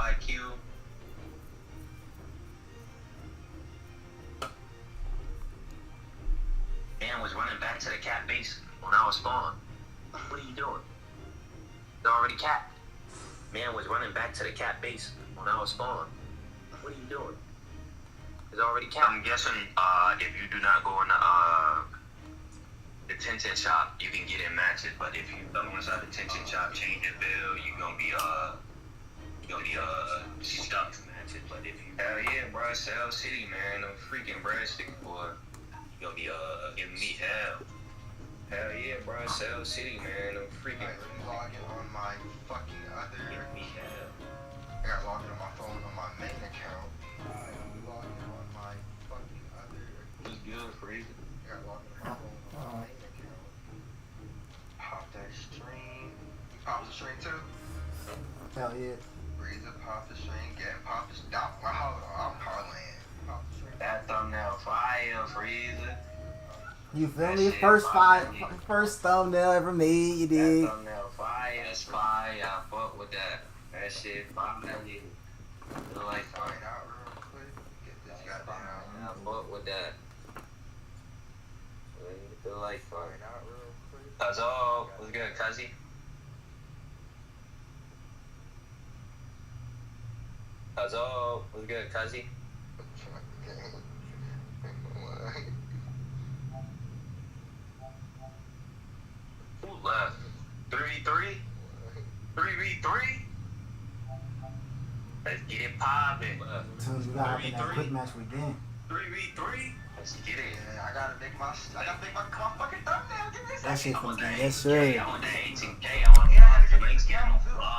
IQ. Man was running back to the cat base when I was spawned. What are you doing? It's already cat. Man was running back to the cat base when I was spawned. What are you doing? It's already cat. I'm guessing if you do not go in the detention shop, you can get in matches. But if you go inside the detention shop, change your bill, you're gonna be stuck in matches. But if you hell yeah, bro, Cell City, man, I'm freaking breadstick boy. You gonna be giving me hell. Hell yeah, bro, Cell City, man, I'm freaking. Let me log in on my fucking other. Give me hell. I got logged in on my phone on my main account. Let me log in on my fucking other. What's good, Freezer? I got logged in on my phone on my main account. Pop that stream. You pop the stream too? Hell yeah. Freezer, pop the stream. Get pop the stop. Wow, I'm parlaying. Pop the stream. That thumbnail fire, Freezer. You feel That me? shit First thumbnail ever made, you That dig? thumbnail fire, that's fire. I fuck with that. That shit fire. Feel like Find out real quick. Get this goddamn. I fuck with that. Feel like fire. Find out real quick. That's all. What's good, Cuzzy? That's all. What's good, Cuzzy? Who left? 3v3? 3v3? Let's get it poppin'. Soon as we got in that quick match we did. 3v3? Let's get it. Yeah, I gotta make my fucking thumbnail. Give me a That second. shit from yes sir. I want the 18K. I want the links. Get them.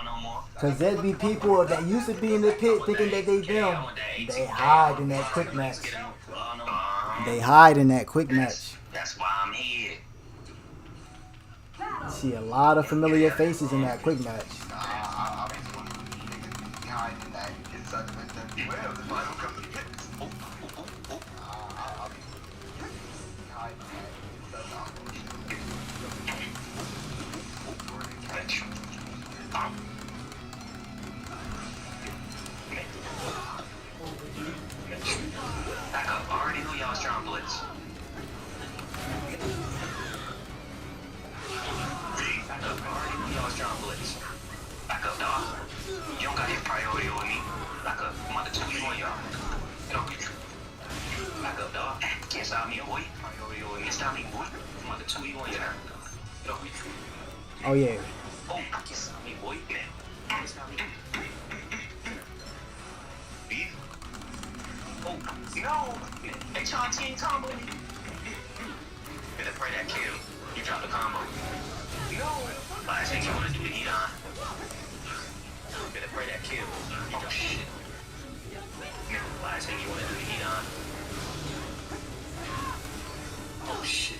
No more. Cause there'd be people that used to be in the pit thinking that they them. They hide in that quick match. They hide in that quick match. That's why I'm here. See a lot of familiar faces in that quick match. I'll be niggas behind in that inside the window. Well, the final comes to get this. I'll be behind in that Back up. I already knew y'all was trying to blitz. Back up. I already knew y'all was trying to blitz. Back up, dog. You don't got hit priority over me. Back up. I'm about to 2v1 y'all. Get over here. Back up, dog. Can't stop me, boy. Priority over me. Can't stop me, boy. I'm about to 2v1 you now. Get over here. Oh yeah. Oh, can't stop me, boy. Can't stop me. Beef. Oh, no! Hey, Chauncey ain't combo me. Better pray that kill. You dropped the combo. No! Last thing you want to do to eat on. Better pray that kill. Oh, shit. Last thing you want to do to eat on. Oh, shit.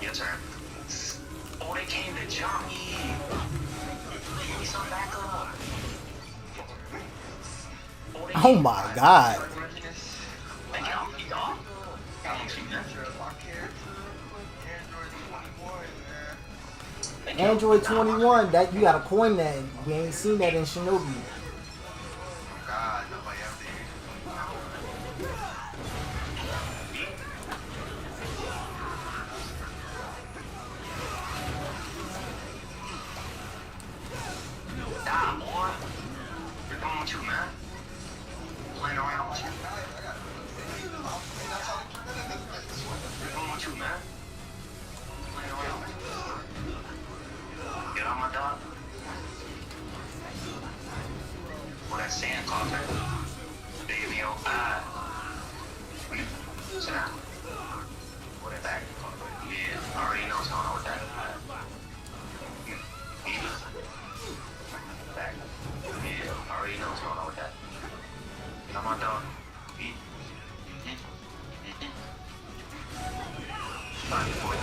Your turn. Oh, they came to jump me. Give me some backup. Oh my god. Android 21, that you gotta coin that. We ain't seen that in Shinobi. God, nobody out there. Nah, boy. We're going with you, man. Playing around with you. We're going with you, man. Playing around with you. Get on my dog. Well, that sand caught her. Baby, oh, sit down. What that back? Yeah, I already know what's going on with that. Back. Yeah, I already know what's going on with that. Get on my dog. Body boy.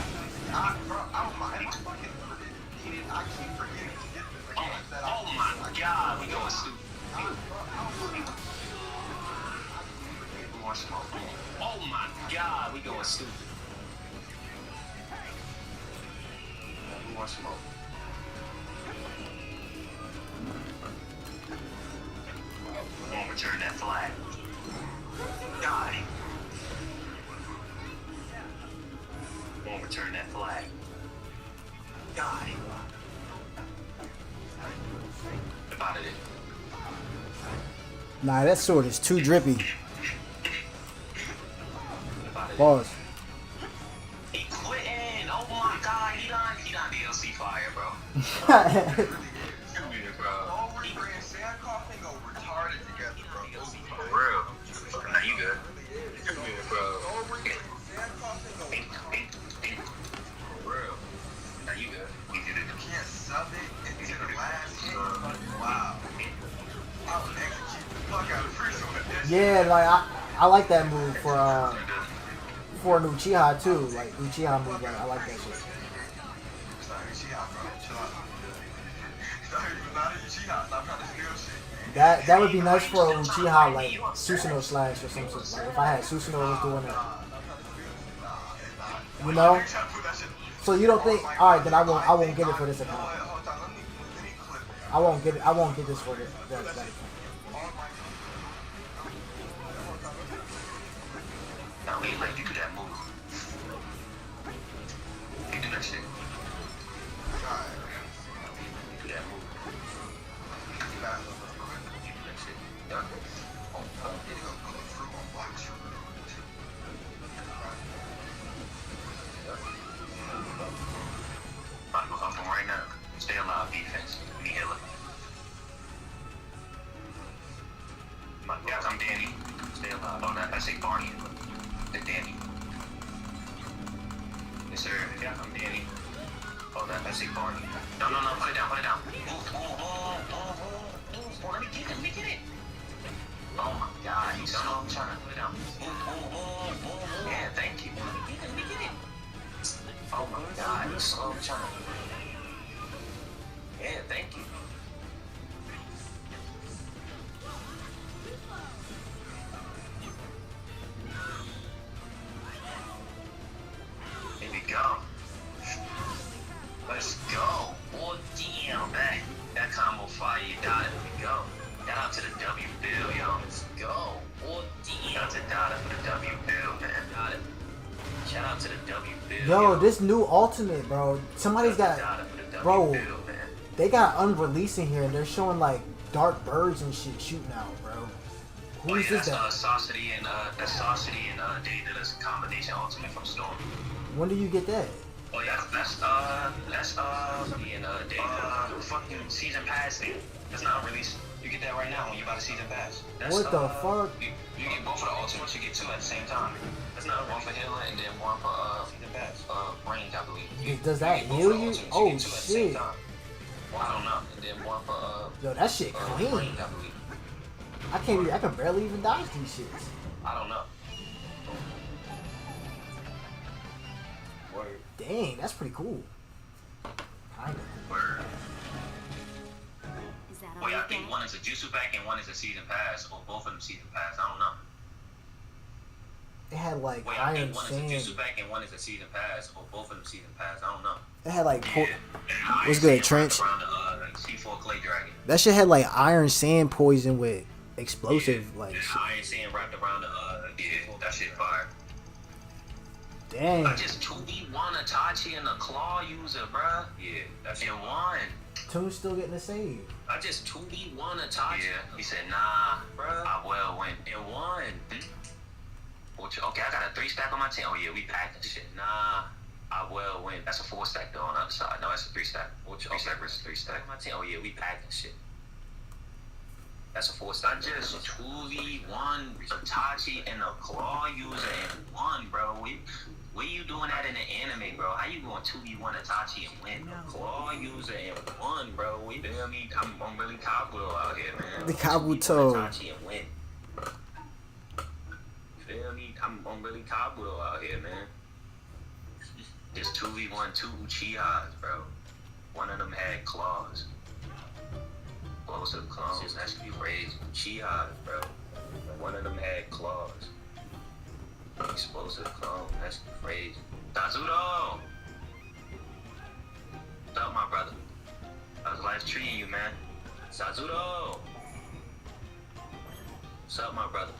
Bro, I don't mind. I fucking I keep forgetting to get the games that Oh my god, we going stupid. We want smoke. Oh my god, we going stupid. We want smoke. Whip out of it. Nah, that sword is too drippy. Whip out of it. Pause. He quitting. Oh my god, he done DLC fire, bro. Always ran sand coughing over retarded together, bro. For real. Now you good. Bro. Always ran sand coughing over For real. Now you good. You did it. You can't sub it into the last hit. Wow. I would execute the fuck out of Freeze with that shit. Yeah, like I like that move for an Uchiha too. Like Uchiha move, like, I like that shit. It's not Uchiha, bro. Chill out. It's not even not Uchiha. Stop trying to steal shit. That would be nice for a Uchiha like Susanoo slash or some shit. Like if I had Susanoo was doing it, you know. So you don't think? All right, then I won't get it for this account. I won't get it. I won't get this for this. That account. Now we let you do that move. You do that shit. You do that move. You do that shit. Yeah. I'm gonna come from right now. Stay alive, defense. Me healer. Yeah, come Danny. Stay alive. Oh, that's a Barney. The Danny. Yes, sir. Yeah, I'm Danny. Oh, that's a Barney. No, put it down. Move. Let me get it. Oh my god, he's so trying to put it down. Move. Yeah, thank you. Let me get it. Oh my god, he's so trying to. Yeah, thank you. Here we go. Let's go. Oh damn, that combo fire, you got it. Here we go. Shout out to the W Bill, yo. Let's go. Oh damn. Shout out to Dada for the W Bill, man. Got it. Shout out to the W Bill. Yo, this new ultimate, bro. Somebody's got, bro. They got unreleasing here, and they're showing like dark birds and shit shooting out, bro. Who is this? That's Saucity and Data's combination ultimate from Storm. When do you get that? Oh yeah, that's and Data fucking season pass thing. That's not released. You get that right now when you buy the season pass. That's, What the fuck? You get both of the ultimates. You get two at the same time. That's not one for healer and then one for season pass. Range, I believe. Does that get both heal of the you? ultimates, Oh get two at the same shit! time. Well, I don't know. And then one for Yo, that shit clean. range, I believe. I can barely even dodge these shits. I don't know. Word. Dang, that's pretty cool. Kinda. Word. Is that all Well, you I think got? one is a Jutsu pack and one is a season pass, or both of them season pass. I don't know. It had like Wait, I iron think one is a sand. Jutsu pack and one is a season pass, or both of them season pass. I don't know. It had like Yeah. What's good, Trench? Around the C4 Clay Dragon. that shit had like iron sand poison with explosive like Yeah, shit. iron sand wrapped around the that shit fire. Dang. I just 2v1 Itachi and the claw user, bruh. Yeah, that's in one. Toon's still getting a save. I just 2v1 Itachi. Yeah, he said, nah, bruh. I well went in one. Okay, I got a 3-stack on my team. Oh yeah, we packed this shit. Nah, I well went. That's a 4-stack though on the other side. No, that's a 3-stack. 3-stack versus 3-stack. My team. Oh yeah, we packed this shit. That's a 4-stack. I just 2v1 Itachi and a claw user in one, bro. What you doing that in the anime, bro? How you going 2v1 Itachi and win a claw user in one, bro? You feel me? I'm really Kabuto out here, man. The 2v1 Kabuto. Itachi and win. Feel me? I'm really Kabuto out here, man. Just 2v1 2 Uchihas, bro. One of them had claws. Explosive clones, that should be crazy. Uchihas, bro. One of them had claws. Explosive clone, that should be crazy. Tazuto! What's up, my brother? How's life treating you, man? Sazuto! What's up, my brother?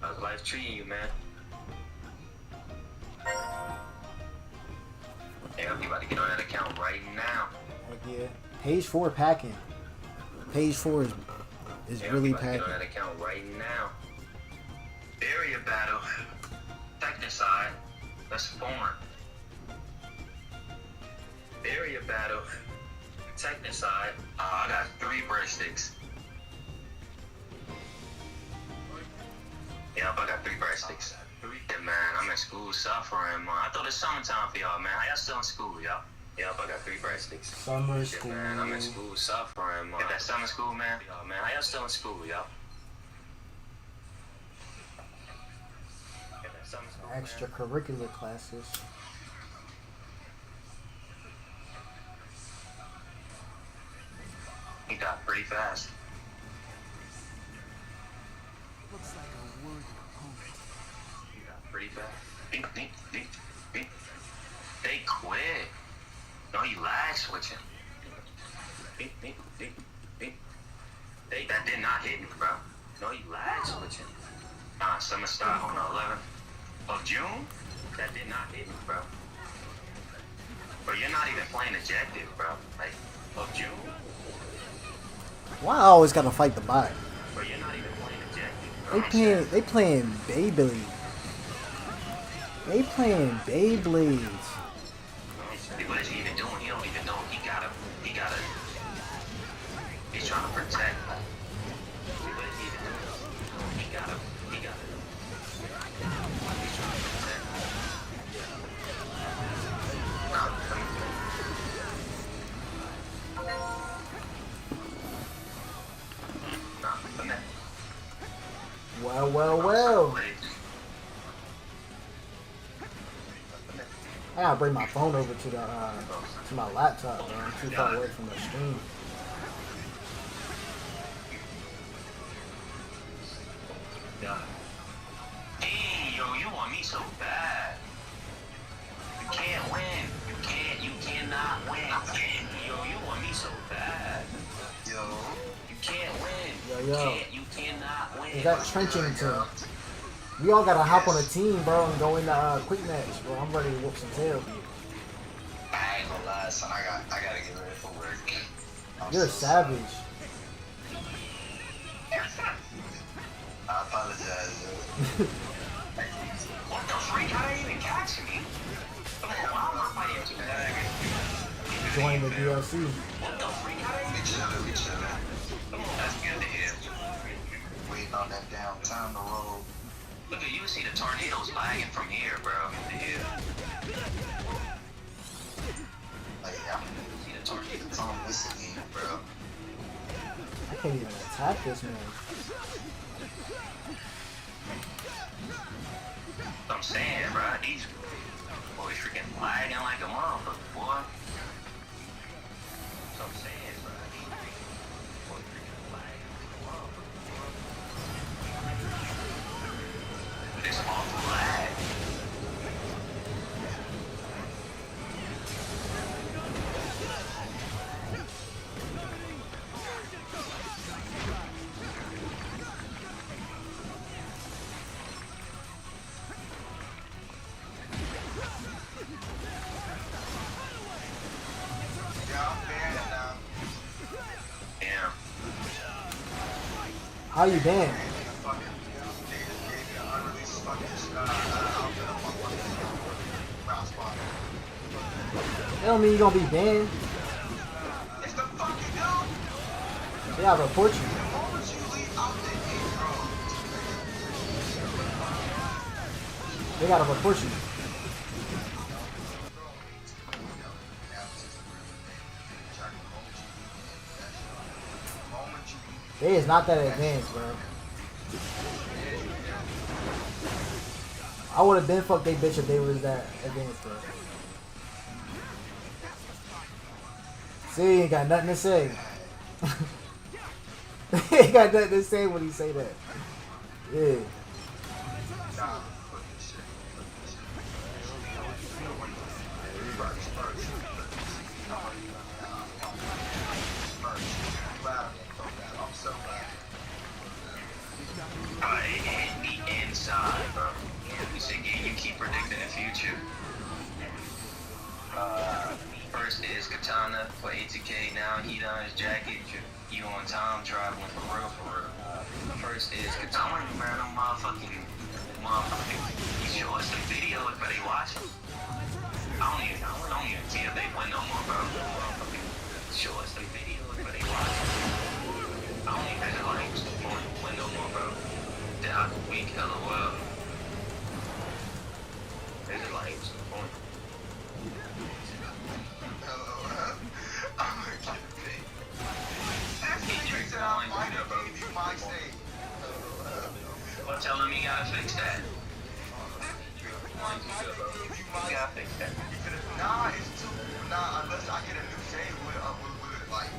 How's life treating you, man? Hey, I'm about to get on that account right now. Heck yeah. Page 4 packing. Page 4 is really Everybody get packing. on that account right now. Area battle. Technicide. Let's form. Area battle. Technicide. I got 3 breadsticks. Yep, I got 3 breadsticks. Yeah, man, I'm in school suffering, man. I thought it's summertime for y'all, man. How y'all still in school, y'all? Yep, I got 3 breadsticks. Summer Yeah, school. man, I'm in school suffering, man. Get that summer school, man. Y'all, man, how y'all still in school, y'all? Get that summer school, man. Extracurricular classes. He got pretty fast. Looks like a worthy opponent. He got pretty fast. They quit. No, he lag switching. That did not hit me, bro. No, he lag switching. Summer start on the 11th of June. That did not hit me, bro. Bro, you're not even playing objective, bro. Like, of June. Why I always gotta fight the bot? Bro, you're not even playing objective. They playing Beyblade. They playing Beyblades. What is he even doing? He don't even know. He gotta. He's trying to protect. What is he even doing? He gotta. He's trying to protect. Come here. Well. I gotta bring my phone over to the to my laptop, bro. I'm too far away from the screen. Hey, yo, you want me so bad. You can't win. You cannot win. Yo, you want me so bad. Yo. You can't win. Yo. You cannot win. Is that trenching team? We all gotta hop on a team, bro, and go in the quick match, bro. I'm ready to whoop some tail. I ain't gonna lie, son. I gotta get ready for work. You're a savage. I apologize, yo. What the freak? How did they even catch me? Come on, why am I fighting too bad? Join the DLC. What the freak? How did We chillin'. Come on, that's good to hear. Waiting on that damn time to roll. Look at you, see the tornadoes lagging from here, bro. Yeah. Like, yeah. See the tornadoes. It's on this again, bro. I can't even attack this man. I'm saying, bro, these boys freaking lagging like a motherfucker, boy. That's what I'm saying, bro. These boys freaking lagging like a motherfucker, boy. This awful lag. Damn. How you been? That don't mean you gonna be banned. They gotta report you. They gotta report you. They is not that advanced, bro. I would have been fucked they bitch if they was that advanced, bro. See, he ain't got nothing to say. He ain't got nothing to say when he say that. Yeah. It hit me inside, bro. You said, yeah, you keep predicting the future. First is Katana for 80K. Now he done his jacket. You on time traveling for real, for real. First is Katana. Man, them motherfucking shorts and videos, but they watching. I don't even see if they win no more, bro. Shorts and videos, but they watching. I don't even think they win no more, bro. They're out the week, LOL. They're like, point. I'm gonna get big. This said I might gave you my save. Well, telling me you gotta fix that. You gotta fix that. Nah, it's too. Nah, unless I get a new save with like.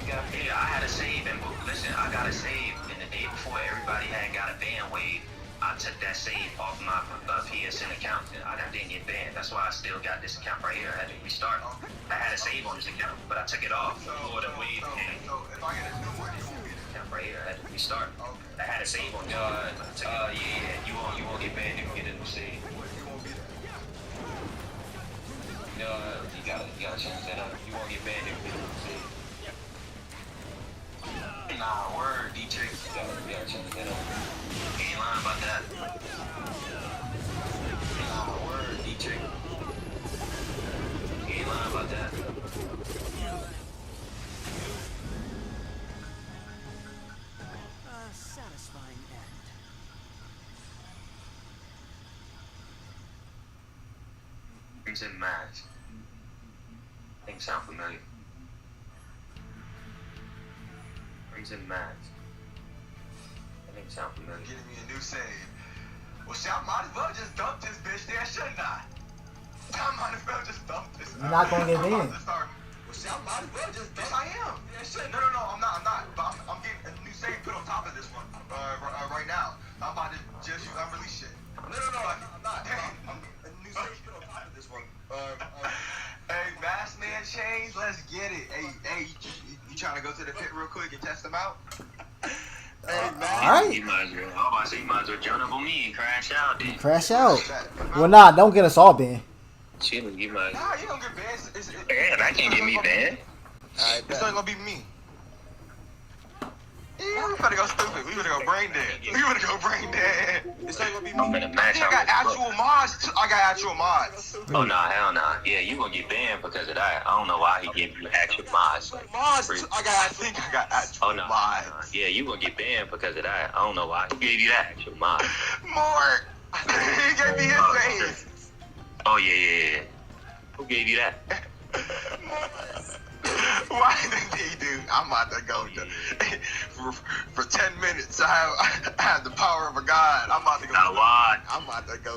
Yeah, I had a save, and listen, I got a save, and the day before everybody had got a ban wave, I took that save off my PSN account, and I didn't get banned. That's why I still got this account right here. I had to restart. I had a save on this account, but I took it off before the wave came. So if I get a new one, you won't get it. Right here, I had to restart. I had a save on this account, but I took it off. Yeah, you won't get banned if you get a new save. You won't be there. You gotta change that up. You won't get banned if you get a new save. Nah, word, D-Trick. You gotta change that up. You ain't lying about that. Nah, word, D-Trick. You ain't lying about that. A satisfying end. Crimson Match. Things sound familiar. Crimson Match. That name sound familiar. Getting me a new save. Well, shit, I might as well just dump this bitch there, shouldn't I? I might as well just dump this. You're not gonna get in. Well, shit, I might as well just dump. Yes, I am. Yeah, shit. No, I'm not. But I'm getting a new save put on top of this one right now. I'm about to just use unreleased shit. No, I'm not. I'm a new save put on top of this one. Hey, Mask Man Change, let's get it. Hey, you trying to go to the pit real quick and test them out? Hey, man. Alright. You might as well. I'm about to say you might as well join up on me and crash out then. Crash out. Well, nah, don't get us all banned. Chilling, you might. Nah, you don't get banned. Man, I can't get me banned. Alright, it's only gonna be me. Yeah, we better go stupid. We better go brain dead. It's only gonna be me. I'm gonna I match think I got out. actual mods. I got actual mods. Oh, nah, hell nah. Yeah, you gonna get banned because of that. I don't know why he gave you actual mods. Like, Mods. free. I think I got actual Oh, no. mods. Yeah, you gonna get banned because of that. I don't know why. Who gave you that actual mod? More. He gave me his save. Oh, yeah. Who gave you that? Why did he do? I'm about to go for 10 minutes. I have the power of a god. I'm about to go. Now, why? I'm about to go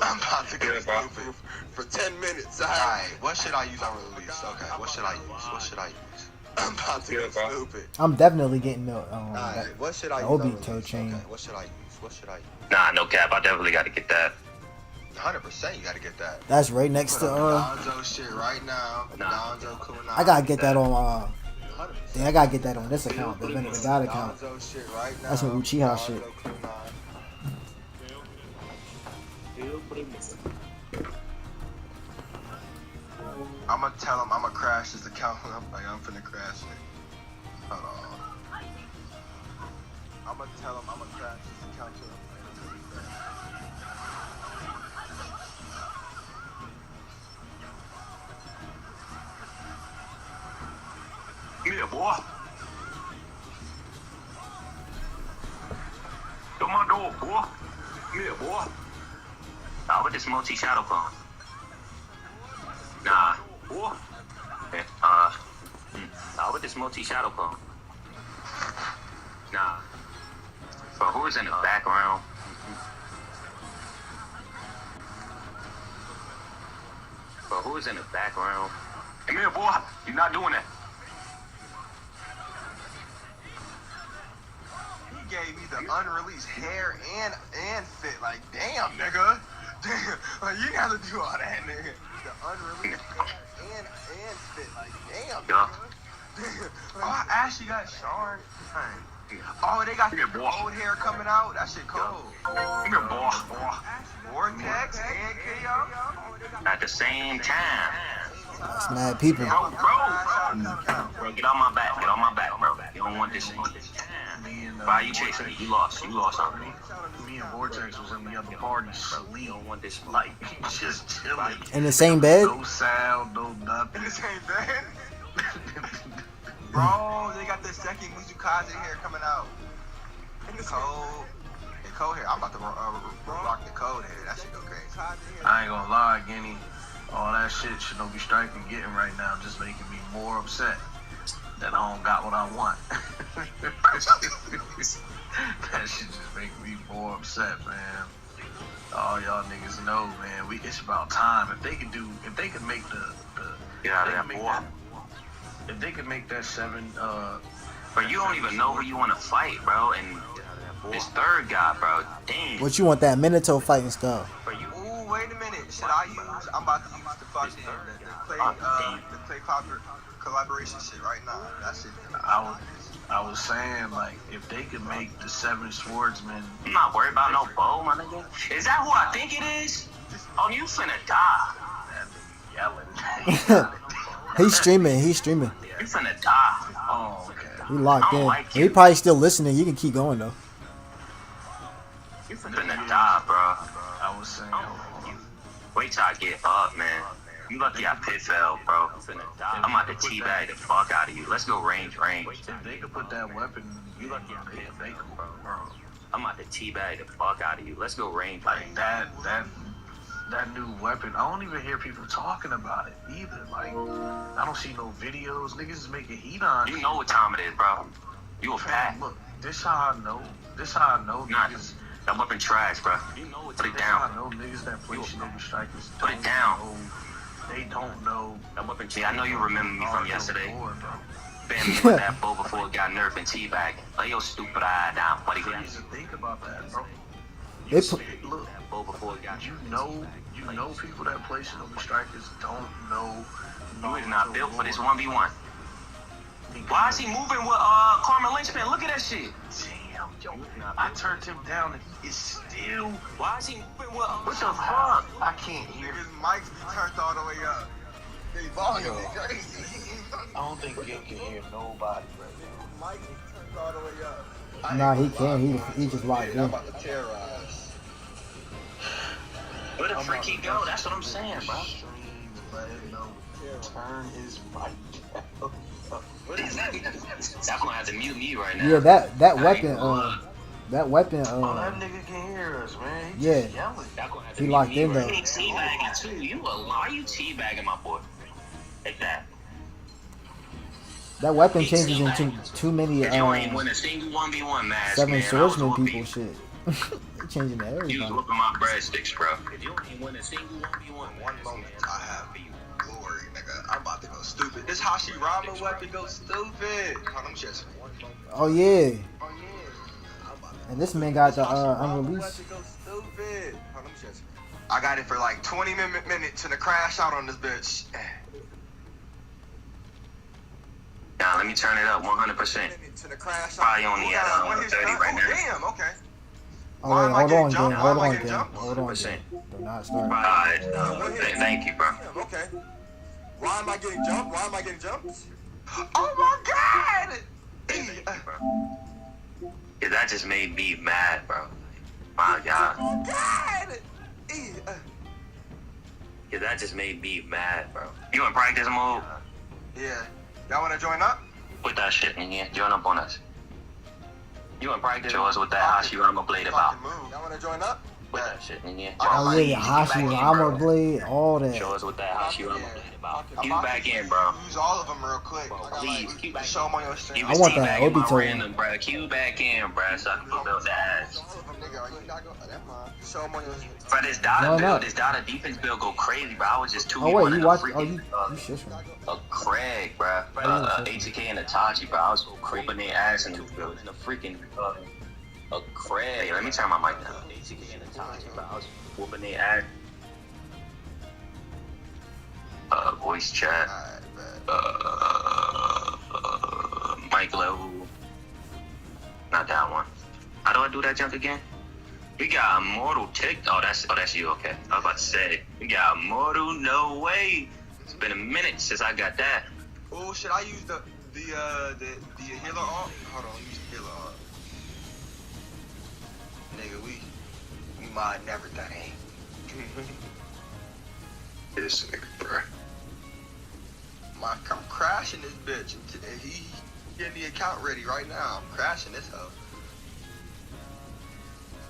stupid for 10 minutes. Alright, what should I use on release? Okay, what should I use? I'm about to go stupid. I'm definitely getting the Alright, what should I use? Obi on toe release? chain. Okay, what should I use? Nah, no cap. I definitely got to get that. 100% you gotta get that. That's right next to Donzo shit right now. Nah. Donzo Kunai. I gotta get that on 100%. yeah, I gotta get that on this account, the Venom of God account. Donzo shit right now. That's some Uchiha shit. I'm gonna tell him I'm gonna crash this account. I'm finna crash it. Hold on. I'm gonna tell him I'm gonna crash this account. Come here, boy. Come on, door, boy. Come here, boy. Nah, with this multi-shadow clone. Nah. Boy. Nah, with this multi-shadow clone. Nah. But who's in the background? But who's in the background? Come here, boy. You're not doing that. He gave me the unreleased hair and fit. Like, damn, nigga. Damn, like, you gotta do all that, nigga. The unreleased hair and fit. Like, damn, Yeah. nigga. Oh, I actually got Sean. Oh, they got the old hair coming out. That shit cold. Come here, boy. Vortex and KO. At the same time. That's mad people. Bro, get on my back. Get on my back, bro. You don't want this one. Why you chasing me? You lost. You lost already. Me and Vortex was in the other party, sleep. You don't want this, like, just chilling. In the same bed? No sound, no nothing. In the same bed? Bro, they got the second Mizukaze here coming out. In the cold. The code here. I'm about to rock the code here. That shit go crazy. I ain't gonna lie, Guinea. All that shit Shinobi Striker getting right now just making me more upset that I don't got what I want. That shit just making me more upset, man. All y'all niggas know, man. It's about time. If they could make if they could make that 7, But you don't even know who you want to fight, bro. And this third guy, bro. Damn. What you want that Minato fighting style? Ooh, wait a minute. Should I use? I'm about to use the fucking the play collaboration shit right now. That shit. I was saying, like, if they could make the 7 swordsmen. I'm not worried about no bow, my nigga. Is that who I think it is? Oh, you finna die. That nigga yelling. He's streaming. You finna die. Oh, okay. He locked I don't in. like He you. probably still listening. You can keep going though. You finna die, bro. I was saying. Wait till I get up, man. You lucky I pit fell, bro. I'm about to teabag the fuck out of you. Let's go range. If they could put that weapon, you lucky they could, bro. I'm about to teabag the fuck out of you. Let's go range. Like that new weapon, I don't even hear people talking about it either. Like, I don't see no videos. Niggas is making heat on. You know what time it is, bro. You a Man, fat. look, this how I know. Nah, Niggas. that weapon trash, bro. Put it This how I down. know niggas that play Shinobi Strikers. Put it down. They don't know. That weapon. See, I know you remember me from Mario yesterday. Lord, bro. Bam me with that bow before it got nerfed and teabag. Lay your stupid eye down, buddy. You need to think about that, bro. They put, Look, That bow before it got you know people that play Shinobi Strikers don't know. You is not built for this 1v1. Why is he moving with Carmen Lynchpin? Look at that shit. Damn, yo, I turned him down and he is still. Why is he moving with What the fuck? I can't hear. His mics be turned all the way up. His volume is crazy. I don't think Gil can hear nobody right now. Mics be turned all the way up. nah, he can't. He just locked I'm in. about to terrorize. Where the freak he go? That's what I'm saying, bro. Let him know. Turn his mic down. That's gonna have to mute me right now. Yeah, that I ain't weapon. gonna lie. That weapon. Oh, that nigga can hear us, man. He Yeah. just yelling. That gonna have to He mute locked me in, right though. now. Teabagging too. You a lie? You teabagging my boy? Like that. That weapon changes into too many If you ain't win a single 1v1 match, 7 man, I was swordsman whooping people you. shit. He changing to You was everybody. whooping my breadsticks, bro. If you ain't win a single 1v1 One moment I have glory, nigga. I'm about to go stupid. This Hashirama weapon goes stupid. Hold on, let me check some. Oh yeah. Oh yeah. I'm about to And this man got the Hashirama unreleased. weapon goes stupid. Hold on, let me check some. I got it for like 20 minutes and a crash out on this bitch. Now let me turn it up 100%. Minutes and a crash Probably out. only Hold at, on, when his 30 turn- right oh, now. damn, okay. Oh Why wait, am I hold getting on, jumped? gang. Why Hold am I on, getting gang. jumped? Hold on, 100%. gang. Do not start. Thank you, bro. Damn, okay. Why am I getting jumped? Why am I getting jumped? Oh my god! Thank you, bro. Yeah, that just made me mad, bro. My God. Oh my god! Yeah, that just made me mad, bro. You in practice mode? Yeah. Y'all wanna join up? Put that shit in here. Join up on us. You in practice? Show us what that Hashirama blade about. Fucking move. Y'all wanna join up? Put that shit in here. Oh yeah, Hashirama blade, all that. Show us what that Hashirama blade about. I'm Cue about back to in, bro. Use all of them real quick. Bro, I got, please, like, keep back show them on your stream. You I was want that teabagging my Obito. random, bro. Cue back in, bro, so I can fulfill the ass. All of them, nigga. You gotta go. Never mind. Show them on your stream. Bro, this data Join build, up. this data defense build go crazy, bro. I was just 2v1 Oh wait, in you a watch? Oh freaking, you shit from. a Craig, bro. ATK and Itachi, bro. I was whooping their ass in the build. In a freaking, a Craig. Hey, let me turn my mic down. ATK and Itachi, bro. I was whooping their ass. Voice chat. Mic level. Not that one. How do I do that junk again? We got Immortal Tick. Oh, that's you. Okay. I was about to say. We got Immortal. No way. been a minute since I got that. Oh, should I use the healer art? Hold on, use the healer art. Nigga, we modding everything. This nigga, bro. I'm crashing this bitch. He getting the account ready right now. I'm crashing this hoe.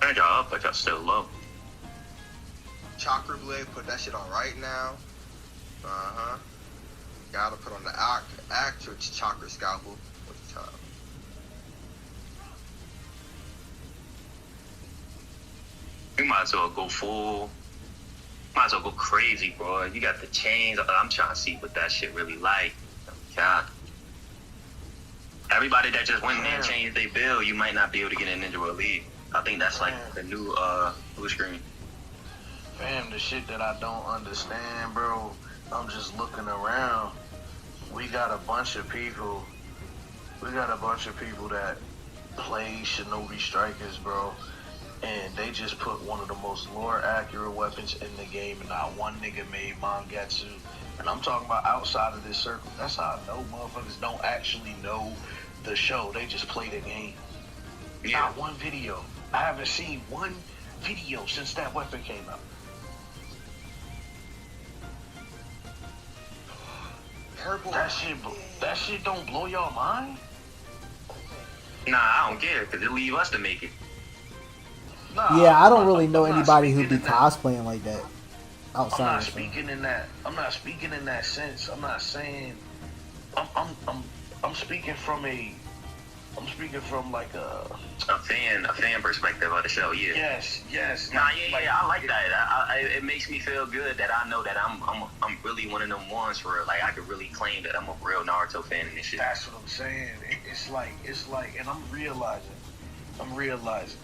Turned y'all up, but y'all still low. Chakra blade, put that shit on right now. Uh-huh. Gotta put on the actual chakra scalpel. What's the time? You might as well go full. Might as well go crazy, bro. You got the chains. I'm trying to see what that shit really like. God. Everybody that just went in and changed their build, you might not be able to get in Ninja World League. I think that's like the new blue screen. Fam, the shit that I don't understand, bro. I'm just looking around. We got a bunch of people. That play Shinobi Strikers, bro. And they just put one of the most lore accurate weapons in the game, and not one nigga made Mangetsu. And I'm talking about outside of this circle. That's how I know motherfuckers don't actually know the show. They just play the game. Yeah. Not one video. I haven't seen one video since that weapon came out. Purple. That shit don't blow y'all mind? Nah, I don't care, because it leave us to make it. Nah, Yeah, I don't I'm really not- know I'm not anybody who speaking be in that- cosplaying like that I'm outside. not of the show. speaking in that. I'm not speaking in that sense. I'm not saying. I'm speaking from a. I'm speaking from like a. A fan perspective of the show, yeah. Yes. Nah, yeah, I like that. It makes me feel good that I know that I'm really one of them ones for real. Like I could really claim that I'm a real Naruto fan and this shit. That's what I'm saying. It's like, and I'm realizing,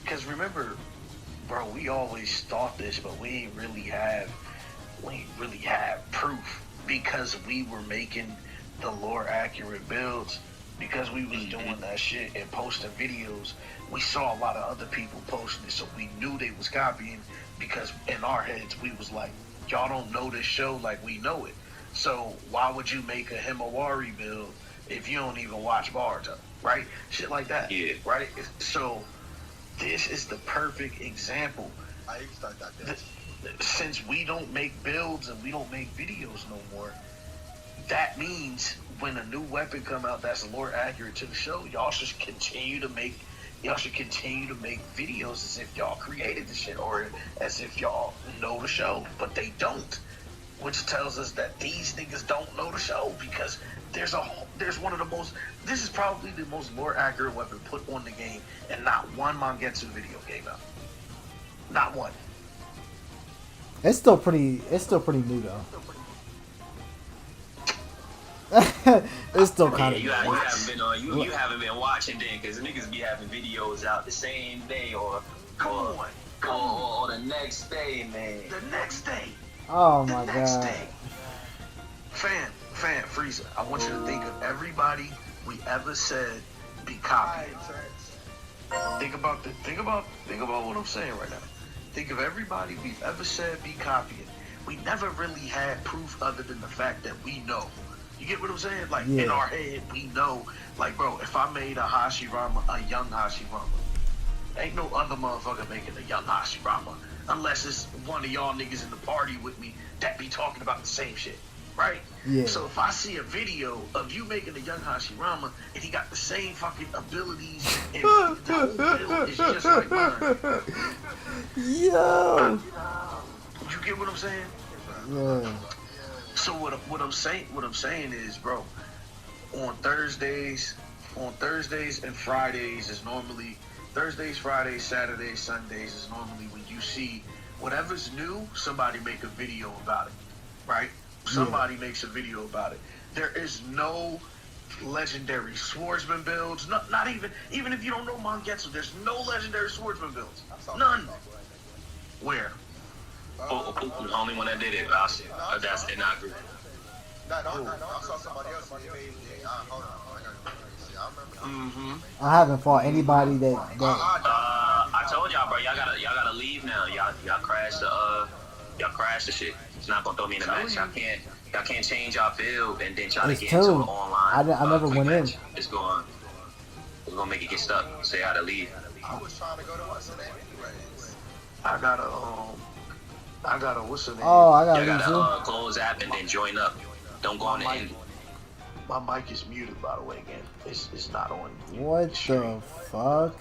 because remember, bro, we always thought this, but we ain't really have proof because we were making the lore accurate builds. Because we was doing that shit and posting videos, we saw a lot of other people posting it, so we knew they was copying. Because in our heads, we was like, y'all don't know this show like we know it. So why would you make a Himawari build if you don't even watch Boruto, right? Shit like that, Yeah. right? So this is the perfect example. I even start that bitch. Since we don't make builds and we don't make videos no more, that means when a new weapon come out that's lore accurate to the show, y'all should continue to make videos as if y'all created the shit or as if y'all know the show, but they don't, which tells us that these niggas don't know the show because there's one of the most. This is probably the most lore accurate weapon put on the game, and not one Mangetsu video came out. Not one. It's still pretty new though. It's still kind of. You haven't been watching then, because niggas be having videos out the same day or the next day, man. The next day. Oh my the next god. day. Fan, Frieza, I want you to think of everybody we ever said be copied. Think about what I'm saying right now. Think of everybody we've ever said be copying. We never really had proof other than the fact that we know. You get what I'm saying? Like, in our head, we know. Like, bro, if I made a Hashirama, a young Hashirama, ain't no other motherfucker making a young Hashirama. Unless it's one of y'all niggas in the party with me that be talking about the same shit. Right? Yeah. So if I see a video of you making a young Hashirama and he got the same fucking abilities and the whole build is just like mine. Yo. You get what I'm saying? Yeah. So what I'm saying is, bro, on Thursdays and Fridays is normally Thursdays, Fridays, Saturdays, Sundays is normally when you see whatever's new, somebody make a video about it, right? Somebody makes a video about it. There is no legendary swordsman builds. Not even if you don't know Mangetsu, there's no legendary swordsman builds. None. Where? The only one that did it, that's in our group. No, I saw somebody else. Hold on, I gotta see. I remember. I haven't fought anybody that. I told y'all, bro, y'all gotta leave now. Y'all crashed the Y'all crash the shit. It's not gonna throw me in the match. Y'all can't change y'all build and then try to It's get into an two. online. I never quick went in. match. We're gonna make it get stuck. Say how to leave. I was trying to go to what's the name anyways. I gotta what's the name? Oh, I Y'all gotta gotta leave close app and then join up. Don't go on the end. My mic is muted, by the way. Again, it's not on. too. What the fuck?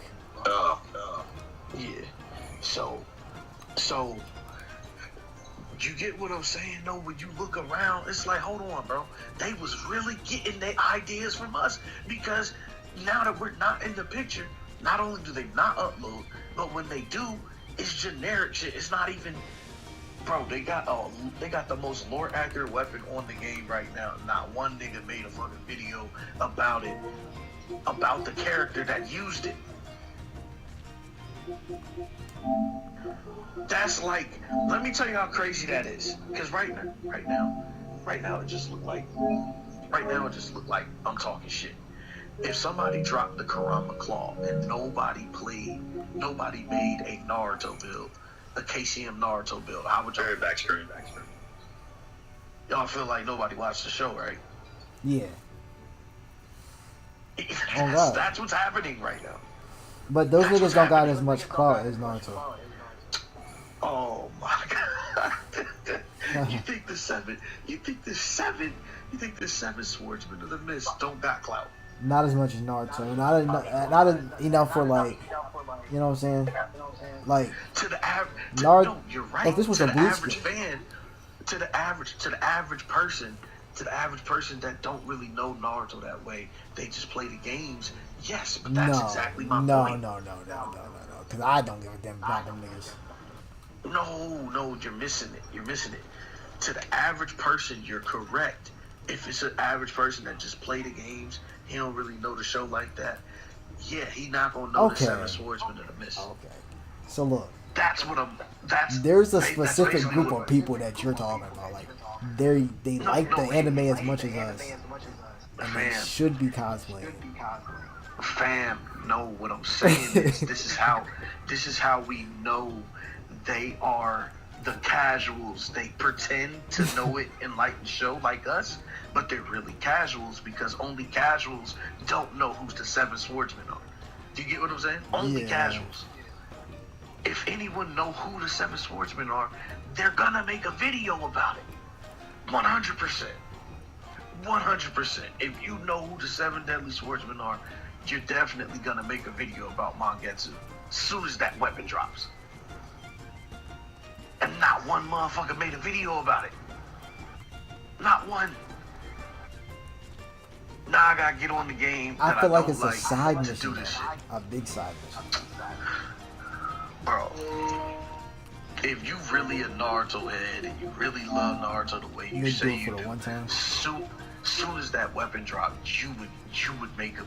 Yeah. So, you get what I'm saying? though? When you look around, it's like, hold on, bro. They was really getting their ideas from us because now that we're not in the picture, not only do they not upload, but when they do, it's generic shit. It's not even, bro. They got the most lore accurate weapon on the game right now. Not one nigga made a fucking video about it, about the character that used it. That's like, let me tell you how crazy that is. Because right now, it just looked like I'm talking shit. If somebody dropped the Karama Claw and nobody made a Naruto build, a KCM Naruto build, how would y'all Back screen. Y'all feel like nobody watched the show, right? Yeah. Oh, God. That's what's happening right now. But those That's niggas what's don't got happening. as much clout as Naruto. Oh my god. You think the seven swordsmen of the mist don't got clout? Not as much as Naruto. Not enough for like, you know what I'm saying? Like To the average, Naruto. no, you're right. If this was to a the Bleach average game. fan, to the average person that don't really know Naruto that way, they just play the games. Yes, but that's exactly my point. No. Because I don't give a damn about them niggas. No, you're missing it. To the average person, you're correct. If it's an average person that just play the games, he don't really know the show like that. Yeah, he not gonna know the Seven Swordsmen of the Mist. Okay. So look. That's There's a specific group of people that you're talking about. Like they like the anime as much as us, and they should be cosplaying. Fam, no, what I'm saying is this is how we know they are the casuals. They pretend to know it and like the show like us, but they're really casuals because only casuals don't know who's the Seven Swordsmen are. Do you get what I'm saying? Only casuals. If anyone know who the Seven Swordsmen are, they're gonna make a video about it. 100%. 100%. If you know who the Seven Deadly Swordsmen are, you're definitely gonna make a video about Mangetsu as soon as that weapon drops. And not one motherfucker made a video about it. Not one. Now I gotta get on the game. I feel like it's a like side to mission, do this shit. a big side mission. Bro, if you really a Naruto head and you really love Naruto the way you You say do it you for the do, one time. soon as that weapon dropped, you would make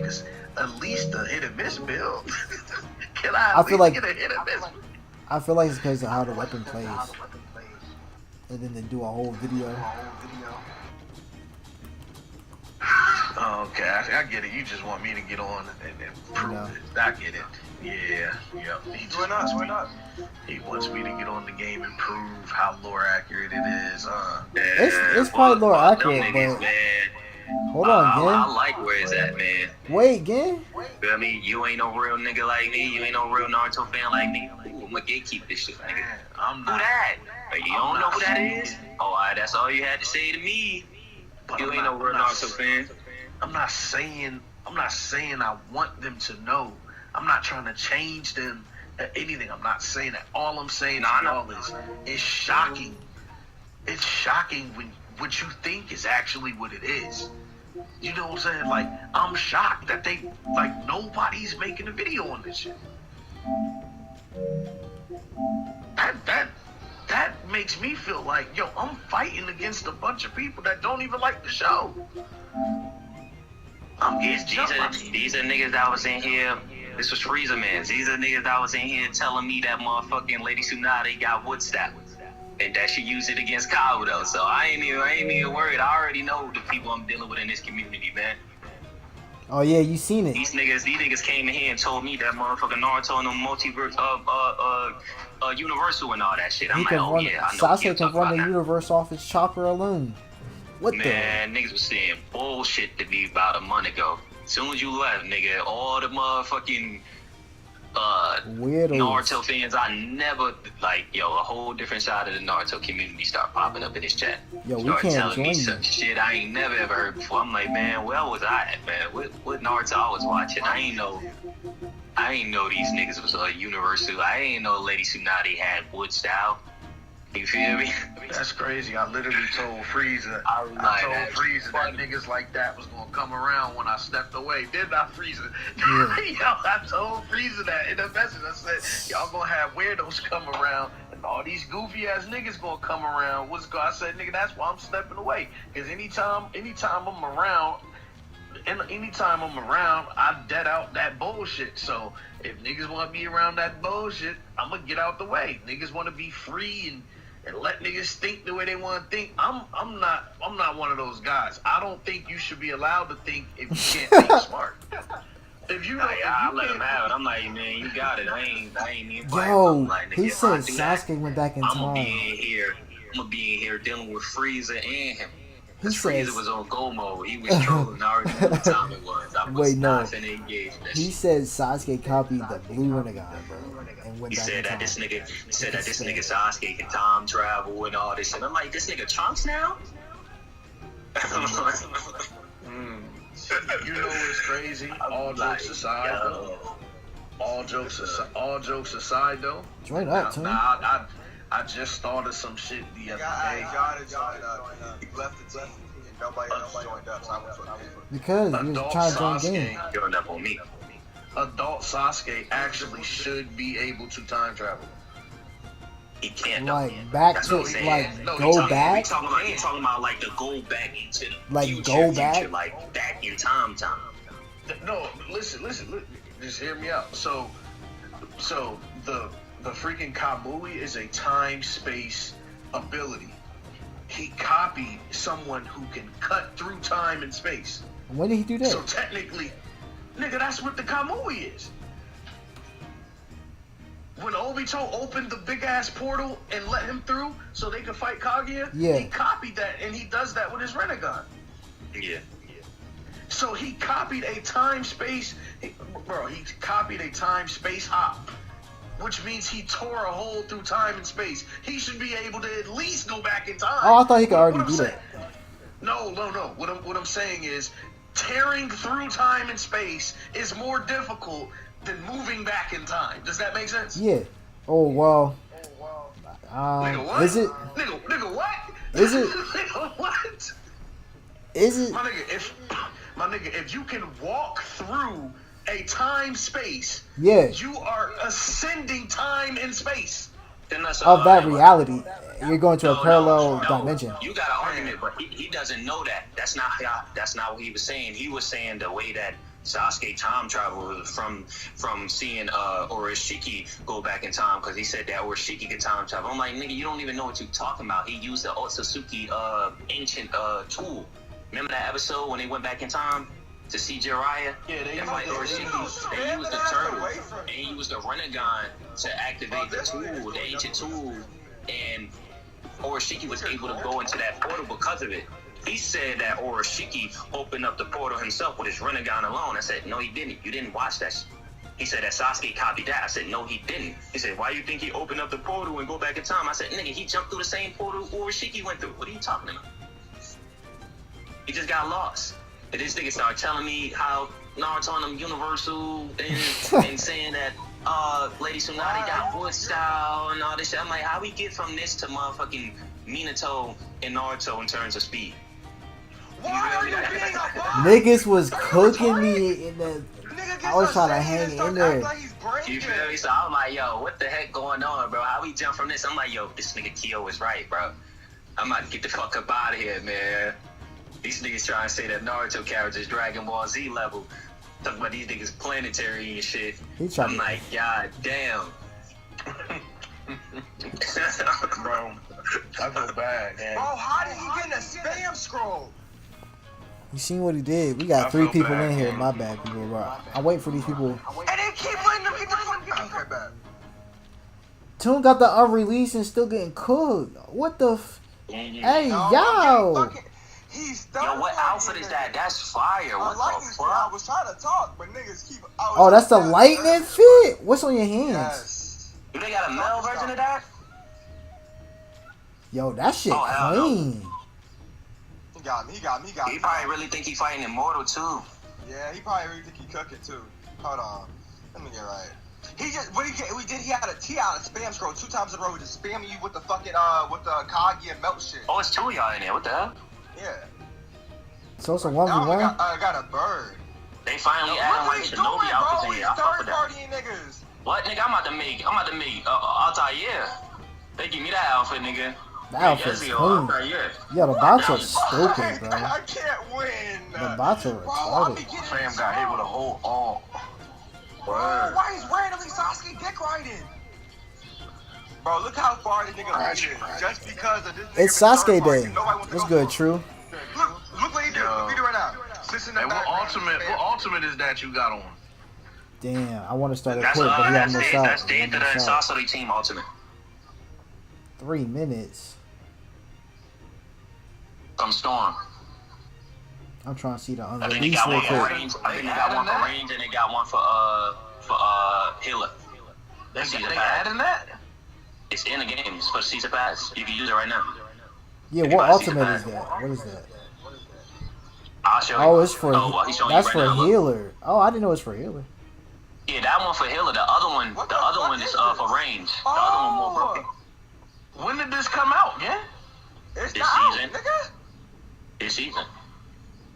us at least a hit and miss build. Can I I feel like- get a hit and miss? I feel like it's because of how the weapon plays, and then they do a whole video. Oh, okay, I get it. You just want me to get on and prove No. it. I get it. Yeah. Why not? He wants me to get on the game and prove how lore accurate it is. It's probably lore accurate, but hold on, I gang. like where it's at, man. Wait, gang. Feel me? You ain't no real nigga like me. You ain't no real Naruto fan like me. I'ma gatekeep this shit, nigga. I'm Who not. that? You don't know who that is? Oh, alright, that's all you had to say to me. But You I'm ain't not- no real I'm not- Naruto fan. I'm not saying I want them to know. I'm not trying to change them or anything. I'm not saying that. All I'm saying to y'all is it's shocking. It's shocking when what you think is actually what it is. You know what I'm saying? Like, I'm shocked that nobody's making a video on this shit. That makes me feel like, yo, I'm fighting against a bunch of people that don't even like the show. I'm getting jumped. These are niggas that was in here. This was Frieza, man. These are niggas that was in here telling me that motherfucking Lady Tsunade got wood staff. And that she used it against Kabuto. So I ain't even worried. I already know the people I'm dealing with in this community, man. Oh yeah, you seen it. These niggas came in here and told me that motherfucking Naruto and the multiverse universal and all that shit. I'm He like, can oh run. yeah, I know what you're Sasuke can talking run about the now. universe off his chakra alone. What Man, niggas was saying bullshit to me about a month ago. As soon as you left, nigga, all the motherfucking Weirdos. Naruto fans I never like, a whole different side of the Naruto community start popping up in this chat. Yo, we Start can't telling me join some you. shit I ain't never ever heard before. I'm like, man, where was I at, man? What Naruto I was watching? I ain't know these niggas was universal. I ain't know Lady Tsunade had wood style. You feel me? That's crazy. I literally told Frieza. I was like, told that's Frieza that funny. niggas like that was gonna come around when I stepped away. Didn't I, Frieza? Yeah. Yo, I told Frieza that in the message. I said, y'all gonna have weirdos come around, and all these goofy ass niggas gonna come around. I said, nigga, that's why I'm stepping away. Cause anytime I'm around, I dead out that bullshit. So if niggas want to be around that bullshit, I'm gonna get out the way. Niggas want to be free and let niggas think the way they want to think. I'm not one of those guys. I don't think you should be allowed to think if you can't think smart. If you, I let him have it. I'm like, man, you got it. I ain't even fighting. Yo, I'm like, nigga, he if I said do that, Sasuke went back in I'm gonna be time. in here dealing with Frieza and him. He Because says, Frieza was on go mode. He was trolling Naruto what time it was. I was Wait, no. not finna engage in that he shit. said Sasuke copied the blue Rinnegan, bro, and went He back in said time. that this nigga Sasuke can time travel and all this shit. I'm like, this nigga Trunks now? You know what's crazy? All jokes aside, though. All jokes aside, though. Join up, Tony. I just thought of some shit the other I day. got it joined up. He left the team and nobody else joined up, so I was like, Because he was Adult trying to join Sasuke. game. Going up on me. Adult Sasuke actually should be able to time travel. He can't though. Like back That's to what I'm saying. like No, go back. He talking about like the go back into the Like, future, go back? future, like back in time. No, listen, just hear me out. So the freaking Kamui is a time-space ability. He copied someone who can cut through time and space. When did he do that? So technically, nigga, that's what the Kamui is. When Obito opened the big-ass portal and let him through so they could fight Kaguya, Yeah. he copied that, and he does that with his Rinnegan. Yeah. So he copied a time-space hop, which means he tore a hole through time and space. He should be able to at least go back in time. Oh, I thought he could already What I'm do saying- that. No. What I'm saying is, tearing through time and space is more difficult than moving back in time. Does that make sense? Yeah. Oh well. Nigga, what? Is it? Nigga, what? Is it? Nigga, what? Is it? My nigga, if you can walk through a time space, Yeah. you are ascending time and space. Then that's Of that alright. reality, you're going to a parallel No, dimension. You got an argument, but he doesn't know that. That's not what he was saying. He was saying the way that Sasuke time traveled from seeing Orochiki go back in time, because he said that Orochiki could time travel. I'm like, nigga, you don't even know what you're talking about. He used the Otsutsuki ancient tool. Remember that episode when they went back in time to see Jiraiya? Yeah, they and fight used Orochiki. They used the turtle and he used the Rinnegan to activate the tool, the ancient tool, and Orochiki was able to go into that portal because of it. He said that Orochiki opened up the portal himself with his Rinnegan alone. I said, no, he didn't. You didn't watch that. He said that Sasuke copied that. I said, no, he didn't. He said, why you think he opened up the portal and go back in time? I said, nigga, he jumped through the same portal Orochiki went through. What are you talking about? He just got lost. And this nigga started telling me how Naruto and them universal and saying that Lady Tsunade got wood style and all this shit. I'm like, how we get from this to motherfucking Minato and Naruto in terms of speed? why are you being a bot? Niggas was cooking me in the. Nigga gets I was trying to upset hang and starts in there. acting like he's brain You feel me? dead. So I'm like, yo, what the heck going on, bro? How we jump from this? I'm like, yo, this nigga Kyo is right, bro. I'm about to get the fuck up out of here, man. These niggas trying to say that Naruto characters Dragon Ball Z level. Talking about these niggas planetary and shit. He trying I'm to- like, god damn. Bro, I feel bad, man. Bro, how did he get in a spam scroll? You seen what he did? We got I 3 feel people bad, in here. man. My bad, people. Bro. I'm waiting for these people. And they keep letting them get the fuck. Okay, bad. Toon got the unreleased and still getting cooked. What the? Hey, No, yo! He's Yo, what outfit is that? That's fire. What the I fuck? was trying to talk, but niggas keep. Oh, that's the lightning fit. What's on your hands? Yes. Do they got a male version of that? Yo, that shit Oh, hell no. clean. He got me. He got me. He got me. He probably really think he fighting Immortal too. Yeah, he probably really think he cooking too. Hold on. Let me get right. He just what he did. He had a spam scroll 2 times in a row, just spamming you with the fucking with the Kagi and melt shit. Oh, it's 2 of y'all in there. What the hell? Yeah. So it's a Now 1v1. I got a bird. They finally Look adding what like he's Shinobi doing, outfits bro. in He's here. I fuck with third that. partying niggas. What, nigga? I'm about to make Altair. They give me that outfit, nigga. That outfit's Yes, yo, clean. Altair. Yo, the bots are stupid, bro. I can't win. The bots are Bro, I be retarded. getting Fam got hit with a whole all. Bro, why is randomly Sasuke dick riding? Bro, look how far this nigga is. Just because of this nigga It's been Sasuke third party, day. nobody wants to What's go good, for True? him. Look what he do. Look what he do right now. Sits in the And what background, ultimate is that you got on? Damn, I want to start a That's quick, but he that's almost it. out. That's He the end of the almost out. Sasuke team ultimate. 3 minutes. Some storm. I'm trying to see the I think they unreleased got real one for quick. range. I think they got one for range and they got one for healer. They That's season pass. adding that? It's in the game. It's for season pass. You can use it right now. Yeah, If you what buy season ultimate pass. is that? What is that? I'll show you. Oh, it's for well, he's showing you that's right for now, look. healer. Oh, I didn't know it's for healer. Yeah, that one for healer. The other one is for range. The other one more broken. When did this come out, yeah? It's This not out, season. nigga. This season.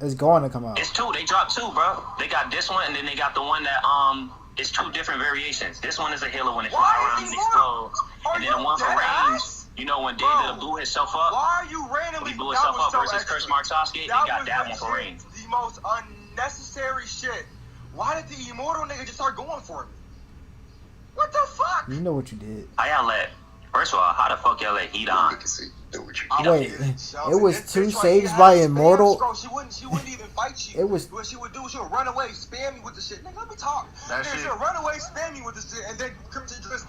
It's going to come out. It's 2. They dropped 2, bro. They got this one and then they got the one that it's 2 different variations. This one is a healer when it fly Why around is and he explodes. Are And then the you one for dead range, ass? you know when Bro, David blew himself up, Why are you when randomly? he blew That himself was up so versus extra. Curse Mark Sasuke, they got that one for legit range. the most unnecessary shit. Why did the immortal nigga just start going for me? What the fuck? You know what you did. How y'all let? First of all, how the fuck y'all let Heat on? Wait, it was 2 saves by Immortal. She wouldn't even fight you. It was- What she would do, she would run away, spam you with the shit. Nigga, let me talk. That Nigga, shit- she would run away, spam you with the shit, and then come to just.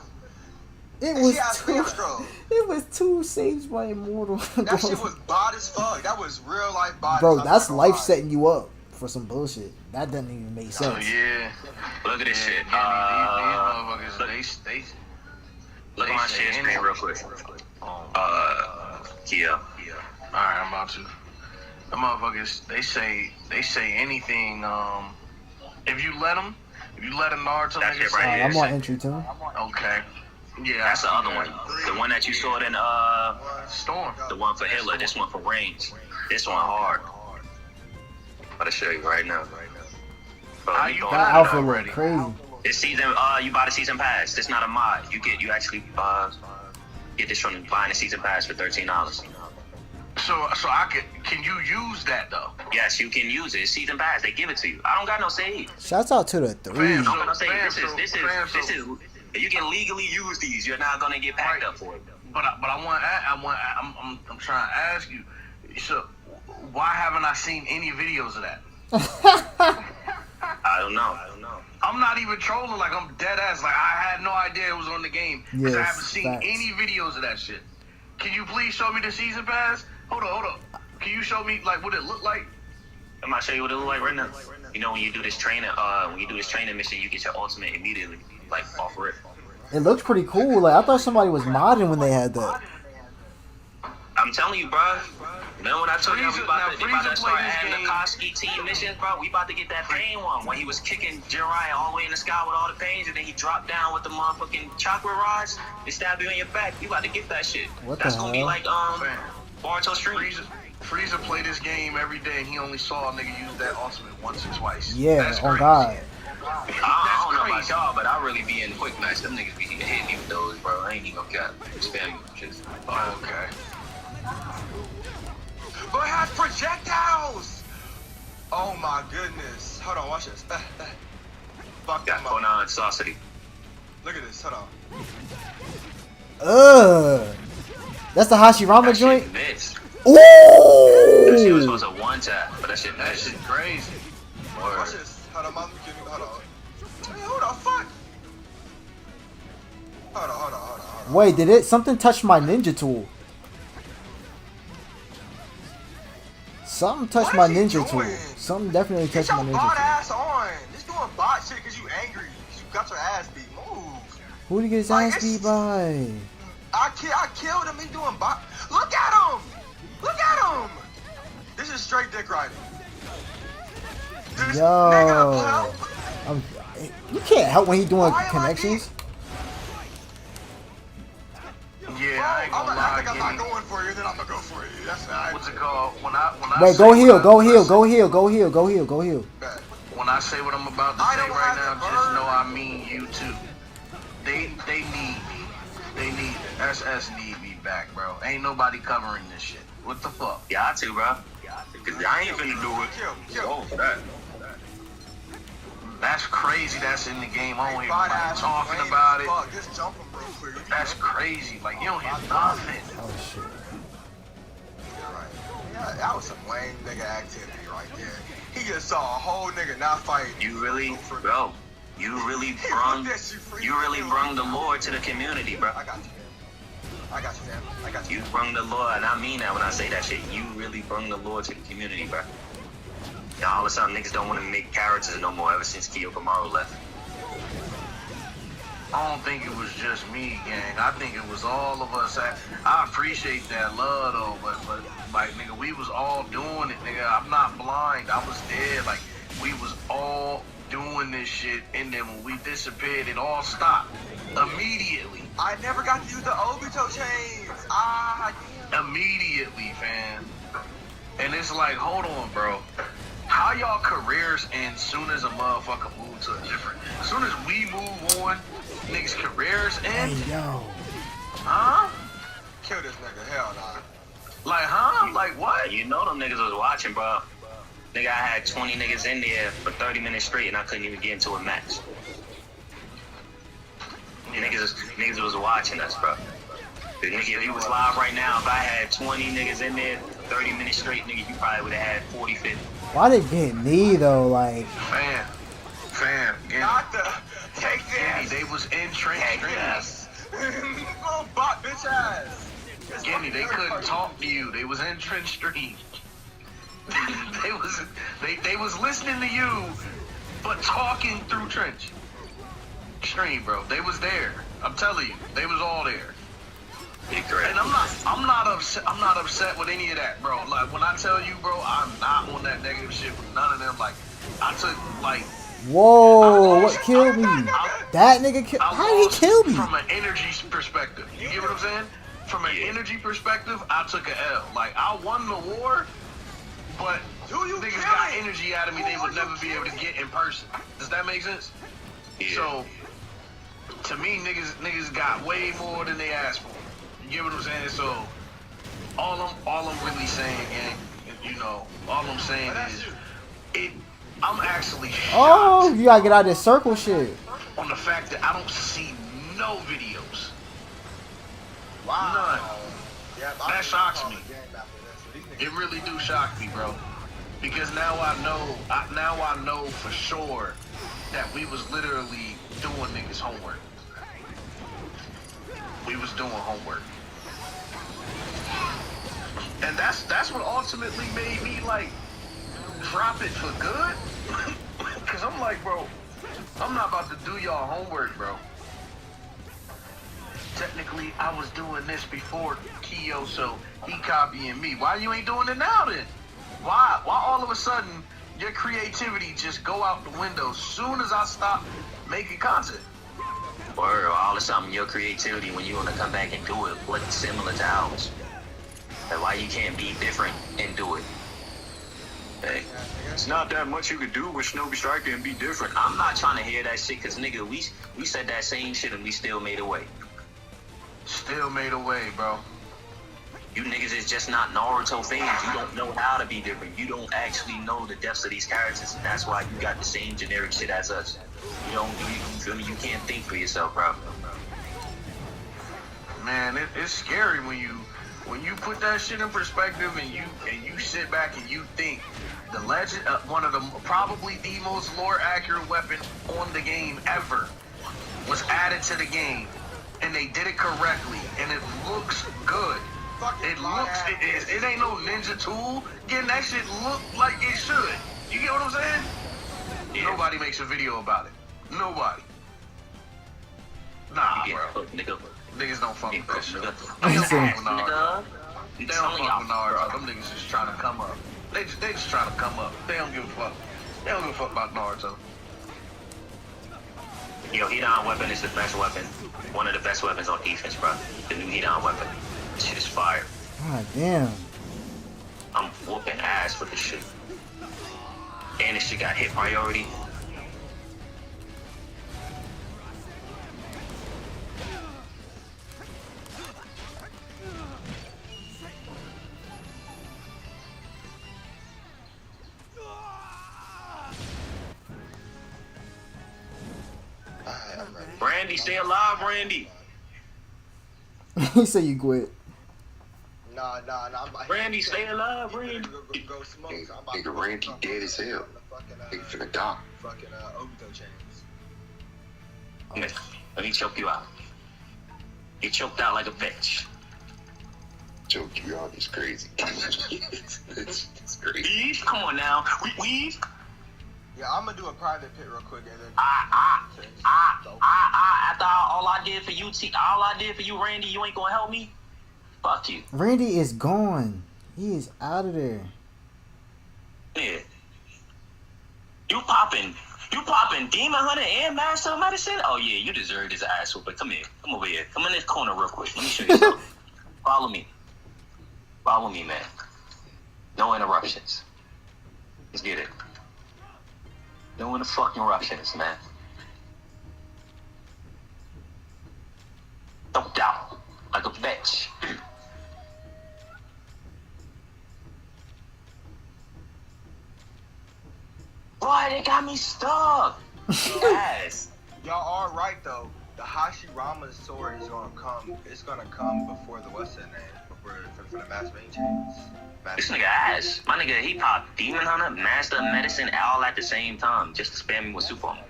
It And was she had 2. spam scroll. It was 2 saves by Immortal. That shit was bot as fuck. That was real life bot. Bro, that's life setting you up for some bullshit. That doesn't even make Oh sense. yeah. Look at this shit. Yeah, these motherfuckers, they Look at my say share screen anything. real quick. Yeah. Alright, I'm about to. The motherfuckers, they say anything. If you let them Naruto That's nigga it right say, here. I'm on entry too. okay. Yeah, That's the other one. The one that you saw in Storm. the one for healer. This one for range. This one hard. I'm about to show you right now. Bro, How you you throwing That got it it outfit up. look already? crazy. This season, you buy the season pass. This not a mod. You actually get this from buying the season pass for $13. So can you use that though? Yes, you can use it. It's season pass. They give it to you. I don't got no save. Shouts out to the 3. Fam, I don't got no save. Fam, This is. You can legally use these. You're not gonna get packed up for it. But I'm trying to ask you. So why haven't I seen any videos of that? I don't know. I'm not even trolling. Like I'm dead ass. Like I had no idea it was on the game because I Yes, haven't seen facts. any videos of that shit. Can you please show me the season pass? Hold up. Can you show me like what it looked like? I'm gonna show you what it look like right now. You know when you do this training, mission, you get your ultimate immediately, like off rip. It looks pretty cool. Like I thought somebody was modding when they had that. I'm telling you, bro. Remember when I told you we about to Frieza start played this adding game. the Koski team missions, bro? We about to get that pain one when he was kicking Jiraiya all the way in the sky with all the pains, and then he dropped down with the motherfucking chakra rods. They stab you in your back. We about to get that shit. What That's the gonna be hell? like Fam, Boruto Street. Frieza played this game every day and he only saw a nigga use that ultimate once or twice. Yeah, That's oh crazy. God. I don't know about crazy. y'all, but I really be in quick match. Them niggas be hitting me with those, bro. I ain't even gonna cap. Spam shit. Oh, okay. But it has projectiles. Oh my goodness. Hold on, watch this. Fuck Got that going up. on Saucity. Look at this. Hold on. That's the Hashirama That joint. shit missed. That shit was Ooh! supposed to one tap, but that shit That nice. shit crazy. Watch this. Hold on, hold on. Hey, who the fuck? Hold on. Wait, did it? Something touched my ninja tool. Something touched my What is he ninja tool. doing? Something definitely Get touched your my ninja bot tool. ass on. Just doing bot shit because you angry. 'Cause you got your ass beat. Move. Who did he get his Like, ass it's- beat by? I killed him. He's doing bot. Look at him. Look at him. This is straight dick riding. This nigga, help. You can't help when he doing Why am I connections. Yeah, I ain't Bro, gonna I lie, think I'm not Kenny. going for you, then I'm gonna go for you. That's not. What's it called? When I Wait, say go what heal, I- go heal, go heal, go heal, go heal, go heal. Bad. When I say what I'm about to I say don't right have now, the just bird. know I mean you too. They need me. They need SS need me back, bro. Ain't nobody covering this shit. What the fuck? Got to, bro. Cause I ain't finna do it. Kill. Oh, for that. That's crazy. That's in the game. I don't hear Bot nobody ass talking lame about as it. fuck. Just jump him real quick. That's crazy. Like, you don't hear nothing. Oh shit. You're right. Yeah, that was some lame nigga activity right there. He just saw a whole nigga not fighting. You really, bro. You really brung the Lord to the community, bro. I got you. I got you, fam. I got you. You brung the Lord, and I mean that when I say that shit. You really brung the Lord to the community, bro. And all of a sudden, niggas don't want to make characters no more ever since Kiyokamaru left. I don't think it was just me, gang. I think it was all of us. I appreciate that love, though, but like, nigga, we was all doing it, nigga. I'm not blind. I was there. Like, we was all doing this shit, and then when we disappeared, it all stopped immediately. I never got to use the Obito chains. Immediately, fam. And it's like, hold on, bro. How y'all careers end soon as a motherfucker move to a different? As soon as we move on, niggas' careers end? Hey yo. Huh? Kill this nigga. Hell nah. Like, huh? Like, what? You know them niggas was watching, bro. Nigga, I had 20 niggas in there for 30 minutes straight, and I couldn't even get into a match. Niggas was watching us, bro. The nigga, if he was live right now, if I had 20 niggas in there for 30 minutes straight, nigga, you probably would have had 40, 50. Why did it get me though? Like, Fam, Not the take Gimme, this. they was in trench Take streams. this. Go bot bitch ass. It's Gimme, they fucking couldn't third talk to you. They was in trench streams. they was listening to you, but talking through trench stream, bro. They was there. I'm telling you, they was all there. Big threat. And I'm not upset with any of that, bro. Like, when I tell you, bro, I'm not on that negative shit with none of them. Like, I took, like, whoa, what killed me? That nigga killed. I How did lost he kill me? from an energy perspective. You get what I'm saying? From an energy perspective, I took a L. Like, I won the war, but niggas got energy out of me they would never be able to get in person. Does that make sense? Yeah. So, to me, niggas got way more than they asked for. You get what I'm saying? So, all I'm really saying, and you know, all I'm saying is, I'm actually shocked Oh, you gotta get out of this circle shit. on the fact that I don't see no videos. Wow. None. Yeah, That shocks me. It really do shock me, bro. Because now I know for sure that we was literally doing niggas homework. We was doing homework. And that's what ultimately made me, like, drop it for good. Cause I'm like, bro, I'm not about to do y'all homework, bro. Technically, I was doing this before Kyo, so he copying me. Why you ain't doing it now then? Why all of a sudden your creativity just go out the window as soon as I stop making content? Or all of a sudden, your creativity, when you want to come back and do it, look similar to ours. Like, why you can't be different and do it? Hey, it's not that much you could do with Shinobi Striker and be different. I'm not trying to hear that shit, cause nigga, we said that same shit and we still made a way. Still made a way, bro. You niggas is just not Naruto fans. You don't know how to be different. You don't actually know the depths of these characters, and that's why you got the same generic shit as us. You feel me? You can't think for yourself, bro. Man, it's scary when you put that shit in perspective and you sit back and you think The legend, one of the probably the most lore accurate weapon on the game ever, was added to the game, and they did it correctly, and it looks good. It looks, it ain't no ninja tool. Getting that shit look like it should. You get what I'm saying? Yeah. Nobody makes a video about it. Nobody. Nah, bro. Niggas don't fuck with that shit. They don't fuck with Naruto. They don't fuck with Naruto. Them niggas just trying to come up. They just trying to come up. They don't give a fuck. They don't give a fuck about Naruto. Yo, Heat-On weapon is the best weapon. One of the best weapons on defense, bro. The new Heat-On weapon. This shit is fire. God damn. I'm whooping ass with this shit. And this shit got hit priority. Randy, stay alive, Randy. He said you quit. Nah. Randy, stay alive, Randy. Go smoke. Hey, nigga, Randy dead as hell. Nigga finna die. Fucking Boruto chains. Let me choke you out. You choked out like a bitch. Choke you out is crazy. it's crazy. Weave? Come on now. Weave? Yeah, I'm gonna do a private pit real quick and then. After all I did for you, all I did for you, Randy, you ain't gonna help me? Fuck you. Randy is gone. He is out of there. Yeah. You popping Demon Hunter and Master of Medicine? Oh yeah, you deserve this ass whooping. Come here. Come over here. Come in this corner real quick. Let me show you something. Follow me. Follow me, man. No interruptions. Let's get it. No fucking interruptions, man. Don't doubt. Like a bitch. Boy, they got me stuck. Yes. Y'all are right though. The Hashirama's sword is gonna come. It's gonna come before the what's that name? For the Master Main Chains. This nigga ass. My nigga, he popped Demon Hunter, Master of Medicine, all at the same time, just to spam me with super armor.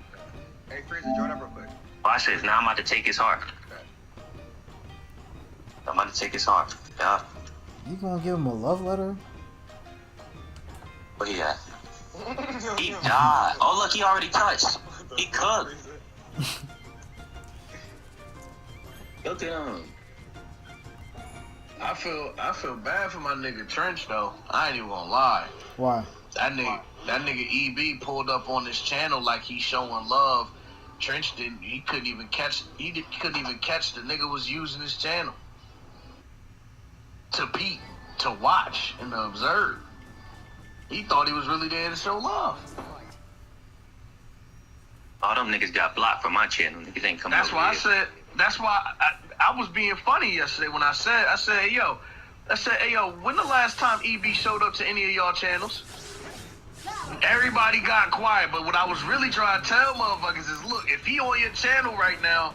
Hey, Freezer, join up real quick. Watch this. Now I'm about to take his heart. Okay. I'm about to take his heart. Yeah. You gonna give him a love letter? Where he at? He died. Oh, look, he already touched. He cooked. Look at him. I feel bad for my nigga Trench though. I ain't even gonna lie. Why? That nigga EB pulled up on this channel like he's showing love. Trench didn't. He couldn't even catch. He couldn't even catch the nigga was using his channel to peep, to watch, and to observe. He thought he was really there to show love. All them niggas got blocked from my channel. Niggas ain't coming. That's why I said. That's why I was being funny yesterday when I said, hey yo, when the last time EB showed up to any of y'all channels? Everybody got quiet, but what I was really trying to tell motherfuckers is, look, if he on your channel right now,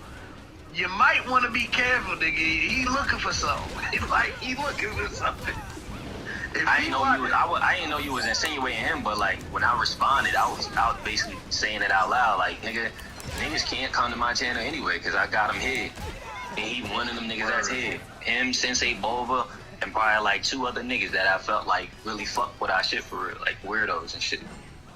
you might want to be careful, nigga. He looking for something. He looking for something. I didn't know you was insinuating him, but like when I responded, I was basically saying it out loud, like niggas can't come to my channel anyway, cause I got him hid. And he one of them niggas that's hid. Him, Sensei Bova, and probably like two other niggas that I felt like really fuck with our shit for real, like weirdos and shit.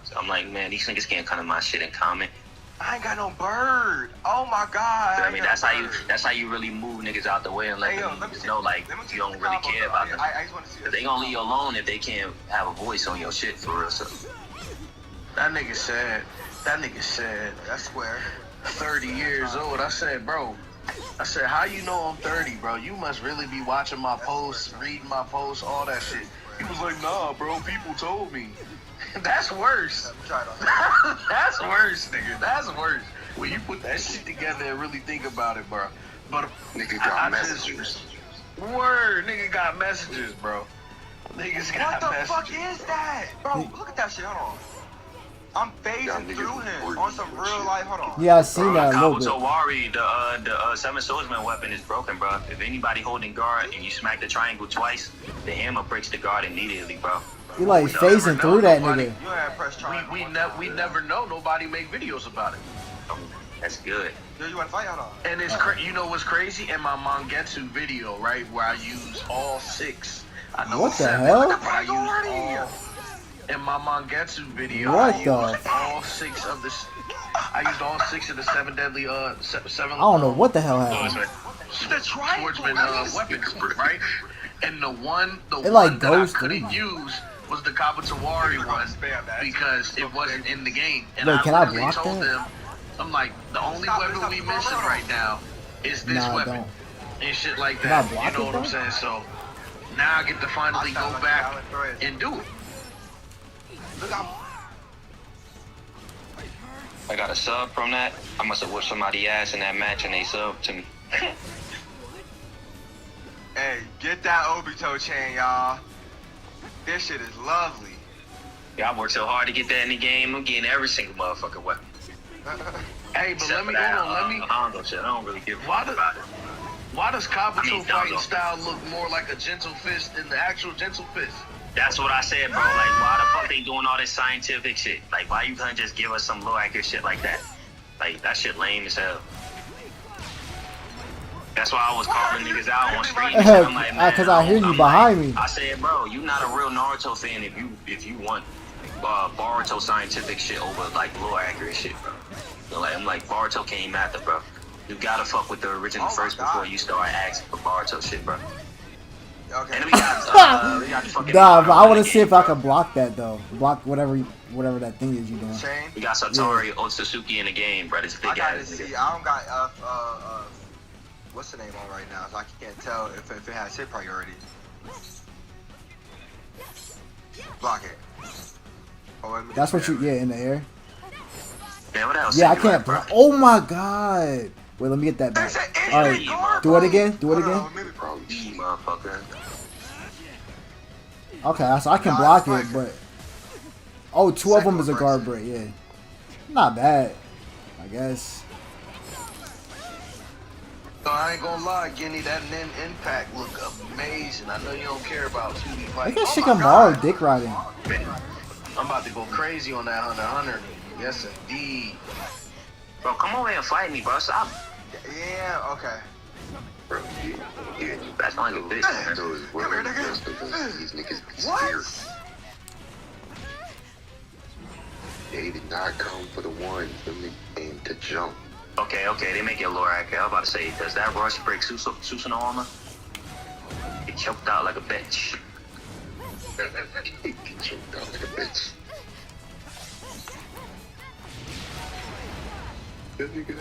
So I'm like, man, these niggas can't come to my shit and comment. I ain't got no bird. Oh my god. I mean, that's how you really move niggas out the way and let them know, like, you don't really care about them. I just want to see. They gonna leave you alone if they can't have a voice on your shit for real. So. That nigga said, I swear. 30 years old. I said, bro, how you know I'm 30, bro? You must really be watching my posts, reading my posts, all that shit. He was like, nah, bro, people told me. That's worse. That's worse, nigga. That's worse. When you put that shit together and really think about it, bro. But Nigga got messages. Word, nigga got messages, bro. Niggas got messages. What the fuck is that? Bro, look at that shit. Hold on. I'm phasing through him on some real life. Hold on. Yeah, I seen that a little bit. Kabuto Wari, the Seven Swordsman weapon is broken, bro. If anybody holding guard and you smack the triangle twice, the hammer breaks the guard immediately, bro. You like We never phasing know. through that Nobody- nigga. You had press triangle. We never know. Nobody make videos about it. That's good. Yo, you want to fight? Hold on. And it's you know what's crazy? In my Mangetsu video, right, where I use all 6. I know What it's the 7, hell? but I use all. In my Mangetsu video, What I used the- all 6 of the. I used all 6 of the 7 deadly seven. I don't know what the hell happened. The triangle. Swordsman weapons, right? And the one It, that like, I goes couldn't through. use was the Kabutovari one because it wasn't in the game. And Wait, can I literally block told that? them, I'm like, the only weapon we missing right now is this Nah, weapon don't. and shit like Can I that. block You know it, what I'm though? saying? So now I get to finally go back and do it. Look, I got a sub from that. I must have whooped somebody's ass in that match and they subbed to me. Hey, get that Obito chain, y'all. This shit is lovely. Yeah, I worked so hard to get that in the game. I'm getting every single motherfucking weapon. Hey, but Except let me for that, hold on. Let me. Hondo shit. I don't really give a Why fuck does about it. why does Kabuto fighting Danzo. style look more like a gentle fist than the actual gentle fist? That's what I said, bro. Like, why the fuck they doing all this scientific shit? Like, why you couldn't just give us some low accurate shit like that? Like, that shit lame as hell. That's why I was calling niggas out on street. And shit. I'm like, man, Cause I hear you I'm behind like, me. I said, bro, you not a real Naruto fan if you want Boruto scientific shit over like low accurate shit, bro. So, like, I'm like, Boruto came after, bro. You gotta fuck with the original Oh my first God. before you start asking for Boruto shit, bro. Okay. And then we got the fucking Nah, but I want to see if I can. can block that though. Block whatever that thing is you doing. Chain. We got Satori Otsutsuki in the game, bro. This I big gotta ass see. nigga. I don't got what's the name on right now, so I can't tell if it has hit priority. Block it. Oh, let me That's what you in the air. Man, what else? Yeah, I Say can't. bro. Oh my god. Wait, let me get that back. All right, do it again. Do it again. You motherfucker. Okay, so I can block it, but oh, 2 of them is a guard break. Yeah, not bad, I guess. So I ain't gonna lie, Guinea, that Nin Impact look amazing. I know you don't care about 2D Look fighting. at Shikamaru dick riding. I'm about to go crazy on that Hunter. Yes, indeed. Bro, come over here and fight me, bro. Stop. Yeah. Okay. Bro, yeah, That's like a bitch, man. so is Come here, women nigga. just because these niggas be What? scared. They did not come for the one, them niggas came to jump. Okay, they make it a lower accurate. I was about to say, does that rush break Susanoo armor? It choked out like a bitch. He choked out like a bitch. That nigga,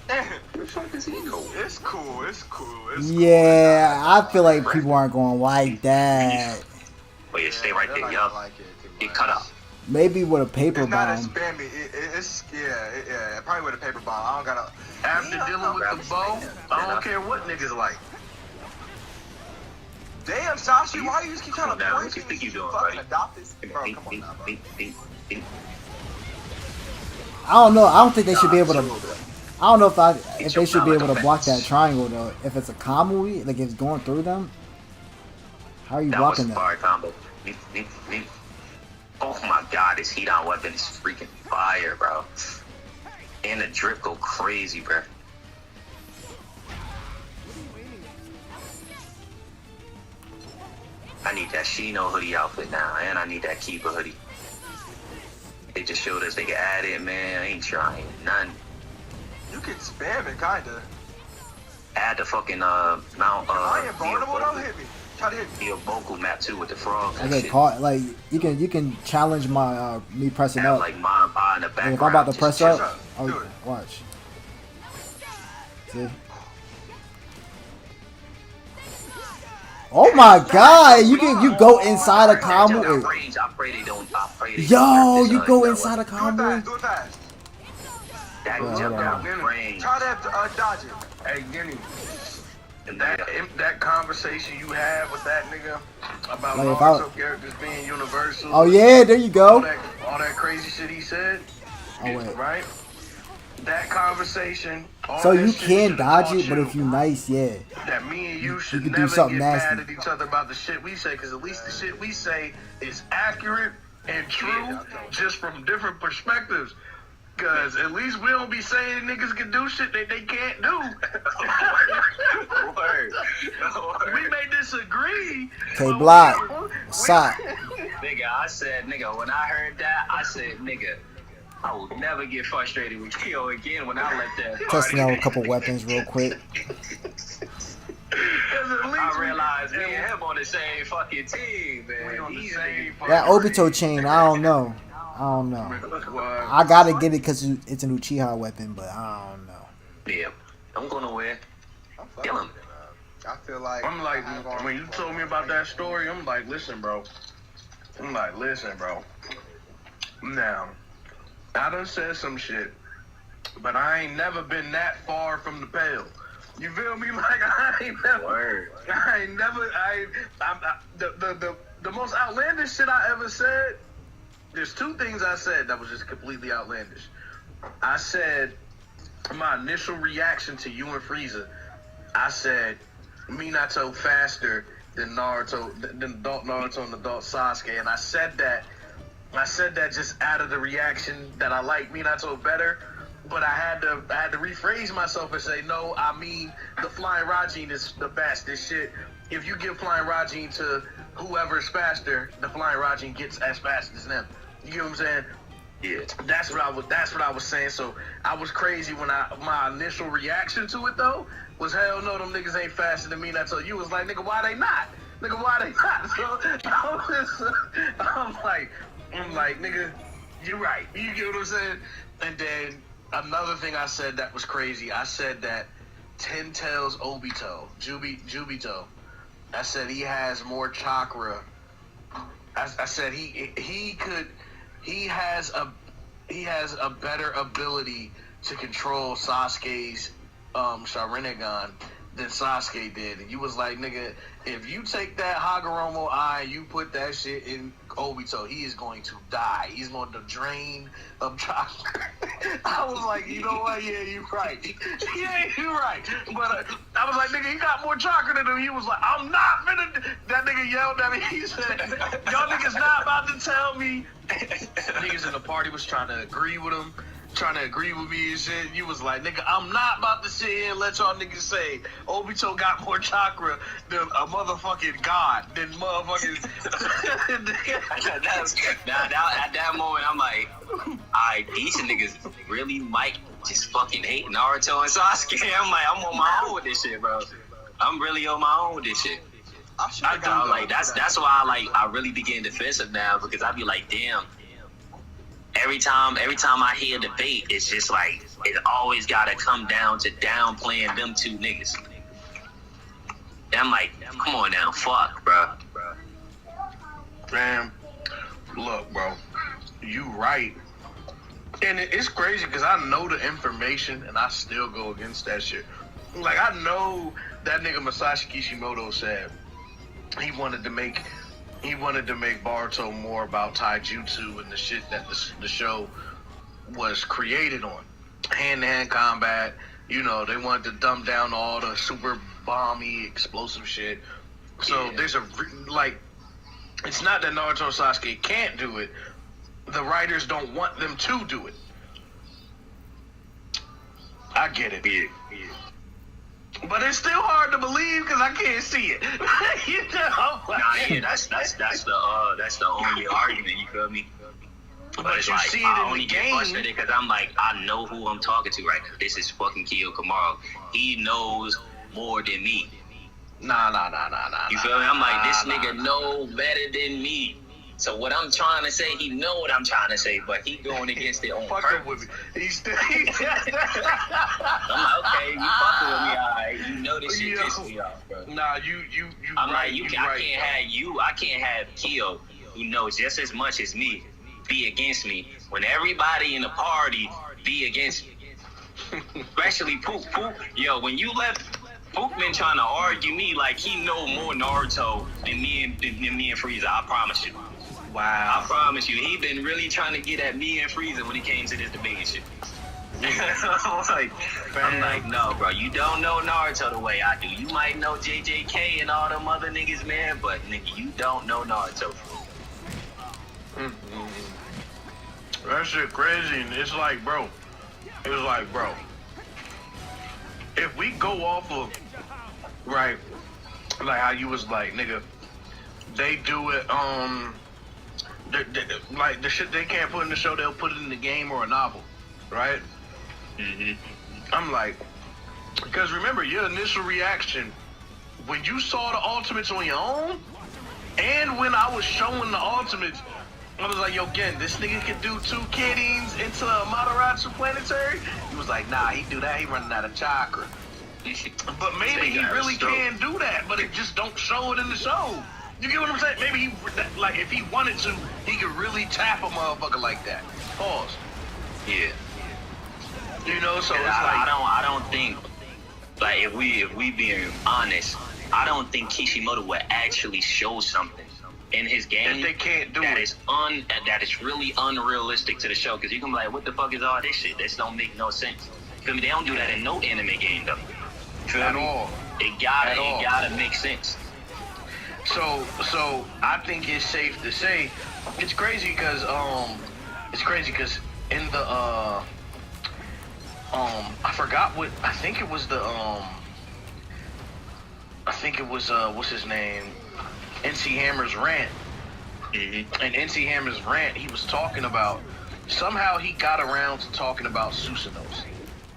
where the fuck is he going? It's cool. It's cool. It's Yeah, I feel like people aren't going to like that. But yeah, stay right they're there, not yo. gonna like it too Get much. cut out. Maybe with a paper It's not as bomb. spammy. It's probably with a paper bomb. I don't gotta. After Yeah, dealing with the bow, I don't care what niggas like. Damn, Sashi, why you just keep trying to Now, point what you think me? you doing, Fucking buddy? adopt this, bro. Come on now, bro. I don't know. I don't think they should be able to. I don't know if they should be able to block that triangle though. If it's a Kamui, like it's going through them. How are you That was blocking a that? fire combo. Oh my god, this heat on weapon is freaking fire, bro. And the drip go crazy, bro. I need that Shino hoodie outfit now, and I need that Keeper hoodie. They just showed us they can add it, man. I ain't trying none. You can spam it, kinda. Add the fucking Mount I am vulnerable. Don't hit me. Try to hit me. Your vocal map too with the frogs I and get shit. caught. Like you can challenge my me pressing Have up. like mine by in the Like, background. if I'm about to just press chill. up, Do oh, it. watch. See? Oh my god! You go inside a Got combo. range. I pray they don't. I pray they Yo, don't you this, go know inside a what? Do it combo. fast. Do it fast. That Yeah, jump hold out on. range. Try to dodge it. Hey, Guinea, that conversation you had with that nigga about Like, if Naruto characters being universal. Oh yeah, there you All go. that crazy shit he said. Oh wait. Right? that conversation. All So that you shit can should've dodge taught it, but you if you nice, yeah. that me and you should could do never something get nasty. mad at each other about the shit we say, because at least the shit we say is accurate and true, just from different perspectives. Because at least we don't be saying niggas can do shit that they can't do. Word. We may disagree. Okay, but Block. we- What's up? Nigga, I said, nigga, when I heard that, I said, nigga, I will never get frustrated with Kyo again when I let that Testing out a couple weapons real quick. 'cause at least I realized me and him on the same fucking team, man. we on the These same niggas- That Obito chain, I don't know. Well, I gotta get it because it's an Uchiha weapon, but I don't know. Yeah, I'm gonna win. Kill him. I feel like I'm like, when you told me about that story, I'm like, listen, bro. Now, I done said some shit, but I ain't never been that far from the pale. You feel me? Like the most outlandish shit I ever said. There's two things I said that was just completely outlandish. I said my initial reaction to you and Frieza. I said Minato faster than adult Naruto and adult Sasuke, and I said that just out of the reaction that I like Minato better, but I had to rephrase myself and say no. I mean the Flying Rajin is the fastest shit. If you give Flying Rajin to whoever's faster, the Flying Rajin gets as fast as them. You get what I'm saying? Yeah. That's what I was saying. So I was crazy when my initial reaction to it though was hell no, them niggas ain't faster than me. That's so you was like, nigga, why they not? Nigga, why they not? So I'm like, nigga, you're right. You get what I'm saying? And then another thing I said that was crazy. I said that Ten Tails Obito, Jubito. I said he has more chakra. I said he has a better ability to control Sasuke's Sharingan than Sasuke did. And you was like, nigga, if you take that Hagoromo eye and you put that shit in Obito, he is going to die. He's going to drain of chakra. I was like, you know what? Yeah, you're right. Yeah, you're right. But I was like, nigga, he got more chakra than him. He was like, I'm not finna. That nigga yelled at me. He said, y'all niggas not about to tell me. Niggas in the party was trying to agree with him. Trying to agree with me and shit. You was like, nigga, I'm not about to sit here and let y'all niggas say Obito got more chakra than a motherfucking god. Than motherfucking. At that moment, I'm like, alright, these niggas really might just fucking hate Naruto and Sasuke. I'm like, I'm on my own with this shit, bro. I'm really on my own with this shit. That's why I really be getting defensive now, because I be like, damn. Every time I hear debate, it's just like it always gotta come down to downplaying them two niggas. And I'm like, come on now, fuck, bro. Man, look, bro, you right. And it's crazy because I know the information and I still go against that shit. Like, I know that nigga Masashi Kishimoto said he wanted to make Boruto more about taijutsu and the shit that the show was created on. Hand-to-hand combat, you know, they wanted to dumb down all the super bomby, explosive shit. So there's it's not that Naruto and Sasuke can't do it. The writers don't want them to do it. I get it. Yeah. But it's still hard to believe because I can't see it. You know? That's the only argument. You feel me? But it's you like, see it I in only the get game. frustrated because I'm like, I know who I'm talking to right now. This is fucking Kiyo Kamaro. He knows more than me. Nah. You feel me? I'm like, this nigga know better than me. So what I'm trying to say, he know what I'm trying to say, but he going against it on Fucking purpose. with me. He's still. I'm like, okay, you fucking with me, alright. You know this shit pisses me off, bro. Nah, you. I'm right, like, you I right, can't bro. have you. I can't have Kiyo, who knows just as much as me, be against me when everybody in the party be against me. Especially Poop. Yo, when you left Poop been trying to argue me like he know more Naruto than me and Frieza. I promise you. Wow. I promise you, he been really trying to get at me and Frieza when it came to this debate and shit. I'm like, no, bro, you don't know Naruto the way I do. You might know JJK and all them other niggas, man, but nigga, you don't know Naruto. That shit crazy, and it's like, bro, if we go off of, right, like how you was like, nigga, they do it, like the shit they can't put in the show, they'll put it in the game or a novel, right? I'm like, because remember, your initial reaction when you saw the ultimates on your own, and when I was showing the ultimates, I was like, yo, Gen, this nigga can do 2 kiddings into a Mataratsu planetary? He was like, nah, he do that, he running out of chakra. But maybe he really can do that, but it just don't show it in the show. You get what I'm saying? Maybe he, like, if he wanted to, he could really tap a motherfucker like that. Pause. Yeah. You know, so it's I don't think, like, if we being honest, I don't think Kishimoto would actually show something in his game that they can't do that is really unrealistic to the show, because you can be like, what the fuck is all this shit? This don't make no sense. Feel me? They don't do that in no anime game though. Feel at me? all. It gotta make sense. So I think it's safe to say it's crazy because in the I forgot what I think it was what's his name, NC Hammer's rant. And NC Hammer's rant, he was talking about, somehow he got around to talking about Susanos,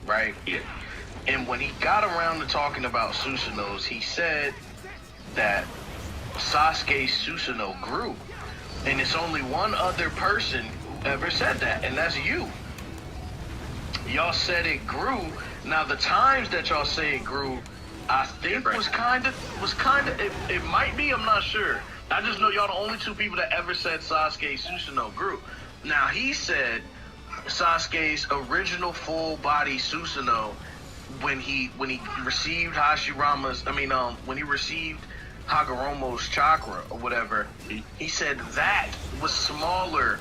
right? Yeah. And when he got around to talking about Susanos, he said that Sasuke's Susanoo grew. And it's only one other person who ever said that, and that's you. Y'all said it grew. Now the times that y'all say it grew, I think was kind of it might be, I'm not sure. I just know y'all the only 2 people that ever said Sasuke's Susanoo grew. Now he said Sasuke's original full body Susanoo when he received when he received Hagoromo's chakra or whatever, he said that was smaller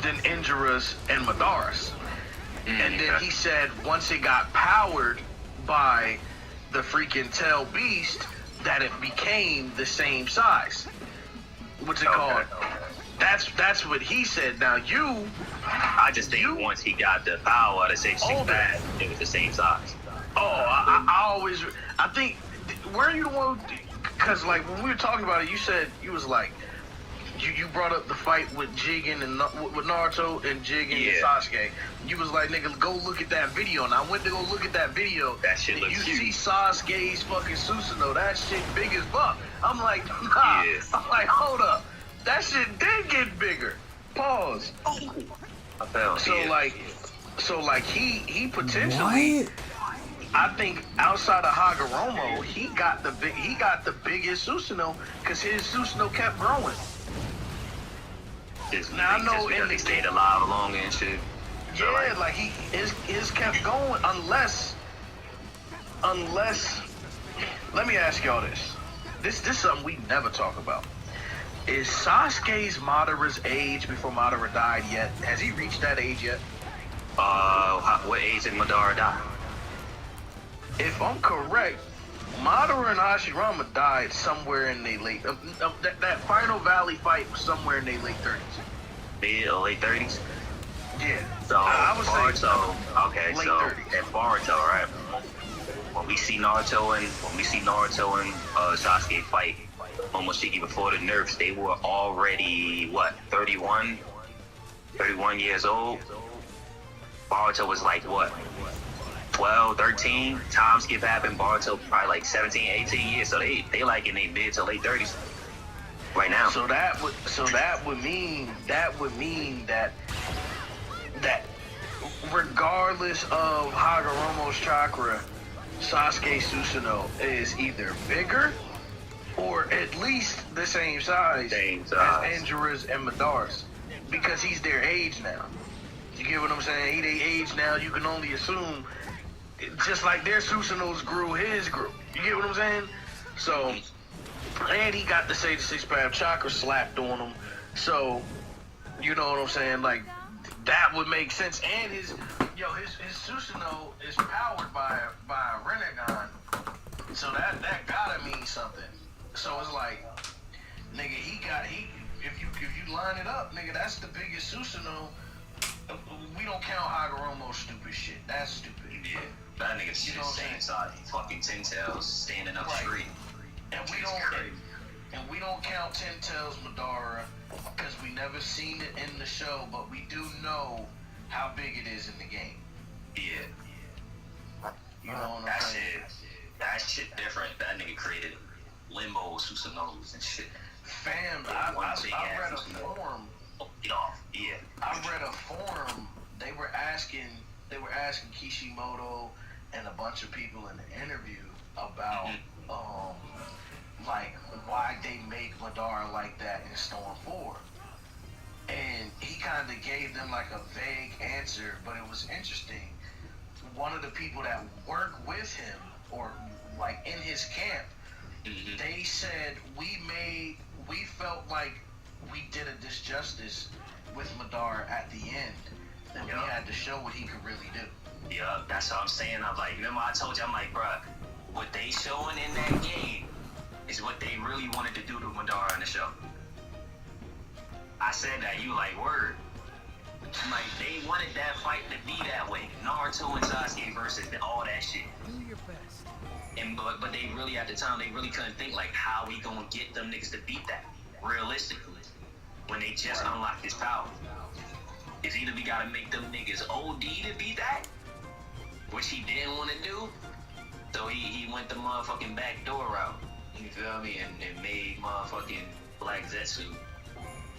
than Indira's and Madara's. And then he said once it got powered by the freaking tail beast, that it became the same size. What's it called? That's what he said. Now I just think once he got the power to say six bad, it was the same size. I think, weren't you the one? Because like when we were talking about it, you said you was like, you brought up the fight with Jigen and with Naruto and Jigen and Sasuke. You was like, nigga, go look at that video. And I went to go look at that video. That shit looks huge. You see Sasuke's fucking Susanoo. That shit big as fuck. I'm like, nah. Yeah. I'm like, hold up. That shit did get bigger. Pause. I felt So he potentially. What? I think outside of Hagoromo, he got the biggest Susanoo because his Susanoo kept growing. Now I know they stayed alive longer and shit. Yeah, like his kept going unless. Let me ask y'all this. This is something we never talk about. Is Sasuke's Madara's age before Madara died yet? Has he reached that age yet? What age did Madara die? If I'm correct, Madara and Hashirama died somewhere in the late. That final Valley fight was somewhere in the late 30s. Mid or late 30s? Yeah. So I would say okay, late so 30s. at Boruto, right? When we see Naruto and Sasuke fight Momoshiki before the nerfs, they were already 31 years old. Boruto was like 12, 13, time skip happened. Boruto probably like 17, 18 years. So they like in their mid to late 30s right now. So that would mean that regardless of Hagoromo's chakra, Sasuke Susanoo is either bigger or at least the same size as Indira's and Madara's, because he's their age now. You get what I'm saying? He their age now. You can only assume, just like their Susanoo's grew, his grew. You get what I'm saying? So, and he got the Sage 6 Path chakra slapped on him. So, you know what I'm saying? Like, That would make sense. And his Susanoo is powered by a Renegon. So that gotta mean something. So it's like, nigga, if you line it up, nigga, that's the biggest Susanoo. We don't count Hagoromo's stupid shit. That's stupid. Yeah, that nigga's just saying fucking 10 tails standing up straight. And we don't count 10 tails Madara because we never seen it in the show, but we do know how big it is in the game. Yeah. You know what I'm saying? That shit different. That nigga created Limbo Susanos and shit. Fam, I read a forum. Get off. Yeah. I read a forum. They were asking Kishimoto and a bunch of people in the interview about like why they make Madara like that in Storm 4. And he kind of gave them like a vague answer, but it was interesting. One of the people that work with him or like in his camp, they said we felt like we did a disjustice with Madara at the end, and we had to show what he could really do. Yeah, that's what I'm saying. I'm like, remember I told you, I'm like, bruh, what they showing in that game is what they really wanted to do to Madara in the show. I said that, you like, word. I'm like, they wanted that fight to be that way. Naruto and Sasuke versus all that shit. Do your best. And but they really, at the time, they really couldn't think like how we gonna get them niggas to beat that realistically when they just unlocked his power. It's either we gotta make them niggas OD to beat that, which he didn't want to do, so he went the motherfucking back door route. You feel me? And made motherfucking Black Zetsu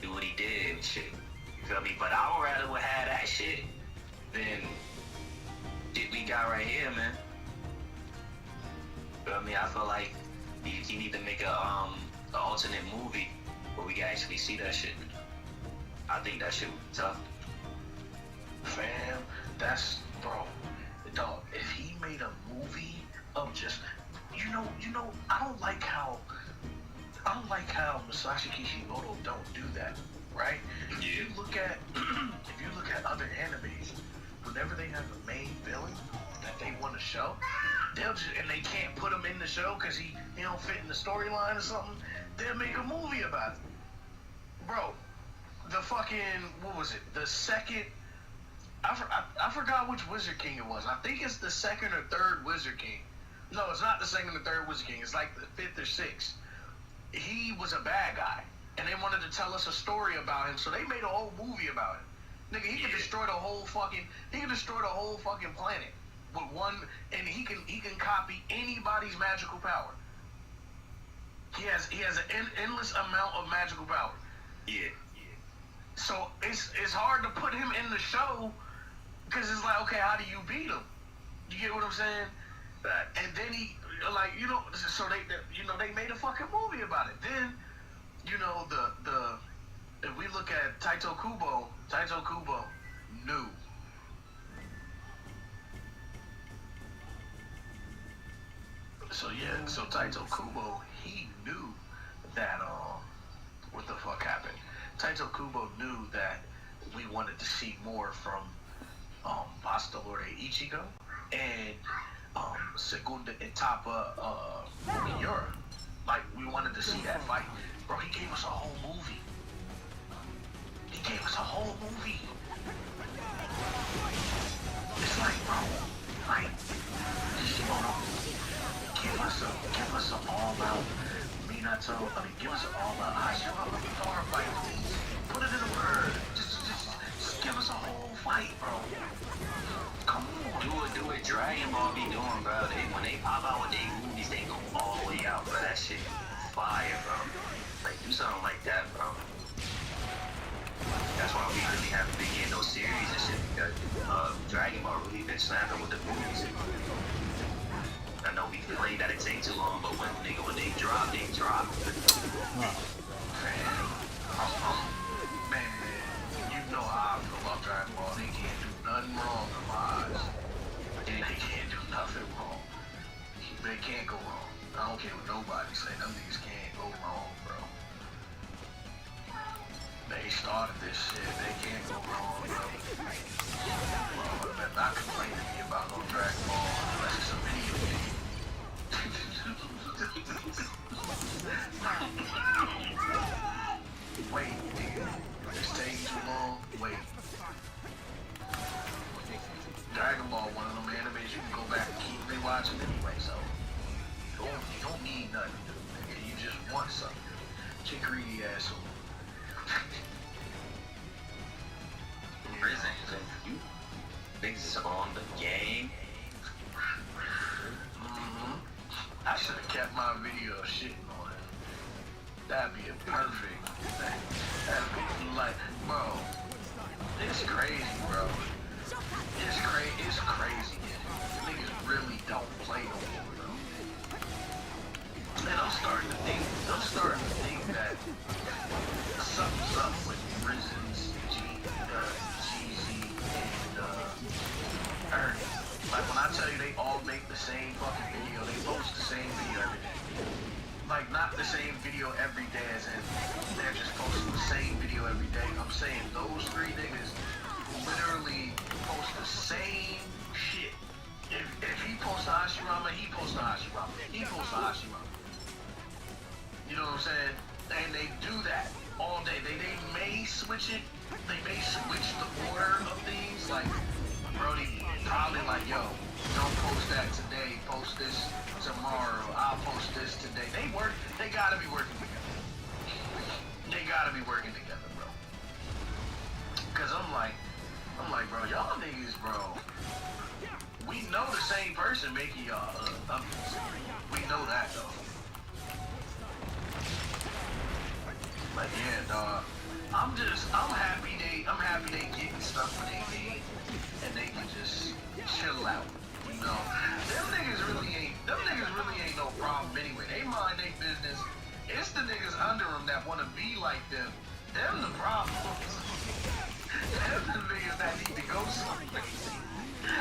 do what he did and shit. You feel me? But I would rather would have that shit than shit we got right here, man. Feel me? I feel like he need to make a alternate movie where we can actually see that shit. I think that shit would be tough. Fam, that's dog. If he made a movie of just, you know, I don't like how Masashi Kishimoto don't do that, right? Yeah. If you look at other animes, whenever they have a main villain that they want to show, they'll just, and they can't put him in the show because he don't fit in the storyline or something, they'll make a movie about it. Bro, the fucking, what was it? The second, I forgot which Wizard King it was. I think it's the second or third Wizard King. No, it's not the second or third Wizard King. It's like the fifth or sixth. He was a bad guy, and they wanted to tell us a story about him, so they made a whole movie about it. Nigga, he could destroy the whole fucking planet with one, and he can copy anybody's magical power. He has an endless amount of magical power. Yeah. So it's hard to put him in the show because it's like, okay, how do you beat him? You get what I'm saying? And then he, like, so they made a fucking movie about it. Then, if we look at Taito Kubo knew. So Taito Kubo, he knew that, what the fuck happened? Taito Kubo knew that we wanted to see more from Basta Lord Ichigo and Segunda Etapa Miura. Like, we wanted to see that fight. Bro, he gave us a whole movie. It's like, bro, like, Kishimoto, give us an all-out Minato, give us an all-out Hashirama Madara fight, please. Put it in a word. Just give us a whole fight, bro. Come on. Do it. Dragon Ball be doing, bro. When they pop out with their movies, they go all the way out, bro. That shit fire, bro. Like, do something like that, bro. That's why we really haven't been getting those series and shit, because Dragon Ball really been snapping with the movies. I know we complain that it takes too long, but when they drop, they drop. Man, you know how I feel about Dragon Ball. They can't do nothing wrong in my eyes. They can't do nothing wrong. They can't go wrong. I don't care what nobody say. Them niggas can't go wrong, bro. They started this shit. They can't go wrong, bro. Bro, they're not complaining to me about no Dragon Ball unless it's a video game. Wait, nigga. It's taking too long. Wait. Dragon Ball, one of them animes you can go back and keep rewatching anyway, so you don't need nothing, nigga. You just want something. Get your greedy ass on. Prison, you things is on the game. I should have kept my video shitting on it. That'd be a perfect. That'd be like, bro. It's crazy, bro. It's crazy. Niggas really don't play no more, bro. And I'm starting to think that something's up with Prison's GZ and Ernie. Like when I tell you they all make the same fucking video, they post the same video every day. Like not the same video every day as in they're just posting the same video every day. I'm saying those three niggas literally post the same shit. If he posts a Hashirama, he posts a Hashirama. He posts a Hashirama. You know what I'm saying? And they do that all day. They may switch it. They may switch the order of things. Like, Brody probably like, yo, don't post that today. Post this tomorrow. I'll post this today. They gotta be working together. They gotta be working together, bro. Cause I'm like, bro, y'all niggas, bro. We know the same person making y'all we know that though. But yeah, dog. I'm happy they getting stuff when they need and they can just chill out. You know? Them niggas really ain't no problem anyway. They mind their business. It's the niggas under them that wanna be like them. Them the problem. Them the niggas that need to go someplace.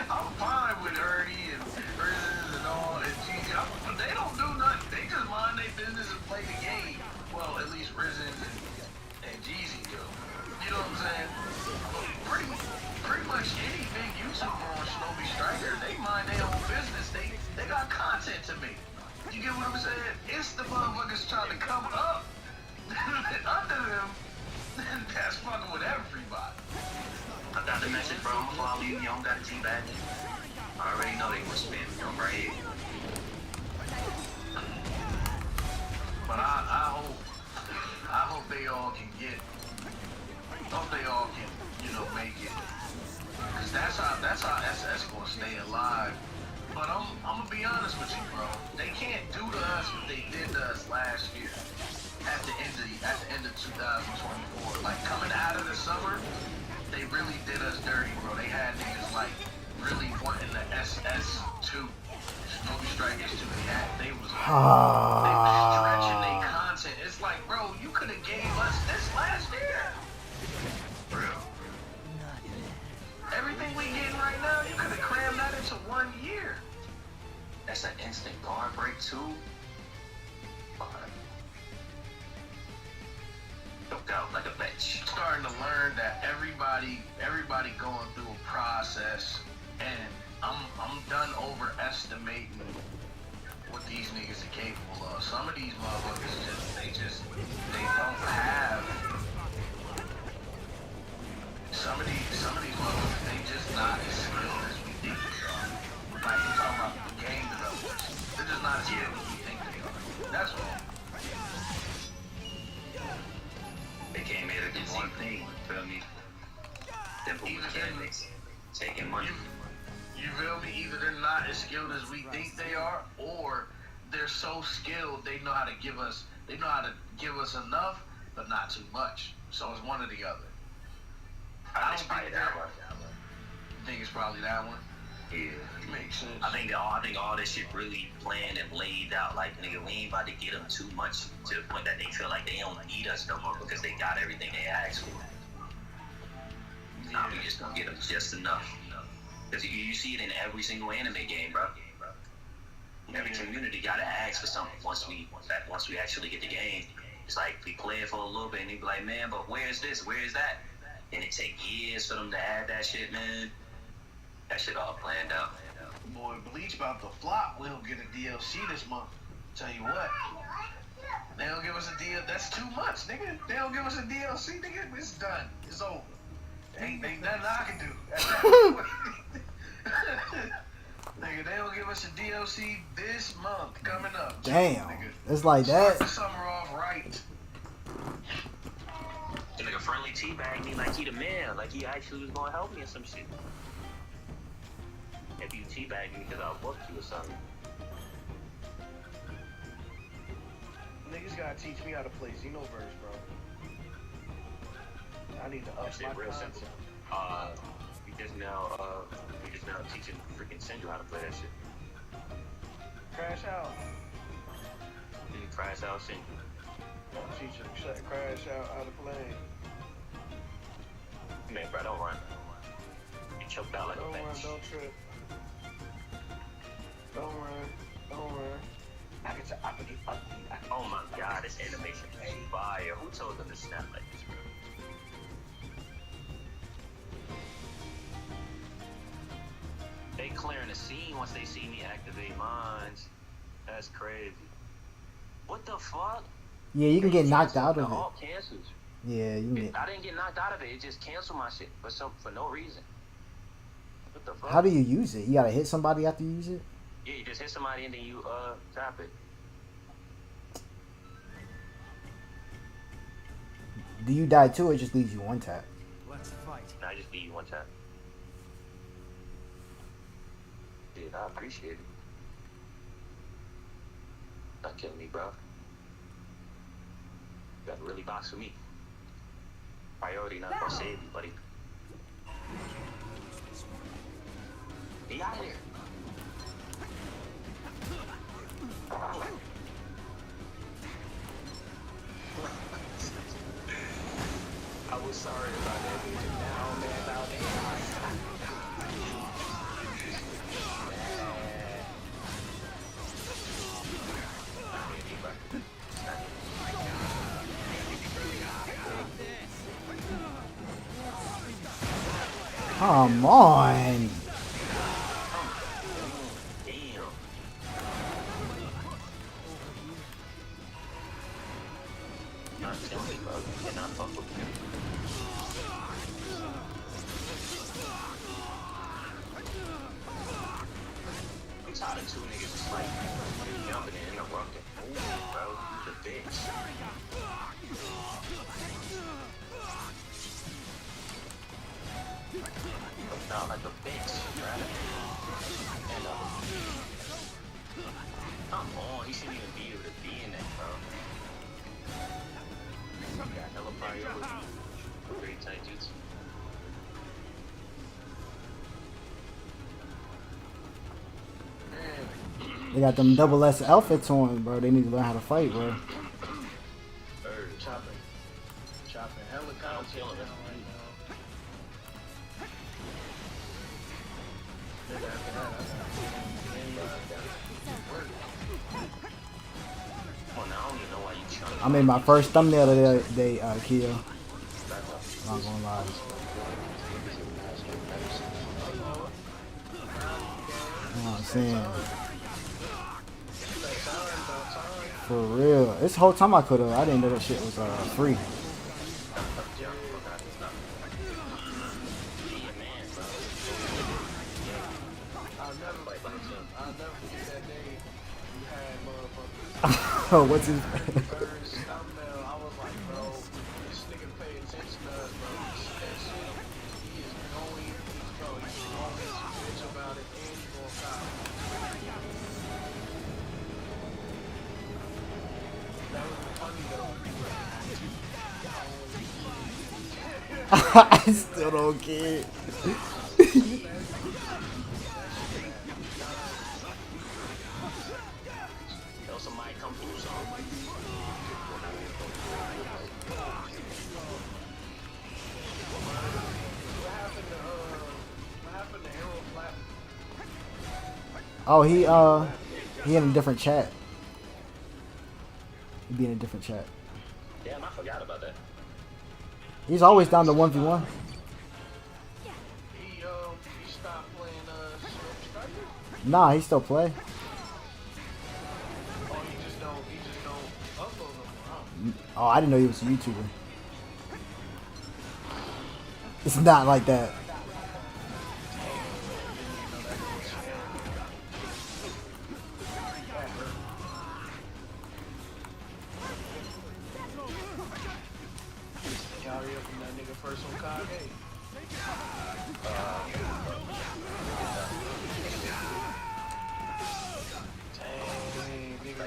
I'm fine with Ernie and Riz and all and GG. They don't do nothing. They just mind their business and play the game. Well, at least Risen and Jeezy do. You know what I'm saying? Pretty much any big YouTuber on Shinobi Striker, they mind their own business. They got content to make. You get what I'm saying? It's the motherfuckers trying to come up under them that's fucking with everybody. I got the message, bro. I'm gonna follow you. You don't got a team badge. I already know they gonna spam you. I'm right here. But I hope they all can get. Hope they all can, make it. Cause that's how SS gonna stay alive. But I'm gonna be honest with you, bro. They can't do to us what they did to us last year. At the end of 2024, like coming out of the summer, they really did us dirty, bro. They had niggas like really wanting the SS2, Shinobi Strikers 2. They was stretching their content. It's like, bro, you could have gave us this last year. Real. Everything we getting right now, you could have crammed that into 1 year. That's an instant guard break too. Choked out like a bitch. Starting to learn that everybody going through a process, and I'm done overestimating what these niggas are capable of. Some of these motherfuckers they don't have. Some of these motherfuckers, they just not as skilled as we think they are. Like you're talking about the game developers, they're just not as skilled as we think they are. That's all. They came here to do one thing, feel me? Simple mechanics, taking money. You feel me? Either they're not as skilled as we think they are, or they're so skilled they know how to give us enough, but not too much. So it's one or the other. I don't think that one. You think it's probably that one? Yeah. Makes sense. I think all this shit really planned and laid out. Like, nigga, we ain't about to get them too much to the point that they feel like they don't need us no more because they got everything they asked for. Nah, we just gonna get them just enough. Because you see it in every single anime game, bro. Every community gotta ask for something once we actually get the game. It's like we play it for a little bit and they be like, man, but where's this? Where's that? And it take years for them to add that shit, man. That shit all planned out. Boy, Bleach about to flop. We don't get a DLC this month. Tell you what. They don't give us a deal. That's 2 months, nigga. They don't give us a DLC, nigga. It's done. It's over. Ain't nothing I can do. At that point. Nigga, they don't give us a DLC this month coming up. Damn. Nigga. It's like Start that. the summer off right. The nigga friendly teabag me like he the man. Like he actually was gonna help me or some shit. If you teabag me because I'll book you or something. Niggas gotta teach me how to play Xenoverse, bro. I need to up That shit my real content. simple. We just now teaching freaking Sindra how to play that shit. Crash out. Then you crash out Sindra. I'm teaching Crash out how to play. Man, bro, don't run. You choked out like Don't a run, bitch. don't trip. Don't run, don't run. I get to uppity. Oh my god, this animation is fire. Who told them to snap like this, bro? They clearing the scene once they see me activate mines. That's crazy. What the fuck? Yeah, you can get knocked out The of it. alt cancels. Yeah, you can get. I didn't get knocked out of it. It just canceled my shit for no reason. What the fuck? How do you use it? You gotta hit somebody after you use it? Yeah, you just hit somebody and then you tap it. Do you die too, or it just leaves you one tap? Let's fight. Nah, I just beat you one time. Dude, I appreciate it. Not killing me, bro. You got to really box with me. Priority not gonna save you, buddy. Be out of here. I was sorry about that, dude. Now, man, out there. Come on. Damn. Not killing me, bro. You cannot fuck with me. I'm tired of two niggas just like jumping in and interrupting. Ooh, bro, you the bitch. Not like a bitch, right? And come on, he shouldn't even be able to be in that, bro. Got hella priority. Great taijutsu. They got them double S outfits on, bro. They need to learn how to fight, bro. Chopping helicopter. Kill him. Well, now I don't even know why you trying to. I made my first thumbnail of the day, Kia. Not gonna lie. You know what I'm saying? For real. This whole time I could've. I didn't know that shit was free. Oh, what's his? I still don't care. Tell somebody come through something. Oh, he in a different chat. He be in a different chat. Damn, I forgot about that. He's always down to 1v1. He stopped playing Striker? Nah, he still play. Oh, he just don't upload no more, huh? Oh, I didn't know he was a YouTuber. It's not like that. Carry up from that nigga first on Kage. Dang, nigga.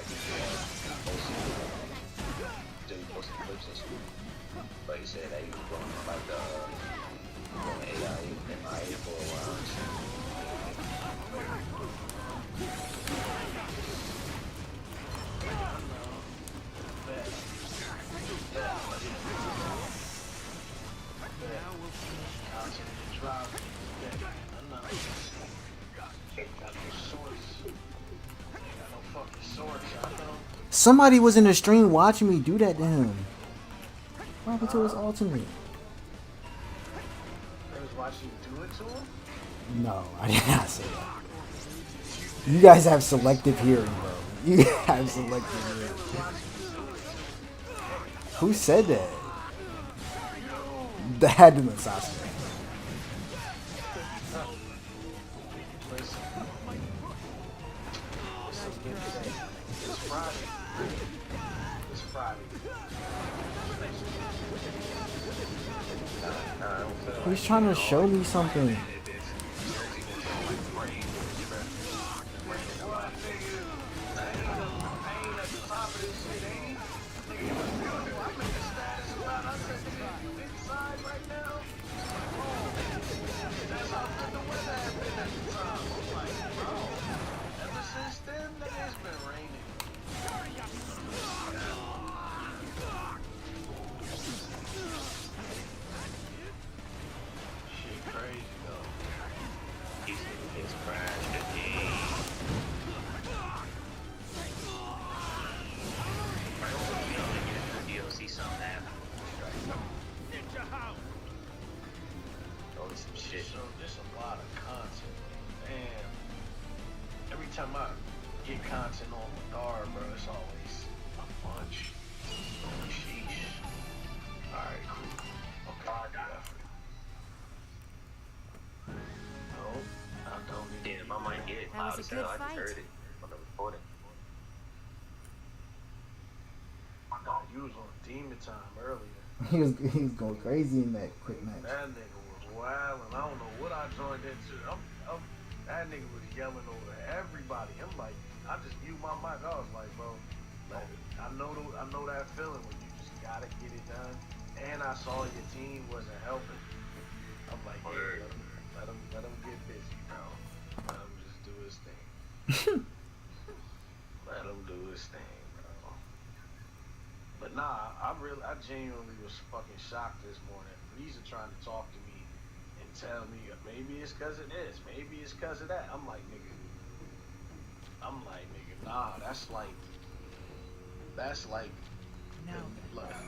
Dude posted clips in school. But he said that he was going like going AI MIA for a while. Somebody was in the stream watching me do that to him. What happened to his ultimate? They was watching you do it to him? No, I did not say that. You guys have selective hearing, bro. You have selective hearing. Who said that? That had to be Sasuke. It's Friday. It's Friday. He's trying to show me something. Time I get content on Madar, bro, it's always a bunch. Sheesh. Alright, cool. Okay, I'll do that for you. No, I don't need Damn, I might get it. That was a good I just fight. heard it on the recording. No, you was on Demon Time earlier. He was going crazy in that quick match. That nigga was wild, and I don't know what I joined into. That nigga was yelling over everybody. I'm like, I just mute my mic. I was like, bro, I know that feeling when you just gotta get it done. And I saw your team wasn't helping. I'm like, yeah, let him get busy, bro. Let him just do his thing. Let him do his thing, bro. But nah, I genuinely was fucking shocked this morning. Frieza trying to talk to me and tell me maybe it's because of this, maybe it's because of that. I'm like, nigga, nah, that's like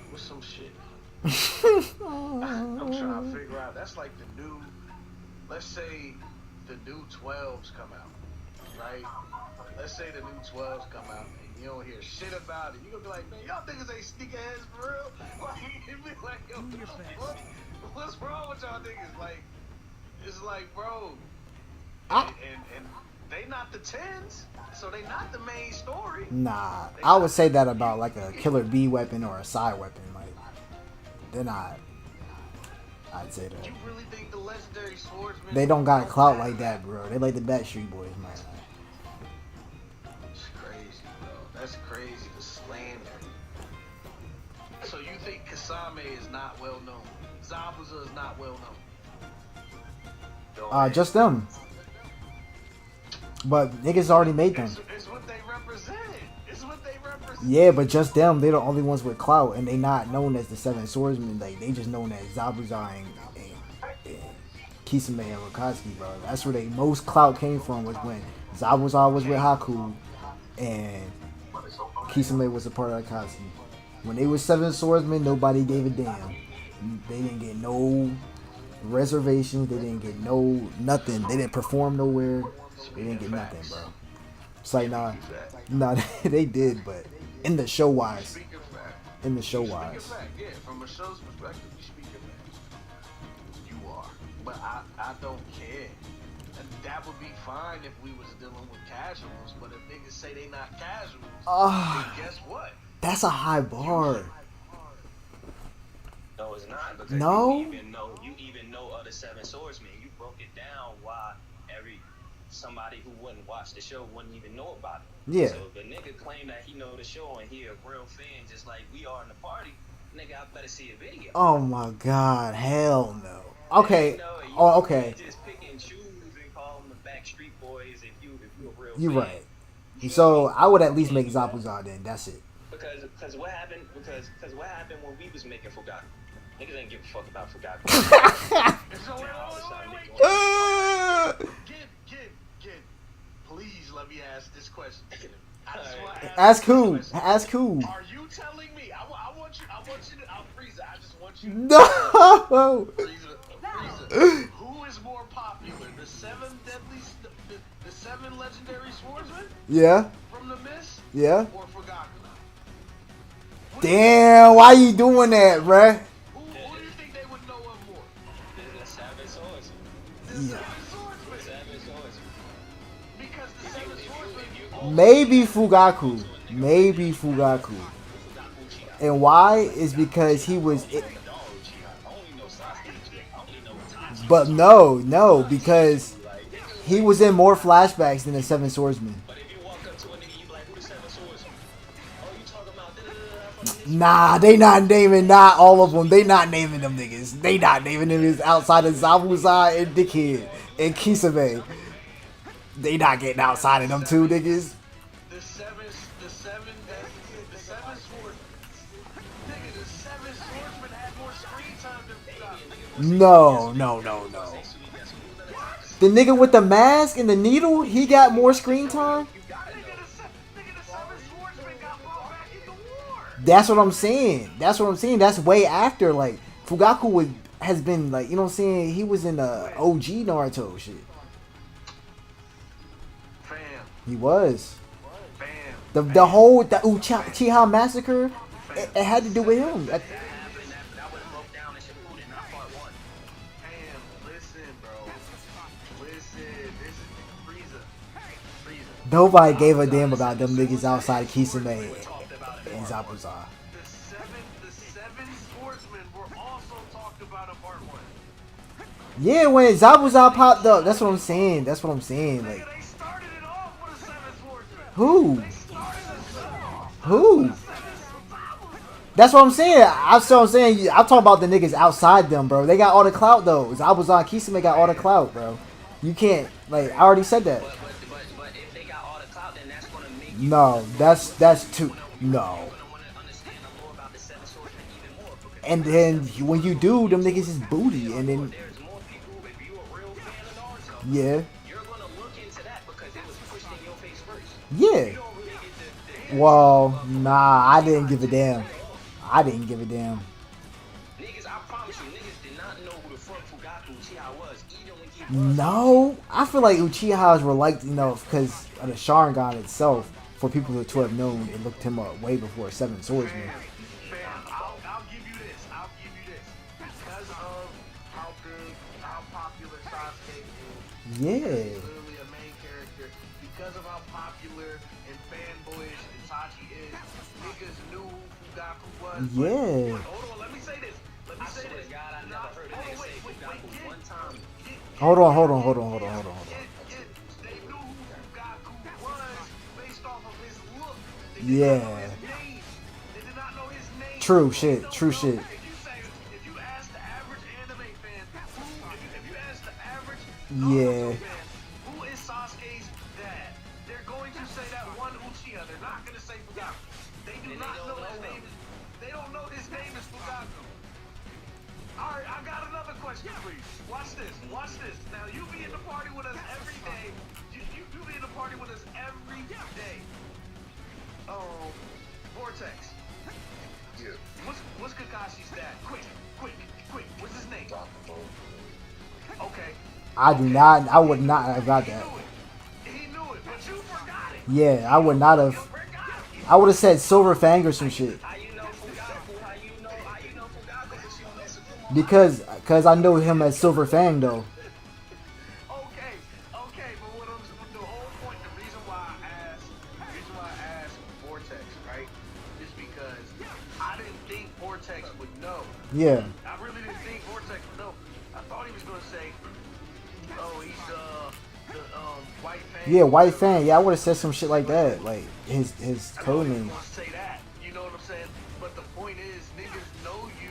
what's some shit? I'm trying to figure out. That's like the new, let's say the new 12s come out, right? Let's say the new 12s come out and you don't hear shit about it. You gonna be like, man, y'all niggas ain't sneakerheads for real? Like, you be like, yo, what's wrong with y'all niggas? Like, it's like, bro, and they not the 10s, so they not the main story. Nah, I would say that about like a killer bee weapon or a side weapon. Like, they're not. I'd say that. You really think the legendary swordsman? They don't got clout like that, bro. They like the Backstreet Boys, man. It's crazy, bro. That's crazy. The slander. So you think Kasame is not well known? Zabuza is not well known? Just them. But niggas already made them. It's what they represent. It's what they represent. Yeah, but just them. They're the only ones with clout, and they not known as the Seven Swordsmen. Like, they just known as Zabuza and Kisame and Wakatsuki, bro. That's where they most clout came from, was when Zabuza was with Haku and Kisame was a part of Akatsuki. When they was 7 swordsmen, nobody gave a damn. They didn't get no reservations. They didn't get no nothing. They didn't perform nowhere. They didn't get nothing, bro. It's like nah, they did, but in the show wise, in the show wise. Yeah, from a show's perspective, you speak your facts. You are, but I don't care. And that would be fine if we was dealing with casuals, but if niggas say they not casuals, then guess what? That's a high bar. No, it's not. Because No? you even know other 7 swordsmen. You broke it down why somebody who wouldn't watch the show wouldn't even know about it. Yeah. So if a nigga claim that he know the show and he a real fan just like we are in the party, nigga, I better see a video. Oh my god, hell no. Okay. No, you Okay. just pick and choose and call them the Backstreet Boys if you a real You're fan. right. So I would at least make Zabuza then. That's it. Because what happened when we was making Fugaku? Niggas ain't give a fuck about Fugaku. So wait. Get. Please let me ask this question. I just want to Ask this who? question. Ask who? Are you telling me? I want you to. I'm Frieza. I just want you. No. Frieza. Who is more popular, the 7 deadly, the 7 legendary swordsmen Yeah. from the Mist, Yeah. or Fugaku? Damn. Why you doing that, bruh? Who do you think they would know of more? The 7 swords. The Yeah. 7 swordsmen. 7 swords. Because the 7 swordsmen. Maybe Fugaku. Maybe Fugaku. And why is because he was. But no, because he was in more flashbacks than the 7 swordsmen. But if you walk up to a nigga, you be like, who the 7 swordsmen? Oh, you talking about da-da-da-da. Nah, they not naming not all of them. They not naming them niggas. They not naming them niggas outside of Zabuza and Dickhead and Kisame. They not getting outside of them 2 niggas. The 7 swordsmen. Nigga, the 7 swordsmen had more screen time than Fugaku. No. The nigga with the mask and the needle, he got more screen time? Nigga, the 7 swordsmen got brought back in the war. That's what I'm saying. That's way after, like, Fugaku has been, like, you know what I'm saying? He was in the OG Naruto shit. Fam. He was. Fam. The whole Uchiha massacre, it had to do with him. That was broke down in Shippuden, not part 1. Fam, listen, bro. Listen, this is Frieza. Nobody gave a damn about them niggas outside of Kisame and Zabuza. The 7 swordsmen were also talked about in part 1. Yeah, when Zabuza popped up, that's what I'm saying. Like, Nigga, they started it off with a 7 swordsman. who? They started us off. Who? That's what I'm saying. I'm talking about the niggas outside them, bro. They got all the clout though. Zabuza and Kisame got all the clout, bro. You can't, like, I already said that. But if they got all the clout, then that's gonna make you No, that's too. No. want to understand more about the 7 swordsmen even more. Because And then when you do, them niggas is booty, and then there's more people. If you a real fan of Naruto, yeah, you're gonna look into that because it was pushed in your face first. yeah. You don't really get the Well, nah, I didn't give a damn. niggas. I promise you, niggas did not know who the fuck Fugaku Uchiha was, even when he was. No, I feel like Uchihas were liked enough because of the Sharingan itself for people to have known and looked him up way before 7 swordsmen. Fam, I'll give you this. Because of how popular Sasuke is. Yeah. Literally a main character. Because of how popular and fanboyish Itachi is, niggas knew who Fugaku was. Yeah. Hold on, let me say this. I swear to God, I never heard a nigga say Fugaku one time. Hold on. They knew who Fugaku was based off of his look. They did Yeah. not know his name. They did not know his name. True They shit, don't true know- shit. If you ask the average anime fan, if you ask the average Yeah. Naruto fan, who is Sasuke's dad? They're going to say that one Uchiha. They're not going to say Fugaku. They do not know his name. They don't know his name is Fugaku. All right, I got another question for you. Watch this. Now you be in the party with us every day. You be in the party with us every day. Vortex. Yeah. What's Kakashi's dad? Quick. What's his name? Okay. I do not. I would not have got that. He knew it, but you forgot it. Yeah, I would not have. I would have said Silver Fang or some shit. How you know Fugaku? How you know Fugaku? But you don't know Sukuma. Because I know him as Silver Fang though. Okay, but the whole point, the reason why I asked Vortex, right, is because I didn't think Vortex would know. Yeah. I really didn't think Vortex would know. I thought he was gonna say, oh, he's the White Fang. Yeah, White Fang. Yeah, I would have said some shit like that, like his code I name. was gonna say that, you know what I'm saying? But the point is, niggas know you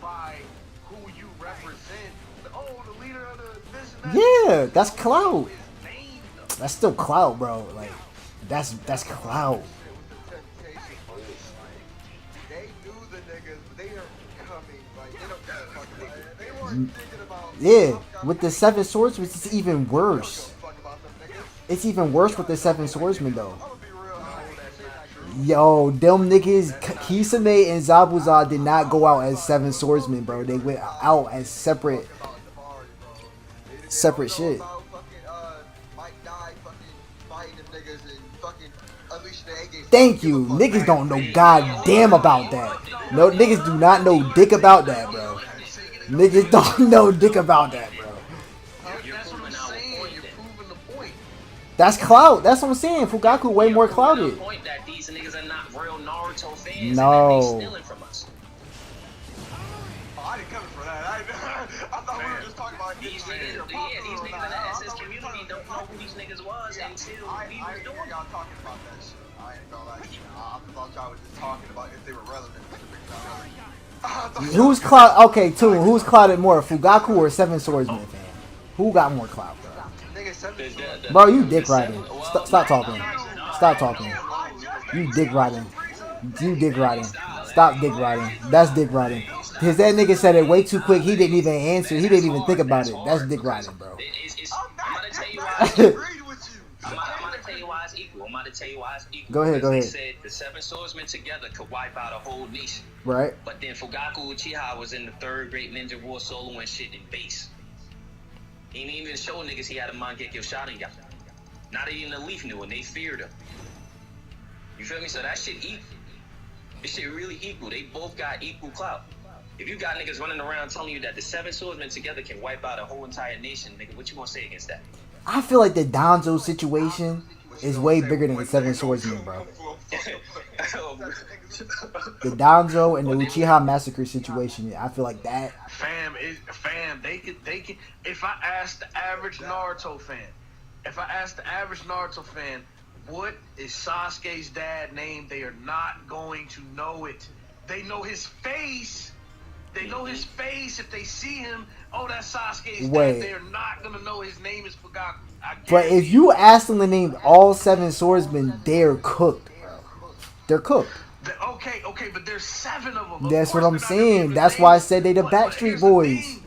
by who you represent. Oh, the leader of the this and that. Yeah, that's clout. His name, though. That's still clout, bro. Like that's clout. They knew the niggas, but they are coming. Like, they don't give a fuck about it. They weren't thinking about. Yeah, with the Seven Swordsmen, it's even worse. Fuck about them niggas. It's even worse with the Seven Swordsmen though. I'm gonna be real. That's not true. Yo, them niggas, Kisame and Zabuza did not go out as Seven Swordsmen, bro. They went out as separate shit. Thank you. Niggas don't know goddamn about that. No, niggas do not know dick about that, bro. Niggas don't know dick about that, bro. That's what I'm saying. You're proving the point. That's clout. That's what I'm saying. Fugaku way more clouded. Point that these niggas are not real Naruto fans. No. And that they stealing from us. Oh, I didn't come for that. I thought we were just talking about These niggas in the SS community don't know who these niggas was until we was doing it. y'all talking about that shit. I ain't gonna lie. I thought y'all was just talking about if they were relevant. Who's cloud? Okay, Toon. Who's clouded more, Fugaku or Seven Swordsman fan? Who got more clout, bro? Bro, you dick riding. Stop talking. Stop talking. You dick riding. You dick riding. Stop dick riding. That's dick riding. Because that nigga said it way too quick. He didn't even answer. He didn't even think about it. That's dick riding, bro. I'm gonna tell you why it's equal. I'm gonna tell you why it's equal. Go ahead. They said the Seven Swordsmen together could wipe out a whole nation. Right. But then Fugaku Uchiha was in the third great ninja war solo and shit in base. He didn't even show niggas he had a Mangekyo Sharingan. Not even the Leaf knew and they feared him. You feel me? So that shit equal. This shit really equal. They both got equal clout. If you got niggas running around telling you that the Seven Swordsmen together can wipe out a whole entire nation, nigga, what you gonna say against that? I feel like the Danzo situation is way bigger than the Seven Swordsmen, bro. The Danzo and the Uchiha Massacre situation, I feel like that. Fam, they can. If I ask the average Naruto fan, what is Sasuke's dad name? They are not going to know it. They know his face. They know his face. If they see him, oh, that's Sasuke's dad. They are not gonna know his name is Fugaku. But if you ask them to name all Seven Swordsmen, they're cooked, bro. They're cooked. Okay, but there's 7 of them. That's what I'm saying. That's why I said they the Backstreet Boys.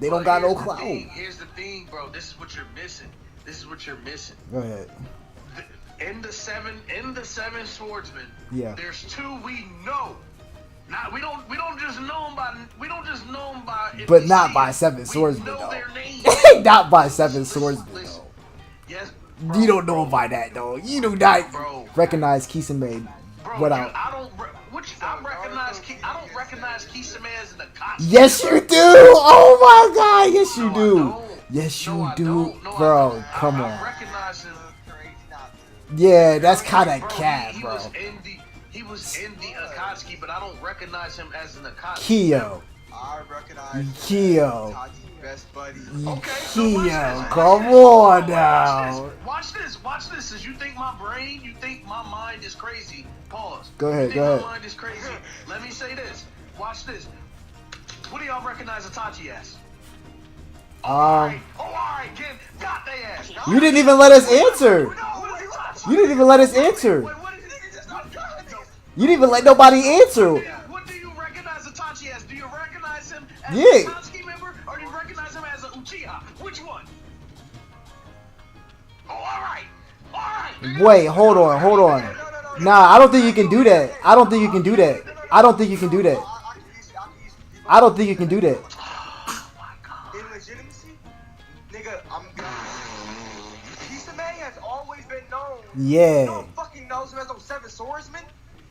They don't got no clout. Here's the thing, bro. This is what you're missing. Go ahead. In the seven swordsmen, Yeah. there's 2 we know. We don't just know them by. But not by Seven Swordsmen, know though. their names. Not by Seven Swordsmen, Listen. though. Yes. You don't know by that, though. You do not recognize Kisame without. I don't recognize Kisame as an Akatsuki. Yes, you do. Oh my God. Yes, you do. Yes, you do, bro. Come I on. recognize him. Yeah, that's kind of cat, He bro. was in the Akatsuki, but I don't recognize him as an Akatsuki. Kyo. I recognize Kyo. Tachi's best buddy. Kyo. Come on now. Watch this. As you think my mind is crazy. Pause. Go ahead, You go think ahead. my mind is crazy. Let me say this. Watch this. What do y'all recognize Itachi as? Alright, Ken, got they ass. You didn't even let us answer. What is Itachi? You didn't even let us answer. Wait, what is it? You didn't even let nobody answer. What do you recognize Itachi as? Do you recognize him as Yeah. a Satsuki member, or do you recognize him as a Uchiha? Which one? Oh, alright. Wait, hold on. Nah, I don't think you can do that. I don't think you can do that. I don't think you can do that. In legitimacy, nigga, I'm Kisame has always been known. Yeah. No one fucking knows him as those seven swordsmen.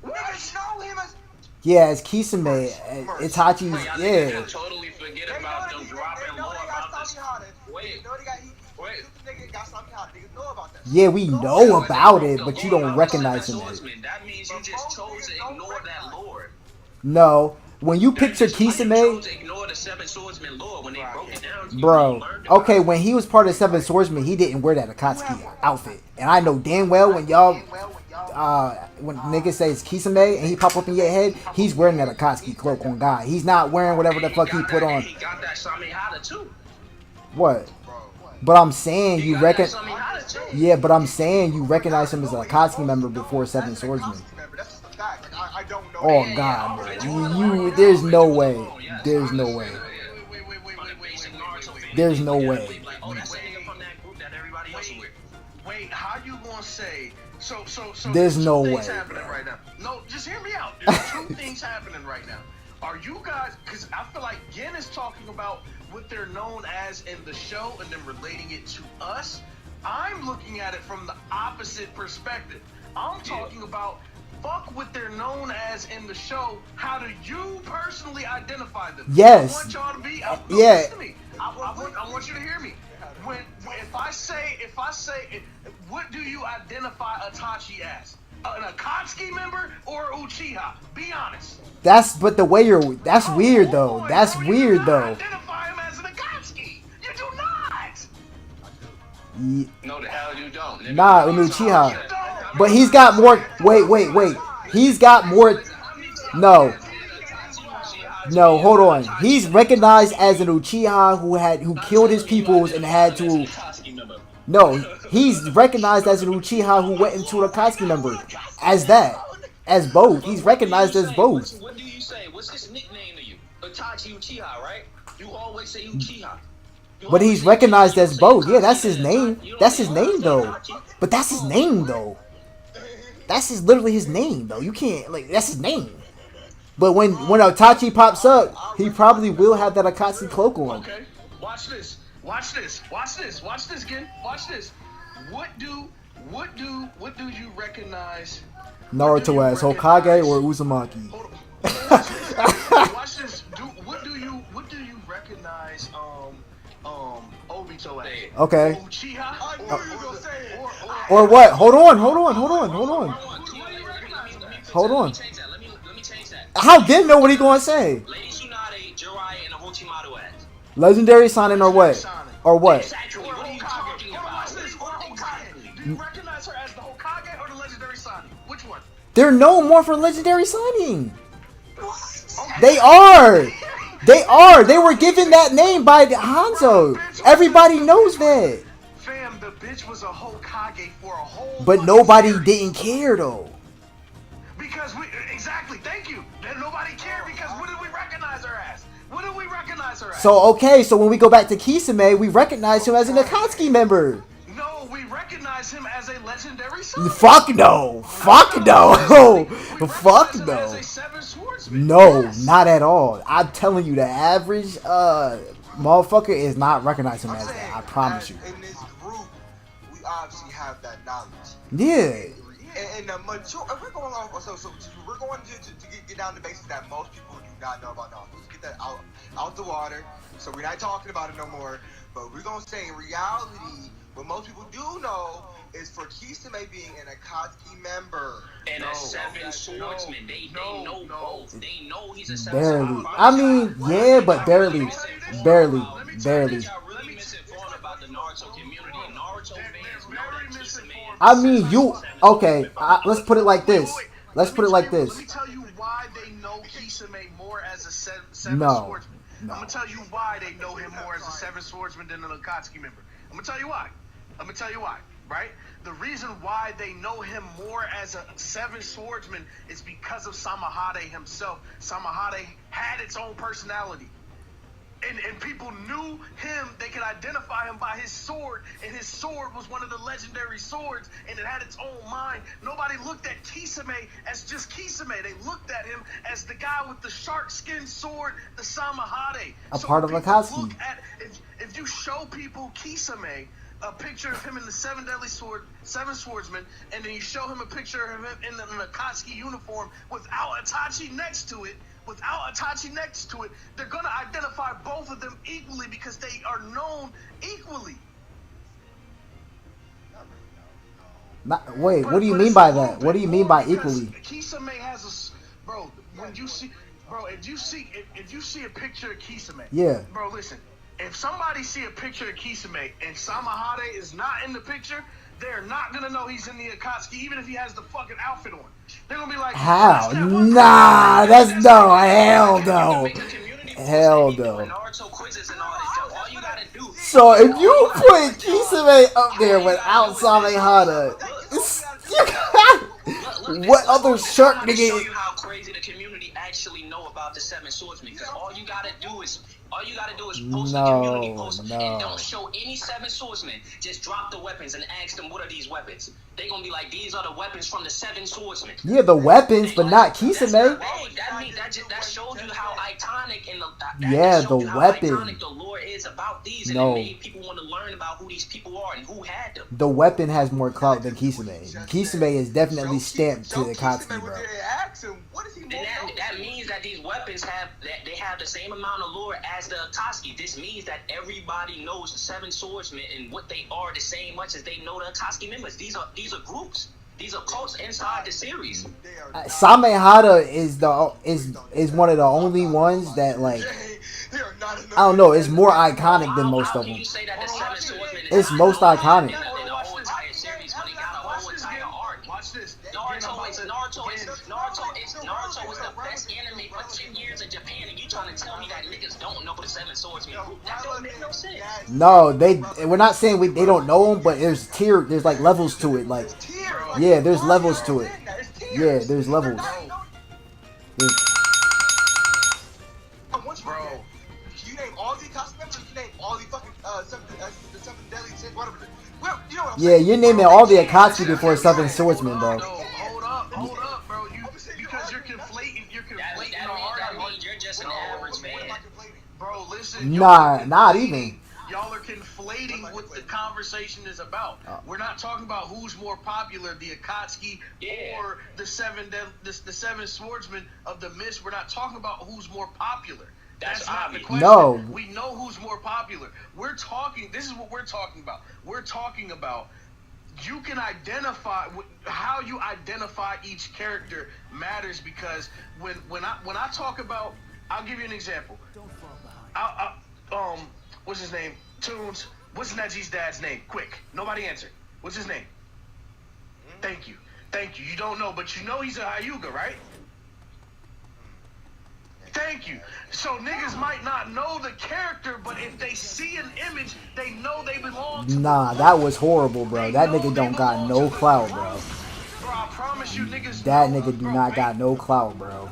Niggas know him as. Yeah, as Kisame, Itachi's, Wait, I yeah. think totally forget about them dropping more about this. Wait. Nigga got Samihara. Niggas know about that. Yeah, we know about it, but you don't recognize him as. That means you just chose to ignore that lore. No. When you picture You Kisame, chose to ignore the Seven Swordsmen lore when they broke it down to you. bro, You learned about okay, it. when he was part of Seven Swordsmen, he didn't wear that Akatsuki outfit. And I know damn well when y'all, when niggas say it's Kisame and he pop up in your head, he's wearing that Akatsuki cloak on God. He's not wearing whatever the fuck he put on. He got that Samihara too. What? But I'm saying He you got reckon. that Samihara too. Yeah, but I'm saying you recognize him as an Akatsuki member before Seven Swordsmen. That's just a fact. Like, I don't know. Oh God, bro. There's no way. There's no way. There's no way. Oh, that's a nigga from that group that everybody else with. Wait, how you gonna say? So There's two no things way, happening bro. right now. No, just hear me out. There's two things happening right now. Are you guys? Because I feel like Gen is talking about what they're known as in the show and then relating it to us. I'm looking at it from the opposite perspective. I'm talking about fuck what they're known as in the show. How do you personally identify them? Yes. I want y'all to be. Yeah. Listen to me. I want you to hear me. If I say, what do you identify Itachi as? An Akatsuki member or Uchiha? Be honest. But the way that's weird though. Boy, That's bro, you weird do not though. Identify him as an Akatsuki. You do not. No, the hell you don't. Nigga. Nah, an Uchiha. But he's got more. Wait. He's got more. No, hold on. He's recognized as an Uchiha who killed his peoples and had to. No, he's recognized as an Uchiha who went into an Akatsuki member. As both. He's recognized as both. What do you say? What's his nickname to you? Itachi Uchiha, right? You always say Uchiha. But he's recognized as both. Yeah, that's his name. That's his name though. But that's his name though. That's literally his name though. You can't that's his name. But when Itachi pops up, he probably will have that Akatsuki cloak on. Okay. Watch this. Watch this, Gen. Watch this. What do you recognize? Naruto as Hokage or Uzumaki. Watch this. What do you recognize? Obito as? Okay. Uchiha. I knew you were gonna say it. Or what? Hold on. Let me change that. How did know what he gonna say? Lady Tsunade, Jiraiya, and Orochimaru as. Legendary Sonin or what? Or what? Exactly. What are you talking about? Watch this. Or Hokage. Do you recognize her as the Hokage or the Legendary Sonin? Which one? They're known more for Legendary Sonin. They are. They were given that name by Hanzo. Everybody knows that. Fam, the bitch was a Hokage for a whole. But nobody didn't care though. Because exactly. Thank you. Then nobody cared because what did we recognize her as? So when we go back to Kisame, we recognize him as an Akatsuki member. No, we recognize him as a legendary son. Fuck no. No, not at all. I'm telling you, the average motherfucker is not recognizing him as that. I promise you. In this group, we obviously have that knowledge. Yeah. And the majority, we're going off. So we're going to get down to basics that most people do not know about Naruto. Let's get that out the water. So we're not talking about it no more. But we're gonna say in reality, what most people do know is for Kisame being an Akatsuki member. And a seven swordsman. They know both. They know he's a seven Barely. swordsman. I mean, yeah, but barely. Let me tell you, y'all really misinformed about the Naruto community. Naruto fans know that Kisame. I mean, okay. Let's put it like this. Let me tell you why they know Kisame more as a seven swordsman. I'm gonna tell you why they know him more as a seven swordsman than an Akatsuki member. I'm gonna tell you why. Right? The reason why they know him more as a seven swordsman is because of Samihara himself. Samihara had its own personality. And people knew him. They could identify him by his sword, and his sword was one of the legendary swords, and it had its own mind. Nobody looked at Kisame as just Kisame. They looked at him as the guy with the shark skin sword, the Samahade. A part of Akatsuki. If you show people Kisame, a picture of him in the seven swordsmen, and then you show him a picture of him in an Akatsuki uniform without Itachi next to it, they're going to identify both of them equally because they are known equally. Wait, what do you mean by that? What do you mean by equally? Kisame has a bro. When you see, bro, if you see a picture of Kisame, yeah, bro, listen. If somebody see a picture of Kisame and Samahade is not in the picture, they're not gonna know he's in the Akatsuki, even if he has the fucking outfit on. They're gonna be like, how? Nah, that's no. Hell no. Hell no. So if you put Kisame up there without Samehada, what other shark nigga? Show you how crazy the community actually know about the seven swordsmen. Because all you gotta do is post the community post and don't show any seven swordsmen. Just drop the weapons and ask them, what are these weapons? They gonna be like, these are the weapons from the seven swordsmen. Yeah, the weapons, but not Kisame. That shows you how iconic the weapon. How iconic the lore is about these, and it made people want to learn about who these people are and who had them. The weapon has more clout than Kisame. Kisame is definitely stamped to the Akatsuki, bro. That means that these weapons have the same amount of lore as the Akatsuki. This means that everybody knows the seven swordsmen and what they are the same much as they know the Akatsuki members. These are groups. These are cults inside the series. Samehada is one of the only ones that, like, I don't know, it's more iconic than most of them. It's most iconic. Naruto is the best anime for 10 years in Japan, and you trying to tell me that niggas don't know the seven swordsmen? That don't make no sense. No, we're not saying they don't know them, but there's like levels to it. Like, yeah, there's levels to it. Yeah, there's levels. Bro, you name all the Akatsuki members, you name all the fucking the seven deadly sins, whatever. Well, you know what I'm yeah, saying? you're naming all the Akatsuki before seven swordsmen, bro. No, hold up, bro. Because you're conflating that means you're just an average man. Bro, listen. Nah, not even. Y'all are conflating what the conversation is about. We're not talking about who's more popular, the Akatsuki or the seven swordsmen of the mist. We're not talking about who's more popular. That's not the question. No. We know who's more popular. This is what we're talking about. We're talking about you can identify how you identify each character matters, because when I talk about, I'll give you an example. Don't fall behind. What's his name? Toons. What's Neji's dad's name? Quick. Nobody answer. What's his name? Thank you. You don't know, but you know he's a Hyuga, right? Thank you. So niggas might not know the character, but if they see an image, they know they belong to. Nah, that was horrible, bro. That nigga don't got no clout, bro. Bro, I promise you, niggas. That nigga do not got no clout, bro.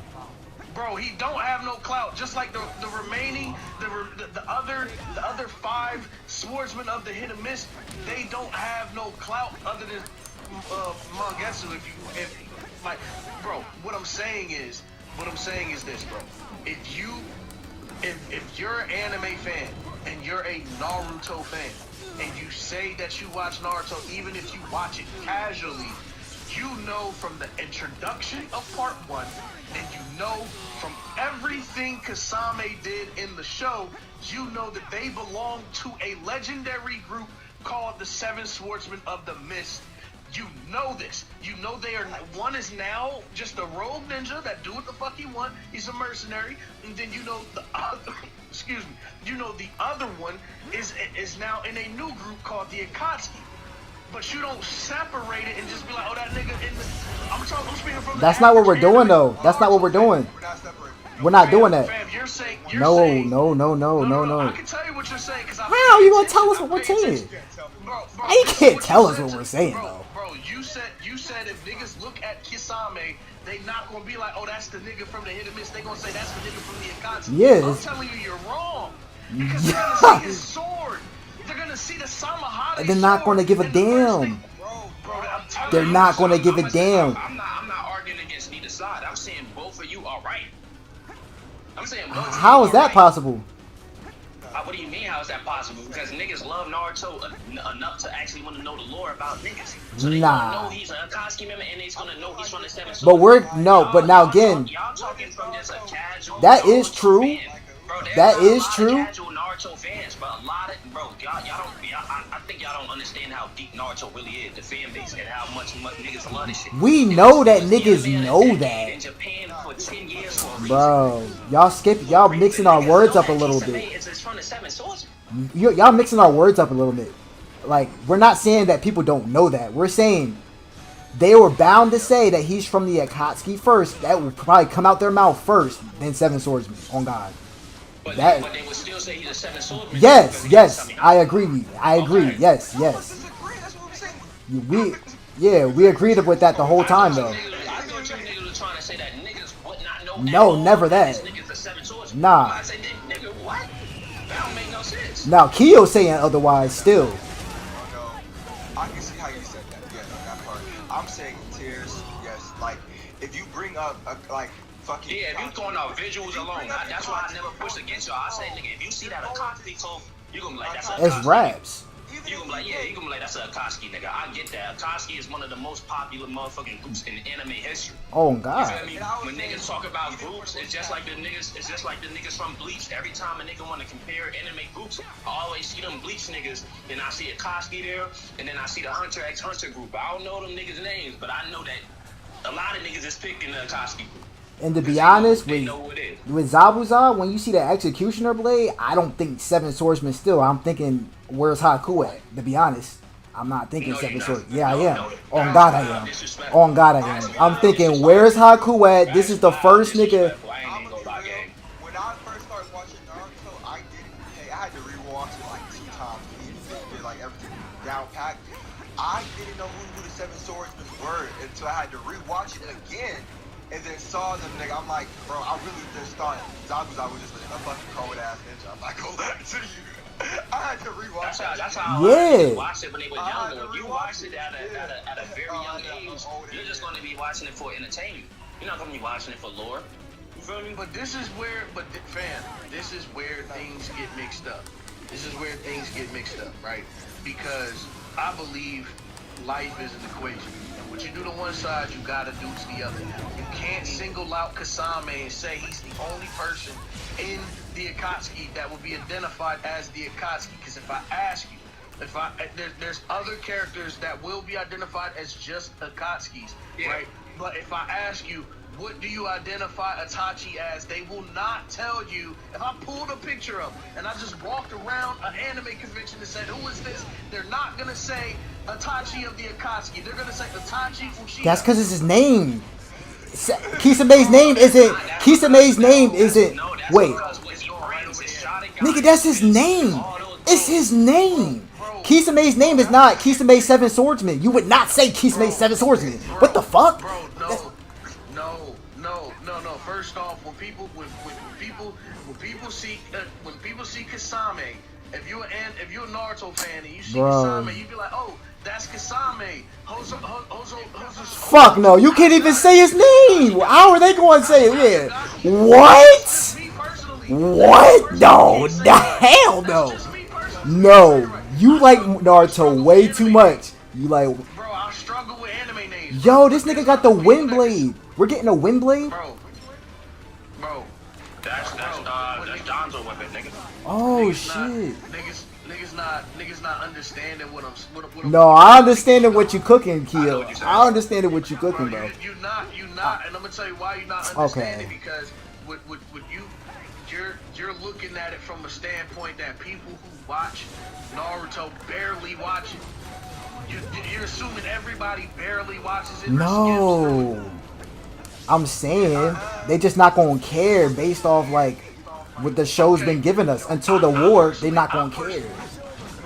Bro, he don't have no clout. Just like the remaining, the other 5 swordsmen of the hit and miss, they don't have no clout other than Mangetsu. Like, bro, what I'm saying is this, bro. If you're an anime fan and you're a Naruto fan and you say that you watch Naruto, even if you watch it casually, you know from the introduction of part 1, and you know from everything Kasame did in the show, you know that they belong to a legendary group called the Seven Swordsmen of the Mist. You know this. You know one is now just a rogue ninja that do what the fuck he want. He's a mercenary. And then you know the other, you know the other one is now in a new group called the Akatsuki. But you don't separate it and just be like, oh, that nigga in the... I'm speaking from the... That's not what we're doing, though. That's not what we're doing. We're not doing that. Fam, you're saying, No. I can tell you what you're saying. How are you gonna tell us what we're saying? Bro, You can't tell us what we're saying, though. Bro, you said if niggas look at Kisame, they not gonna be like, oh, that's the nigga from the hit and miss. They gonna say that's the nigga from the Akatsuki. Yes. I'm telling you, you're wrong. Because they're gonna see his sword. They're gonna see the Samahara. They're not gonna give a damn. They're not gonna give a damn. I'm not arguing against neither side. I'm saying both of you are right. I'm saying both of you How is are that right. possible? What do you mean? How is that possible? Because niggas love Naruto enough to actually want to know the lore about niggas. So they Nah. gonna know he's an Akatsuki member, and they're gonna know he's from the Seven Swords. But we're no. But now again, y'all talking from just a casual. that is Naruto true. fan. Bro, That there's a is lot true. Of casual Naruto fans, but a lot of y'all don't. I think y'all don't understand how deep Naruto really is, the fan base, and how much niggas love this shit. We Niggas know that was niggas anime know in a decade that. in Japan for 10 years for a reason. Bro, y'all mixing our words up a little bit. It's from the Seven Swords. Y'all mixing our words up a little bit. Like, we're not saying that people don't know that. We're saying they were bound to say that he's from the Akatsuki first. That would probably come out their mouth first, then Seven Swordsman. On God. But That. they would still say he's a Seven Swordsman. Yes, yes, I agree. I agree. Okay. Yes, I yes. disagree. That's what I'm saying. We agreed with that the whole time though. I thought you niggas were trying to say that niggas would not know. No, never that. This nigga's a Seven Swordsman. Nah. I say, nigga, what? That don't make no sense. Now Kyo saying otherwise still. No, I can see how you said that. Yeah, no, that part. I'm saying tears. Yes, like if you bring up like fucking. Yeah, if you going off visuals alone, that's why I never pushed against y'all. I say, nigga, if you see that Akatsuki code, you gonna be like, that's a It's Akatsuki. raps. You gonna be like, yeah, you gonna be like, that's a Akatsuki, nigga. I get that. Akatsuki is one of the most popular motherfucking groups in anime history. Oh You God. feel me? When niggas talk about groups, it's just like the niggas from Bleach. Every time a nigga wanna compare anime groups, I always see them Bleach niggas, then I see Akatsuki there, and then I see the Hunter x Hunter group. I don't know them niggas' names, but I know that a lot of niggas is picking the Akatsuki group. And to be honest, they know who it is. with Zabuza, when you see the Executioner blade, I don't think Seven Swordsman still. I'm thinking, where's Haku at? To be honest, I'm not thinking No, Seven you're Swordsman. not. Yeah, I No, am. no. On God, I am. Disrespectful. On God, I am. I'm thinking, where's Haku at? This is the first nigga. I ain't even gonna lie, gang. When I first started watching Naruto, I had to rewatch it like 2 times to get like everything down packed. I didn't know who the Seven Swordsmen were until I had to rewatch it again. And then saw them, nigga. I'm like, bro, I really just thought Zabuza was just a fucking cold ass ninja. I'm like, go back to you. I had to rewatch that. That's how Yeah. I watched it when they were younger. If you watch it at a very young age, you're just going to be watching it for entertainment. You're not going to be watching it for lore. You feel me? But this is where, this is where things get mixed up. This is where things get mixed up, right? Because I believe life is an equation. And what you do to one side, you gotta do to the other. You can't single out Kasame and say he's the only person in the Akatsuki that will be identified as the Akatsuki. Because if I ask you, there's other characters that will be identified as just Akatsukis, right? But if I ask you, what do you identify Itachi as? They will not tell you. If I pulled a picture up and I just walked around an anime convention and said, who is this? They're not going to say Itachi of the Akatsuki. They're going to say Itachi Uchiha. That's because it's his name. Kisame's name isn't. Kisame's name isn't. Wait, nigga, that's his name. It's his name. Kisame's name is not Kisame Seven Swordsman. You would not say Kisame Seven Swordsman. What the fuck? Bro, no. First off, when people see Kasame, if you're a Naruto fan and you see Kasame, you be like, oh, that's Kasame. Fuck no, you can't even say his name. How are they going to say it? Yeah. What? What? No, hell no. No, you like Naruto way too much. You like. Bro, I struggle with anime names. Yo, this nigga got the wind blade. We're getting a wind blade? Bro. That's Donzo weapon, nigga. Oh shit. Niggas not understanding what I'm No, I understand what you cooking, Keo. I understand what you cooking, bro. You're not, and I'm gonna tell you why you're not understanding, because with you're looking at it from a standpoint that people who watch Naruto barely watch it. You're assuming everybody barely watches it. No. I'm saying they just not gonna care based off like what the show's been giving us. Until the war, they not gonna care.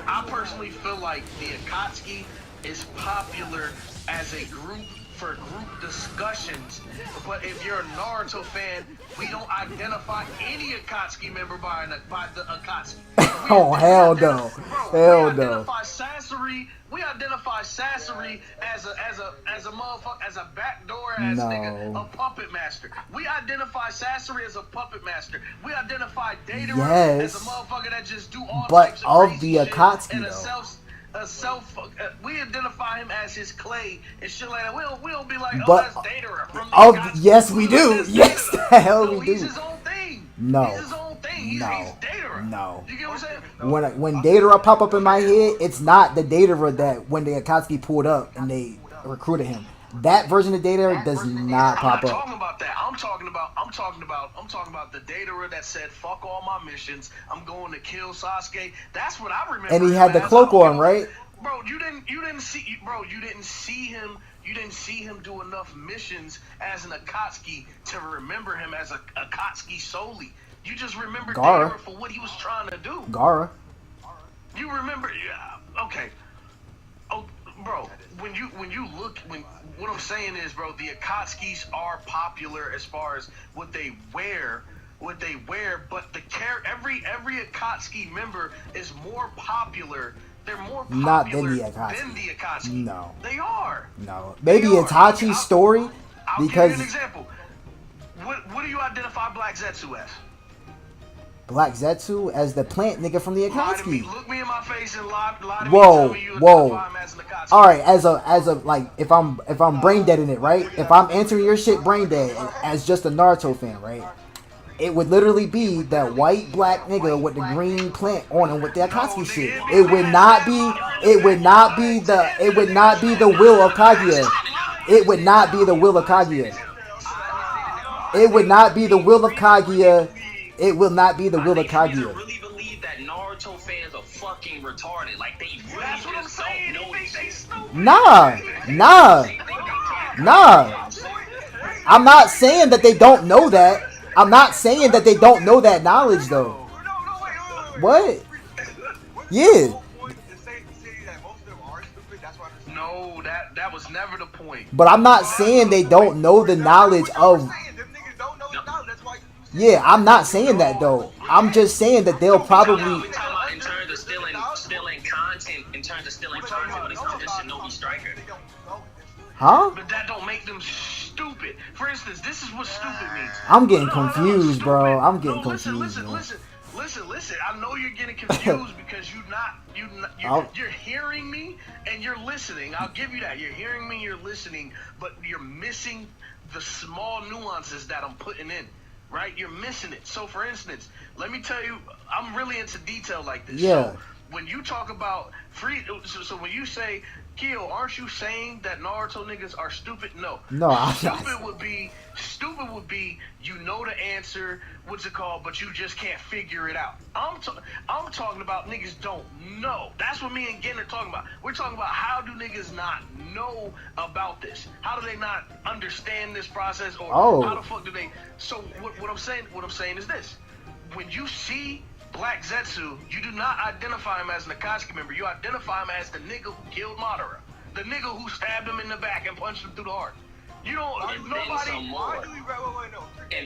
I personally feel like the Akatsuki is popular as a group for group discussions. But if you're a Naruto fan, we don't identify any Akatsuki member by the Akatsuki. Oh, hell no. Hell no. We identify Sasori as a motherfucker, as a backdoor ass nigga, a puppet master. We identify Sasori as a puppet master. We identify Datara as a motherfucker that just do all types of crazy the shit Akatsuki and we identify him as his clay and shit like that. We don't be like, oh, that's Datara from the Akatsuki. Yes, we do. Yes, the hell we do. He's his own thing. No. He's his own thing. He's Datara. No. You get what I'm saying? When Datara pop up in my head, it's not the Datara that when the Akatsuki pulled up and they recruited him. That version of Datara does not pop I'm not up. talking about that. I'm talking about the Datara that said, "Fuck all my missions. I'm going to kill Sasuke." That's what I remember. And he had the cloak on, right? Bro, you didn't see him do enough missions as an Akatsuki to remember him as a Akatsuki solely. You just remember Datara for what he was trying to do. Gaara. You remember, yeah, okay. Oh, bro, when what I'm saying is, bro, the Akatskis are popular as far as what they wear, but every Akatsuki member is more popular. They're more popular Not than the Akatsuki. No. They are. No. Maybe Itachi's story I'll because give you an example. What do you identify Black Zetsu as? Black Zetsu as the plant nigga from the Akatsuki. Look me in my face and lie to me. Whoa, whoa. As an Akatsuki. All right, as a like if I'm brain dead in it, right? If I'm answering your shit brain dead as just a Naruto fan, right? It would literally be that white black nigga with the green plant on him with the Akatsuki shit. It would not be the will of Kaguya. It would not be the will of Kaguya. It would not be the will of Kaguya. It will not be the will of Kaguya. Really believe that Naruto fans are fucking retarded. Like they really That's what I'm just saying. don't know They shit. stupid. Nah. I'm not saying that they don't know that. I'm not saying that they don't know that knowledge though. What? Yeah. No, that was never the point. But I'm not saying they don't know the knowledge of. Yeah, I'm not saying that though. I'm just saying that they'll probably. We're talking about in terms of stealing content, when it comes to Shinobi Striker. Huh? But that don't make them stupid. For instance, this is what stupid means. I'm getting confused, bro. I'm getting confused. Listen. I know you're getting confused because you're hearing me and you're listening. I'll give you that. You're hearing me, you're listening, but you're missing the small nuances that I'm putting in. Right? You're missing it. So, for instance, let me tell you, I'm really into detail like this. Yeah. So, when you talk about so when you say, Kyo, aren't you saying that Naruto niggas are stupid? No. No, I'm not. Stupid would be you know the answer, what's it called, but you just can't figure it out. I'm talking about niggas don't know. That's what me and Gen are talking about. We're talking about how do niggas not know about this? How do they not understand this process, or how the fuck do they? So what I'm saying is this: when you see Black Zetsu, you do not identify him as an Akatsuki member. You identify him as the nigga who killed Madara, the nigga who stabbed him in the back and punched him through the heart. You don't. And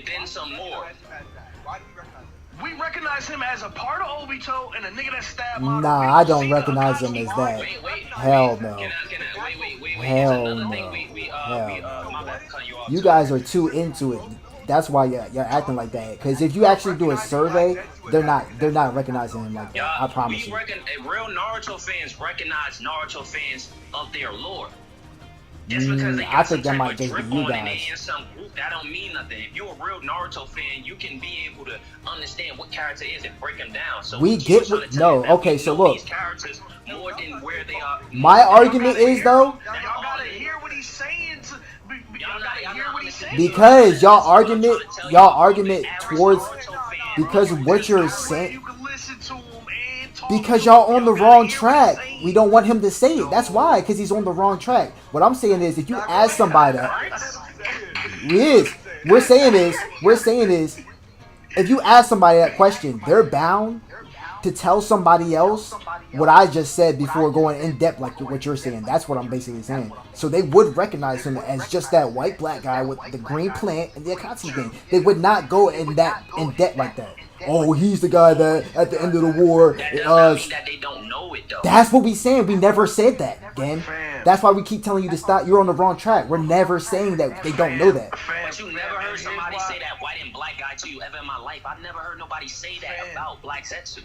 then some more. Why do we recognize him? We recognize him as a part of Obito and a nigga that stabbed Madara. Nah, I don't recognize him as that. Hell no. Wait. Hell Another no. thing my bad, cut you off. You guys are too into it. That's why you're acting like that. Because if you actually do a survey, they're not recognizing him like that. I promise you. Real Naruto fans recognize Naruto fans of their lore. Just because they I got think that some type might of just be drip you on it guys. in some group, that don't mean nothing. If you're a real Naruto fan, you can be able to understand what character is and break them down. So We get what okay, so look. These characters more than where they are. My argument is though, Y'all gotta hear what he's saying. Y'all gotta hear what he's saying. because y'all argument towards because what you're saying. You can listen to him and talk Because to him. y'all on the Y'all gotta wrong hear what track. he's saying. We don't want him to say it. That's why, because he's on the wrong track. What I'm saying is, if you ask somebody that, we're saying is, if you ask somebody that question, they're bound to tell somebody else what I just said before going in depth like what you're saying. That's what I'm basically saying. So they would recognize him as just that white black guy with the green plant and the Akatsuki game. They would not go in depth like that. Oh, he's the guy that at the end of the war. That does not mean that they don't know it though. That's what we saying. We never said that, again. That's why we keep telling you to stop. You're on the wrong track. We're never saying that they don't know that. But you never heard somebody say that white and black guy to you ever in my life. I never heard nobody say that about Black Zetsu.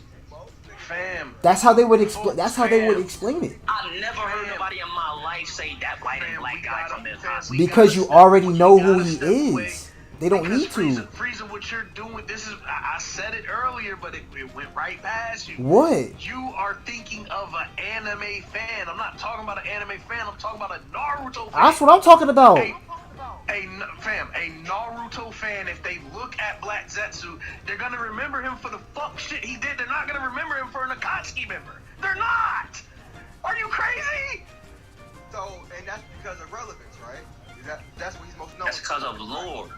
Fam. That's how they would explain. That's how they would explain it. I never heard nobody in my life say that white and black guy from their Akatsuki. Because you already know who he is. They don't need to. Frieza, what you're doing, this is, I said it earlier, but it went right past you. What? You are thinking of an anime fan. I'm not talking about an anime fan. I'm talking about a Naruto fan. That's what I'm talking about. A Naruto fan, if they look at Black Zetsu, they're going to remember him for the fuck shit he did. They're not going to remember him for an Akatsuki member. They're not. Are you crazy? So, and that's because of relevance, right? That's what he's most known. That's because of lore.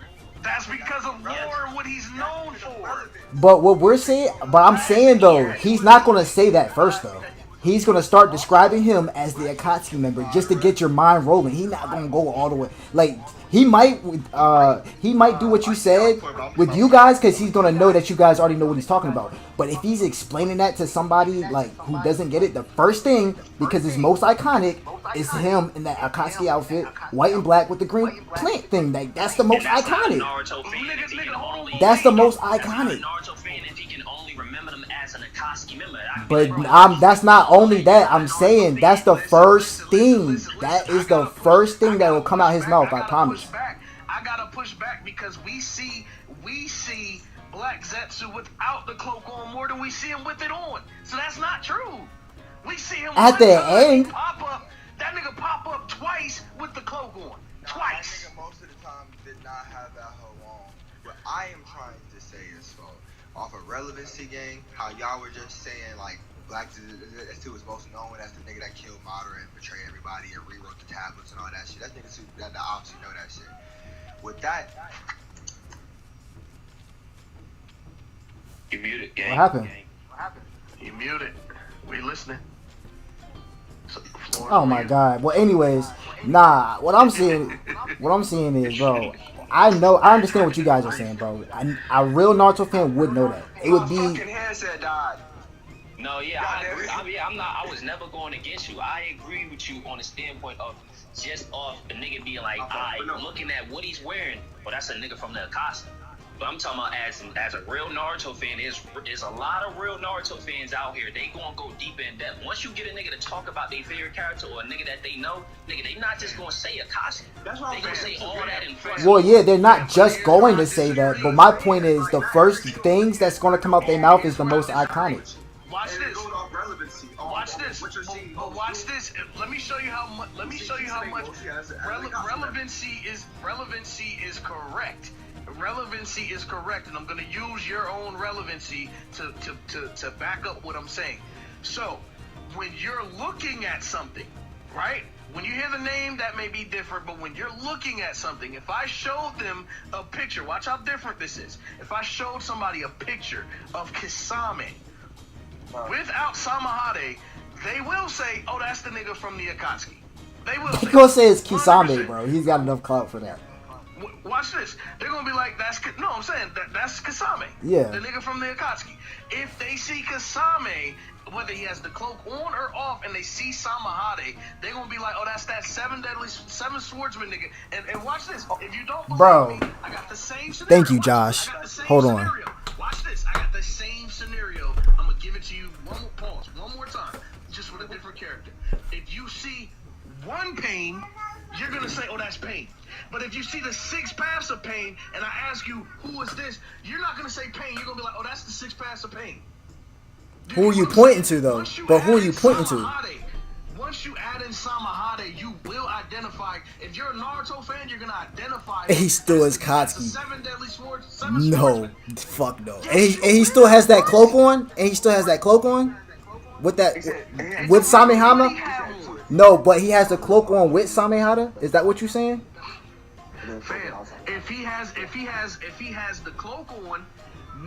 That's because of lore and what he's known for. But what we're saying, but I'm saying though, he's not gonna say that first though. He's gonna start describing him as the Akatsuki member just to get your mind rolling. He's not gonna go all the way. Like he might do what you said with you guys because he's gonna know that you guys already know what he's talking about. But if he's explaining that to somebody like who doesn't get it, the first thing, because it's most iconic, is him in that Akatsuki outfit, white and black with the green plant thing. Like that's the most iconic. That's the most iconic. But that's not only that. I'm saying that's the first thing. That is the first thing that will come out his mouth. I promise. I gotta push back because we see Black Zetsu without the cloak on more than we see him with it on. So that's not true. We see him at the end. Pop up. That nigga pop up twice with the cloak on. Twice. That nigga most of the time did not have that hoe on. What I am trying to say is, off a relevancy game, how y'all were just saying like Black Zetsu was most known as the nigga that killed Madara and betrayed everybody and rewrote the tablets and all that shit. That nigga that obviously know that shit. With that, you muted, gang. What happened? You muted. We listening. Oh my god. Well, anyways, nah. What I'm seeing is, bro. I understand what you guys are saying, bro. A real Naruto fan would know that. It would be. fucking headset died. No, yeah, I agree. I was never going against you. I agree with you on the standpoint of just off the nigga being like, looking at what he's wearing. Well, that's a nigga from the Akatsuki. But I'm talking about as a real Naruto fan, there's a lot of real Naruto fans out here. They gonna go deeper in depth. Once you get a nigga to talk about their favorite character or a nigga that they know, nigga, they not just gonna say Akatsuki. They gonna say all that in front. Well, yeah, they're not just going to say that, but my point is the first things that's gonna come out their mouth is the most iconic. Watch this. Watch this. But watch this. Let me show you how much. Let me show you how much relevancy is correct. Relevancy is correct, and I'm going to use your own relevancy to back up what I'm saying. So, when you're looking at something, right? When you hear the name, that may be different, but when you're looking at something, if I showed them a picture, watch how different this is. If I showed somebody a picture of Kisame without Samahade, they will say, oh, that's the nigga from the Akatsuki. They will They're gonna say it's Kisame, bro. He's got enough clout for that. Watch this. They're gonna be like, I'm saying that's Kisame. Yeah. The nigga from the Akatsuki. If they see Kisame, whether he has the cloak on or off, and they see Samahade, they're gonna be like, oh, that's that seven swordsman nigga. And watch this. If you don't believe me, I got the same scenario. Thank you, Josh. Hold on. Watch this. I got the same scenario. I'm gonna give it to you one more time, just with a different character. If you see one pain, you're gonna say, oh, that's pain. But if you see the 6 paths of pain, and I ask you, who is this? You're not going to say pain. You're going to be like, oh, that's the 6 paths of pain. Who are you pointing to, though? But who are you pointing to? Once you add in Samahade, you will identify. If you're a Naruto fan, you're going to identify. He still is Katsuki. 7 deadly swords. No. Fuck no. And he still has that cloak on? With that, with Samehama? No, but he has the cloak on with Samehada? Is that what you're saying? Fam, if he has the cloak on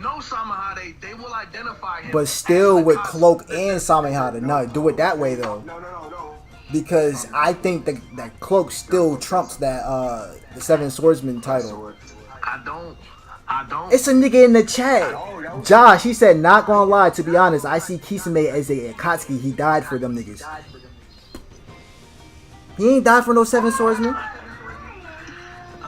no Samehada, they will identify him. But still as with Akatsuki. Cloak and Samehada. No, do it that way though. No. Because I think that Cloak still trumps that the Seven Swordsman title. I don't. It's a nigga in the chat. Josh, he said, not gonna lie, to be honest, I see Kisame as a Akatsuki. He died for them niggas. He ain't died for no Seven Swordsman.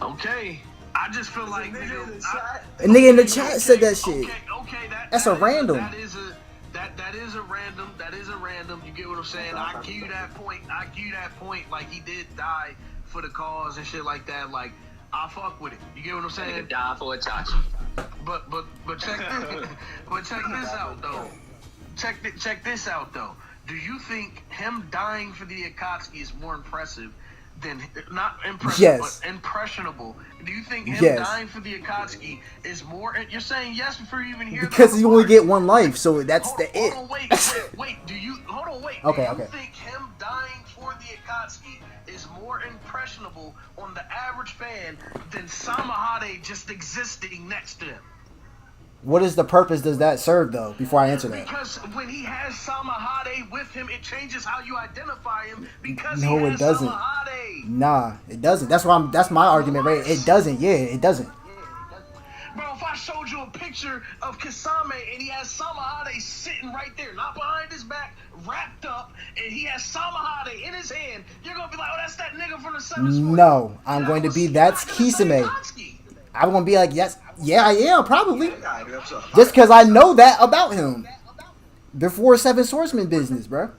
Okay. I just feel like A nigga in the chat said that shit. Okay, That's a random. That is a random. That is a random. You get what I'm saying? I give you that point. Like he did die for the cause and shit like that. Like I fuck with it. You get what I'm saying? Nigga die for Itachi. But check this out though. Check this out though. Do you think him dying for the Akatsuki is more impressive than not impressive Yes. but impressionable? Do you think him Yes. dying for the Akatsuki is more? You're saying yes before you even hear. Because the you only part. get one life, so that's Hold the on, it. hold on, wait. Do you hold on? Wait. Okay, Do you okay. think him dying for the Akatsuki is more impressionable on the average fan than Samehada just existing next to him? What is the purpose does that serve though? Before I answer that. Because when he has Samehada with him, it changes how you identify him. Because No, he it has doesn't. Samehada. Nah, it doesn't. That's my argument, right? It doesn't. Yeah, it doesn't. Bro, if I showed you a picture of Kisame and he has Samehada sitting right there, not behind his back, wrapped up, and he has Samehada in his hand, you're gonna be like, oh, that's that nigga from the Seven Swords. No, I'm going to be that's Kisame. I'm gonna be like, yes, yeah, I am probably. Just because I know that about him before Seven Swordsman business, bro.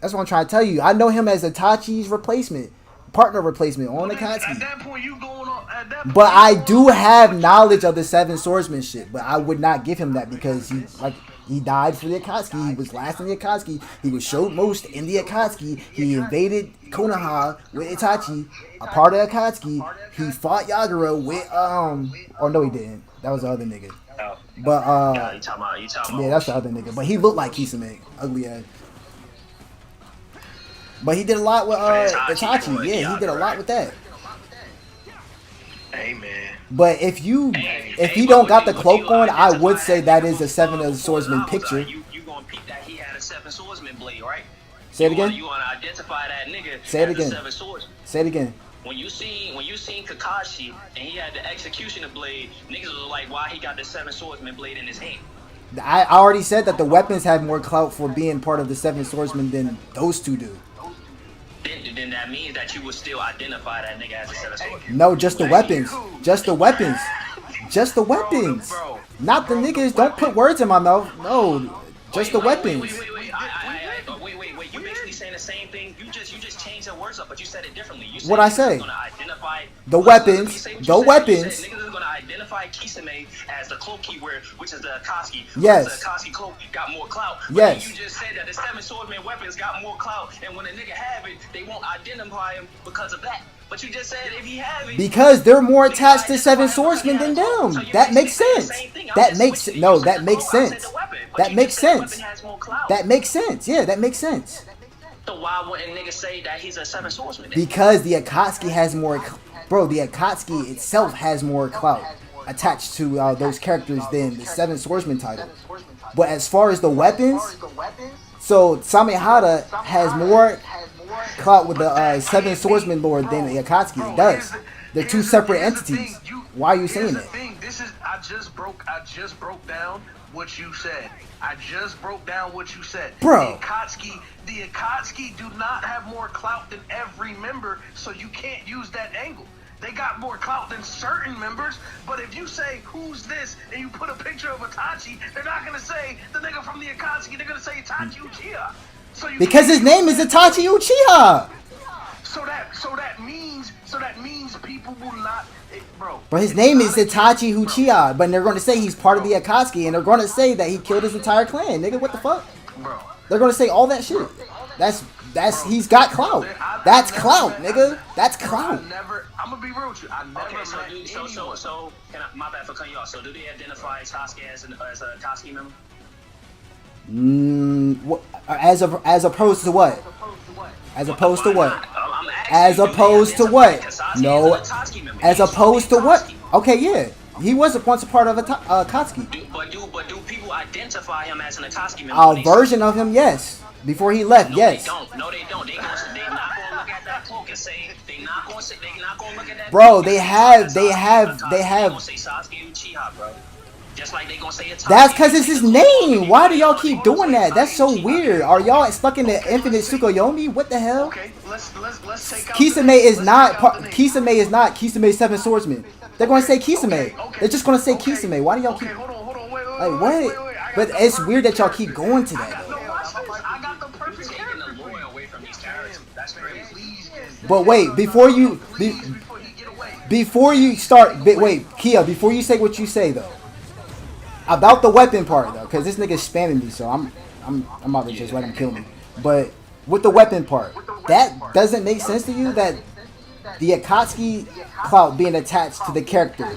That's what I'm trying to tell you. I know him as Itachi's replacement, partner replacement on Akatsuki. At that point, you going on. At that point, But I do have knowledge of the Seven Swordsman shit. But I would not give him that because he died for the Akatsuki. He was last in the Akatsuki. He was showed most in the Akatsuki. He invaded Konoha with Itachi, a part of Akatsuki. He fought Yagura with oh no he didn't. That was the other nigga. But You talking about yeah, that's the other nigga. But he looked like Kisame, ugly ass. But he did a lot with Itachi. Yeah, he did a lot with that. Hey man. But if he don't got the cloak on, I would say that is a Seven of the Swordsman picture. You gonna peep that he had a Seven Swordsman blade, right? Say it again. You wanna identify that nigga Say it as again. a Seven Swordsman. Say it again. When you seen Kakashi and he had the executioner blade, niggas was like, why he got the Seven Swordsman blade in his hand? I already said that the weapons have more clout for being part of the Seven Swordsmen than those two do. Then that means that you would still identify that nigga as a Seven Swordsman. No, just the weapons. Just the weapons. Just the weapons. Bro. Not the niggas. Don't put words in my mouth. No, just the weapons. Wait. You basically saying the same thing. You just changed the words up, but you said it differently. You said What'd I niggas say? is gonna identify The Let me weapons. say what you The said. weapons. You said niggas is gonna identify Kisame as the cloak he wear, which is the Akatsuki. Yes. The Akatsuki cloak got more clout. But Yes. then you just said that the Seven Swordsman weapons got more clout, and when a nigga have it, they won't identify him because of that. But you just said if he have it, Because they're more attached to Seven Swordsmen than them. That makes sense. That makes no. That makes sense. That makes sense. That makes sense. Yeah, that makes sense. So why wouldn't niggas say that he's a Seven Swordsman? Then? Because the Akatsuki has more, bro. The Akatsuki itself has more clout attached to those characters than the Seven Swordsman title. But as far as the weapons, so Samehada has more clout with the Seven Swordsman lore than the Akatsuki. It does. They're two separate entities. Why are you saying that? This is I just broke down what you said. I just broke down what you said. Bro. The Akatsuki do not have more clout than every member, so you can't use that angle. They got more clout than certain members, but if you say, who's this, and you put a picture of Itachi, they're not going to say the nigga from the Akatsuki, they're going to say Itachi Uchiha. So you Because his name is Itachi Uchiha. So that means people will not, bro. But his name is Itachi Uchiha, but they're going to say he's part of the Akatsuki, and they're going to say that he killed his entire clan. Nigga, what the fuck? Bro. They're going to say all that shit. That's he's got clout. That's clout, nigga. That's clout. I'm gonna be real with you. I never Okay, so met dude, anyone. so can I, my bad for cutting you off. So do they identify Sasuke as a Akatsuki member? As opposed to what? As opposed to what? I'm asking As you, do they opposed to identify what? Sasuke No. as an Akatsuki member? As He's opposed to what? Akatsuki. Okay, yeah. He was once a part of Akatsuki. But do people identify him as an Akatsuki member? A version of him, yes. Before he left, No, yes. they don't. No, they don't. They not gonna look at that cloak and say they not gonna look at that. Bro, cloak they and say have. Sasuke They gonna say Sasuke Uchiha, bro. Just like they gonna say Itachi. That's because it's his name. Why do y'all keep doing that? That's so weird. Are y'all stuck in the infinite Tsukuyomi? What the hell? Okay, let's take out Kisame is not Kisame's seven swordsman. They're going to say Kisame. They're just going to say Kisame. Why do y'all keep hold on, wait, like what? But it's weird that y'all keep going to that. No, watch this. I got the perfect Taking character the for you. lore away from these characters. That's crazy. Please, But wait, before you start, wait, Kia, before you say what you say though, about the weapon part though, because this nigga's spamming me, so I'm about to just let him kill me. But with the weapon part, that doesn't make sense to you that the Akatsuki clout being attached to the character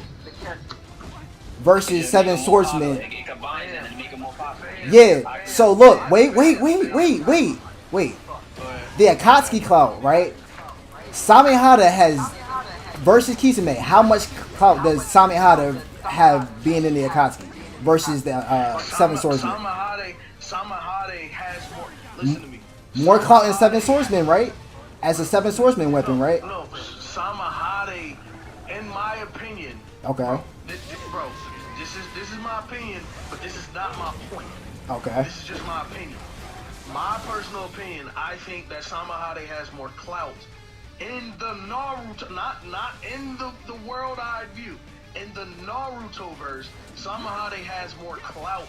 versus Seven Swordsmen. They get combined and make it more popular. Yeah. So look, wait. The Akatsuki clout, right? Samehada has versus Kisame. How much clout does Samehada have being in the Akatsuki versus the Seven Swordsmen? Samehada has more. Listen to me. More clout than Seven Swordsmen, right? As a Seven Swordsman weapon, right? No, Samehada, in my opinion. Okay. Bro, this is my opinion, but this is not my point. Okay. This is just my opinion. My personal opinion, I think that Samehada has more clout in the Naruto, not in the world-eyed view. In the Naruto verse, Samehada has more clout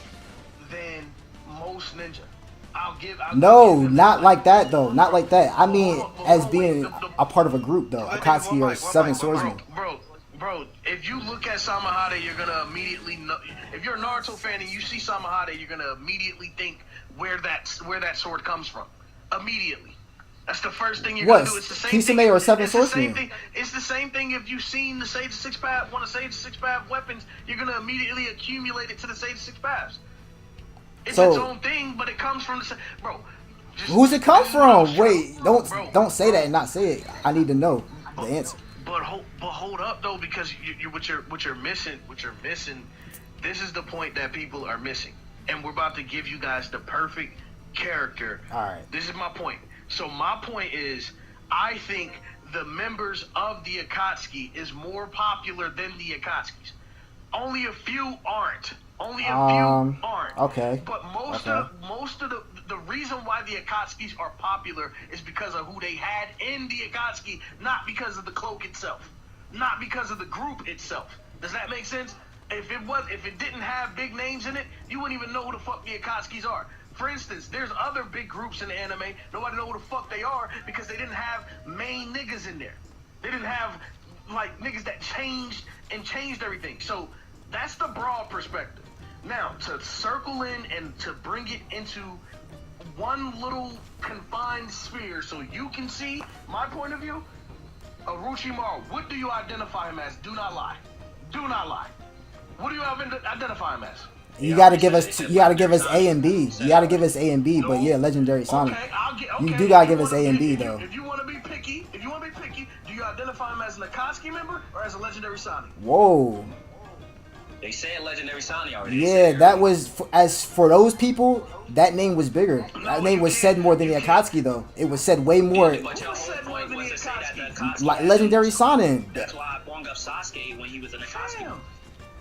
than most ninja. No, not like that though. Not like that. I mean, as being a part of a group though. Akatsuki or Seven Swordsmen. Bro, if you look at Samehada, you're gonna immediately know. If you're a Naruto fan and you see Samehada, you're gonna immediately think where that sword comes from. Immediately. That's the first thing you're gonna do. It's the same Kisame thing. or Seven Swordsmen? It's the same thing if you've seen the Sage of Six Paths, one of Sage's Six Paths weapons, you're gonna immediately accumulate it to the Sage of Six Paths. It's its own thing, but it comes from the bro. Who's it come from? Wait, don't say that and not say it. I need to know the answer. But hold up though, because what you're missing. This is the point that people are missing, and we're about to give you guys the perfect character. All right. This is my point. So my point is, I think the members of the Akatsuki is more popular than the Akatsuki's. Only a few aren't. Okay. But most of the reason why the Akatsuki's are popular is because of who they had in the Akatsuki, not because of the cloak itself, not because of the group itself. Does that make sense? If it didn't have big names in it, you wouldn't even know who the fuck the Akatsuki's are. For instance, there's other big groups in the anime. Nobody know who the fuck they are because they didn't have main niggas in there. They didn't have like niggas that changed everything. So that's the broad perspective. Now, to circle in and to bring it into one little confined sphere so you can see my point of view, Orochimaru, what do you identify him as? Do not lie. Do not lie. What do you identify him as? You gotta give us A and B. You gotta give us A and B, but yeah, Legendary Sonic. You do gotta give us A and B though. If you want to be picky, do you identify him as an Akatsuki member or as a Legendary Sonic? Whoa. They said Legendary Sonic already. Yeah, that was as for those people. That name was bigger. That name was said more than the Akatsuki though. It was said way more. But your whole point was to say that the Akatsuki Like Legendary Sonic. That's why I brought up Sasuke when he was in the Akatsuki.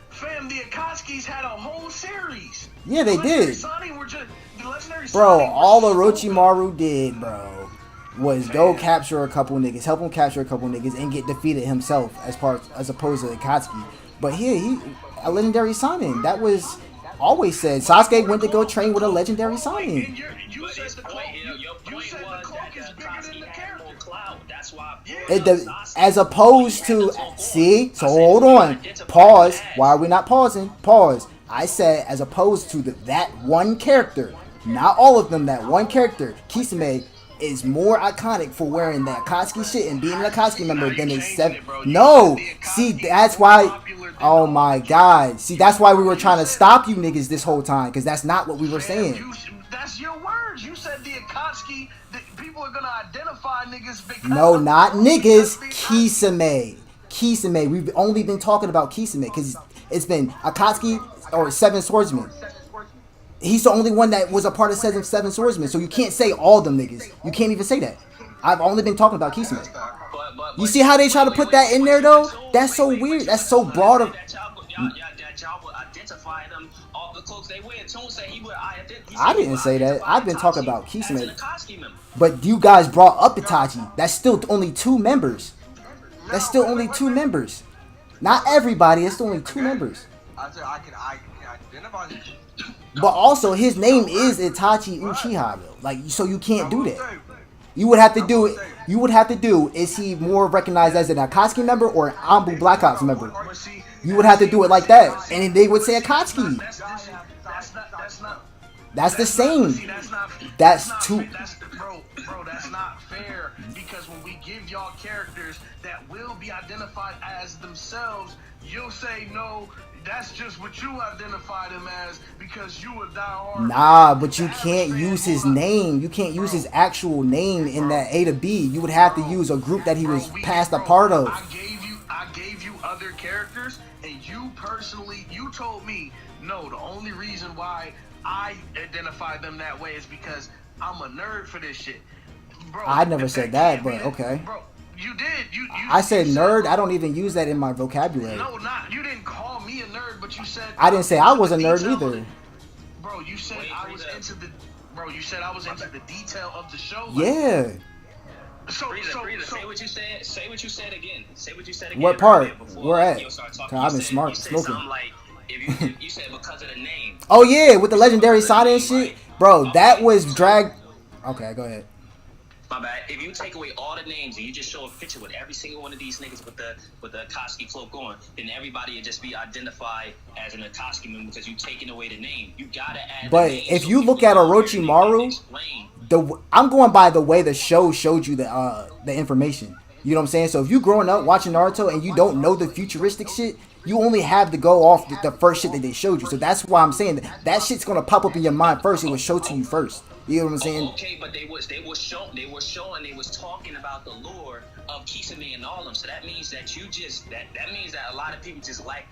Fam, the Akatsuki's had a whole series. Yeah, they did. The Bro, all Orochimaru did, bro, was go capture a couple niggas, help him capture a couple niggas, and get defeated himself as opposed to Akatsuki. But here, he a Legendary Sonic. That was always said. Sasuke went to go train with a Legendary Sonic. You said the cloak is bigger than the character. That's why. As opposed to, see, so hold on, pause. Why are we not pausing? Pause. I said as opposed to that one character, not all of them. That one character, Kisame, is more iconic for wearing that Akatsuki shit and being an Akatsuki member than a seven. No, see, that's why. Oh my God, see, that's why we were trying to stop you niggas this whole time, because that's not what we were saying. That's your words. You said the Akatsuki. People are gonna identify niggas because no, not niggas. Kisame. We've only been talking about Kisame because It's been Akatsuki or Seven Swordsmen. He's the only one that was a part of Seven Swordsmen. So you can't say all them niggas. You can't even say that. I've only been talking about Kisame. You see how they try to put that in there though? That's so weird. That's so broad of. I didn't say that. I've been talking about Kisame. But you guys brought up Itachi. That's still only 2 members. That's still only 2 members. Not everybody. It's only 2 members. I said I can identify. But also, his name is Itachi Uchiha though. Like, so you can't do that. You would have to do it. You would have to do. Is he more recognized as an Akatsuki member or an Anbu Black Ops member? You would have to do it like that, and they would say Akatsuki. That's the same. That's too. Bro, that's not fair, because when we give y'all characters that will be identified as themselves, you'll say no. That's just what you identify them as because you a diehard. Nah, but you can't use his name. You can't use his actual name in that A to B. You would have to use a group that he was past a part of. I gave you other characters, and you personally, you told me, no, the only reason why I identify them that way is because I'm a nerd for this shit. Bro, I never said that, but okay. Bro, you did. I said nerd. I don't even use that in my vocabulary. No, you didn't call me a nerd, but you said I didn't say I was a nerd either. Bro, you said I was into the. Bro, you said I was into the detail of the show. Yeah. So, say what you said. Say what you said again. Say what you said again. What part? Before, Where at? I've been smart smoking. If you said because of the name. Oh yeah, with the legendary Sada and shit, bro. That was drag. Okay, go ahead. My bad. If you take away all the names and you just show a picture with every single one of these niggas with the Akatsuki cloak on, then everybody would just be identified as an Akatsuki member because you taking away the name. You gotta add. But the name if so you look at Orochimaru, explain. I'm going by the way the show showed you the information. You know what I'm saying? So if you growing up watching Naruto and you don't know the futuristic shit, you only have to go off the first shit that they showed you. So that's why I'm saying that shit's gonna pop up in your mind first. It was shown to you first. You know what I'm saying? Okay, but they was talking about the lore of Kisame and all them. So that means that you just that means that a lot of people just lack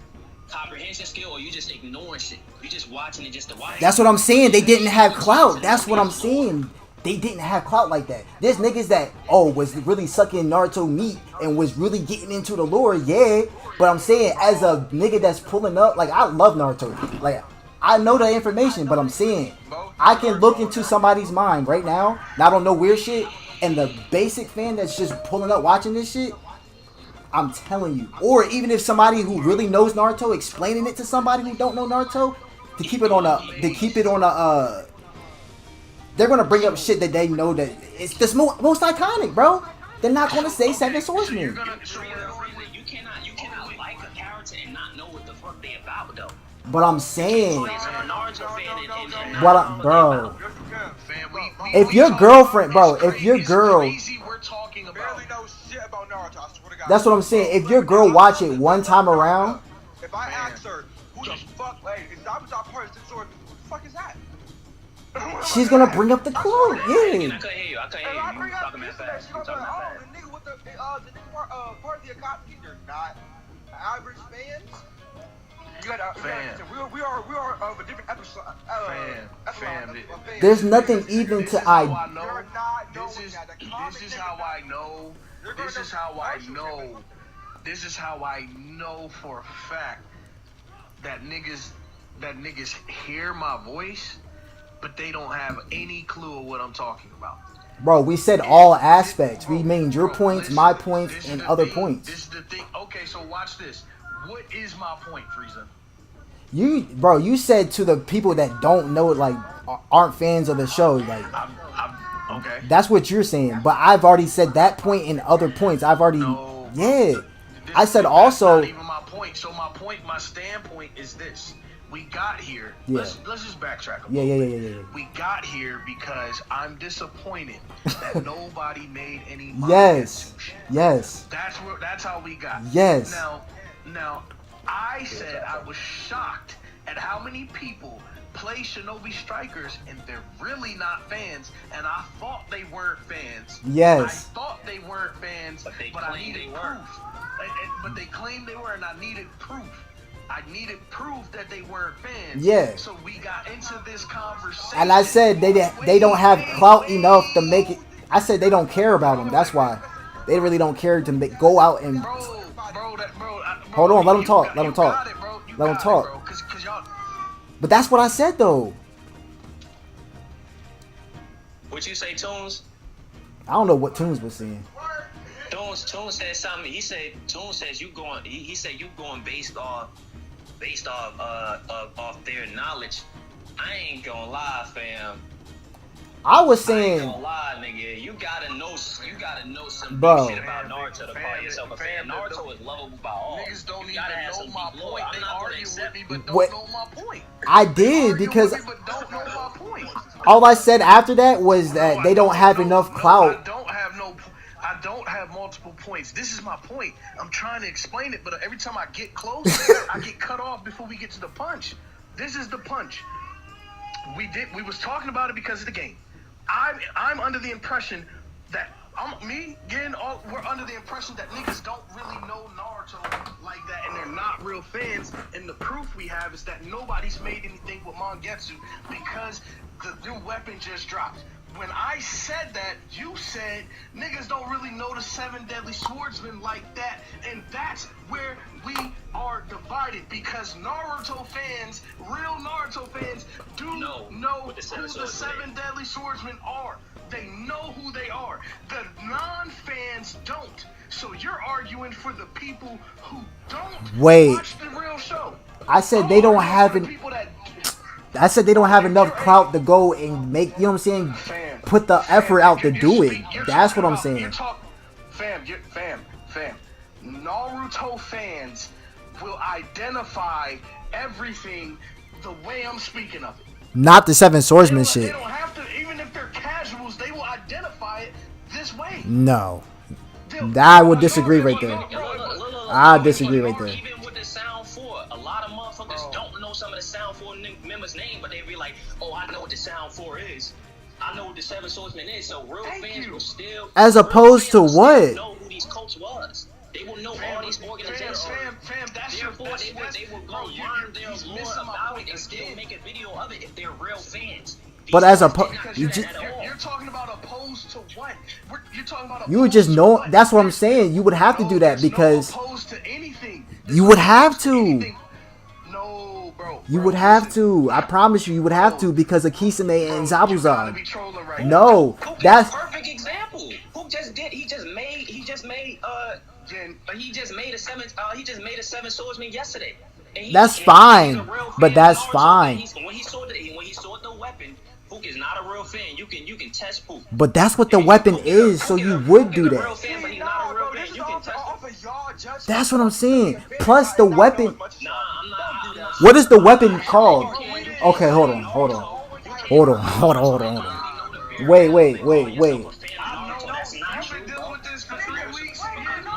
comprehension skill, or you just ignoring shit. You just watching it just to watch. That's what I'm saying. They didn't have clout. That's what I'm saying. They didn't have clout like that. There's niggas that was really sucking Naruto meat and was really getting into the lore, yeah. But I'm saying, as a nigga that's pulling up, like, I love Naruto. Like, I know the information, but I'm saying I can look into somebody's mind right now, and I don't know weird shit, and the basic fan that's just pulling up watching this shit, I'm telling you. Or even if somebody who really knows Naruto explaining it to somebody who don't know Naruto, to keep it on a they're gonna bring up shit that they know that it's the most iconic, bro. They're not gonna say Seven Swordsmen. You cannot like a character and not know what the fuck they about though. But I'm saying, Bro. if your girlfriend, bro, if your girl, Barely know shit about Naruto. I swear to God. that's what I'm saying. If your girl watch it one time around, If I ask her, who the fuck, hey, is Naruto part of the sword? Who the fuck is that? she's gonna bring up the clue. I Yeah. couldn't hear you. I couldn't hear If you. I You bring up talking this, that fast. she You gonna be talking like, that oh, fast. the nigga with the nigga part of the Akatsuki. You're not average fans. You gotta, we are of a different episode. Fam, There's nothing even This to is how I. I know. You're not knowing This is that. The comic this is nigga how not- I know. You're gonna This is know how I Naruto know. shit. This is how I know for a fact that niggas hear my voice, but they don't have any clue of what I'm talking about. Bro, we said all aspects. We named your points, my points, This is and the other thing. points. This is the thing. Okay, so watch this. What is my point, Frieza? You said to the people that don't know it, like, aren't fans of the show, like, Okay. that's what you're saying. But I've already said that point and other points. I've already, No. yeah. I said That's also, not even my point. So my standpoint is this: we got here. Yeah. Let's just backtrack. yeah. We got here because I'm disappointed that nobody made any money. Yes, yes, That's how we got. yes. Now, I said I was shocked at how many people play Shinobi Strikers and they're really not fans, and I thought they weren't fans. Yes. I thought they weren't fans, But they I claimed needed they were. proof. But they claimed they were, and I needed proof. I needed proof that they weren't fans. Yeah. So we got into this conversation. And I said they don't have clout enough to make it. I said they don't care about him. That's why they really don't care to go out and. Hold on, let him talk. Let him talk. Let him talk. But that's what I said though. What you say, Tunes? I don't know what Tunes was saying. Tunes said something. He said Tunes says you going. He said you going based off their knowledge. I ain't gonna lie, fam. I was I ain't saying, gonna lie, nigga. You gotta know some Bro. big shit about Naruto to call yourself a fan. Naruto is lovable by all. Niggas don't You even gotta have know some my deep point. lore. They I'm not gonna argue with accept me, but don't What- know my point. I did because Argue with me, but don't know my point. all I said after that was that they don't have enough clout. I don't have multiple points. This is my point. I'm trying to explain it, but every time I get close, I get cut off before we get to the punch. This is the punch. We was talking about it because of the game. I'm under the impression that we're under the impression that niggas don't really know Naruto like that, and they're not real fans. And the proof we have is that nobody's made anything with Mangetsu because the new weapon just dropped. When I said that, you said niggas don't really know the 7 deadly swordsmen like that, and that's where we are divided because Naruto fans, real Naruto fans, do know who the 7 deadly swordsmen are. They know who they are. The non-fans don't. So you're arguing for the people who don't watch the real show. I said they don't have enough clout to go and make, you know what I'm saying, put the effort out to do it. That's what I'm saying. Fam. Naruto fans will identify everything the way I'm speaking of it. Not the 7 swordsman They shit. don't have to, even if they're casuals, they will identify it this way. No. I would disagree right there. I disagree right there. Even with the Sound 4, a lot of motherfuckers don't know some of the Sound 4 members' name, but they be like, oh, I know what the Sound 4 is. I know what the 7 swordsman is, so real fans will still... As opposed to what? Know who these cults was. They will know all these organizations. Therefore, they will go learn their lore about it and still make a video of it if they're real fans. But as you're talking about opposed to what? You're talking about you would just know. That's what I'm saying. You would have to do that because opposed to anything. You would have to. No, bro. You would have to. I promise you would have to because of Kisame and Zabuzan. No, that's perfect example. Who just did? He just made a 7 swordsman yesterday. That's fine, but that's fine. When he saw the weapon, Pook is not a real fan. You can test Pook. But that's what the weapon is, so you would do that. That's what I'm saying. Plus the weapon. What is the weapon called? Okay, hold on. Wait.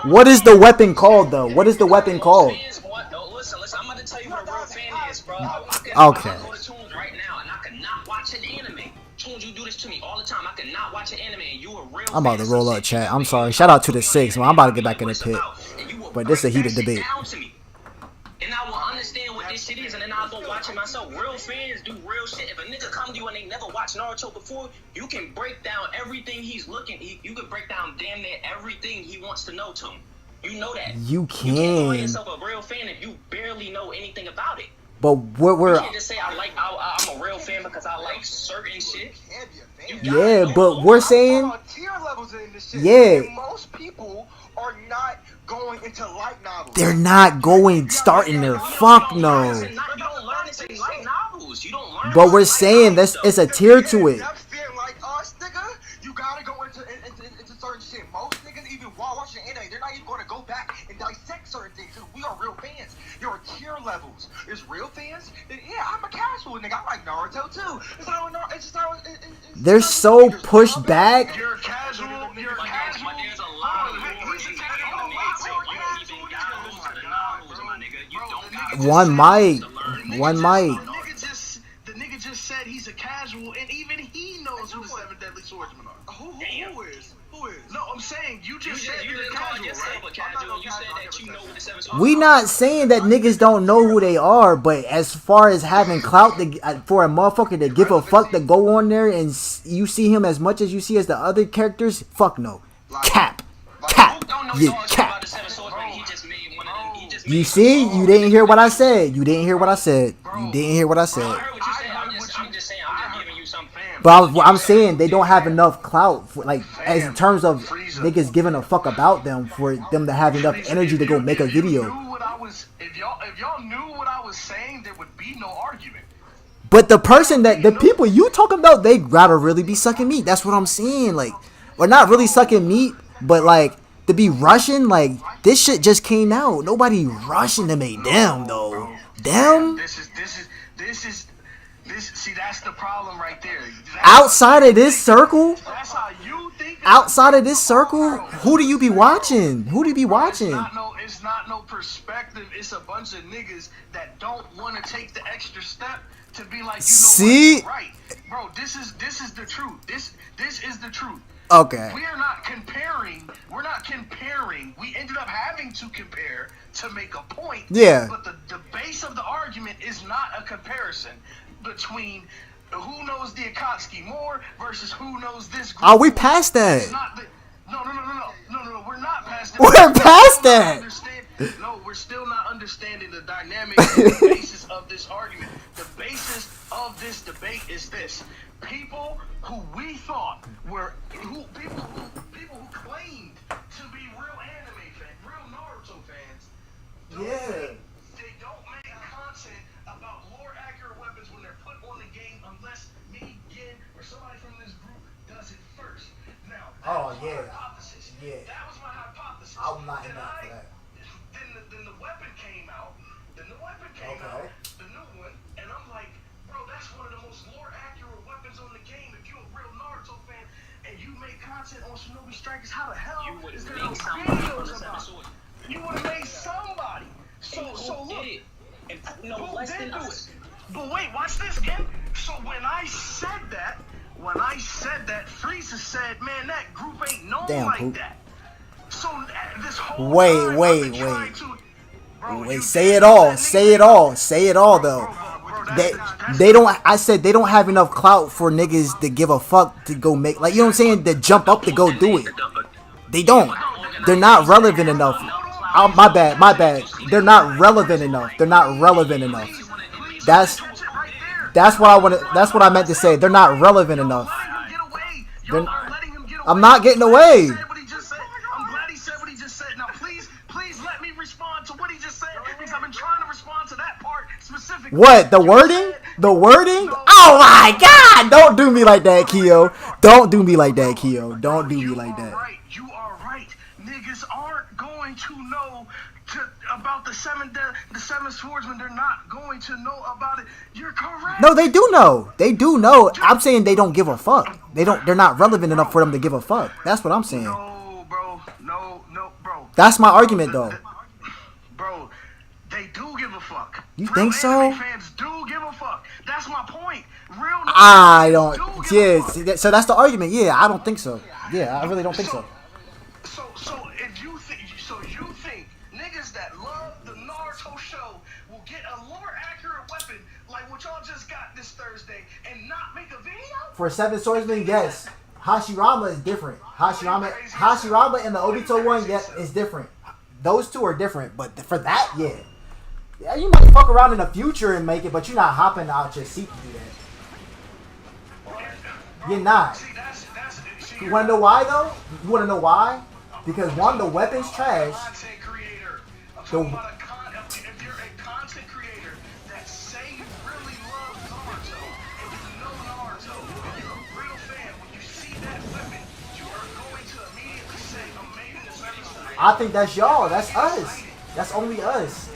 What is the weapon called though? What is the weapon called? Listen, I'm about to tell you what a real fan is, bro. Okay. I go to Tunes right now and I cannot watch an anime. Tunes, you do this to me all the time. I cannot watch an anime and you a real I'm about to roll up, chat. I'm sorry. Shout out to the 6, man. I'm about to get back in the pit. But this is a heated debate. And I will understand what this shit is, and then I'll go watch it myself. Real fans do real shit. If a nigga come to you and they never watched Naruto before, you can break down everything he's looking. You can break down damn near everything he wants to know to him. You know that. You can't call can. yourself a real fan if you barely know anything about it. But we're You can't just say I'm a real fan because I like certain shit. yeah, but we're saying tier levels in this shit. Yeah. And most people are not going into light novels. they're not going starting there. Fuck no. You don't learn this in light novels. You don't learn. But we're saying that's it's a tier to it. Like us, nigga, you gotta go into certain shit. Most niggas, even while watching anime, they're not even going to go back and dissect certain things because we are real fans. There are tier levels. There's real fans. Then, yeah, I'm a casual nigga. I like Naruto too. They're so pushed back. You're casual. But there's a lot of One mic. The nigga just said he's a casual, and even he knows who the 7 deadly swordsmen are. Who is? No, I'm saying you just said you you're didn't call casual, yourself right? a casual. You said that you know what the seven swords We are. not saying that niggas don't know who they are, but as far as having clout for a motherfucker to give a fuck to go on there and you see him as much as you see as the other characters, fuck no. Cap. Cap. Who don't know You dog shit cap. about the seven swords when he just made one of them? He just You made see? You didn't hear what I said. You didn't hear what I said. You didn't hear what I I said. heard what you said. I'm just saying. I'm just giving you some. But I'm saying they don't have enough clout for, like, as in terms of niggas giving a fuck about them for them to have enough energy to go make a video. If y'all knew what I was saying, there would be no argument. But the person the people you talking about, they gotta really be sucking meat. That's what I'm saying. Like, or not really sucking meat, but like to be rushing. Like, this shit just came out. Nobody rushing to make them though. Them See, that's the problem right there. outside of this circle. That's how you think. Outside of this circle, who do you be watching? Who do you be watching? It's not no perspective. It's a bunch of niggas that don't want to take the extra step to be like, you know See? what, right, bro. This is the truth. This is the truth. Okay. We're not comparing. We ended up having to compare to make a point. Yeah. But the base of the argument is not a comparison between who knows the Akatsuki more versus who knows this group. Are we past that? It's not no. We're not past that. We're past that. No, we're still not understanding the dynamic and the basis of this argument. The basis of this debate is this: people who we thought were people who claimed to be real anime fans, real Naruto fans. Yeah. They don't make content about lore accurate weapons when they're put on the game unless me, Gin, or somebody from this group does it first. Now, that was my hypothesis. Yeah. That was my hypothesis. I'm not in that for that. Then the weapon came out. The new one, and I'm like, bro, that's one of the most lore accurate weapons on the game. If you're a real Naruto fan and you make content on Shinobi Strikers, how the hell You would is have there no made somebody from videos the seven about it? swords. You would have made somebody. So Who look. did it? And no Who less did than do us. it? But wait, watch this again. So when I said that, Frieza said, man, that group ain't known Damn, like Poop. that. So this whole Wait, time, I've wait, been trying wait. to- Bro, Wait, you say did it all. that Say it nigga- all. Say it all though. Bro, They don't. I said they don't have enough clout for niggas to give a fuck to go make, like, you know what I'm saying, to jump up to go do it. They don't. They're not relevant enough. Oh, my bad. They're not relevant enough. That's what I want to. That's what I meant to say. They're not relevant enough. I'm not getting away. I'm glad he said what he just said. Now, please let me respond to what he just said, because I've been trying to respond to that part specifically. What? The wording? The wording? Oh my God! Don't do me like that, Keo. Don't do me like that, Keo. Don't do me like that. You are right. Niggas aren't going to know about the seven swordsmen. They're not going to know about it. You're correct. No, they do know. They do know. I'm saying they don't give a fuck. They're not relevant enough for them to give a fuck. That's what I'm saying. No, bro. That's my argument, though. Bro, they do give a fuck. You Real think so? anime fans do give a fuck. That's my point. Real I fans don't. do give a fuck. Yeah. So that's the argument. Yeah, I don't think so. Yeah, I really don't think so. So if you think niggas that love the Naruto show will get a lore accurate weapon like what y'all just got this Thursday and not make a video? For Seven Swordsmen, yes. Hashirama is different. Hashirama and the Obito one, yes, is different. Those two are different, but for that, yeah. Yeah, you might fuck around in the future and make it, but you're not hopping out your seat to do that. You're not. You wanna know why though? You wanna know why? Because one, the weapon's trash. Content creator. I'm talking about if you're a content creator that say you really love Naruto and you know Naruto and you're a real fan, when you see that weapon, you are going to immediately say, amazing this episode. I think that's y'all. That's us. That's only us.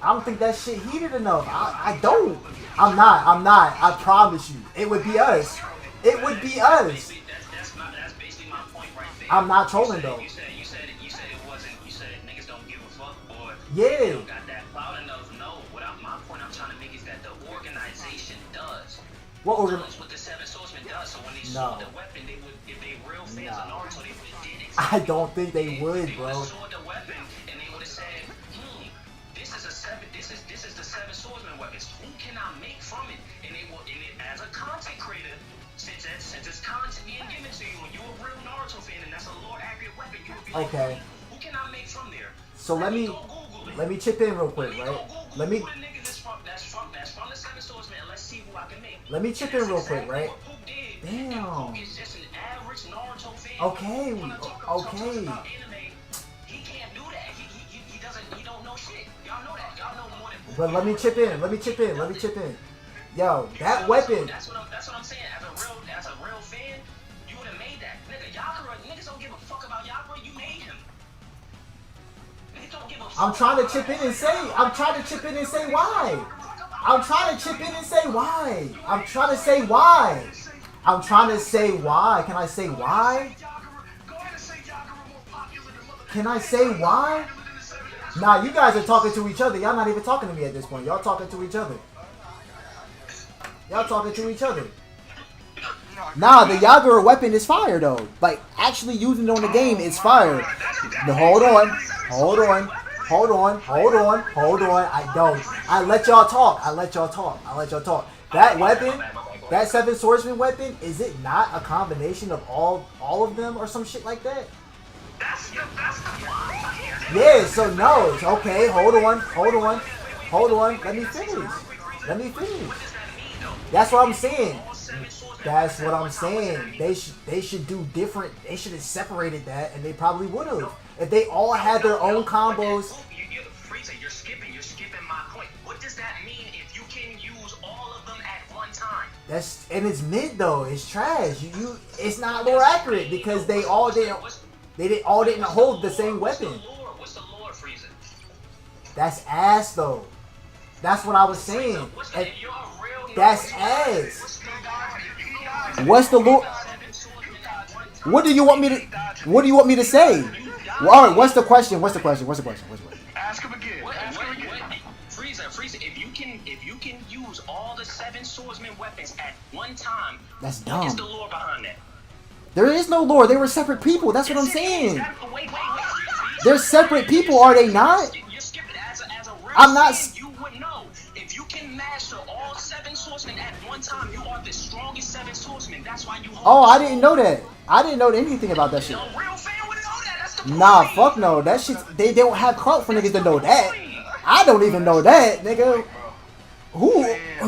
I don't think that shit heated enough. I don't. I'm not. I promise you. It would be us. It would be us. That's basically my point right there. I'm not trolling though. You said it wasn't. You said niggas don't give a fuck, or Yeah. they don't got that clout enough. No, my point I'm trying to make is that the organization does. What That's what the Seven Swordsmen does. So when they No. sold the weapon, they would, if they real fans of Naruto, they would I don't think they would, They would bro. have saw the weapon and they would have said, this is the seven swordsman weapons. Who can I make from it? And they will, as a content creator, since it's content being given to you, and you're a real Naruto fan, and that's a lore accurate weapon, you would be like, Okay. who can I make from there? So let me chip in real quick, right? Let me That's from the seven swordsman, and let's see who I can make. let me chip in real quick, right? What Poop did. Damn. Poop is just an average Naruto fan. Okay, Talks okay. about anime. He can't do that. He doesn't. He don't know shit. Y'all know that. Y'all know more than Poop. But let me chip in. Yo, that weapon. That's what I'm saying. As a real fan, you would have made that. Nigga, Yakura, niggas don't give a fuck about Yakura. You made him. Niggas don't give a fuck. I'm trying to chip in and say why. I'm trying to chip in and say why. I'm trying to say why. Can I say why? Can I say why? Nah, you guys are talking to each other. Y'all not even talking to me at this point. Y'all talking to each other. Nah, the Yagura weapon is fire though. Like actually using it on the game is fire. No, hold on. I don't. I let y'all talk. That weapon, that seven swordsman weapon, is it not a combination of all of them or some shit like that? Yeah, so no. Okay, hold on. Let me finish. That's what I'm saying. They should do different. They should have separated that, and they probably would have. If they all had their own combos. Frieza, you're skipping my point. What does that mean if you can use all of them at one time? And it's mid though. It's trash. It's not lore accurate because they all didn't hold the same weapon. What's the lore, Frieza? That's ass though. That's what I was saying. That's ass. What's the lore? What do you want me to say? Well, all right, what's the question? Ask him again. Frieza, if you can use all the seven swordsman weapons at one time, That's what is dumb. the lore behind that? There is no lore. They were separate people. That's what I'm saying. Wait. They're separate people, are they not? You're skipping as a real I'm not. fan, you would know. If you can master all seven swordsmen at one time, you are the strongest seven swordsmen. That's why you hold. Oh, I didn't know that. I didn't know anything about that shit. A real fan would know that. That's the point. Nah, fuck no. That shit. They don't have clout for niggas to know that. I don't even know that, nigga. Who?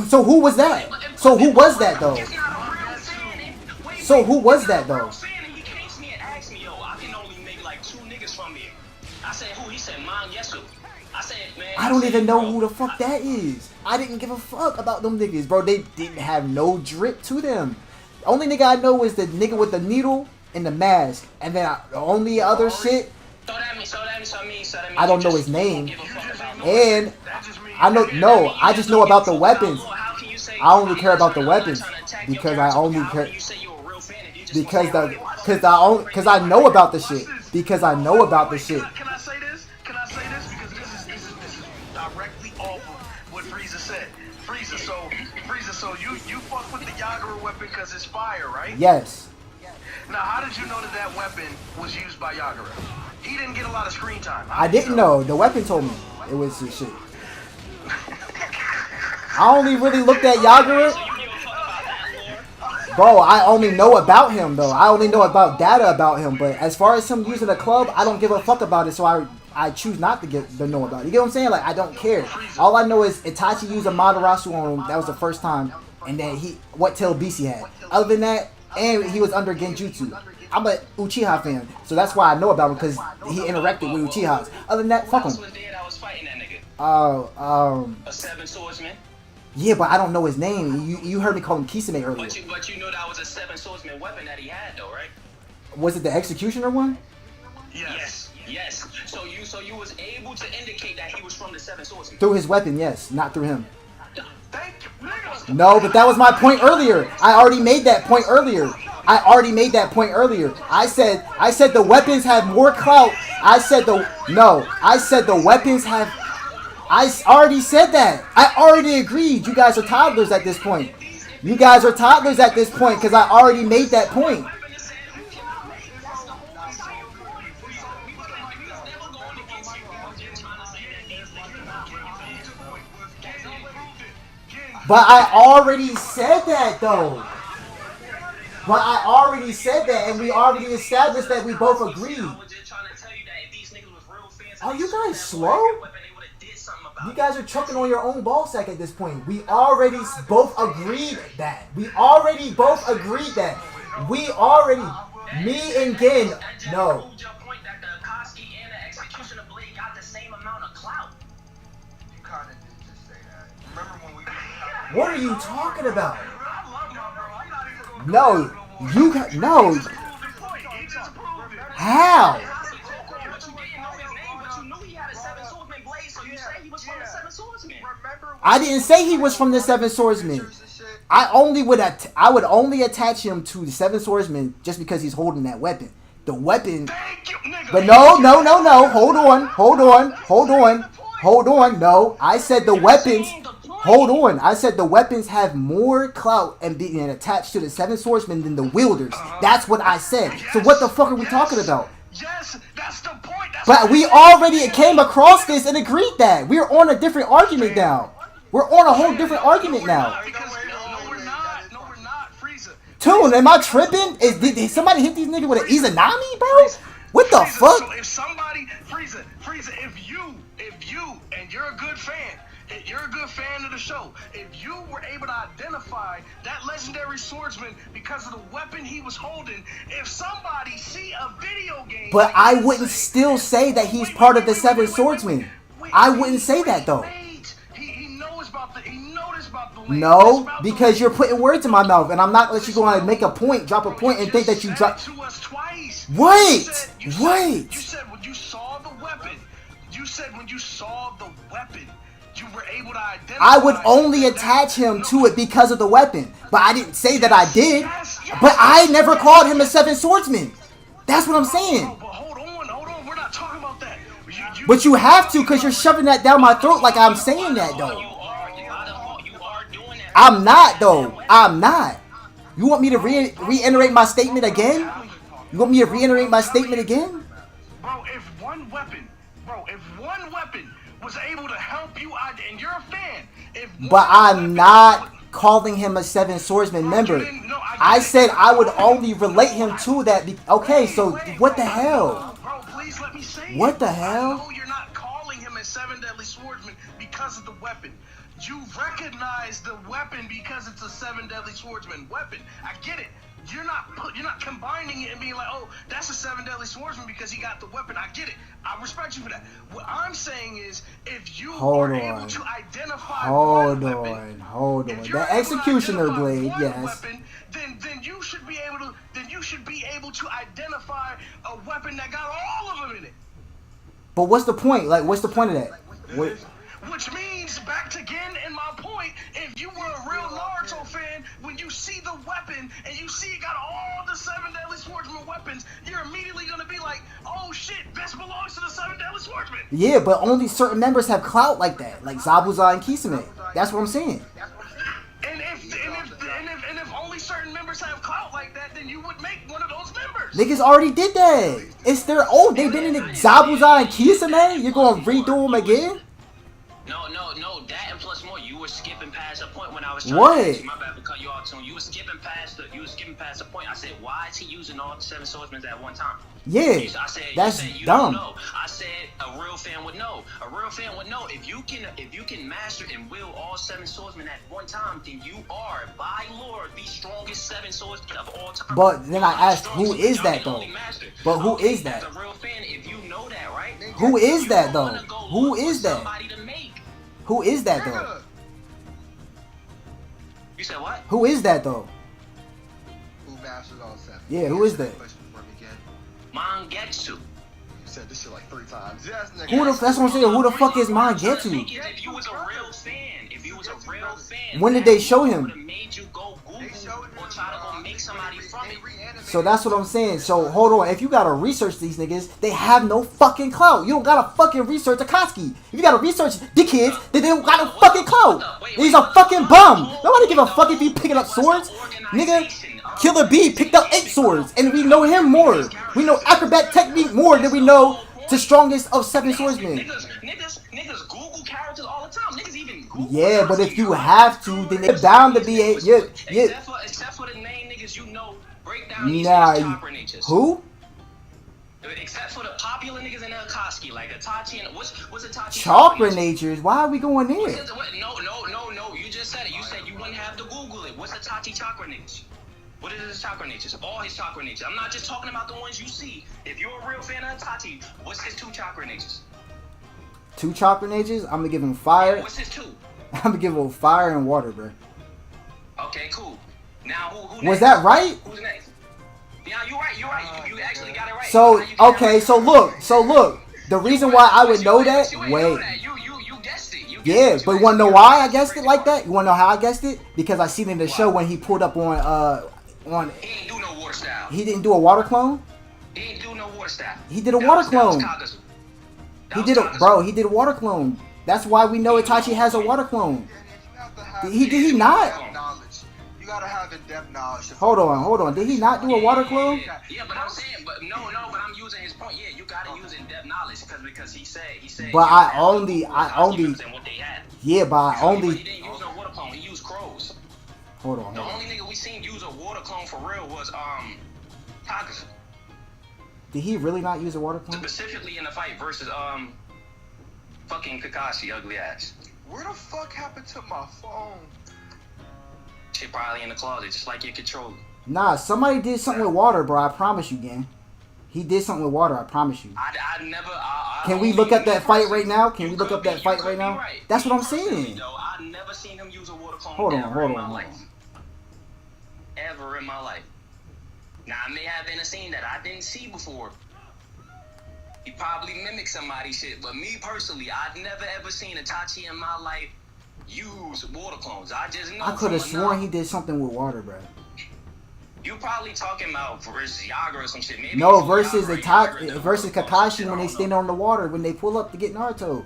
So who was that? So who was that though? He's not a real fan. So who was that though? He came to me and asked me, yo, I can only make like 2 niggas from here. I said, who? He said, Man Yesu. I said, man. I don't even know who the fuck that is. I didn't give a fuck about them niggas, bro. They didn't have no drip to them. The only nigga I know is the nigga with the needle and the mask, and then the only other shit. So that means I don't know his name. And I just know about the weapons. I only care about the weapons because I only care because I know about the shit. Because I know about the shit. Can I say this? Because this is directly off of what Frieza said. Frieza, so you fuck with the Yagura weapon because it's fire, right? Yes. Now, how did you know that weapon was used by Yagura? He didn't get a lot of screen time. I didn't know. The weapon told me it was some shit. I only really looked at Yagura. Bro, I only know about him though. I only know about data about him. But as far as him using a club, I don't give a fuck about it. So I choose not to know about it. You get what I'm saying? Like I don't care. All I know is Itachi used a Madarasu on him. That was the first time. And then what tail beast he had. Other than that, and he was under Genjutsu. I'm a Uchiha fan, so that's why I know about him because he interacted with Uchihas. Other than that, fuck him. A seven swordsman. Yeah, but I don't know his name. You heard me call him Kisame earlier. But you know that was a seven swordsman weapon that he had though, right? Was it the Executioner one? Yes. So you was able to indicate that he was from the seven swordsmen. Through his weapon, yes, not through him. Thank you, nigga. No, but that was my point earlier. I already made that point earlier. I said the weapons have more clout. I said the weapons have. I already said that. I already agreed. You guys are toddlers at this point. Because I already made that point. But I already said that though. But I already said that, and we already established that we both agreed. Are you guys slow? You guys are choking on your own ball sack at this point. We already both agreed that. We already both agreed that. We already, me and Gin, no. What are you talking about? No, you no. How? I didn't say he was from the Seven Swordsmen. I would only attach him to the Seven Swordsmen just because he's holding that weapon. The weapon. But no. Hold on. No, I said the weapons. Hold on. I said the weapons have more clout and being attached to the Seven Swordsmen than the wielders. That's what I said. So what the fuck are we talking about? Yes, that's the point. But we already came across this and agreed that. We're on a different argument now. We're on a whole different argument now. No, we're not. Frieza. Tune, am I tripping? Did somebody hit these niggas with an Izanami, bro? What the fuck? So if somebody, Frieza, if you, and you're a good fan, you're a good fan of the show. If you were able to identify that legendary swordsman because of the weapon he was holding, if somebody see a video game... But I wouldn't still say that he's part of the Seven Swordsmen. I wouldn't say that, though. He knows about the... No, because you're putting words in my mouth, and I'm not going to let you go on and make a point, drop a point, and think that you drop... Wait! You said when you saw the weapon, you were able to identify... I would only attach him to it because of the weapon. But I didn't say that I did. But I never called him a Seven Swordsman. That's what I'm saying. But hold on. We're not talking about that. But you have to, because you're shoving that down my throat like I'm saying that, though. I'm not, though. I'm not. You want me to reiterate my statement again? You want me to reiterate my statement again? Bro, if one weapon was able to help you out, and you're a fan. But I'm not calling him a Seven Swordsman member. I said I would only relate him to that. Okay, so what the hell? Bro, please let me say what the hell? I know you're not calling him a Seven Deadly Swordsman because of the weapon. You recognize the weapon because it's a Seven Deadly Swordsman weapon. I get it. You're not combining it and being like, oh, that's a Seven Deadly Swordsman because he got the weapon. I get it. I respect you for that. What I'm saying is, if you are able to identify one weapon, the executioner blade, yes. Weapon, then you should be able to identify a weapon that got all of them in it. But what's the point? Like, what's the point of that? Which means, back to again in my point, if you were a real Naruto fan, when you see the weapon and you see it got all the Seven Deadly Swordsman weapons, you're immediately going to be like, oh shit, this belongs to the Seven Deadly Swordsman. Yeah, but only certain members have clout like that, like Zabuza and Kisame. That's what I'm saying. And if only certain members have clout like that, then you would make one of those members. Niggas already did that. It's their old. They've been in the Zabuza and Kisame. You're going to redo them again? No, that and plus more. You were skipping past a point when I was trying to ask you. My bad for cutting you off, Tune. You were skipping past the point. I said, why is he using all the Seven Swordsmen at one time? Yeah, that's dumb. Know. I said a real fan would know. A real fan would know. If you can master and wield all Seven Swordsmen at one time, then you are, by lore, the strongest Seven Swordsmen of all time. But then I asked, who is that though? But who is that? As a real fan, if you know that, right? Who is that though? Who is that? Who is that though? You said what? Who is that though? Who masters all seven? Yeah, who is that? Mangetsu. You said this shit like 3 times. Yes, nigga. That's what I'm saying. Who the fuck is Mangetsu? If you was a real fan, when did they show him? Made you go Google or try to go make somebody from it. So that's what I'm saying. So hold on. If you gotta research these niggas, they have no fucking clout. You don't gotta fucking research Akatsuki. If you gotta research the kids, then they don't got no fucking clout. He's a fucking bum. Nobody give a fuck if you picking up swords, nigga. Killer B picked up 8 swords, and we know him more. We know acrobat technique more than we know the strongest of 7 swordsmen. Niggas Google characters all the time. Niggas even Yeah, but if you have to, then it's bound to be a Except for the main niggas you know, break down these chakra natures. Who? Except for the popular niggas in the Akatsuki, like Itachi and what's Itachi? Chakra natures? Why are we going there? No. You just said it. You said you wouldn't have to Google it. What's Itachi chakra natures? What is his chakra natures? All his chakra natures. I'm not just talking about the ones you see. If you're a real fan of Itachi, what's his 2 chakra natures? 2 chakra natures? I'm gonna give him fire. Yeah, what's his 2? I'm gonna give him fire and water, bro. Okay, cool. Now who next? Was that right? Who's next? Yeah, you're right. You actually got it right. So okay, so look. The reason why I would know that. Wait. You guessed it. Yeah, but you wanna know why I guessed it like that? You wanna know how I guessed it? Because I seen it in the show when he pulled up on. He ain't do no water style. He didn't do a water clone. He ain't do no water style. He did a water clone. He did a water clone. That's why we know Itachi has a water clone. Did he not? You gotta have in-depth knowledge. Hold on. Did he not do a water clone? Yeah, but I'm saying, but I'm using his point. Yeah, you gotta use in-depth knowledge because he said. But I only. Yeah, but I He only. didn't use no water clone. He used crows. Hold on. The only nigga we seen use a water clone for real was Kakashi. Did he really not use a water clone? Specifically in the fight versus fucking Kakashi, ugly ass. Where the fuck happened to my phone? Shit probably in the closet, just like your controller. Nah, somebody did something with water, bro. I promise you, gang. He did something with water. I promise you. I never. Can we look up that fight right now? Can we look up that fight right now? That's what I'm saying. I never seen him use a water clone. Hold on. Ever in my life. Now I may have been a scene that I didn't see before. He probably mimicked somebody's shit, but me personally, I've never ever seen Itachi in my life use water clones. I just know. I could have sworn he did something with water, bro. You probably talking about versus Yaga or some shit. Maybe no, versus versus Kakashi when they stand on the water when they pull up to get Naruto.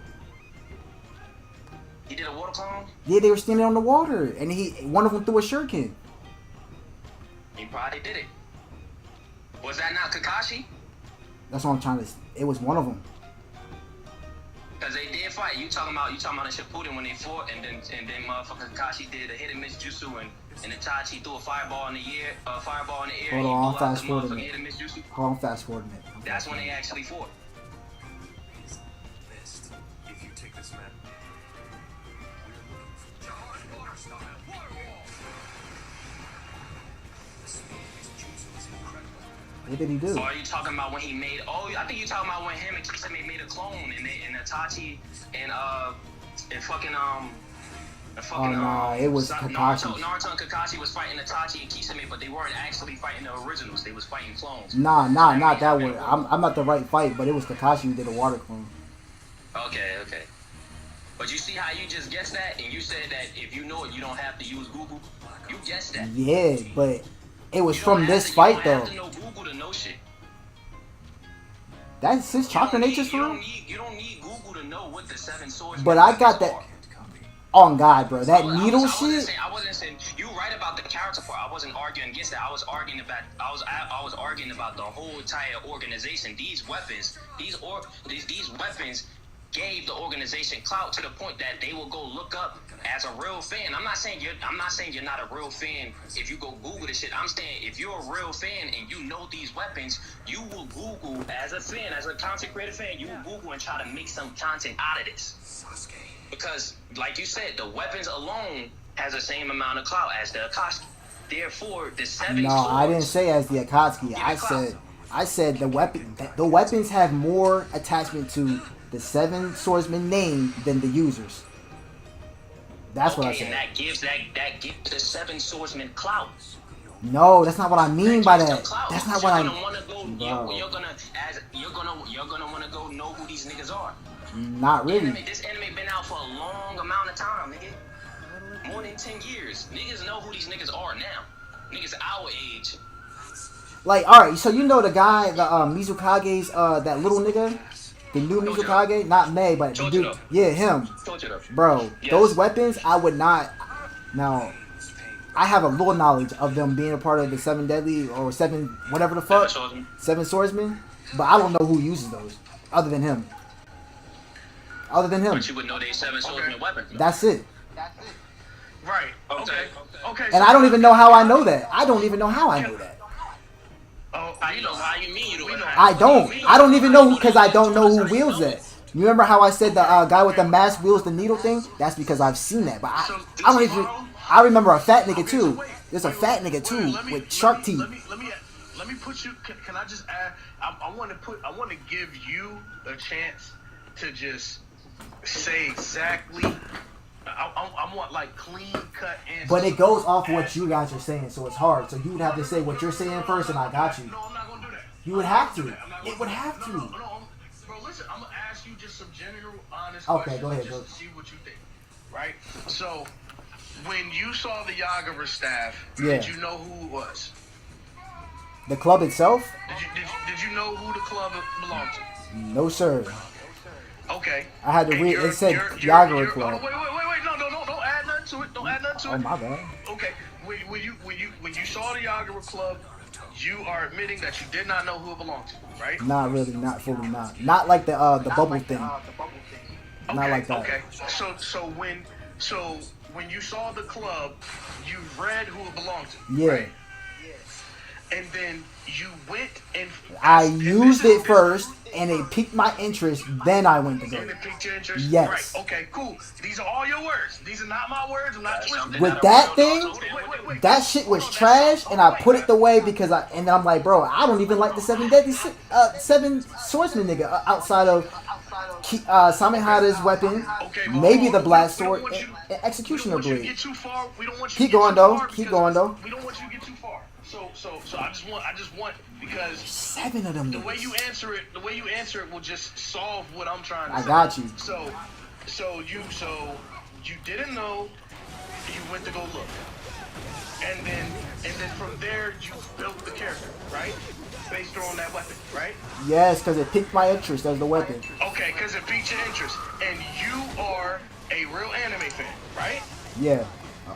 He did a water clone? Yeah, they were standing on the water, and one of them threw a shuriken. He probably did it. Was that not Kakashi? That's what I'm trying to. It was one of them. Cause they did fight. You talking about the Shippuden when they fought, and then motherfucker Kakashi did a hit and miss jutsu, and Itachi threw a fireball in the air. Hold on, I'm fast forwarding it. Hold on, I'm fast forwarding it. That's when they actually fought. If you take this map, we're looking for What did he do? Or are you talking about when he made? Oh, I think you're talking about when him and Kisame made a clone, and Itachi and fucking nah, it was Kakashi. Naruto and Kakashi was fighting Itachi and Kisame, but they weren't actually fighting the originals. They was fighting clones. Nah, not that one. I'm not the right fight, but it was Kakashi who did a water clone. Okay. But you see how you just guessed that, and you said that if you know it, you don't have to use Google. You guessed that. Yeah, but it was from this fight though. You don't have to know Google to know shit. That's his chakra nature for him. You don't need Google to know what the 7 swords. But I got that. On God, bro, that needle shit. I wasn't saying you right about the character part. I wasn't arguing against that. I was arguing about the whole entire organization. These weapons gave the organization clout to the point that they will go look up as a real fan. I'm not saying you're not a real fan if you go Google this shit. I'm saying if you're a real fan and you know these weapons, you will Google as a fan, as a content creator fan, you will Google and try to make some content out of this. Sasuke. Because, like you said, the weapons alone has the same amount of clout as the Akatsuki. Therefore, the 7 No, swords, I didn't say as the Akatsuki. I said the weapons have more attachment to the 7 swordsman name than the users. That's what I said. And that gives the 7 swordsman clout. No, that's not what I mean by that. That's not what I mean. You're gonna want to go know who these niggas are. Not really. This anime been out for a long amount of time, nigga. More than 10 years. Niggas know who these niggas are now. Niggas our age. Like, alright, so you know the guy, the Mizukage's, that little nigga? The new Mizukage? Not Mei, but the dude. Yeah, him. Bro, those weapons, I would not. Now, I have a little knowledge of them being a part of the 7 deadly or 7, whatever the fuck. 7 swordsmen. But I don't know who uses those other than him. But you would know they 7 swordsman weapons. That's it. Right. Okay. Okay. And I don't even know how I know that. I don't even know how I know that. Oh, How you know? How you mean you don't know? I don't even know because I don't know who wields that. You remember how I said the guy with the mask wields the needle thing? That's because I've seen that. But I don't even. I remember a fat nigga too. There's a fat nigga too with shark teeth. Let me put you. Can I just add? I want to give you a chance to just say exactly. I want like clean cut answers. But it goes off what you guys are saying, so it's hard. So you would have to say what you're saying first, and I got you. No, I'm not gonna do that. You would have to. It would have to. No, bro, listen. I'm gonna ask you just some general, honest Okay, questions. go ahead, Just bro. to see what you think. Right. So, when you saw the Yagura staff, Yeah. did you know who it was? The club itself? Did you know who the club belonged to? No, sir. Okay. I had to And read. you're- It said you're- Yagura you're- Club. Oh, wait. No, don't add nothing to it. Don't add nothing to Oh it. my bad. Okay. When you saw the Yagura Club, you are admitting that you did not know who it belonged to, right? Not really. Not fully. Not like the bubble thing. Not like that. Okay. So when you saw the club, you read who it belonged to. Yeah. Right? And then you went and I and used this is- it first, and it piqued my interest. Then I went to go. And it piqued your interest? Yes. Right. Okay, cool. These are all your words. These are not my words. I'm not twisting. With that thing, Wait. that shit was trash, and I put it away because and then I'm like, bro, I don't even like the seven swordsman nigga outside of Samehada's weapon, Okay, but maybe hold the on. blast We don't sword, want you- and executioner We don't want you to blade. get too far. We don't want you Keep to get going, too though. far Keep because going, though. We don't want you to get too far. So I just want because 7 of them. the way you niggas. answer it will just solve what I'm trying to I say. got you. So you didn't know, you went to go look. And then from there you built the character, right? Based on that weapon, right? Yes, because it piqued my interest as the weapon. Okay, because it piqued your interest. And you are a real anime fan, right? Yeah,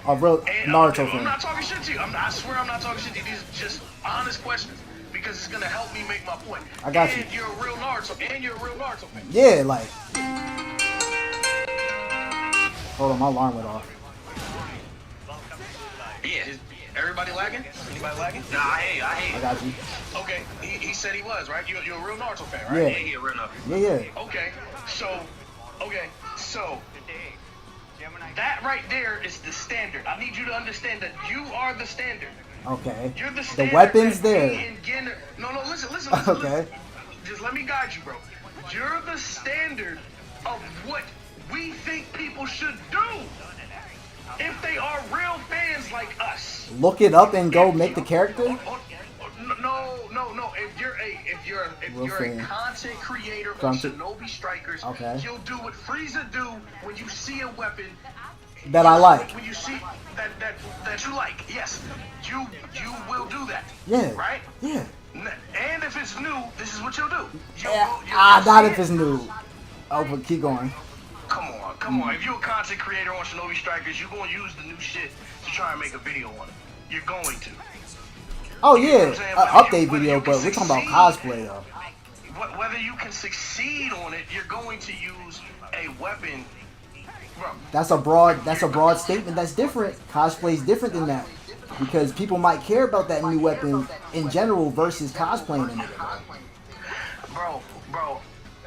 a real And Naruto I'm fan. not talking shit to you. I swear I'm not talking shit to you. These are just honest questions because it's gonna help me make my point. I got you. And you're a real Naruto fan. Yeah, like. Hold on, my alarm went off. Yeah. Is everybody lagging? Anybody lagging? Nah, I hear I you. got you. Okay, he said he was, right? You're a real Naruto fan, right? Yeah. Yeah, real enough. Yeah. Okay, so that right there is the standard. I need you to understand that you are the standard. Okay. You're the The standard. weapon's that there. me and Genner- No, listen. Okay. Just let me guide you, bro. You're the standard of what we think people should do if they are real fans like us. Look it up and go make the character. No. If you're Real a fan. content creator on Content- Shinobi Strikers, Okay. you'll do what Frieza do when you see a weapon That I like. When you see that you like, yes, you will do that. Yeah. Right. Yeah. And if it's new, this is what you'll do. You'll Not see if it's new. Oh, but keep going. Come on. If you're a content creator on Shinobi Strikers, you're going to use the new shit to try and make a video on it. You're going to. Oh You know yeah, what I'm saying? an Whether update you video, can but we're talking about succeed. cosplay though. Whether you can succeed on it, you're going to use a weapon. Bro, That's a broad statement. That's different. Cosplay's different than that because people might care about that new weapon in general versus cosplaying in it. bro,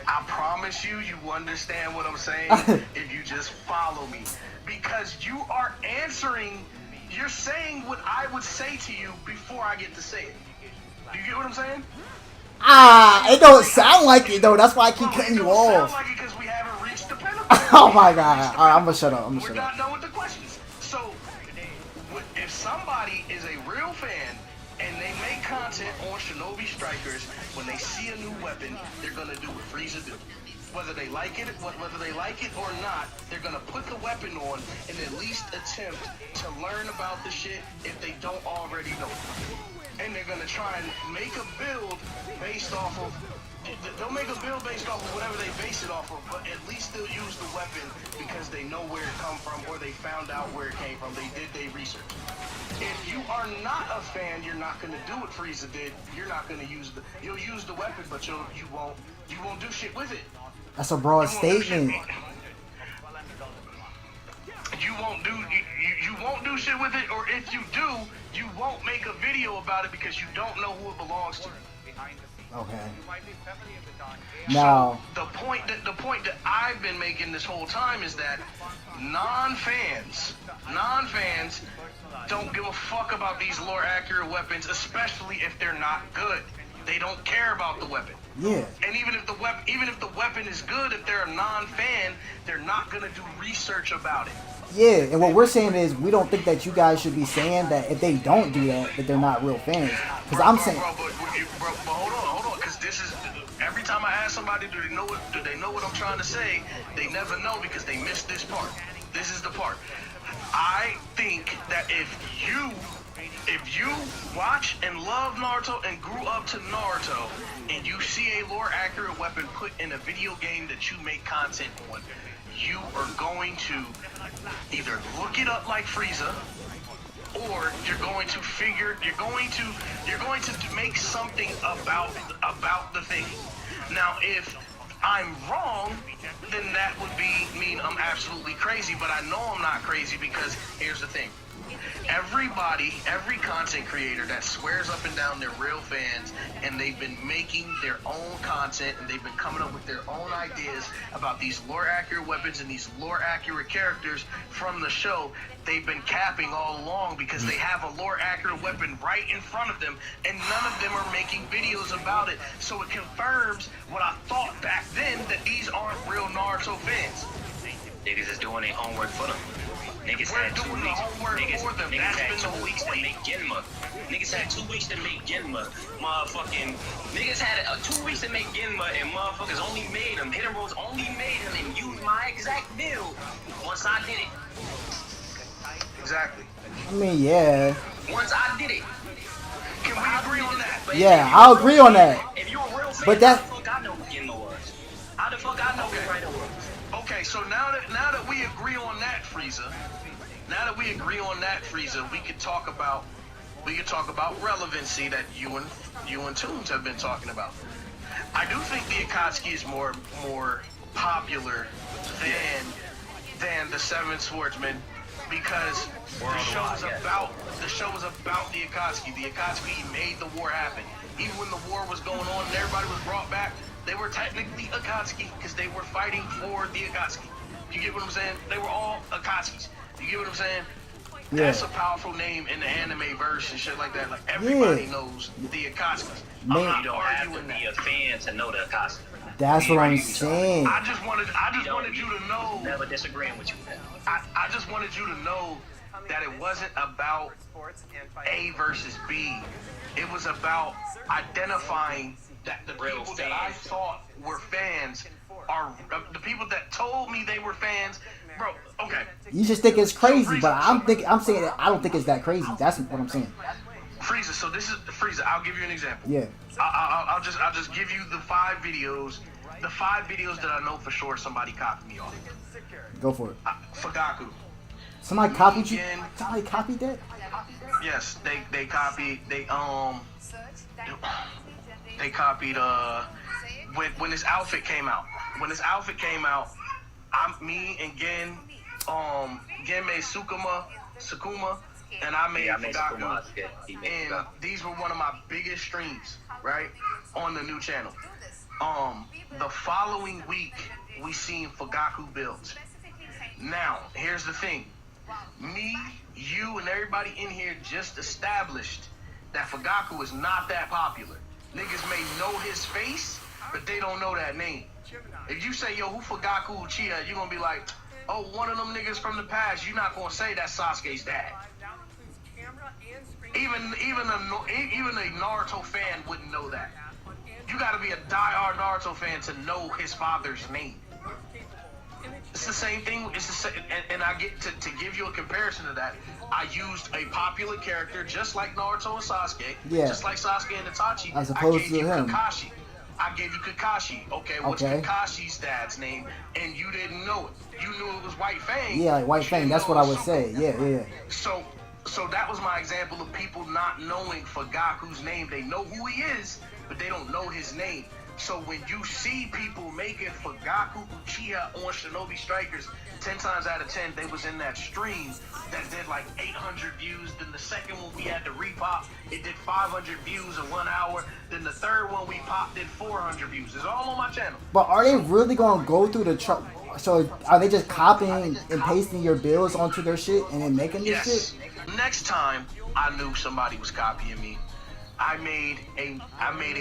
I promise you understand what I'm saying if you just follow me. Because you are answering, you're saying what I would say to you before I get to say it. Do you get what I'm saying? It don't sound like it though. That's why I keep cutting you It don't sound off. like it because we haven't reached the pinnacle. Oh my god. Alright, I'm gonna shut up. We're not done with the questions. So, if somebody is a real fan and they make content on Shinobi Strikers, when they see a new weapon, they're gonna do what Frieza do. Whether they like it or not, they're gonna put the weapon on and at least attempt to learn about the shit if they don't already know. And they're gonna try and make a build based off of. They'll make a build based off of whatever they base it off of, but at least they'll use the weapon because they know where it come from or they found out where it came from. They did their research. If you are not a fan, you're not gonna do what Frieza did. You're not gonna you'll use the weapon, but you won't do shit with it. That's a broad statement. You won't do you won't do shit with it, or if you do, you won't make a video about it because you don't know who it belongs to. Okay. Now, so the point that I've been making this whole time is that non-fans don't give a fuck about these lore accurate weapons, especially if they're not good. They don't care about the weapon. yeah. And even if the weapon is good, if they're a non-fan, they're not gonna do research about it. Yeah, and what we're saying is we don't think that you guys should be saying that if they don't do that, that they're not real fans. Because I'm saying, but hold on, because this is every time I ask somebody, do they know what I'm trying to say? They never know because they missed this part. This is the part. I think that if you watch and love Naruto and grew up to Naruto, and you see a lore accurate weapon put in a video game that you make content on, you are going to either look it up like Frieza, or you're going to make something about the thing. Now, if I'm wrong, then that would mean I'm absolutely crazy, but I know I'm not crazy because here's the thing. Every content creator that swears up and down they're real fans and they've been making their own content and they've been coming up with their own ideas about these lore accurate weapons and these lore accurate characters from the show, they've been capping all along because they have a lore accurate weapon right in front of them and none of them are making videos about it. So it confirms what I thought back then, that these aren't real Naruto fans. Niggas is doing their homework for them. Niggas We're had 2 doing the weeks. homework for them. Niggas That's had been 2 the weeks to point. make Genma. Niggas had 2 weeks to make Genma. Motherfucking niggas had 2 weeks to make Genma, and motherfuckers only made him. Hidden Rose only made him and used my exact build once I did it. Exactly. I mean, yeah. Once I did it. Can we agree on that? But Yeah, I'll agree on that. If you're a real fan, But that- how the fuck I know who Genma was? How the fuck I know who Rhino was? Okay, so now that we agree on that, Frieza, we could talk about relevancy that you and Toons have been talking about. I do think the Akatsuki is more popular than the Seven Swordsmen because the show is about the Akatsuki. The Akatsuki made the war happen. Even when the war was going on and everybody was brought back, they were technically Akatsuki because they were fighting for the Akatsuki. You get what I'm saying? They were all Akatsukis. You get what I'm saying? Yeah. That's a powerful name in the anime verse and shit like that. Like everybody knows the Akatsukis. Man. I'm You not don't have to arguing be that. a fan to know the Akatsuki. That's what I'm saying. I just wanted you to know. Never disagreeing with you. I just wanted you to know that it wasn't about A versus B. It was about identifying that the Real people that I fans. thought were fans are the people that told me they were fans. Bro, okay. You just think it's crazy, but I'm saying that I don't think it's that crazy. That's what I'm saying. Frieza, so this is Frieza. I'll give you an example. Yeah. I'll just give you the 5 videos. The 5 videos that I know for sure somebody copied me off. Go for it. Fugaku. Somebody copied you? Again. Somebody copied that? Yes, they copied they copied when this outfit came out. When this outfit came out, me and Gen made Sukuma, and I made Fugaku. And these were one of my biggest streams, right? On the new channel. The following week we seen Fugaku built. Now, here's the thing. Me, you, and everybody in here just established that Fugaku is not that popular. Niggas may know his face, but they don't know that name. If you say, yo, who Fugaku Uchiha, you're gonna be like, oh, one of them niggas from the past. You're not gonna say that's Sasuke's dad. Even a Naruto fan wouldn't know that. You gotta be a diehard Naruto fan to know his father's name. It's the same thing. It's the same, and I get to give you a comparison to that. I used a popular character just like Naruto and Sasuke, Yeah. just like Sasuke and Itachi. As opposed I gave to you him. Kakashi. I gave you Kakashi. Okay, what's Okay. Kakashi's dad's name? And you didn't know it. You knew it was White Fang. Yeah, like White but you Fang. didn't That's know what I it was would say. Suko. Yeah. So that was my example of people not knowing Fugaku's name. They know who he is, but they don't know his name. So when you see people making Fugaku Uchiha on Shinobi Strikers, 10 times out of 10, they was in that stream that did like 800 views. Then the second one we had to repop, it did 500 views in 1 hour. Then the third one we popped did 400 views. It's all on my channel. But are they really gonna go through the so are they just copying and pasting your builds onto their shit and then making this Yes. shit? Next time I knew somebody was copying me, I made a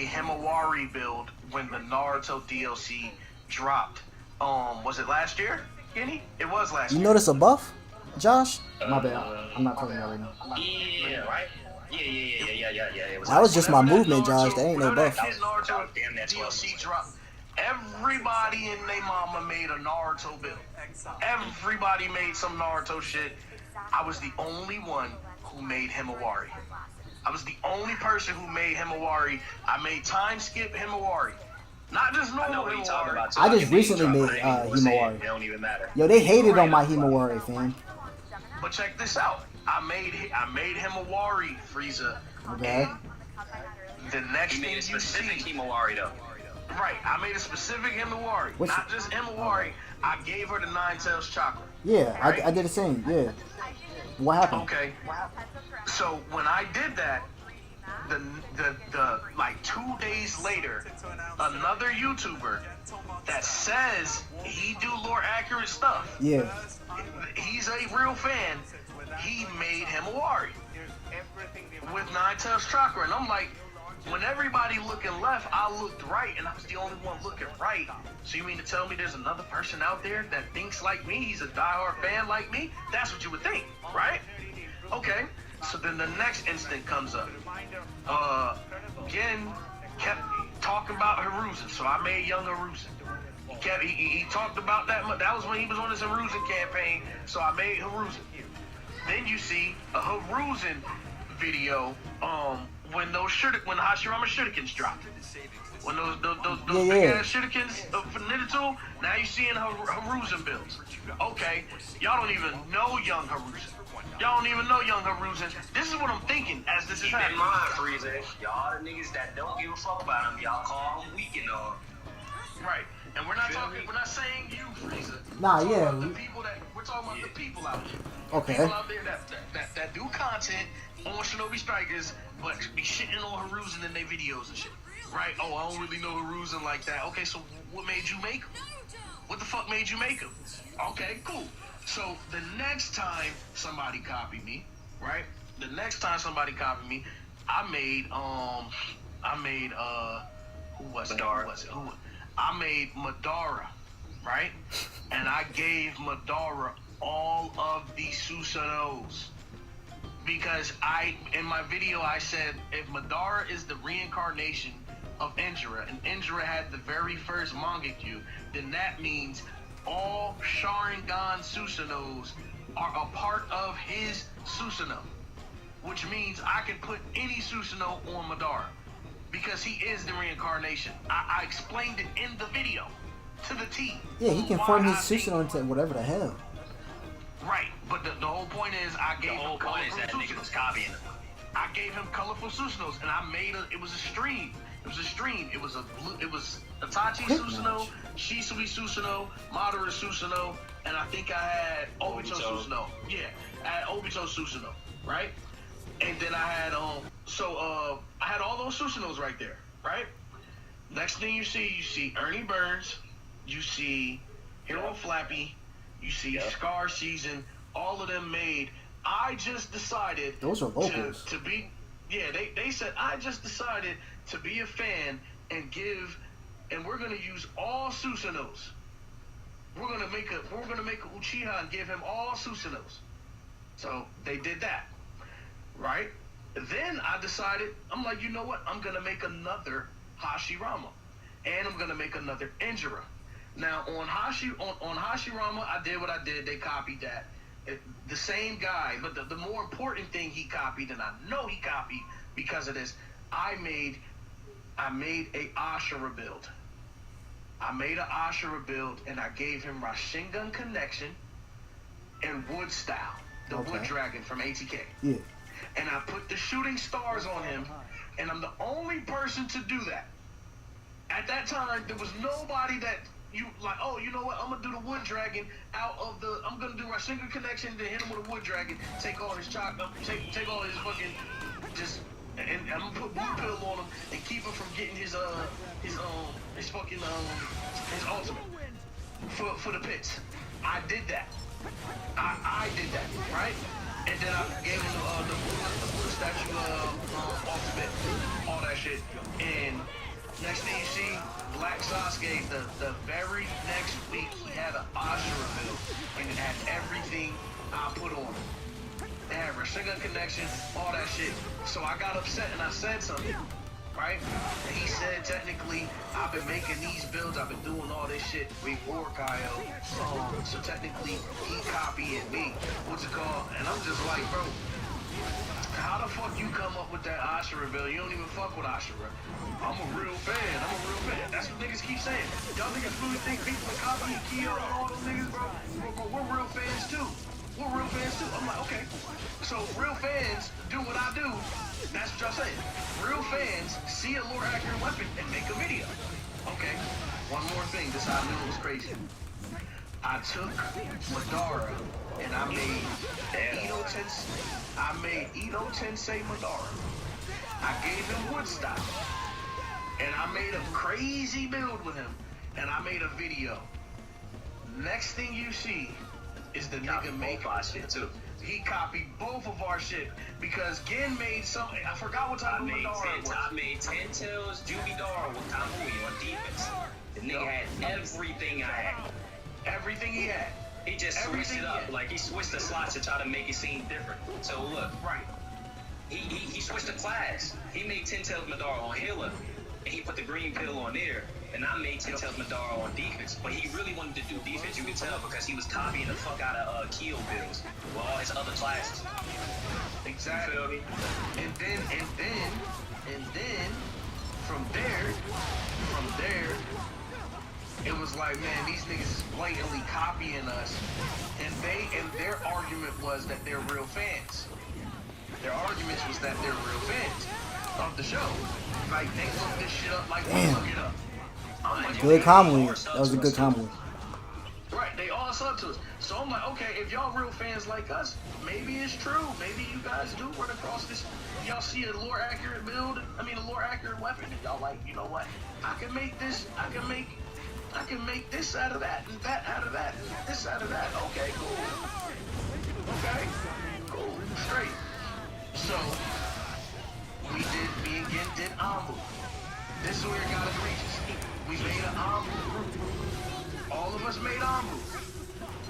Himawari build when the Naruto DLC dropped. Was it last year, Kenny? It was last You year. notice a buff, Josh? My bad. I'm not talking about right now. Yeah, right? Yeah. It was That was just my Whenever movement, Josh. That ain't no whenever buff. that kid Naruto Damn, that's what DLC dropped. Everybody and their mama made a Naruto build. Everybody made some Naruto shit. I was the only one who made Himawari. I was the only person who made Himawari. I made time skip Himawari. Not just I know normal what you're talking Himawari. about. Too. I just can name recently drop, made, but I ain't gonna say it. Himawari. It don't even matter. Yo, they hated on my Himawari, fam. But check this out. I made Himawari, Frieza. Okay. And the next You thing made you a specific see, Himawari though. right? I made a specific Himawari, What's not just Himawari. I gave her the 9 tails chakra. Yeah, I did the same. Yeah. What happened? Okay. So when I did that, the like 2 days later, another YouTuber that says he do lore accurate stuff, Yeah. he's a real fan, he made Himawari with 9 tails chakra, and I'm like, when everybody looking left, I looked right, and I was the only one looking right. So you mean to tell me there's another person out there that thinks like me? He's a diehard fan like me? That's what you would think, right? Okay. So then the next instant comes up. Again, kept talking about Hiruzen, so I made young Hiruzen. He talked about that. That was when he was on his Hiruzen campaign, so I made Hiruzen. Then you see a Hiruzen video when Hashirama shurikens dropped. When those big ass shurikens for Naruto, now you seeing Hiruzen builds. Okay, y'all don't even know young Hiruzen. Y'all don't even know young Hiruzen. This is what I'm thinking as this is Keep in happening. mind, Frieza, y'all the niggas that don't give a fuck about him, y'all call him weak and all. Right. And we're not saying you, Frieza. Nah, We're talking yeah. about the people we're talking about the people out there. Okay. People out there that do content on Shinobi Strikers, but be shitting on Hiruzen in their videos and shit. Right? Oh, I don't really know Hiruzen like that. Okay, so what made you make him? What the fuck made you make him? Okay, cool. So the next time somebody copied me, right? The next time somebody copied me, I made who was it? Madara. Who was it? I made Madara, right? And I gave Madara all of the Susanos. Because in my video I said if Madara is the reincarnation of Indra, and Indra had the very first Mangekyu, then that means all Sharingan Susanos are a part of his Susanoo. Which means I can put any Susanoo on Madara. Because he is the reincarnation. I explained it in the video. To the T. Yeah, he can Why form his I think- Susanoo into whatever the hell. Right, but the whole point is I gave The whole him point is colorful that nigga was Susanos. copying him. I gave him colorful Susanos, and I made it was a stream. It was a stream. It was Itachi Quick Susanoo, match. Shisui Susanoo, Madara Susanoo, and I think I had Obito Susanoo. Yeah, I had Obito Susanoo, right? And then I had I had all those Susanos right there, right? Next thing you see Ernie Burns, you see Hero Flappy, you see Scar Season, all of them made. I just decided Those are locals. to be, they said I just decided to be a fan and we're gonna use all Susanos. We're gonna make a Uchiha and give him all Susanos. So they did that, right? Then I decided, I'm like, you know what? I'm gonna make another Hashirama, and I'm gonna make another Indra. Now on Hashirama, I did what I did. They copied that. The same guy, but the more important thing he copied, and I know he copied because of this, I made a Ashura build. I made an Ashura build, and I gave him Rasengan Connection and Wood Style, the Wood Dragon from ATK. Yeah. And I put the shooting stars on him, and I'm the only person to do that At that time, there was nobody that you like. Oh, you know what? I'm gonna do the wood dragon out of the. I'm gonna do Rasengan connection, then hit him with a wood dragon, take all his take all his fucking just. And I'm gonna put blue pill on him and keep him from getting his fucking his ultimate for the pits. I did that. I did that, right? And then I gave him the blue statue ultimate, all that shit. And next thing you see, Black Sasuke, the very next week he had an Ashura build and it had everything I put on him. They had Rasengan connection, all that shit. So I got upset and I said something, right? And he said, technically, I've been making these builds, I've been doing all this shit before Kyle. So technically, he copying me. What's it called? And I'm just like, bro, how the fuck you come up with that Ashura build? You don't even fuck with Ashura. I'm a real fan. That's what niggas keep saying. Y'all niggas really think people are copying Kyo and all those niggas, bro? But we're real fans too. We're real fans too. I'm like, okay. So real fans do what I do. That's what y'all saying. Real fans see a lore accurate weapon and make a video. Okay. One more thing. This I knew was crazy. I took Madara and I made Ito Tensei Madara. I gave him wood style. And I made a crazy build with him. And I made a video. Next thing you see is the nigga make our shit too. He copied both of our shit because Gen made something. I forgot what type of Madara was. I made 10 tails, Jubidara with Kamui on defense. The nigga had everything I had. Everything he had. He just switched it up. Like he switched the slots to try to make it seem different. So look, right. He switched the class. He made 10 tails Madara on healer, and he put the green pill on there. And I made 10 tails Madara on defense. But he really wanted to do defense, you could tell, because he was copying the fuck out of Kyo builds with all his other classes. Exactly. You feel me? And then from there, it was like, man, these niggas is blatantly copying us. And their argument was that they're real fans. Their arguments was that they're real fans of the show. Like, they look this shit up like we look it up. Good comedy. That was a good comedy. Right, they all sub to us. So I'm like, okay, if y'all real fans like us, maybe it's true. Maybe you guys do run across this. Y'all see a lore accurate build. A lore accurate weapon. And y'all like, you know what? I can make this. I can make this out of that, and that out of that, and this out of that. Okay, cool. Okay, cool, straight. So me and Gen did Ambu. This is where it got egregious. We made an Ambu group. All of us made Ambu,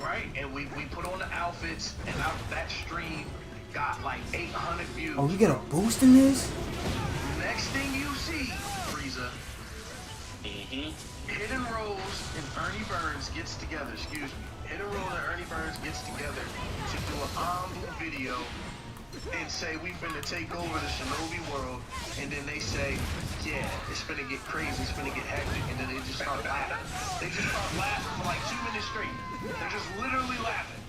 right? And we put on the outfits, and that stream got like 800 views. Oh, you get a boost in this? Next thing you see, Frieza, Hidden Rose and Ernie Burns gets together, Hidden Rose and Ernie Burns gets together to do an Ambu video and say we finna take over the Shinobi world, and then they say, yeah, it's finna get crazy, it's finna get hectic, and then they just start laughing. They just start laughing for like 2 minutes straight. They're just literally laughing.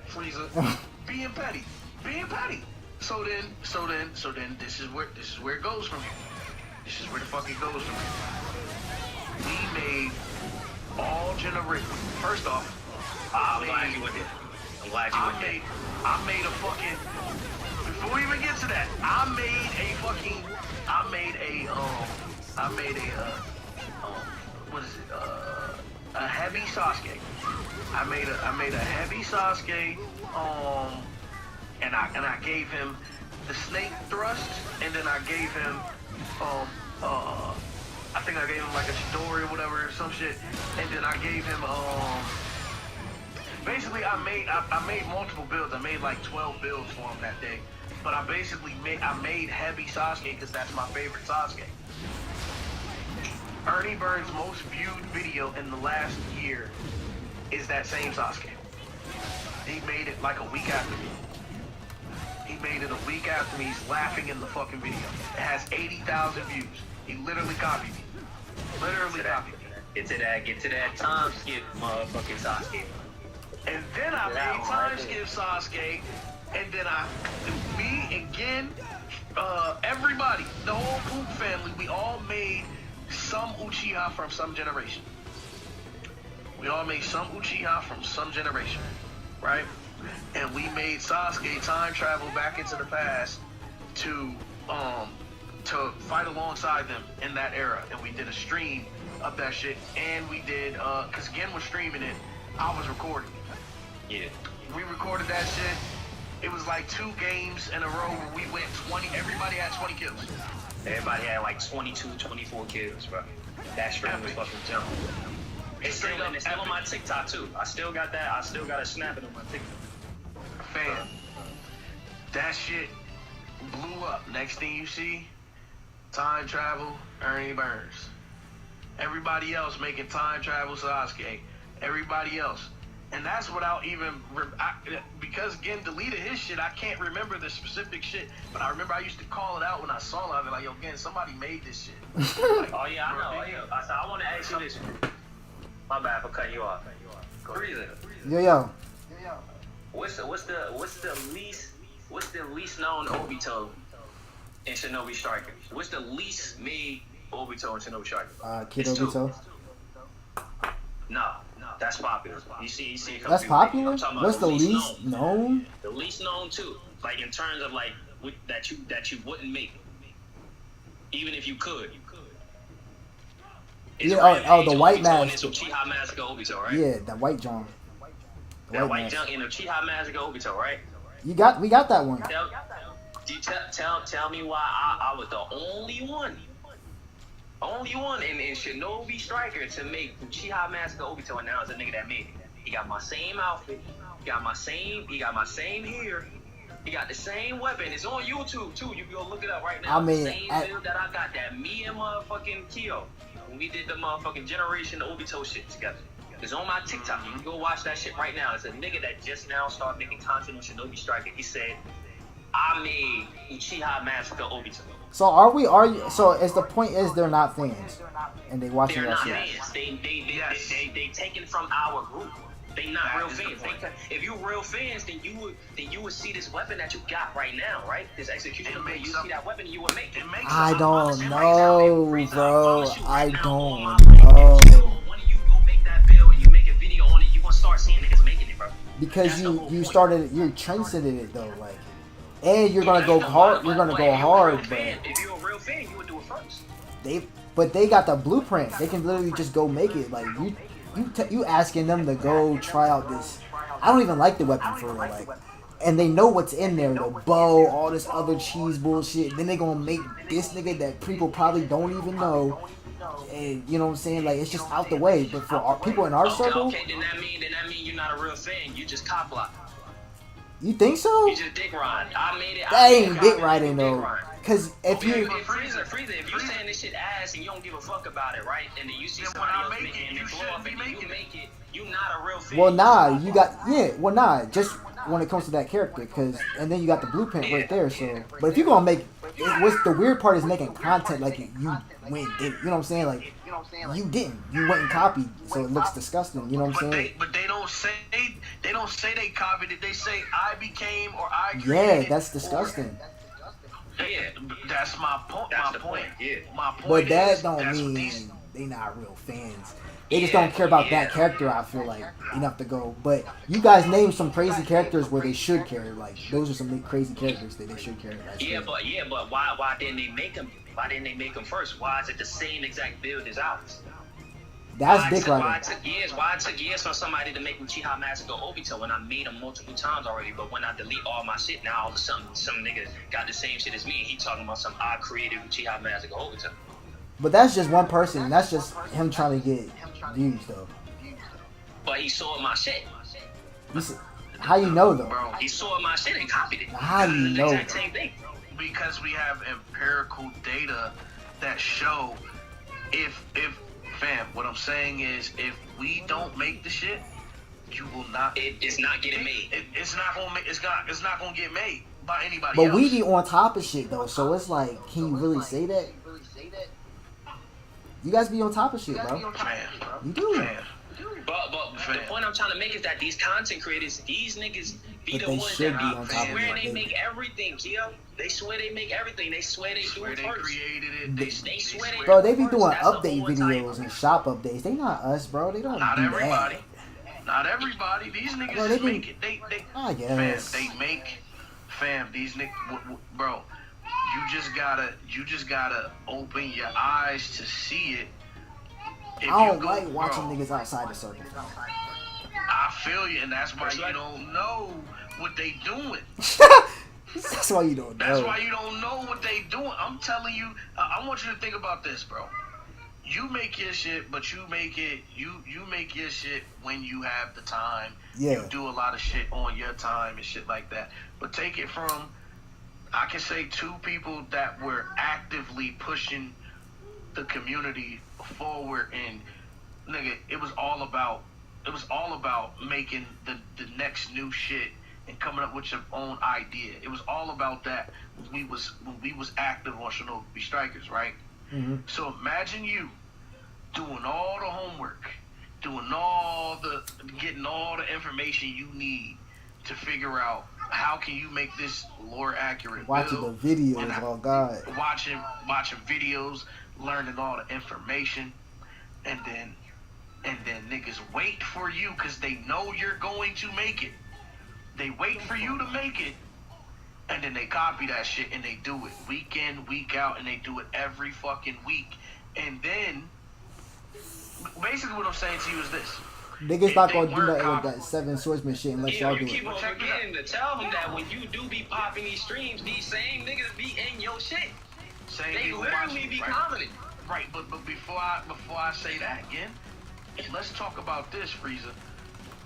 Frieza, being petty. So then this is where it goes from here. This is where the fuck it goes from here. We made all generation. First off, I'm glad you did. I made a fucking. Before we even get to that, I made a heavy Sasuke. I made a heavy Sasuke. And I gave him the snake thrust, and then I gave him I think I gave him like a Chidori or whatever, some shit, and then I gave him basically I made multiple builds. I made like 12 builds for him that day, but I made heavy Sasuke because that's my favorite Sasuke. Ernie Burns' most viewed video in the last year is that same Sasuke. He made it like a week after me. He's laughing in the fucking video. It has 80,000 views. He literally copied me. Get to that time skip, motherfucking Sasuke. And then I made time skip Sasuke, and then me and Gen, everybody, the whole Poop family, we all made some Uchiha from some generation. We all made some Uchiha from some generation, right? And we made Sasuke time travel back into the past to fight alongside them in that era. And we did a stream of that shit. And we did, because Gen was streaming it, I was recording. Yeah. We recorded that shit. It was like 2 games in a row where we went 20, everybody had 20 kills. Everybody had like 22, 24 kills, bro. That stream was fucking jump. It's still on my TikTok too. I still got that. I still got to snap it on my TikTok. Fam, that shit blew up. Next thing you see, time travel, Ernie Burns. Everybody else making time travel Sasuke. Everybody else. And that's without even, because Gen deleted his shit, I can't remember the specific shit. But I remember I used to call it out when I saw it. I was like, yo, Gen, somebody made this shit. Like, Oh yeah, I know. Oh, yeah. I want to ask you this. My bad for cutting you off. Frieza. Yo. What's the least known Obito in Shinobi Striker? What's the least made Obito in Shinobi Striker? Kid It's 2. Obito. No, that's popular. You see. That's popular? What's the least known? The least known too. Like in terms of like that you wouldn't make, even if you could. Yeah. The white Obito mask. and it's Uchiha Massacre Obito, right? Yeah, the white John. That white junk in Uchiha Massacre Obito, right? We got that one. Tell me why I was the only one in Shinobi Striker to make Uchiha Massacre Obito, and now it's a nigga that made it. He got my same outfit, he got my same hair, he got the same weapon. It's on YouTube too. You can go look it up right now. I mean, the same build that I got, that me and motherfucking Kyo, when we did the motherfucking Generation Obito shit together. It's on my TikTok. You can go watch that shit right now. It's a nigga that just now started making content on Shinobi Striker. He said, I made Uchiha Massacre Obito. So so is the point is they're not fans and they watching They're that not shit. fans. They taken from our group. They not real fans. If you real fans, then you would see this weapon that you got right now, right? This execution ability. You see that weapon, you would make it. I don't know, bro. I don't know. When you go make that build and you make a video on it, you gonna start seeing niggas making it, bro. Because you're trendsetting it though, like, and you're gonna go hard. You're gonna go hard, but if you're a real fan, you would do it first. they got the blueprint. They can literally just go make it. Like you asking them to go try out this. I don't even like the weapon for real, like, and they know what's in there, the bow, all this other cheese bullshit. Then they gonna make this nigga that people probably don't even know, and you know what I'm saying? Like, it's just out the way. But for our people in our circle, Okay, then that mean you're not a real fan. You just cop block. you think so? You just dick ride. I made it. That ain't dick riding though. Cause if you Frieza, if you saying this shit ass and you don't give a fuck about it, right? And then you see somebody else making it and blow up and you make it, you not a real fan. just when it comes to that character, and then you got the blueprint right there. So, but if you're gonna make, what's the weird part is making content like you went and did it. You know what I'm saying? Like, you didn't. You went and copied, so it looks disgusting. You know what I'm saying? But they don't say they copied it. They say I became or I created. Yeah, that's disgusting. Yeah, that's my point. That's the point. Yeah. My point But that is, don't that's what mean these- they not real fans. They just don't care about that character, I feel like, enough to go. But you guys named some crazy characters where they should care. Like, those are some crazy characters that they should care about. But why didn't they make them? Why didn't they make them first? Why is it the same exact build as ours? That's dick Why riding. it took years for somebody to make Uchiha Massacre Obito when I made them multiple times already, but when I delete all my shit, now all of a sudden some nigga got the same shit as me and he talking about some I created Uchiha Massacre Obito. But that's just one person. That's just him trying to get views, though. But he saw my shit. How you know, though? Bro, He saw my shit and copied it. How do you The know? exact same thing. because we have empirical data that show if fam, what I'm saying is if we don't make the shit, you will not. It's not getting made. It's not gonna get made by anybody But else. we be on top of shit though, so it's like, can you really say that? You guys be on top of shit, bro. Fam, You do. fam. But the point I'm trying to make is that these content creators, these niggas be But the they ones should that be on top of where it. they make everything, Gio. They swear they make everything. They swear they do Swear it they first. created it. They swear they Bro, do they it be first. doing That's the update whole entire- videos and shop updates. They not us, bro. They don't Not do everybody. that. Not everybody. These niggas Bro, they just be- make it. They I guess. Fam, they make. Fam, these niggas. Bro, you just gotta open your eyes to see it. If I don't you go- like watching bro, niggas outside the circle. I feel you, and that's why you don't know what they doing. That's why you don't know. That's why you don't know what they doing. I'm telling you, I want you to think about this, bro. You make your shit, but you make it. You make your shit when you have the time. Yeah. You do a lot of shit on your time and shit like that. But take it from, I can say 2 people that were actively pushing the community forward, and nigga, it was all about making the next new shit and coming up with your own idea. It was all about that when we was active on Shinobi Strikers, right? Mm-hmm. So imagine you doing all the homework, getting all the information you need to figure out how can you make this lore accurate. Watching build, the videos, and oh God. watching videos, learning all the information, and then niggas wait for you because they know you're going to make it. They wait for you to make it, and then they copy that shit and they do it week in, week out, and they do it every fucking week. And then, basically what I'm saying to you is this. Niggas If not they gonna do weren't nothing with copy- that 7 swordsman shit unless Yeah, y'all you do keep it. on Check this forgetting to tell them that when you do be popping these streams, these same niggas be in your shit. Same They people literally watching, be right? commenting. Right, but before I say that again, let's talk about this, Frieza.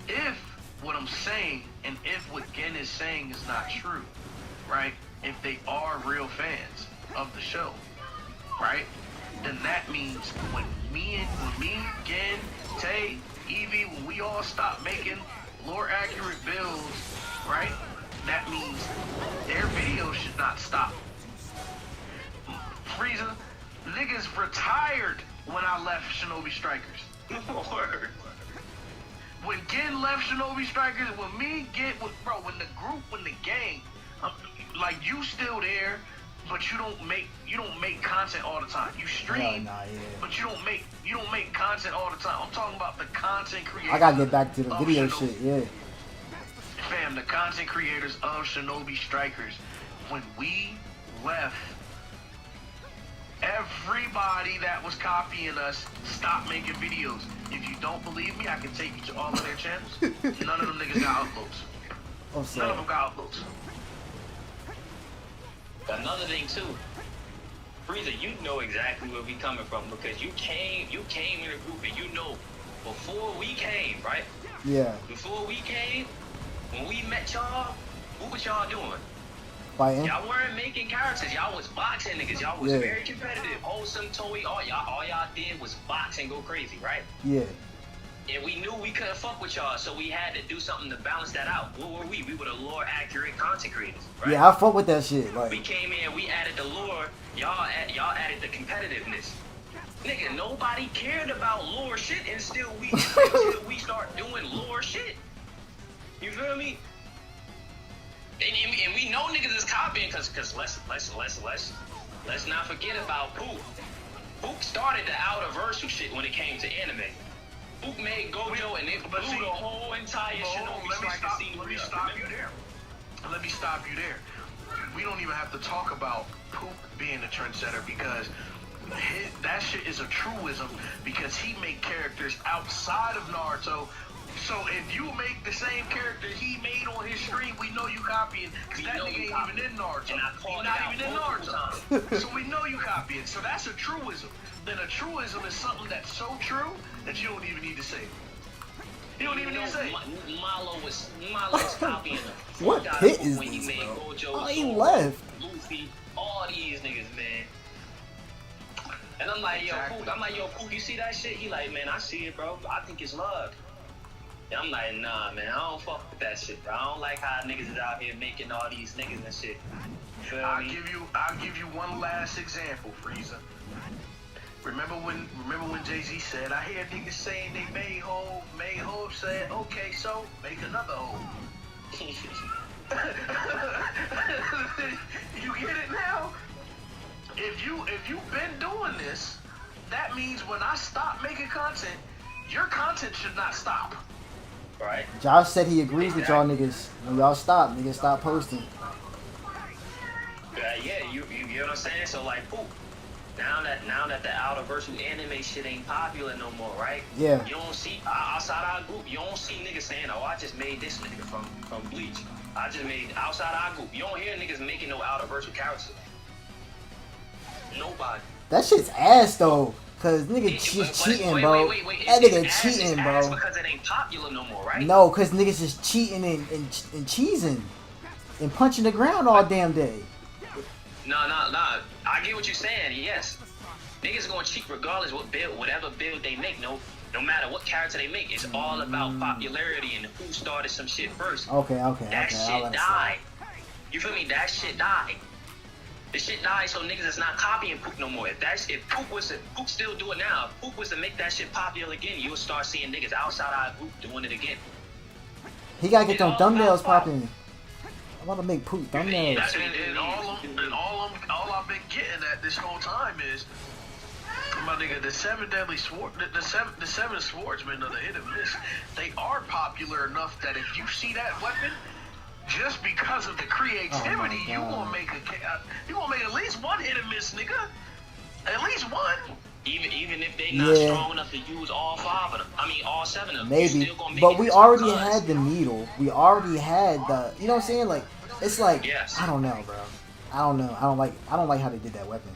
If what I'm saying and if what Gen is saying is not true, right? If they are real fans of the show, right? Then that means when me, Gen, Tay, Evie, when we all stop making lore accurate builds, right? That means their videos should not stop. Frieza, niggas retired when I left Shinobi Strikers. Word. When Gen left Shinobi Strikers, when me, Gen, when the gang, like you still there, but you don't make content all the time. You stream, Nah, yeah. but you don't make content all the time. I'm talking about the content creators. I gotta get back to the of video Shinobi. shit, yeah. Fam, the content creators of Shinobi Strikers, when we left, everybody that was copying us stopped making videos. If you don't believe me, I can take you to all of their channels. None of them niggas got uploads. I'm None of sorry. them got uploads. Another thing too, Frieza, you know exactly where we coming from because you came in a group and you know before we came, right? Yeah. Before we came, when we met y'all, what was y'all doing? Fighting. Y'all weren't making characters. Y'all was boxing niggas. Y'all was Yeah. very competitive. Wholesome, Toei, all y'all did was box and go crazy, right? Yeah. And we knew we couldn't fuck with y'all, so we had to do something to balance that out. What were we? We were the lore accurate content creators, right? Yeah, I fuck with that shit. We Like, came in, we added the lore, y'all added the competitiveness. Nigga, nobody cared about lore shit until we start doing lore shit. You feel me? And we know niggas is copying cause let's not forget about Pook. Pook started the outerversal shit when it came to anime. Pook made Gojo and it blew the whole entire Shinobi Striker scene. Let me stop you there. We don't even have to talk about Pook being a trendsetter because that shit is a truism because he made characters outside of Naruto. So if you make the same character he made on his stream, we know you copying because that nigga ain't even in Naruto. He's not even in Naruto. So we know you copying. So that's a truism. Then a truism is something that's so true that you don't even need to say it. You don't even need to say it. Malo was copying the What fuck out pit of is when he this, made bro? Gojo, Oh, he Zoro, left. Luffy, all these niggas, man. And I'm like, yo, Pook, you see that shit? He like, man, I see it, bro. I think it's love. And I'm like, nah, man, I don't fuck with that shit, bro. I don't like how niggas is out here making all these niggas and shit. You feel I'll me? give you one last example, Frieza. Remember when Jay-Z said, I hear niggas saying they made Hov said, okay, so make another Hov. You get it now? If you've been doing this, that means when I stop making content, your content should not stop. Right? Josh said he agrees with y'all niggas. When y'all stop, niggas stop posting. Yeah, you get what I'm saying? So like, poop. Now that the outer versus anime shit ain't popular no more, right? Yeah. You don't see outside our group. You don't see niggas saying, "Oh, I just made this nigga from Bleach. I just made outside our group." You don't hear niggas making no outer versus characters. Nobody. That shit's ass though, cause nigga just cheating, bro. That nigga cheating, bro. Because it ain't popular no more, right? No, cause niggas just cheating and cheesing and punching the ground all damn day. No. I get what you're saying. Yes, niggas gonna cheat regardless whatever build they make. No matter what character they make, it's all about popularity and who started some shit first. Okay. That shit died. You feel me? That shit died. The shit died, so niggas is not copying Poop no more. If Poop still do it now, if Poop was to make that shit popular again, you'll start seeing niggas outside our group doing it again. He gotta get them thumbnails popping. I wanna make Poop thumbnails. All I've been getting at this whole time is, my nigga, the seven swordsmen of the hit and miss, they are popular enough that if you see that weapon, just because of the creativity, you gonna make at least one hit and miss, nigga. At least one. Even if they not strong enough to use all five of them, I mean all seven of them. Maybe, but we already had the needle. We already had the, you know what I'm saying? Like, it's like, yes. I don't know, bro. I don't know. I don't like how they did that weapon.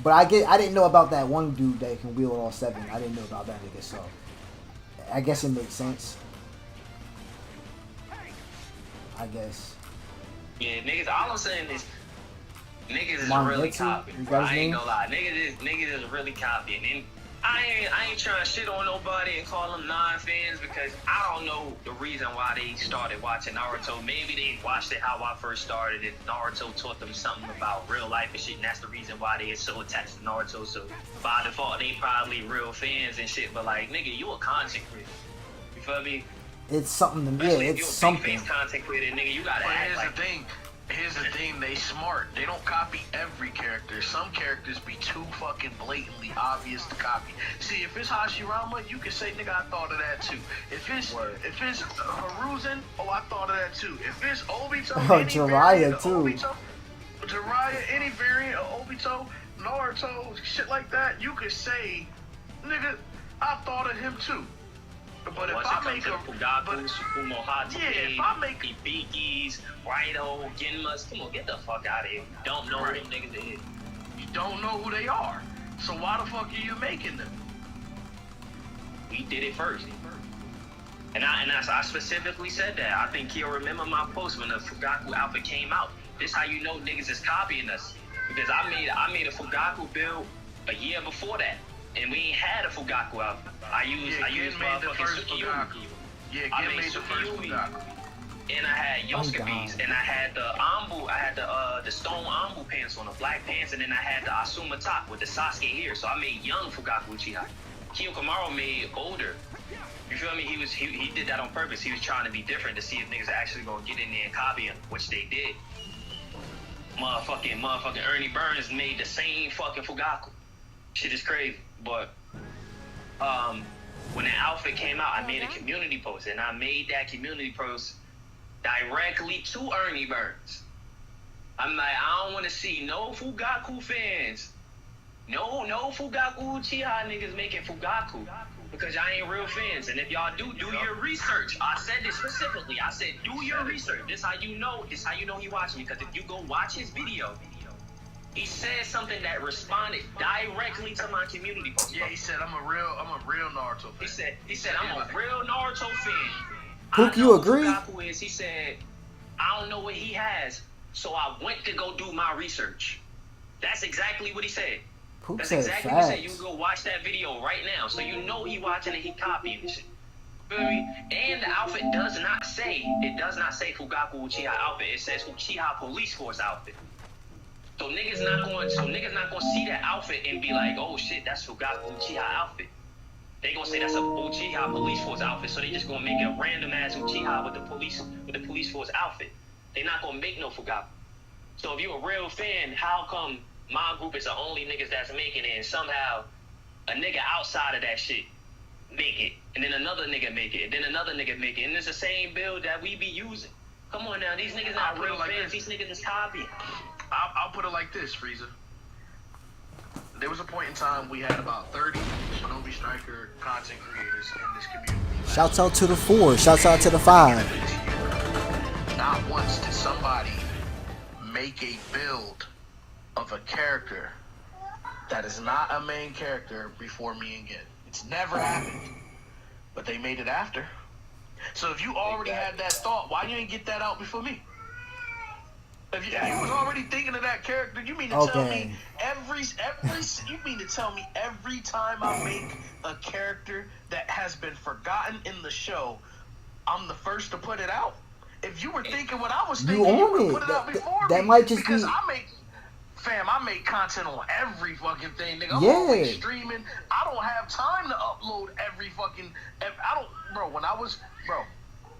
But I didn't know about that one dude that can wield all seven. I didn't know about that nigga, so I guess it makes sense. I guess. Yeah, niggas. All I'm saying is, niggas is really Mangetsu? copying. You got his I ain't name? gonna lie, niggas is really copying. And I ain't trying to shit on nobody and call them non-fans because I don't know the reason why they started watching Naruto. Maybe they watched it how I first started and Naruto taught them something about real life and shit, and that's the reason why they are so attached to Naruto. So by default, they probably real fans and shit. But like, nigga, you a content creator. You feel me? It's something to me. Especially if It's you a something. big face content creator, nigga, you gotta act like. Here's the thing, they smart. They don't copy every character. Some characters be too fucking blatantly obvious to copy. See, if it's Hashirama, you can say, nigga, I thought of that too. If it's Hiruzen, oh, I thought of that too. If it's Obito, any Jiraiya, variant too. of Obito, Jiraiya, any variant of Obito, Naruto, shit like that, you could say, nigga, I thought of him too. But if I make a Fugaku, Sukumo Hatoge, if I make Ibikis, Raido, Genmas, come on, get the fuck out of here. You don't know who them niggas is. You don't know who they are. So why the fuck are you making them? We did it first. And I specifically said that. I think he'll remember my post when the Fugaku outfit came out. This how you know niggas is copying us. Because I made a Fugaku build a year before that. And we ain't had a Fugaku outfit. I used motherfucking Tsukiyomi. Yeah, I made made the first Tsukiyomi. Fugaku. And I had Yosuke beads, and I had the Ambu, I had the stone Ambu pants on, the black pants, and then I had the Asuma top with the Sasuke here. So I made young Fugaku Uchiha. Kiyokamaru made older. You feel me? He did that on purpose. He was trying to be different to see if niggas actually gonna get in there and copy him, which they did. Motherfucking Ernie Burns made the same fucking Fugaku. Shit is crazy. But when the outfit came out, I made a community post, and I made that community post directly to Ernie Burns. I'm like, I don't want to see no Fugaku fans, no Fugaku Uchiha niggas making Fugaku, because y'all ain't real fans. And if y'all do your research. I said this specifically. I said, do your research. This how you know he watching, because if you go watch his video, he said something that responded directly to my community post. Yeah, he said I'm a real Naruto fan. He said I'm a real Naruto fan. Pook, you agree? Fugaku is. He said, I don't know what he has, so I went to go do my research. That's exactly what he said. Pook That's said exactly what he said. facts. You can go watch that video right now, so you know he watching and he copying this shit. Feel me? And the outfit does not say Fugaku Uchiha outfit. It says Uchiha Police Force outfit. So niggas not going to see that outfit and be like, oh shit, that's Fugaku Uchiha outfit. They gonna say that's a Uchiha Police Force outfit, so they just gonna make a random ass Uchiha with the police force outfit. They're not gonna make no Fugaku. So if you're a real fan, how come my group is the only niggas that's making it, and somehow a nigga outside of that shit make it, and then another nigga make it, and then another nigga make it, and it's the same build that we be using. Come on now, these niggas not real fans. These niggas is copying. I'll put it like this, Frieza. There was a point in time we had about 30 Shinobi Striker content creators in this community. Shouts out to the 4. Shouts out to the 5. Not once did somebody make a build of a character that is not a main character before me and Gin. It's never happened. But they made it after. So if you already had that thought, why you ain't get that out before me? If you was already thinking of that character, you mean to tell me you mean to tell me every time I make a character that has been forgotten in the show, I'm the first to put it out? If you were thinking what I was thinking, you would put it out before me. That might just because be... I make content on every fucking thing, nigga. I'm always streaming. I don't have time to upload every fucking.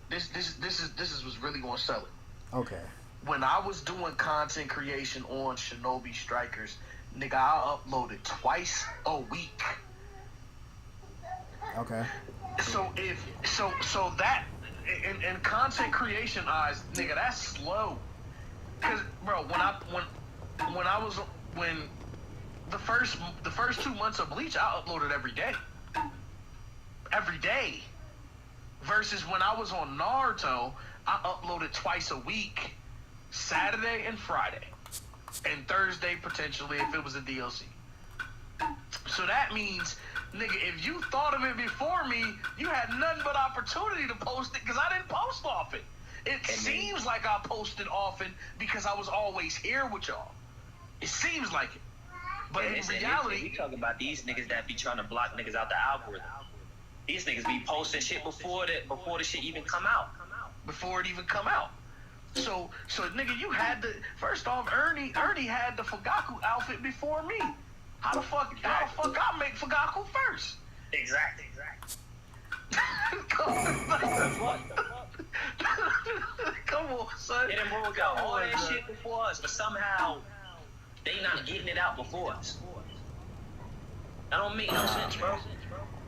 This is what's really gonna sell it. Okay. When I was doing content creation on Shinobi Strikers, nigga, I uploaded twice a week. Okay. So that in content creation eyes, nigga, that's slow. Cause bro, when the first 2 months of Bleach, I uploaded every day. Every day. Versus when I was on Naruto, I uploaded twice a week. Saturday and Friday. And Thursday, potentially, if it was a DLC. So that means, nigga, if you thought of it before me, you had nothing but opportunity to post it because I didn't post often. It seems like I posted often because I was always here with y'all. It seems like it. But in reality... We talking about these niggas that be trying to block niggas out the algorithm. These niggas be posting shit before the shit even come out. Before it even come out. So nigga, you had the first off. Ernie had the Fugaku outfit before me. How the fuck I make Fugaku first? Exactly. Come on, son. They done rolled out all that shit before us, but somehow they not getting it out before us. That don't make no sense, bro.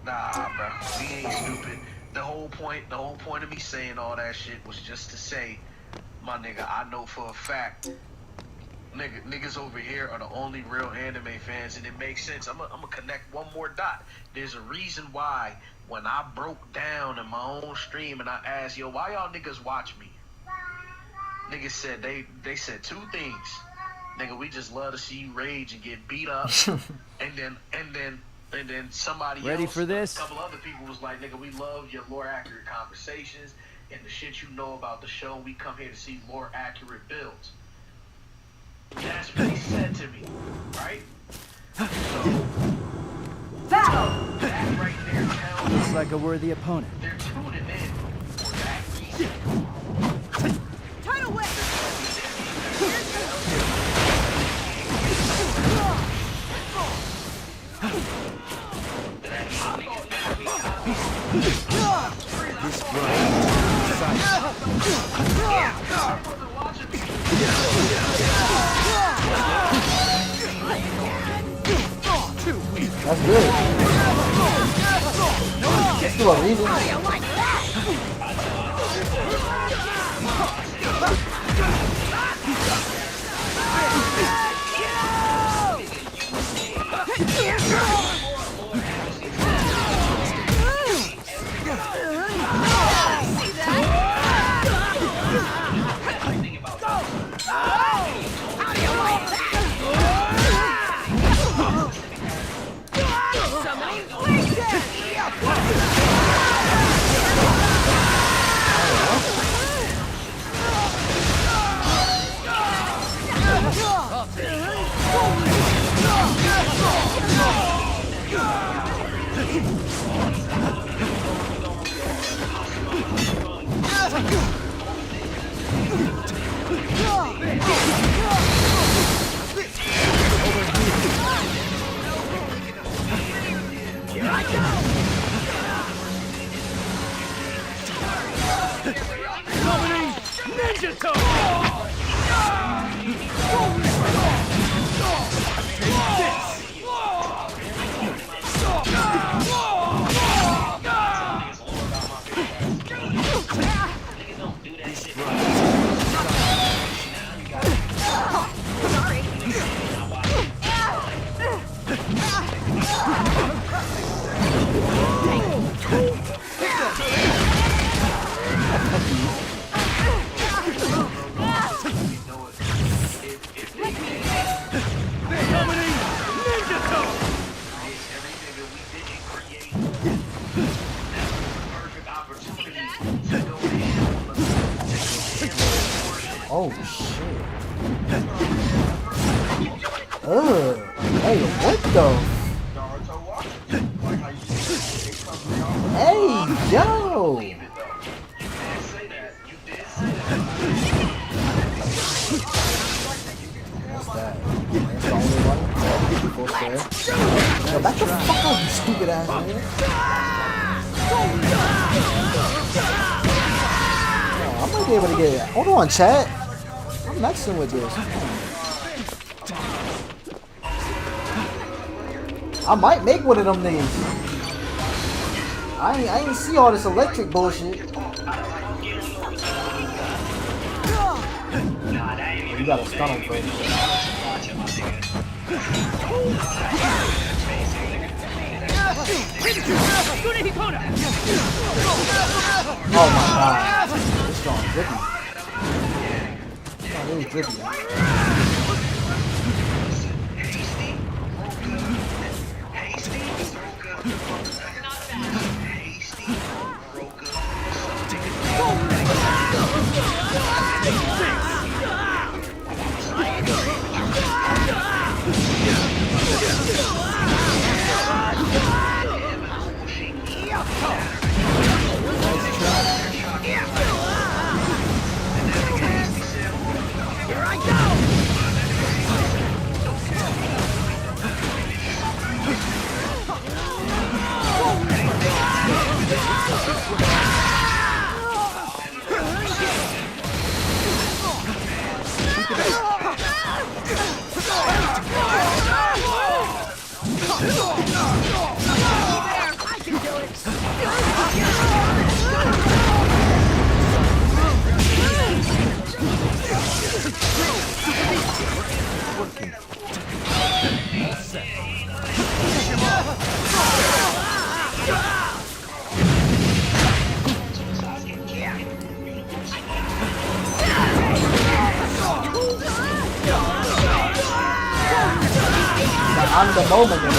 Nah, bro. We ain't stupid. The whole point of me saying all that shit was just to say, my nigga, I know for a fact, niggas over here are the only real anime fans, and it makes sense. I'm gonna connect one more dot. There's a reason why when I broke down in my own stream and I asked, yo, why y'all niggas watch me? Niggas said they said two things. Nigga, we just love to see you rage and get beat up, and then somebody ready else, for this? A couple other people was like, nigga, we love your lore accurate conversations and the shit you know about the show. We come here to see lore accurate builds. That's what he said to me, right? So, Battle! that right there tells me Looks like a worthy opponent. they're tuning in for that reason. Tidal whip! That's good. Let's do a reason. Oh shit. Ugh. Hey, what the? Naruto watches. Like how you just it comes down. Hey, yo. What's that? That's the only one? Full square? Yo, back the fuck up, you stupid ass man. Yo, I might be able to get it. Hold on, chat. I'm messing with this. I might make one of them niggas. I ain't see all this electric bullshit. You gotta stun him first. Oh my god. This strong drippy. Oh, really drippy. I'm the moment in it.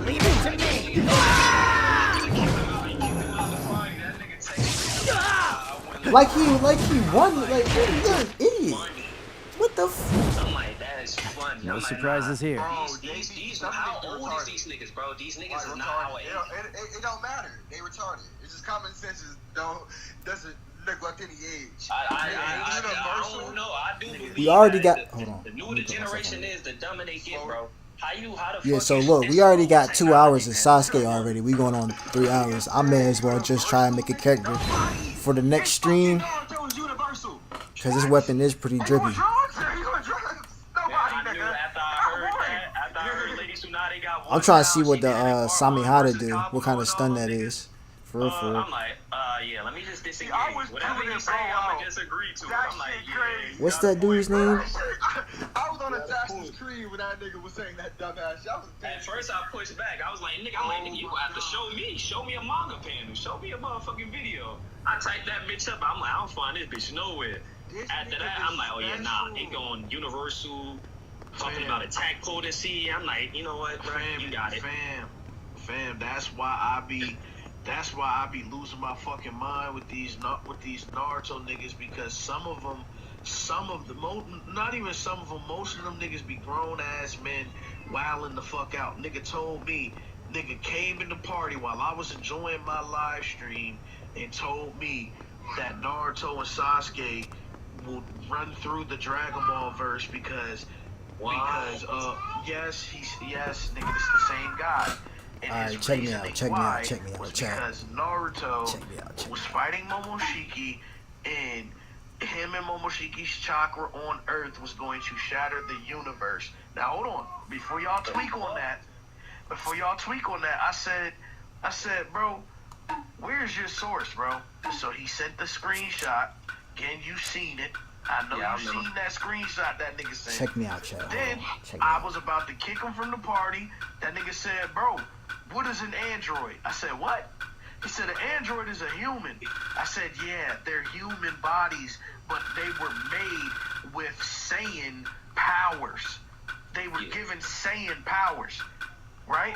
Leave it to me. Like he won. Like you're an idiot. What the? I'm like, that is fun. No I'm like, surprises here. Bro, These, how old is these niggas, bro? These niggas is not our age. It don't matter. They retarded. It's just common sense doesn't neglect any age. I don't know. I do believe We already got. that Hold on. the newer the generation is, the dumber they get, bro. How the Yeah, fuck so you look, sit we already there got and 2 say, hours nah, of Sasuke already. We going on 3 hours. I may as well just try and make a character for the next stream, Naruto is universal. cause this weapon is pretty drippy. Nobody, I knew after I heard Lady Tsunade got I'm trying to see what the Samihara do. What kind of stun that is. For real, for real. I'm like, yeah, let me just disagree. I was Whatever doing you it, say, bro, I'm wow. gonna disagree to it. That I'm like, shit yeah. crazy. What's that dude's name? I was on Assassin's Creed when that nigga was saying that dumbass shit. I was At first I pushed back. I was like, nigga, you have to show me. Show me a manga panel. Show me a motherfucking video. I typed that bitch up. I'm like, I don't find this bitch nowhere. After that, I'm like, oh yeah, nah. They going universal. Talking about attack potency. I'm like, you know what, bro? You got it. Fam, that's why I be losing my fucking mind with these Naruto niggas, because some of them, not even some of them, most of them niggas be grown ass men wilding the fuck out. Nigga told me, nigga came in the party while I was enjoying my live stream and told me that Naruto and Sasuke will run through the Dragon Ball verse because yes, nigga, it's the same guy. Alright, check me out, check me out, check me out, chat. Because Naruto Check me out, check was me out. fighting Momoshiki, and him and Momoshiki's chakra on Earth was going to shatter the universe. Now hold on, before y'all tweak on that, I said, bro, where's your source, bro? So he sent the screenshot. Again, you seen it. I know you seen that screenshot that nigga sent. Check me out, chat. Then I was about to kick him from the party. That nigga said, bro, what is an android? I said, what? He said, an android is a human. I said, yeah, they're human bodies, but they were made with Saiyan powers. They were given Saiyan powers, right?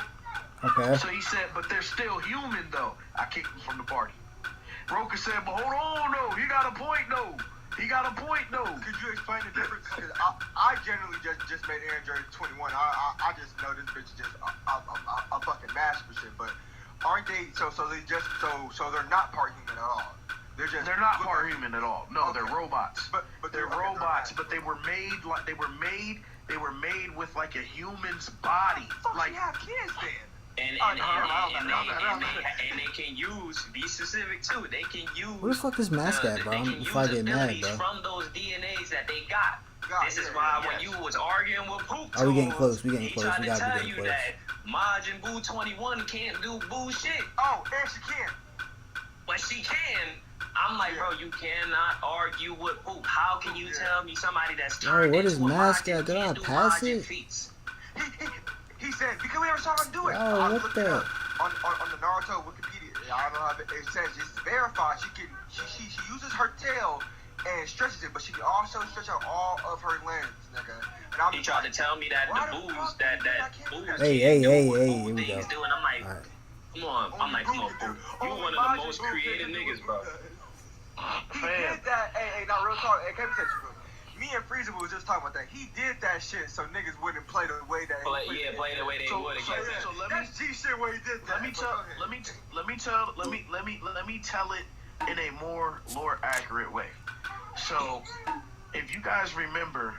Okay. So he said, but they're still human, though. I kicked him from the party. Roka said, but hold on, no. He got a point, though. He got a point, though. Could you explain the difference? Because I generally just made Android 21. I just know this bitch is just a fucking mash for shit. But aren't they? So they're not part human at all. They're not part human at all. No, okay. They're robots. But they're robots. But they were made like they were made with like a human's body. Like have kids then. And they can use, be specific too, they can use... Where the fuck is Mask at, bro? Before I get mad, bro. From those DNAs that they got. This is why when you was arguing with Poop, we getting close, we getting close. He tried to tell you that Majin Buu 21 can't do bullshit. Oh, and she can. But she can. I'm like, bro, you cannot argue with Poop. How can you tell me somebody that's turned what is into a Mask Majin at? Did I can't do pass Majin it? feats? He said, because we never saw him do it. Oh, what the? On the Naruto Wikipedia, I don't know how it says it's verified. She uses her tail and stretches it, but she can also stretch out all of her limbs, nigga. And I'm he tried to tell me that the boos that boos Hey, here we go. doing. I'm like, come on. I'm like, come on, Poop. You one of the most creative niggas, bro. He did that. Hey, now real talk. Hey, can't be touchy, bro. Me and Frieza was just talking about that. He did that shit so niggas wouldn't play the way that play the way they would against him. So that's G shit where he did that. Let me tell it in a more lore accurate way. So, if you guys remember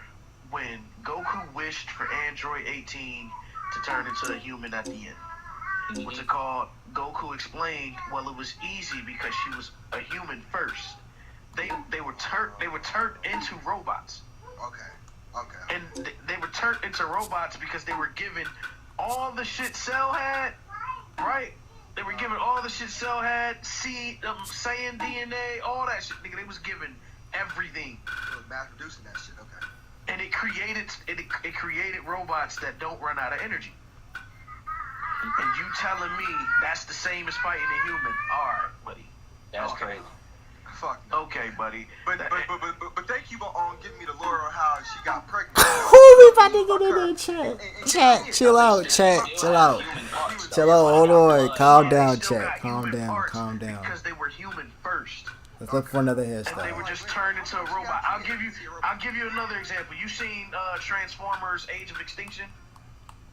when Goku wished for Android 18 to turn into a human at the end, what's it called? Goku explained, well, it was easy because she was a human first. They were turned into robots. Okay. And they were turned into robots because they were given all the shit Cell had, right? They were given all the shit Cell had, Saiyan DNA, all that shit. Nigga, they was given everything. It was mass producing that shit. Okay. And it created robots that don't run out of energy. And you telling me that's the same as fighting a human? All right, buddy. That's crazy. Fuck no. Okay, buddy. But thank you on giving me the lore on how she got pregnant. Who we about to get in there, chat? Chat, chill out, chat, chill out. Chill out, hold on. Calm down, chat. Calm down. Because they were human first. Let's look for another And they hairstyle. were just turned into a robot. I'll give you another example. You seen Transformers: Age of Extinction?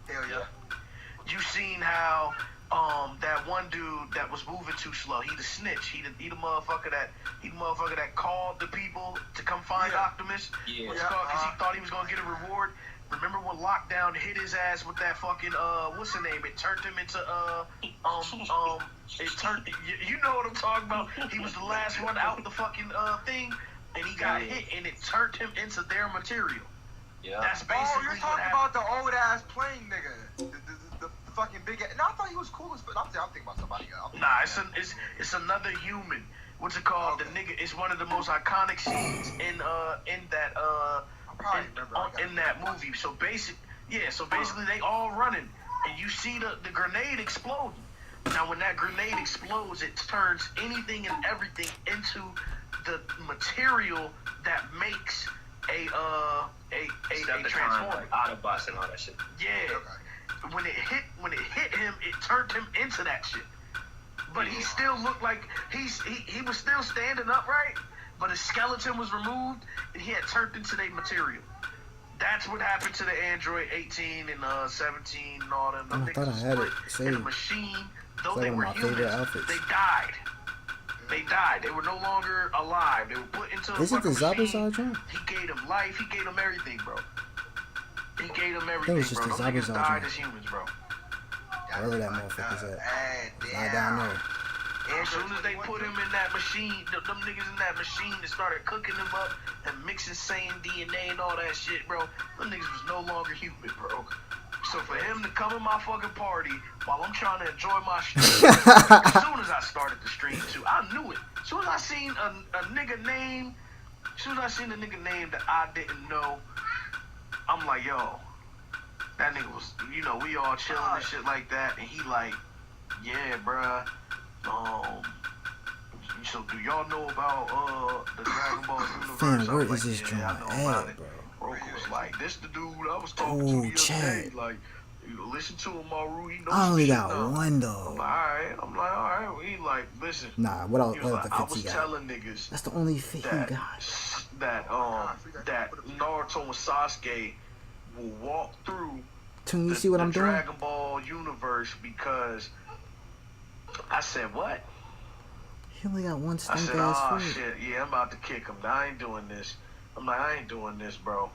Hell yeah. You seen how that one dude that was moving too slow, he the snitch. He the motherfucker that called the people to come find Optimus. Yeah. What's called? Because he thought he was gonna get a reward. Remember when Lockdown hit his ass with that fucking what's the name? It turned him into it turned you know what I'm talking about. He was the last one out the fucking thing, and he got hit, and it turned him into their material. Yeah. That's basically You're what talking happened. about the old ass plane nigga. The fucking big ass. No, I thought he was cool as but I'm thinking about somebody else. Nah, it's another human. What's it called? Okay. The nigga. It's one of the most iconic scenes in that movie. So basically they all running, and you see the grenade exploding. Now when that grenade explodes, it turns anything and everything into the material that makes a transformer. Like Autobots and all that shit. Yeah. Okay. When it hit him, it turned him into that shit. But he still looked like he was still standing upright, but his skeleton was removed and he had turned into their material. That's what happened to the Android 18 and 17 and all them. I thought I had it in a saved. machine, though It's they like were one of my favorite humans, outfits. they died. They were no longer alive. They were put into a Is it the fucking Zabu machine. Sergeant? He gave them life. He gave them everything, bro. He gave them think everything, it's just bro. the Those Zabu niggas died Sergeant. as humans, bro. Wherever that motherfucker's at. Hey, Not down there. As soon as they put him in that machine, them niggas in that machine that started cooking him up and mixing Saiyan DNA and all that shit, bro, them niggas was no longer human, bro. So for him to come in my fucking party while I'm trying to enjoy my stream, as soon as I started the stream too, I knew it. As soon as I seen a nigga name, that I didn't know, I'm like, yo, that nigga was, we all chilling and shit like that, and he like, yeah, bruh. So do y'all know about the Dragon Ball universe? Fam, where I was is this like, joint I know about at, it. bro? Roku was like, this the dude I was talking to the other day. Like, you listen to him, Maru. He knows I only some got shit now. one I'm though. like, all right. Well, he like, listen. Nah, what else? He What was else like, the I fits was he got? telling niggas That's the only fit he that got. that Naruto and Sasuke will walk through Tune, you see what the I'm doing? Dragon Ball universe because I said what? He only got one I stink said, ass oh foot. shit, yeah, I'm about to kick him. I ain't doing this. I'm like, I ain't doing this, bro.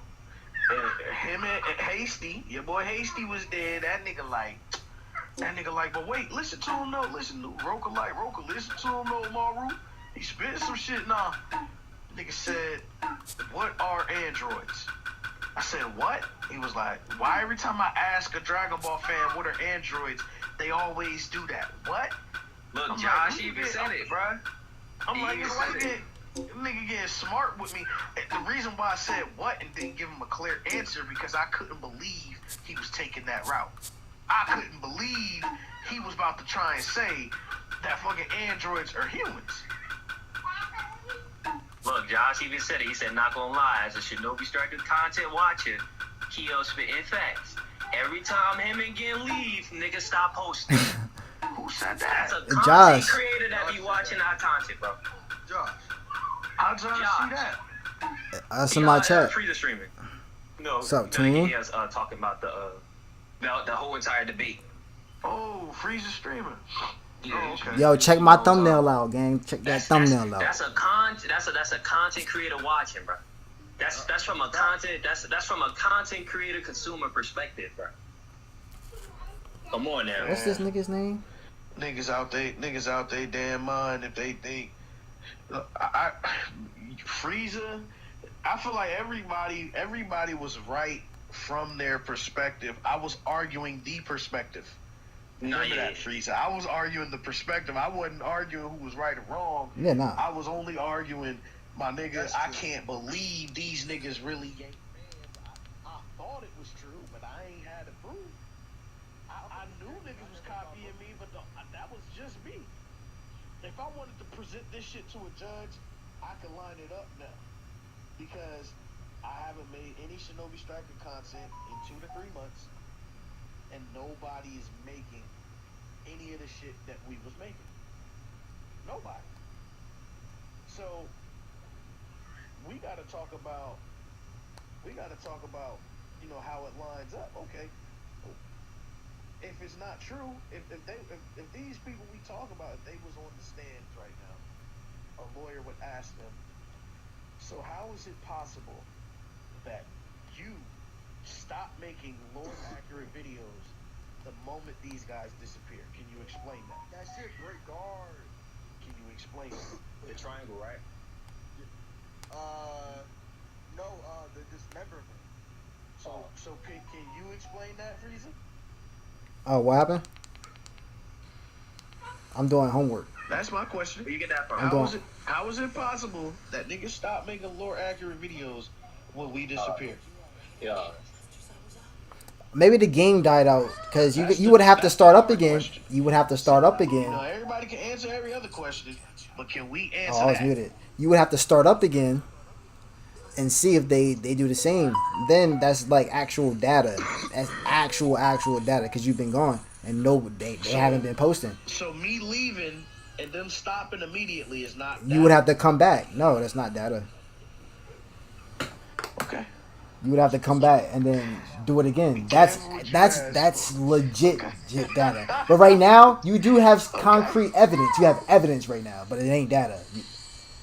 And him and Hasty, your boy Hasty was there. That nigga like, but wait, listen to him though. Listen to Roka, listen to him though, Maru. He spit some shit now. Nigga said, what are androids? I said, what? He was like, why every time I ask a Dragon Ball fan what are androids, they always do that? What? Look, I'm Josh like, even said it, bruh. I'm He like, even why said you nigga getting smart with me? And the reason why I said what and didn't give him a clear answer because I couldn't believe he was taking that route. I couldn't believe he was about to try and say that fucking androids are humans. Look, Josh even said it. He said, not gonna lie, as a Shinobi Striker content watcher, Kyo spitting facts. Every time him and Gin leave, niggas stop posting. Who said that? That's a content Josh. creator that be watching our content, bro. Josh. How'd y'all see that? That's in my chat. Frieza streaming. No, What's up, no, Toon? he was talking about the whole entire debate. Oh, Frieza streaming. Oh, okay. Yo, check my thumbnail out, gang. Check that thumbnail out. That's a content creator watching, bro. That's from a content creator consumer perspective, bro. Come on now. What's this nigga's name? Niggas out they damn mind if they think. Frieza, I feel like everybody was right from their perspective. I was arguing the perspective. Remember that, Frieza. I was arguing the perspective. I wasn't arguing who was right or wrong. Yeah, nah. I was only arguing, my nigga, I can't believe these niggas really ain't fans. I thought it was true, but I ain't had it proof. I knew niggas was copying me, but that was just me. If I wanted to present this shit to a judge, I could line it up now. Because I haven't made any Shinobi Striker content in 2 to 3 months, and nobody is making any of the shit that we was making. Nobody. So we gotta talk about how it lines up. Okay. If it's not true, if these people we talk about, if they was on the stands right now, a lawyer would ask them, so how is it possible that you stop making lore accurate videos the moment these guys disappear? Can you explain that? That shit, great guard. Can you explain it? The triangle, right? No, the dismemberment. So can you explain that, Frieza? Oh, what happened? I'm doing homework. That's my question. Where you get that from? How is it possible that niggas stop making lore accurate videos when we disappear? Yeah. Maybe the game died out because you would have to start up again. You would have to start up again. Everybody can answer every other question, but can we answer Oh, I was that? muted. You would have to start up again and see if they do the same. Then that's like actual data. That's actual data because you've been gone and they haven't been posting. So me leaving and them stopping immediately is not data. You would have to come back. No, that's not data. Okay. You would have to come back and then do it again. That's legit data. But right now, you do have concrete evidence. You have evidence right now, but it ain't data.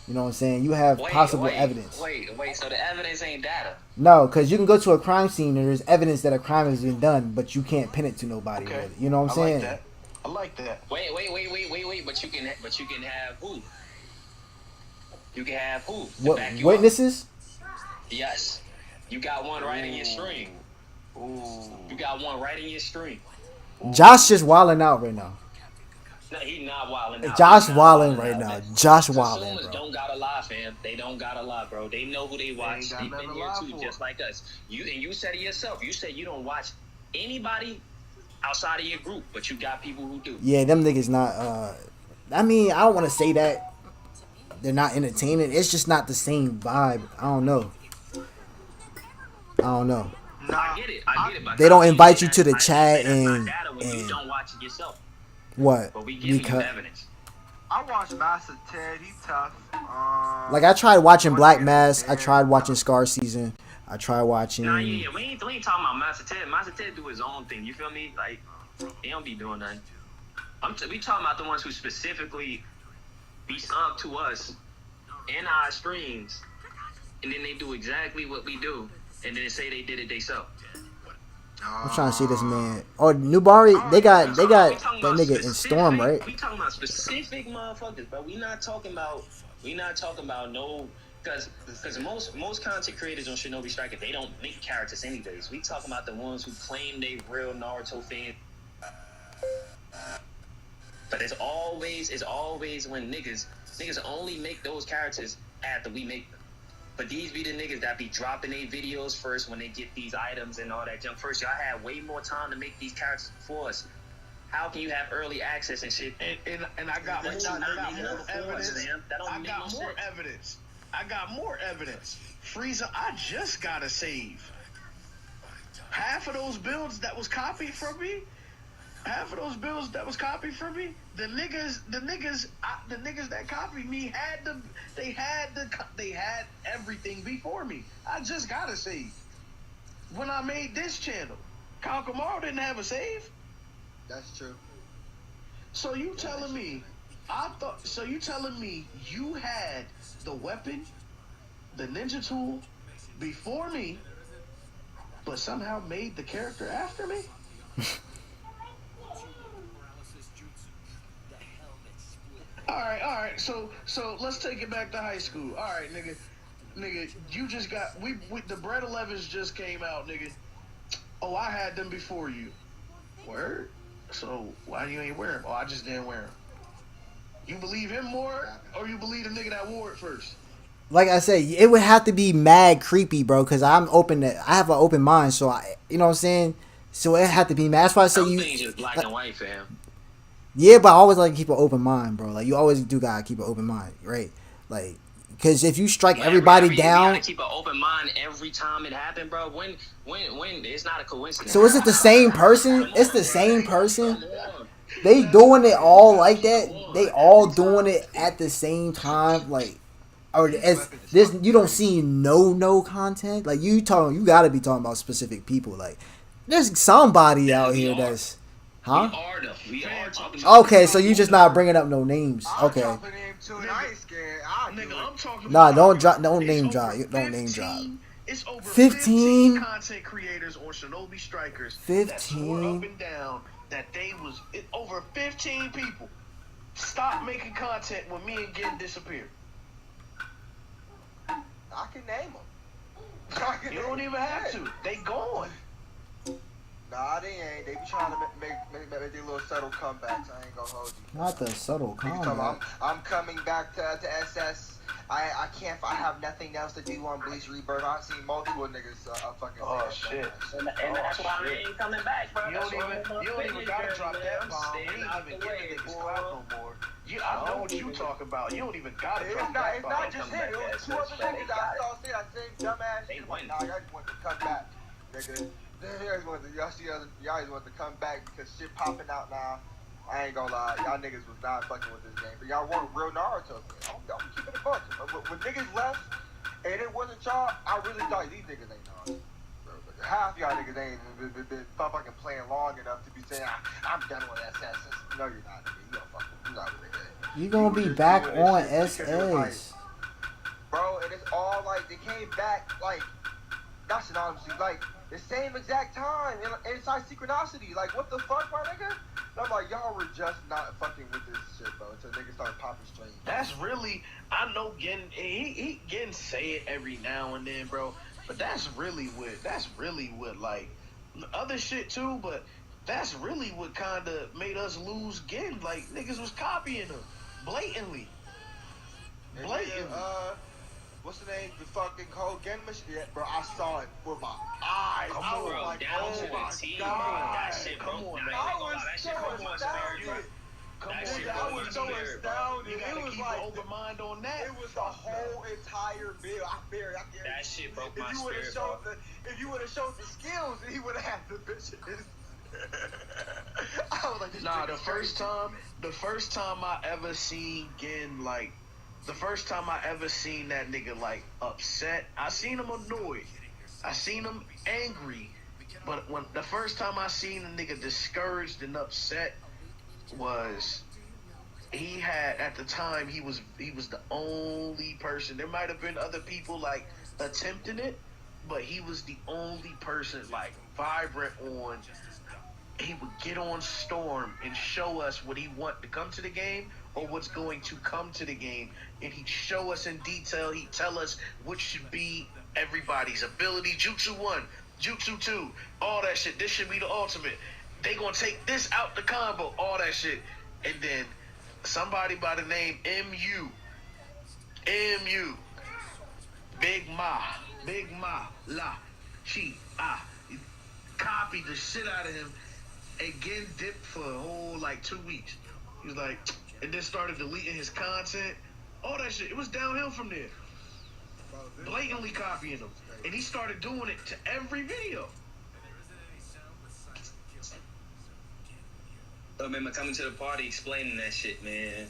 You know what I'm saying? You have possible evidence. Wait. So the evidence ain't data? No, because you can go to a crime scene and there's evidence that a crime has been done, but you can't pin it to nobody. Okay. Really. You know what I'm saying? Like that. I like that. Wait. But you can have who? You can have who? To What back you witnesses? up. Yes. You got one right in your stream. Ooh. You got one right in your stream. Josh just wilding out right now. No, he not wilding out. Josh He not wilding wilding right out, now. man. Josh wilding, Consumers bro. don't gotta lie, fam. They don't gotta lie, bro. They know who they watch. ain't got They've nothing been to here lie too, for. just like us. You said it yourself. You said you don't watch anybody outside of your group, but you got people who do. Yeah, them niggas not. I mean, I don't want to say that they're not entertaining. It's just not the same vibe. I don't know. I get it. But They don't invite you that's- to the I chat say that's not and- data when you and- don't watch it yourself. What? But we give you Because evidence. I watched Master Ted. He tough. like I tried watching Black Mass. I tried watching Scar Season. I tried watching. Nah, yeah. We ain't talking about Master Ted. Master Ted do his own thing. You feel me? Like, he don't be doing nothing. We talking about the ones who specifically be sub to us in our streams, and then they do exactly what we do, and then say they did it themselves. I'm trying to see this man. Oh, Nubari, they got that nigga in Storm, right? We talking about specific motherfuckers, but we not talking about no, because most content creators on Shinobi Striker, they don't make characters anyways. We talking about the ones who claim they real Naruto fans. But it's always when niggas only make those characters after we make them. But these be the niggas that be dropping their videos first when they get these items and all that junk first. Y'all had way more time to make these characters before us. How can you have early access and shit? And I got more evidence. I got more evidence. Frieza, I just got a save. Half of those builds that was copied from me, the niggas that copied me they had everything before me. I just got a save. When I made this channel, Kalkamaro didn't have a save. That's true. So you telling me you had the weapon, the ninja tool before me, but somehow made the character after me? All right. So let's take it back to high school. All right, nigga, you just got we the Bread 11s just came out, nigga. Oh, I had them before you. Word. So why you ain't wear them? Oh, I just didn't wear them. You believe him more, or you believe the nigga that wore it first? Like I said, it would have to be mad creepy, bro. Cause I have an open mind, so you know what I'm saying. So it had to be mad. That's why I say Some you. things just black and white, fam. Yeah, but I always like to keep an open mind, bro. Like you always do gotta keep an open mind, right? Like, cause if you strike everybody down, we gotta keep an open mind every time it happened, bro. When it's not a coincidence. so is it the same person? It's the same person. They doing it all like that. They all doing it at the same time, like, or as this. You don't see no content. Like you gotta be talking about specific people. Like there's somebody out here that's. Huh? We are talking about. Okay, so you just not bringing up no names. Okay. I'm dropping name too, and I ain't scared. Nigga, I'm talking Nah, about. don't name drop. Don't name drop. It's over 15 15 content creators on Shinobi Strikers. 15? That swore up and down that they was over 15 people. Stop making content when me and Gin disappeared. I can name them. You don't even have to. They gone. Nah, they ain't. They be trying to make their little subtle comebacks. I ain't gonna hold you. Not the subtle You can tell them, combat. I'm coming back to SS. I can't. I have nothing else to do on Bleach Rebirth. I've seen multiple niggas fucking. Oh say shit. And that's why I ain't coming back, bro. You don't even gotta drop that bomb. We ain't even getting niggas clap no more. I know what you talking about. You don't even gotta drop that It's bomb. not just him. It was two other niggas I saw say that same dumbass shit. I'm like, nah, y'all just want to come back, nigga. Y'all just want to come back because shit popping out now. I ain't gonna lie, y'all niggas was not fucking with this game, but y'all weren't real Naruto fans. I'm keeping it bunch. When niggas left and it wasn't y'all, I really thought these niggas ain't Naruto. Half y'all niggas ain't been fucking playing long enough to be saying I'm done with SS. No, you're not. Nigga. You're not really good. You gonna be back on SS. Bro, and it's all like they came back like that's honestly like the same exact time inside synchronicity. Like what the fuck, my nigga? I'm like, y'all were just not fucking with this shit, bro, until niggas started popping streams. That's really, I know he Gen say it every now and then, bro. But that's really what like other shit too. But that's really what kind of made us lose Gen. Like niggas was copying him blatantly. And nigga, what's the name? The fucking cold Gen machine? Yeah, bro, I saw it with my eyes. Come I was on, like, down to oh the my T, god. bro. That shit Come broke. on, Nah, man. I I was that so shit broke my spirit, bro. astounded. Come That on, shit Nigga, I broke was my so spirit, bro. astounded. You It gotta was keep like, an open mind on that. it was the whole entire bill. I guarantee That shit broke if my you would have spirit, showed bro. if you would have showed the skills, he would have had the bitches. I was like, this Nah, nigga's the first time I ever seen Gen, like, the first time I ever seen that nigga, like, upset, I seen him annoyed. I seen him angry. But when the first time I seen a nigga discouraged and upset was he had, at the time, he was the only person. There might have been other people, like, attempting it, but he was the only person, like, vibrant on. He would get on Storm and show us what he want to come to the game or what's going to come to the game, and he'd show us in detail. He'd tell us what should be everybody's ability. Jutsu 1, Jutsu 2, all that shit. This should be the ultimate. They gonna take this out the combo, all that shit. And then somebody by the name MU, Big Ma, La, Chi, copied the shit out of him. Again, dipped for a whole like 2 weeks. He was like, and then started deleting his content, all that shit. It was downhill from there. Blatantly copying him, and he started doing it to every video. I remember coming to the party explaining that shit, man.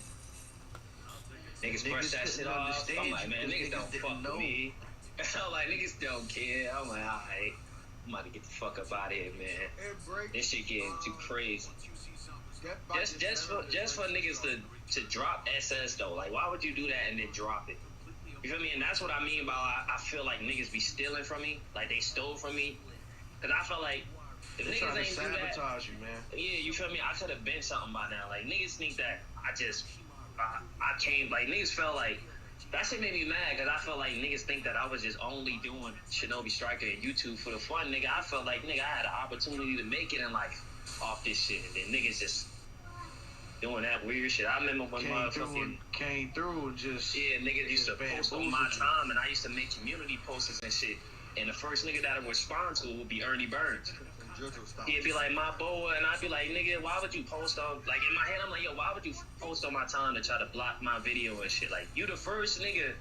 Niggas brush that shit off. I'm like, man, niggas don't fuck with me. I'm like, niggas don't care. I'm like, alright. I'm about to get the fuck up out of here, man. This shit getting too crazy. Just for niggas to drop SS though. Like, why would you do that and then drop it? You feel me? And that's what I mean by I feel like niggas be stealing from me. Like they stole from me. Cause I feel like if They're niggas trying to ain't do that, sabotage you, man. yeah, you feel me? I could have been something by now. Like niggas think that I came. Like niggas felt like. That shit made me mad because I felt like niggas think that I was just only doing Shinobi Striker and YouTube for the fun, nigga. I felt like, nigga, I had an opportunity to make it in life off this shit. And then niggas just doing that weird shit. I remember when came through and just... Yeah, niggas used to post on my time, and I used to make community posters and shit. And the first nigga that I would respond to would be Ernie Burns. He'd be like, my boy, and I'd be like, nigga, why would you post on, like, in my head, I'm like, yo, why would you post on my time to try to block my video and shit? Like, you the first nigga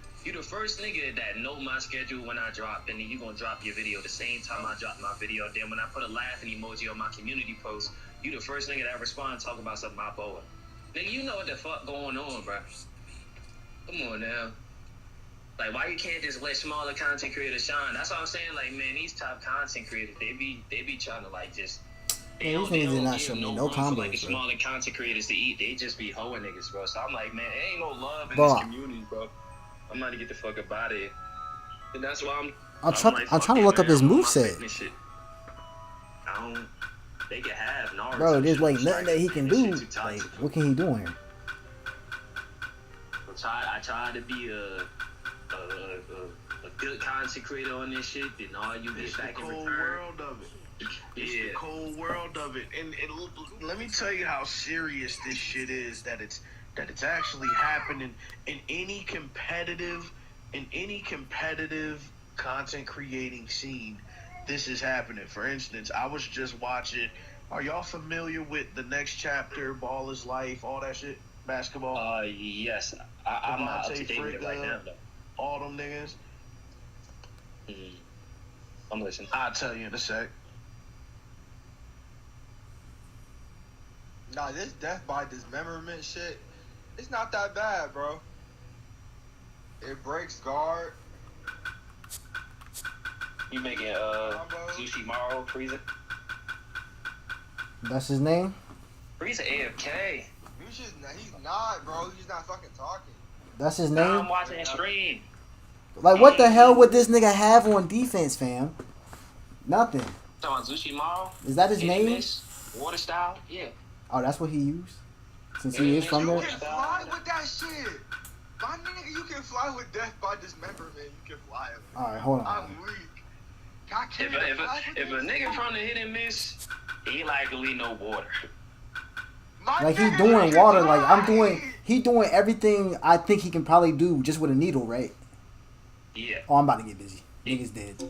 that know my schedule when I drop, and then you gonna drop your video the same time I drop my video. Then when I put a laughing emoji on my community post, you the first nigga that respond talk about something my boy. Nigga, you know what the fuck going on, bro. Come on now. Like, why you can't just let smaller content creators shine? That's what I'm saying. Like, man, these top content creators, they be trying to, like, just... These niggas did not show me no combos, for, like, the bro. smaller content creators to eat. They just be hoeing niggas, bro. So I'm like, man, there ain't no love in Bro. this community, bro. I'm about to get the fuck up out of here. And that's why I'm trying to look up his moveset. They can have Naruto. Bro, there's, like, nothing that he can do. This shit too Like, toxic. what can he do here? I tried to be a good content creator on this shit, then all you It's get the back in cold return. world of it. It's the cold world of it. And let me tell you how serious this shit is, that it's actually happening in any competitive content creating scene. This is happening. For instance, I was just watching, are y'all familiar with the next chapter, Ball is Life, all that shit? Basketball? Yes. I'm not up to date with it right now, though. All them niggas? I'm listening. I'll tell you in a sec. Nah, this death by dismemberment shit, it's not that bad, bro. It breaks guard. You making Tsushimaro Frieza? That's his name? Frieza AFK. He's not, bro. He's not fucking talking. That's his Now I'm name? watching his stream. Like, what the hell would this nigga have on defense, fam? Nothing. Talking about Tsushimaro. Is that his name? Water style? Yeah. Oh, that's what he used? Since he is from You there? can fly with that shit. My nigga, you can fly with death by dismemberment. You can fly with it. Alright, hold on. I'm weak. I can't If a nigga from the hit and miss, he likely know water. Like, he doing water. Like, he doing everything I think he can probably do just with a needle, right? Yeah. Oh, I'm about to get busy. Niggas dead.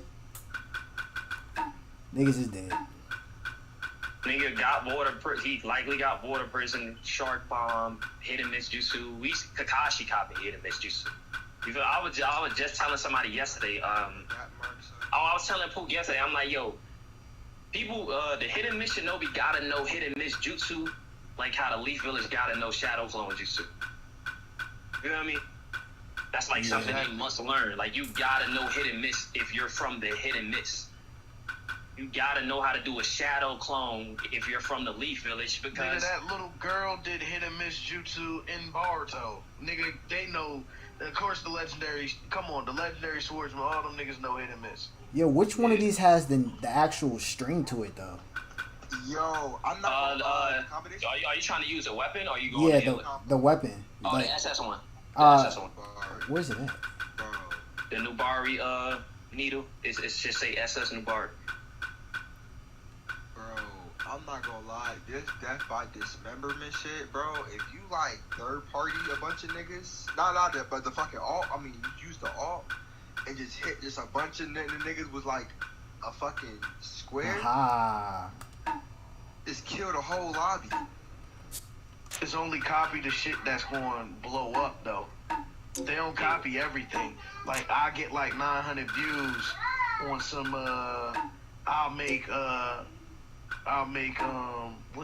Niggas is dead. Nigga got water. He likely got water prison, shark bomb, hit and miss jutsu. Kakashi copy hit and miss jutsu. You feel? I was just telling somebody yesterday. I was telling Pook yesterday. I'm like, yo, people, the hit and miss Shinobi gotta know hit and miss jutsu, like how the Leaf Village gotta know shadow clone jutsu. You know what I mean? That's like something you must learn. Like, you gotta know hit and miss if you're from the hit and miss. You gotta know how to do a shadow clone if you're from the Leaf Village, because Nigga, that little girl did hit and miss jutsu in Boruto. Nigga, they know. Of course, the legendary swordsman, all them niggas know hit and miss. Yo, which one of these has the actual string to it, though? Yo, I'm not are you trying to use a weapon, or are you going to heal it? The weapon. Oh, Like, the SS one. The SS one. where's it at? The Nubari needle. It's just say SS Nubari. Bro, I'm not gonna lie, this death by dismemberment shit, bro, if you like third party a bunch of niggas, not that, but the fucking alt, I mean, you use the alt and just hit just a bunch of niggas with like a fucking square, Aha. just kill the whole lobby. It's only copy the shit that's going to blow up, though. They don't copy everything. Like, I get like 900 views on some, I'll make, what,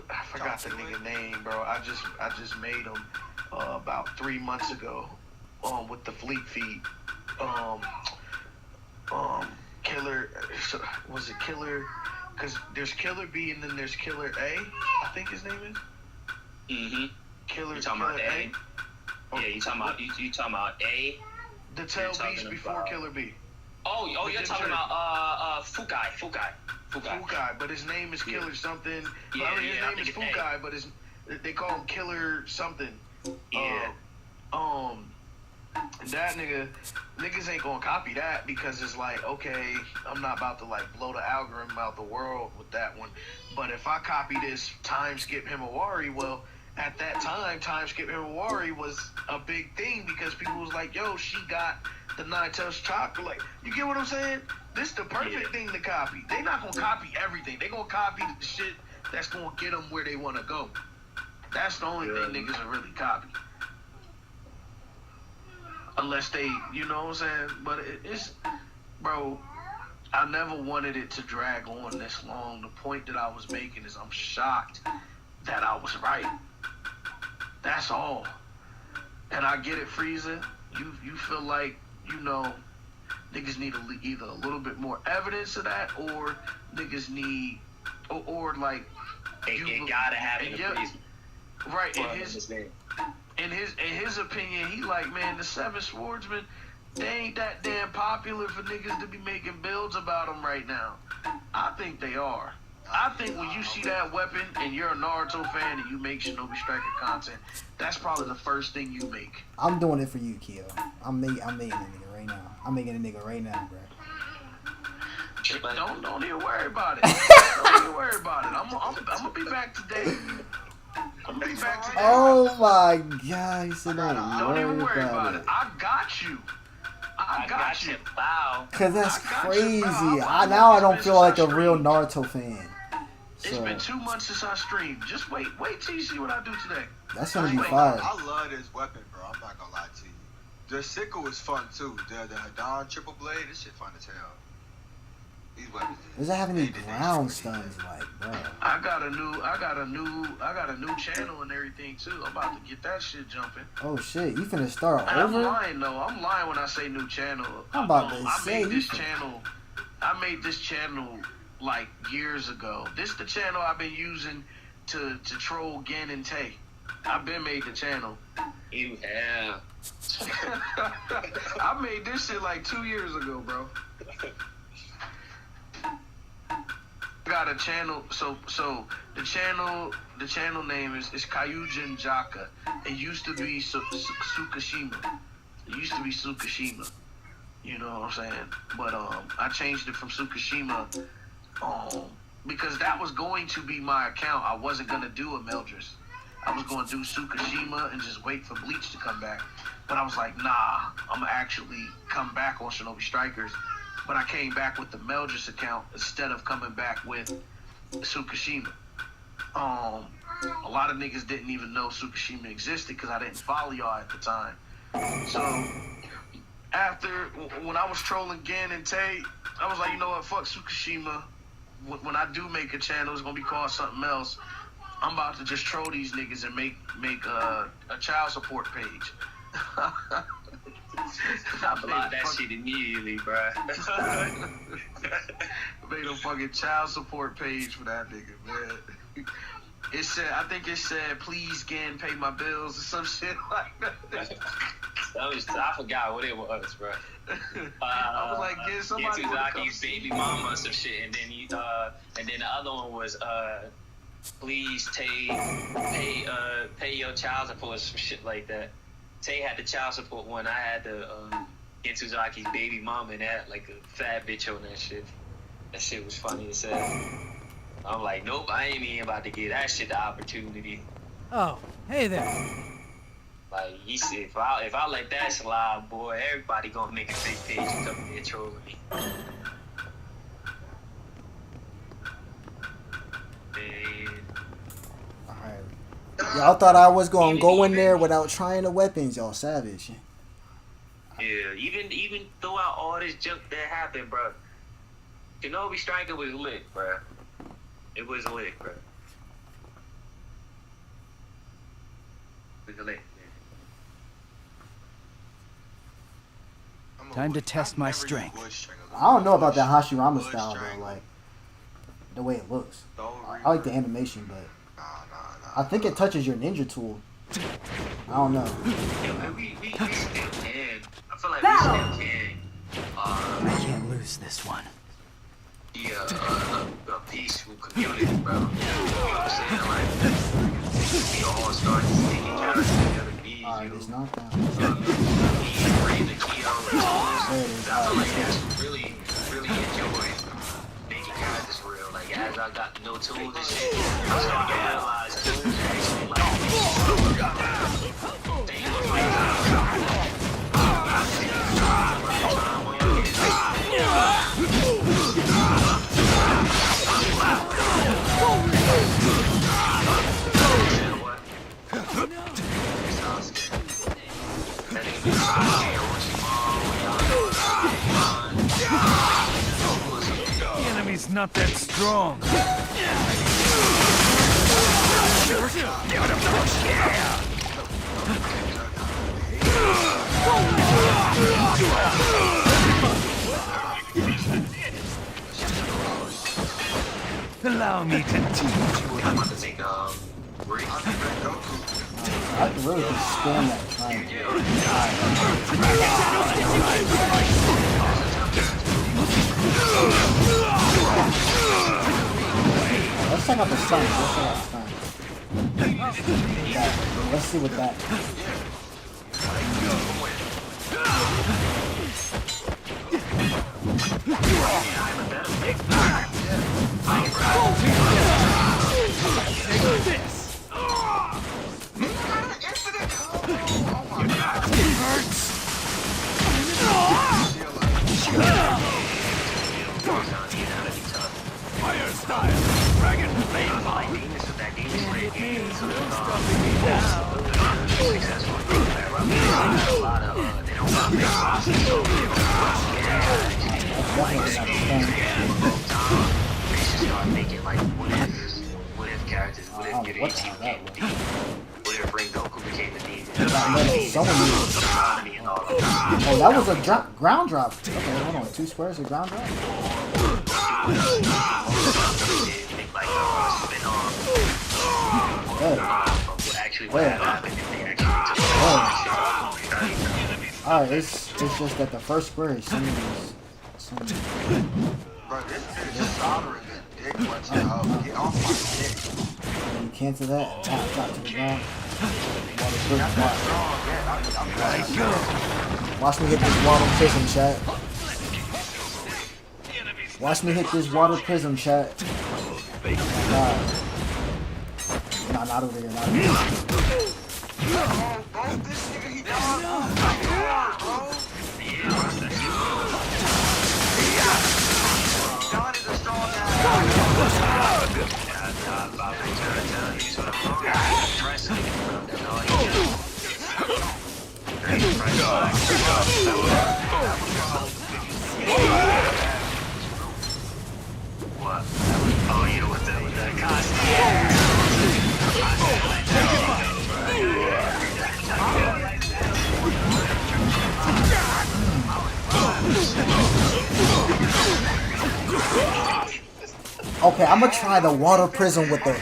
I forgot the nigga name, bro. I just made him, about 3 months ago, with the Fleet Feet. Killer, was it Killer? Because there's Killer B and then there's Killer A, I think his name is. Mm-hmm. Killer, You talking Killer about A? Yeah, you talking about A? The Tail talking Beast before about- Killer B. Oh, you're talking about Fukai. Fukai, but his name is Killer something. Yeah, I mean, his I name is think it's Fukai, but they call him Killer something. Yeah. That niggas ain't gonna copy that because it's like, okay, I'm not about to like blow the algorithm out the world with that one. But if I copy this time skip Himawari, well, at that time, time skip Himawari was a big thing because people was like, yo, she got the 9-tails chakra. Like, you get what I'm saying? This the perfect thing to copy. They not gonna copy everything. They gonna copy the shit that's gonna get them where they want to go. That's the only thing niggas are really copy. Unless they, you know what I'm saying? But it's, bro, I never wanted it to drag on this long. The point that I was making is I'm shocked that I was right. That's all. And I get it, Frieza. You feel like, you know, niggas need either a little bit more evidence of that, or niggas need, or like, It gotta happen to Frieza. Right, in his opinion, he like, man, the Seven Swordsmen, they ain't that damn popular for niggas to be making builds about them right now. I think they are. I think when you see that weapon and you're a Naruto fan and you make Shinobi Striker content, that's probably the first thing you make. I'm doing it for you, Kyo. I'm making a nigga right now. I'm making a nigga right now, bro. Don't even worry about it. Don't even worry about it. I'm gonna be back today. Oh my god, he said Don't even worry about it. I got you. I got you. Wow. Cause that's I got crazy. you, bro. Now I don't feel like a real Naruto fan. It's been 2 months since I streamed. Just wait till you see what I do today. That's gonna be fire. I love this weapon, bro. I'm not gonna lie to you. The sickle is fun too. The Hadon triple blade, this shit fun as hell. These weapons. Does it have any ground stuns, like, bro? I got a new channel and everything too. I'm about to get that shit jumping. Oh shit, you finna start And I'm over? lying though. I'm lying when I say new channel. I'm about to I say, made this channel like years ago. This the channel I've been using to troll Gen and Tay. I've been made the channel. You have. I made this shit like 2 years ago, bro. got a channel. So the channel name is Kyujin Jaka. It used to be Tsukishima. It used to be Tsukishima. You know what I'm saying? But I changed it from Tsukishima because that was going to be my account. I wasn't gonna do a Meldris. I was gonna do Tsukishima and just wait for Bleach to come back. But I was like, nah, I'm gonna actually come back on Shinobi Strikers. But I came back with the Meldris account instead of coming back with Tsukishima. A lot of niggas didn't even know Tsukishima existed because I didn't follow y'all at the time. So when I was trolling Gen and Tay, I was like, you know what, fuck Tsukishima. When I do make a channel, it's gonna be called something else. I'm about to just troll these niggas and make a child support page. I blocked that shit immediately, bro. Made a fucking child support page for that nigga, man. It said, I think it said, please Gen pay my bills or some shit like that. I forgot what it was, bro. I was like, get somebody to come Tsuzaki's baby mama or some shit, and then the other one was please pay your child support or some shit like that. Tay had the child support one. I had the Gensuzaki's baby mama and that like a fat bitch on that shit. That shit was funny as hell. I'm like, nope, I ain't even about to give that shit the opportunity. Oh, hey there. Like he said, if I let that slide, boy, everybody gonna make a fake page and come in there trolling me. Alright. Y'all thought I was gonna go in there without trying the weapons, y'all savage. Yeah, even throughout all this junk that happened, bro, Shinobi Striker was lit, bro. It was lit, bro. It was lit. Time to test my strength. I don't know about that Hashirama style though, like the way it looks. I like the animation, but I think it touches your ninja tool. I don't know. Yeah, man, we still can. I feel like we still can. I can't lose this one. Yeah, a peaceful community, bro. You know what I'm saying? Like, we all start to stick each other together. Alright, it's not that. The Kyo, I feel like that's really enjoy making characters real. Like, as I got to know tools and shit, I started to realize tools actually like The enemy's not that strong. Allow me to teach you. I'm about to make I can really just spam that triangle. Let's check out the sun. Let's see what that. Take this. It hurts. Fire style. Dragon flame bite. Oh, that was a ground drop. Okay, hold on. 2 squares of ground drop? Alright, it's just that the first square is sending these. Bro, this is just soldering it. Dick punching. Oh, get off my dick. And you cancel that and drop to the ground. Water prism. That's not strong, man. I'm Watch me hit this water prism, chat. Watch me hit this water prism, chat. Oh my god. Nah, not over here, not over here. Oh, this nigga, he died. Bro. John is a strong guy. What? Oh, yeah, with the costume. Okay, I'm gonna try the water prism with the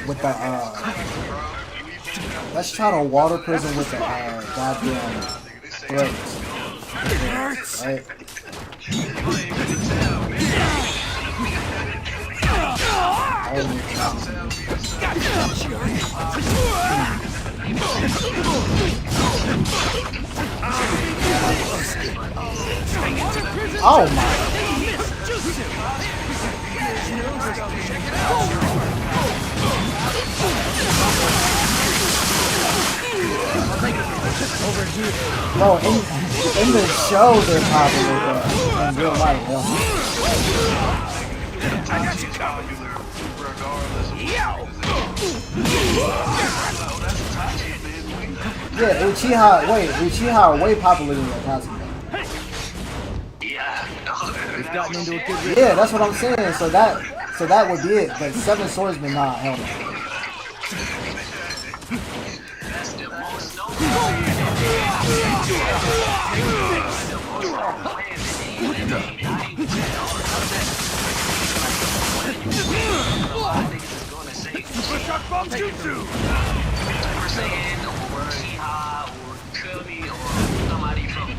let's try the water prism with the goddamn threads. Right? Oh my. Bro, in the show they're popular, but in real life, yeah, Uchiha are way popular than Akatsuki. Yeah, that's what I'm saying. So that would be it. But Seven Swordsmen, nah, hell no. Super Shock Bomb Jutsu! We're saying Uchiha or Kirby or somebody from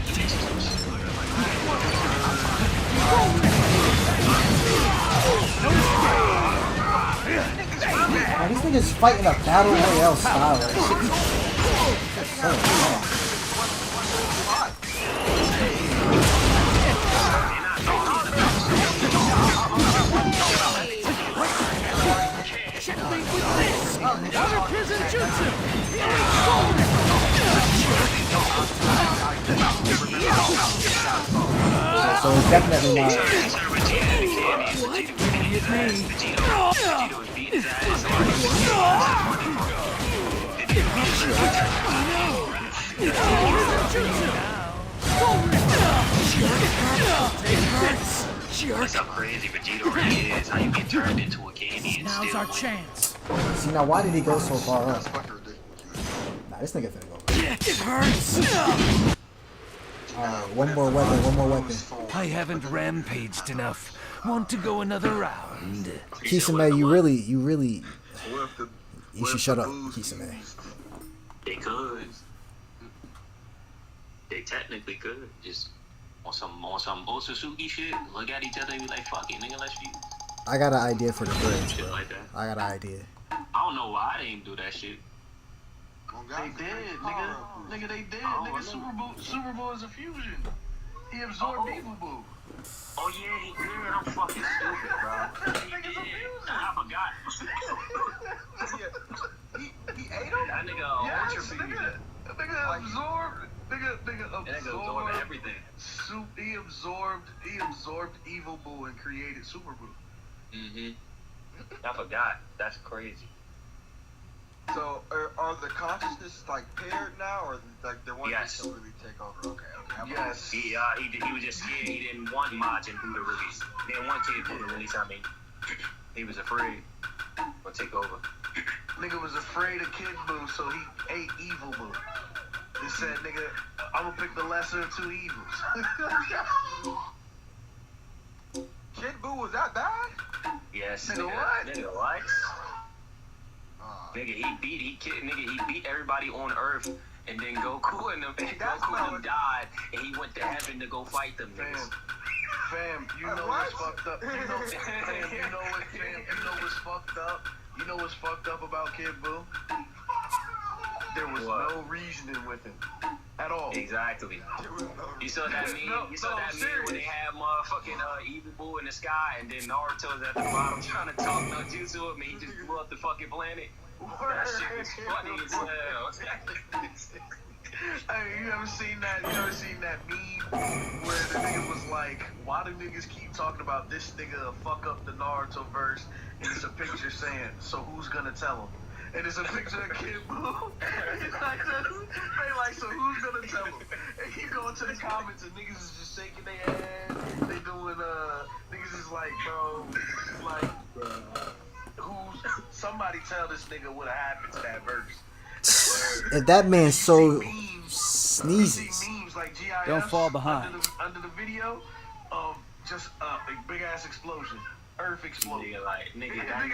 Man, these niggas fighting a battle royale style. Like, shit. So Water Prison Jutsu! so it's definitely not. That's how crazy Vegeta really is. How you get turned into a candy and Now's still our win. chance. See, now why did he go so far up? That's fucking ridiculous. Nah, this nigga finna go. It hurts. Alright, one more weapon. I haven't rampaged enough. Want to go another round? Kisame, you really, What if the you should shut up, Kisame. They could. They technically could. Just on some Otsutsuki shit. Look at each other and be like, fuck it, nigga, let's feud. I got an idea for the threads, Shit bro. like that. I got an idea. I don't know why they didn't do that shit. They did, nigga. Nigga, they did. Nigga, Super Boo is a fusion. He absorbed Evil Boo. Oh yeah, he did. I'm fucking stupid, bro. Nigga's a fusion. I forgot. He ate him? That nigga Yes, ultra fusion. nigga absorbed. Nigga That nigga absorbed absorbed. everything. He absorbed Evil Boo and created Super Boo. Mm-hmm. I forgot. That's crazy. So are the consciousness like paired now, or like the one Yes. that really take over? Okay. Yes. He was just scared. He didn't want Majin Buu to release. He didn't want Kid Buu to release. I mean, he was afraid or take over. Nigga was afraid of Kid Boo, so he ate Evil Boo. He said, nigga, I'm gonna pick the lesser of two evils. Kid Buu was that bad? Yes. Nigga, what? Nigga, what? Nigga, he beat everybody on Earth, and then Goku and them That's not died, and he went to heaven to go fight them niggas. Fam, you know what's fucked up. You know what's fucked up. You know what's fucked up about Kid Buu? There was no reasoning with him at all. Exactly. You saw that meme? You saw that meme when they had motherfucking Evil Boo in the sky, and then Naruto's at the bottom trying to talk no jutsu with me. He just blew up the fucking planet. That shit was funny as hell. Hey, you ever seen that? You ever seen that meme where the nigga was like, "Why do niggas keep talking about this nigga fuck up the Naruto verse?" And it's a picture saying, "So who's gonna tell him?" And it's a picture of Kid Buu. They like, so who's gonna tell him? And you go into the comments and niggas is just shaking their head. They doing niggas is like, bro, like, somebody tell this nigga what happened to that verse. If that man so sneezes, Memes like GIFs Don't fall behind. Under the video, just a big ass explosion. Earth exploded. Nigga, that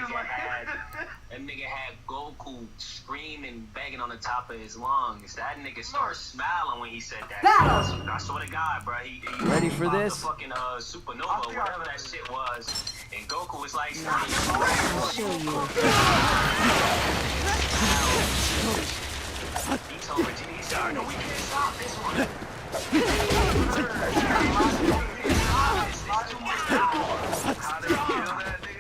nigga had Goku screaming, banging on the top of his lungs. That nigga started smiling when he said that. I swear to God, bro. He Ready for this? The fucking supernova, whatever that shit was. And Goku was like, stop. I'll show you. He told Vegeta, he said, no, we can't stop this one. How they kill that nigga?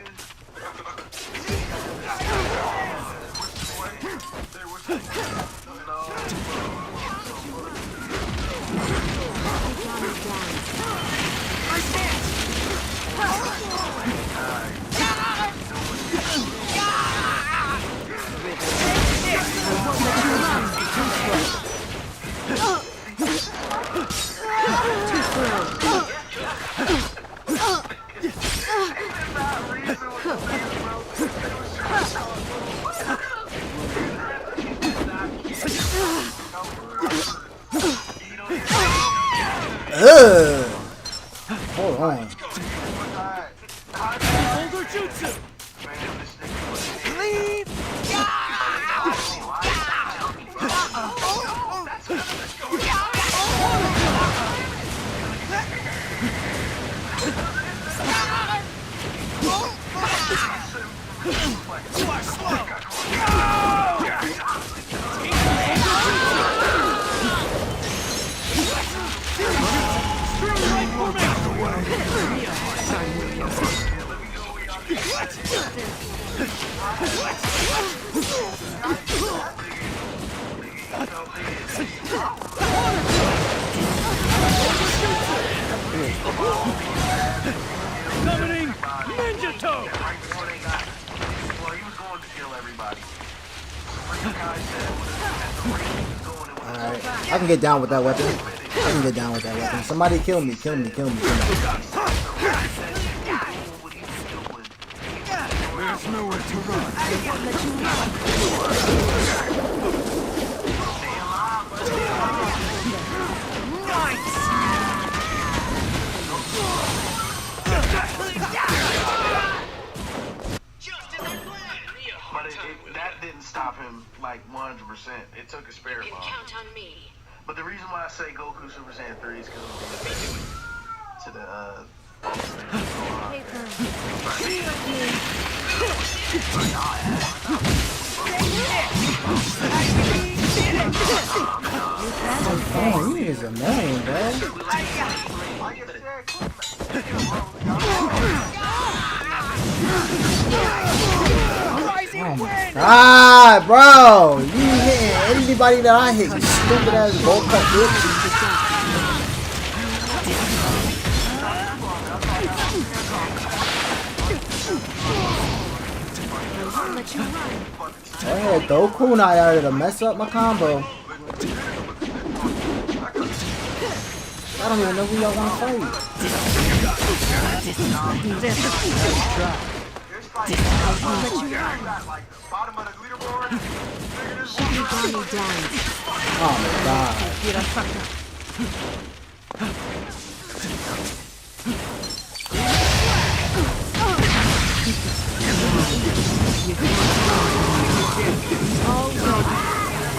Hold on. Summoning Ninja Toe! Alright, I can get down with that weapon. I can get down with that weapon. Somebody kill me, kill me, kill me, kill me. There's nowhere to run. But that didn't stop him like 100%. It took a spare bomb. Count on me. But the reason why I say Goku Super Saiyan 3 is because to the Oh, he is annoying, bro. Ah, bro, you hitting anybody that I hit, you stupid ass bolt cut bitch. Go ahead, throw kunai out of to mess up my combo. I don't even know who y'all want to fight. Oh my god.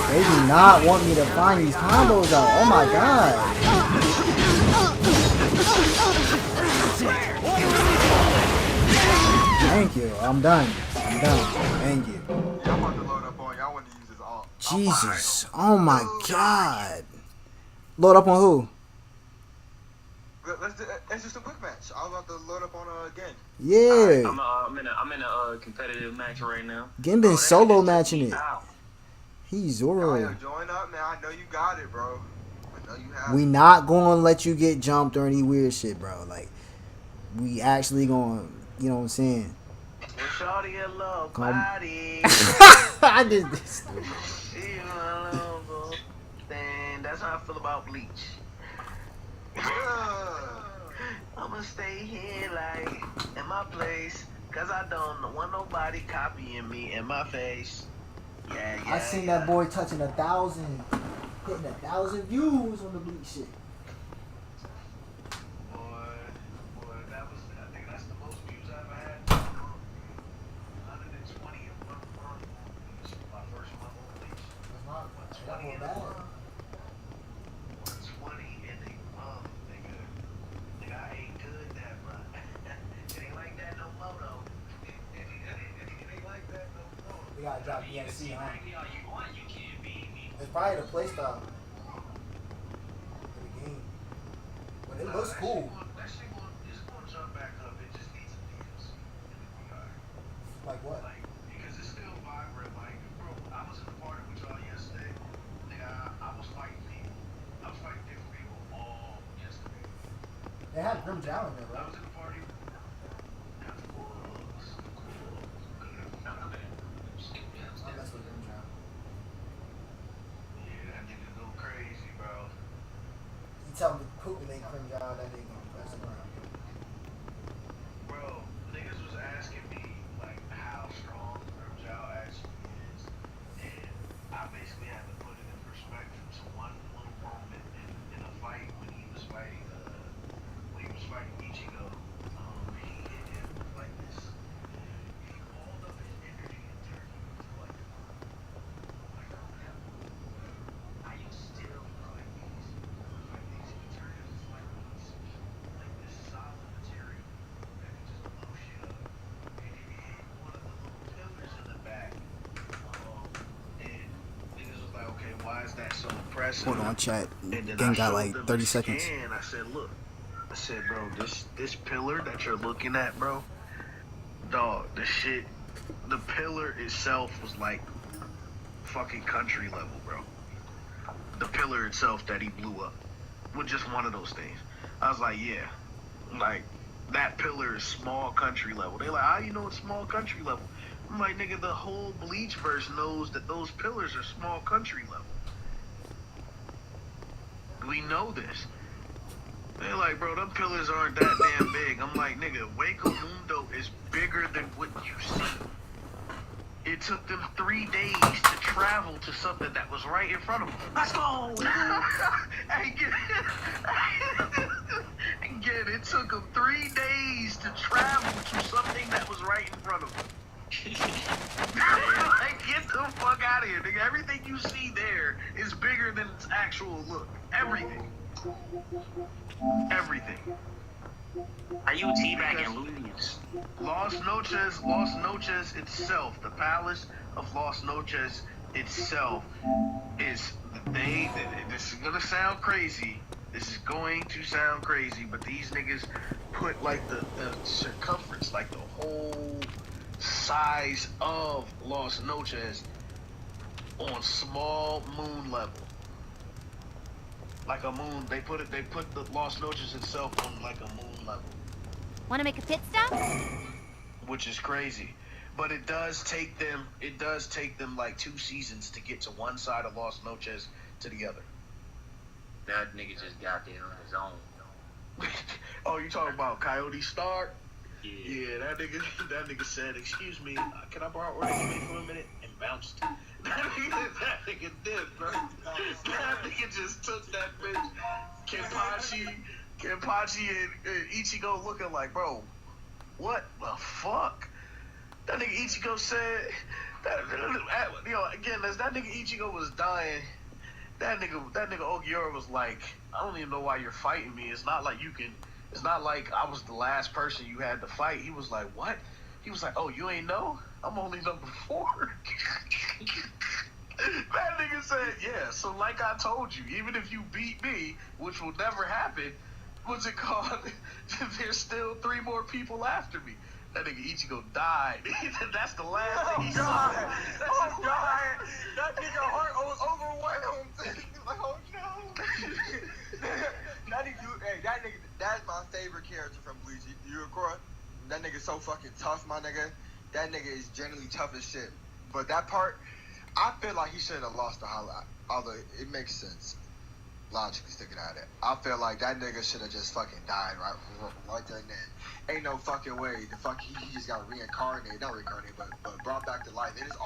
They do not want me to find these combos out. Oh my god. Thank you. I'm done. Thank you. Yeah, I'm about to load up on you. I want to use this all. Jesus. Oh my God. Load up on who? It's just a quick match. I'm about to load up on again. Yeah. I'm in a competitive match right now. Genbin solo matching it. Ow. He's Zoro. Zoro. Join up, man. I know you got it, bro. I know you have We it. not gonna let you get jumped or any weird shit, bro. Like, we actually gonna, you know what I'm saying? Shorty a love Come. body. I just this. She a love thing. That's how I feel about Bleach. I'ma stay here like in my place, cause I don't want nobody copying me in my face. Yeah. I seen that boy touching 1,000, hitting 1,000 views on the Bleach shit. Boy, that was, I think that's the most views I ever had. 120 in one month. This was my first month on Bleach. 120 in a month. 120 in a month, nigga. Nigga, I ain't good that month. It ain't like that no more, though. It ain't like that no more. We gotta drop ENC, huh? You want, you can't beat me. It's probably the playstyle of the game. But it looks cool. That shit is gonna jump back up. It just needs some DLC. Like what? Like, because it's still vibrant. Like, bro, I was in the party with y'all yesterday. Nigga, I was fighting people. I was fighting different people all yesterday. They had Grim Jow in there, I bro. was in the party. That's what Grim Jow. Yeah, that nigga go crazy, bro. You tell me Putin ain't Grim Jow, that nigga gonna press the ground. Bro, niggas was asking me, like, how strong Grimjow actually is. And I basically had to put it in perspective to one little moment in a fight when he was fighting Ichigo. He hit him like this. He called up his energy and turned him into like are you still like these? He turned him into like this solid material that could just blow shit up. And it hit one of the little pillars in the back. And niggas was like, okay, why is that so impressive? Hold on, chat. And then Gang I got showed like them 30 the seconds. scan. I said, look. I said, bro, this pillar that you're looking at, bro, dog, the pillar itself was like fucking country level, bro. The pillar itself that he blew up was just one of those things. I was like, yeah, like that pillar is small country level. They like, how you know it's small country level? I'm like, nigga, the whole Bleach verse knows that those pillars are small country level. We know this. They're like, bro, them pillars aren't that damn big. I'm like, nigga, Waco Mundo is bigger than what you see. It took them 3 days to travel to something that was right in front of them. Let's go! Again, it took them 3 days to travel to something that was right in front of them. Like, get the fuck out of here, nigga. Everything you see there is bigger than its actual look. Everything. Are you teabagging Luis? Los Noches itself, the palace of Los Noches itself is this is gonna sound crazy. This is going to sound crazy, but these niggas put like the circumference, like the whole size of Los Noches on small moon level. Like a moon, they put the Los Noches itself on like a moon level. Want to make a pit stop? Which is crazy. But it does take them like 2 seasons to get to one side of Los Noches to the other. That nigga just got there on his own. Oh, you talking about Coyote Stark? Yeah. That nigga said, excuse me, can I borrow order for a minute? And bounced. That nigga did, bro. That nigga just took that bitch. Kenpachi and Ichigo looking like, bro, what the fuck? That nigga Ichigo said, again, as that nigga Ichigo was dying, that nigga Ogiura was like, I don't even know why you're fighting me. It's not like I was the last person you had to fight. He was like, what? He was like, oh, you ain't know? I'm only number 4. That nigga said, yeah, so like I told you, even if you beat me, which will never happen, what's it called? There's still 3 more people after me. That nigga Ichigo died. That's the last thing he saw. Oh God! That nigga heart was overwhelmed. Like, oh no! That nigga, that's my favorite character from Bleach. You agree? That nigga's so fucking tough, my nigga. That nigga is genuinely tough as shit. But that part, I feel like he shouldn't have lost the highlight. Although it makes sense, logically sticking out of it. I feel like that nigga should have just fucking died right there and then. Ain't no fucking way. The fuck he just got reincarnated, not reincarnated, but brought back to life. And it's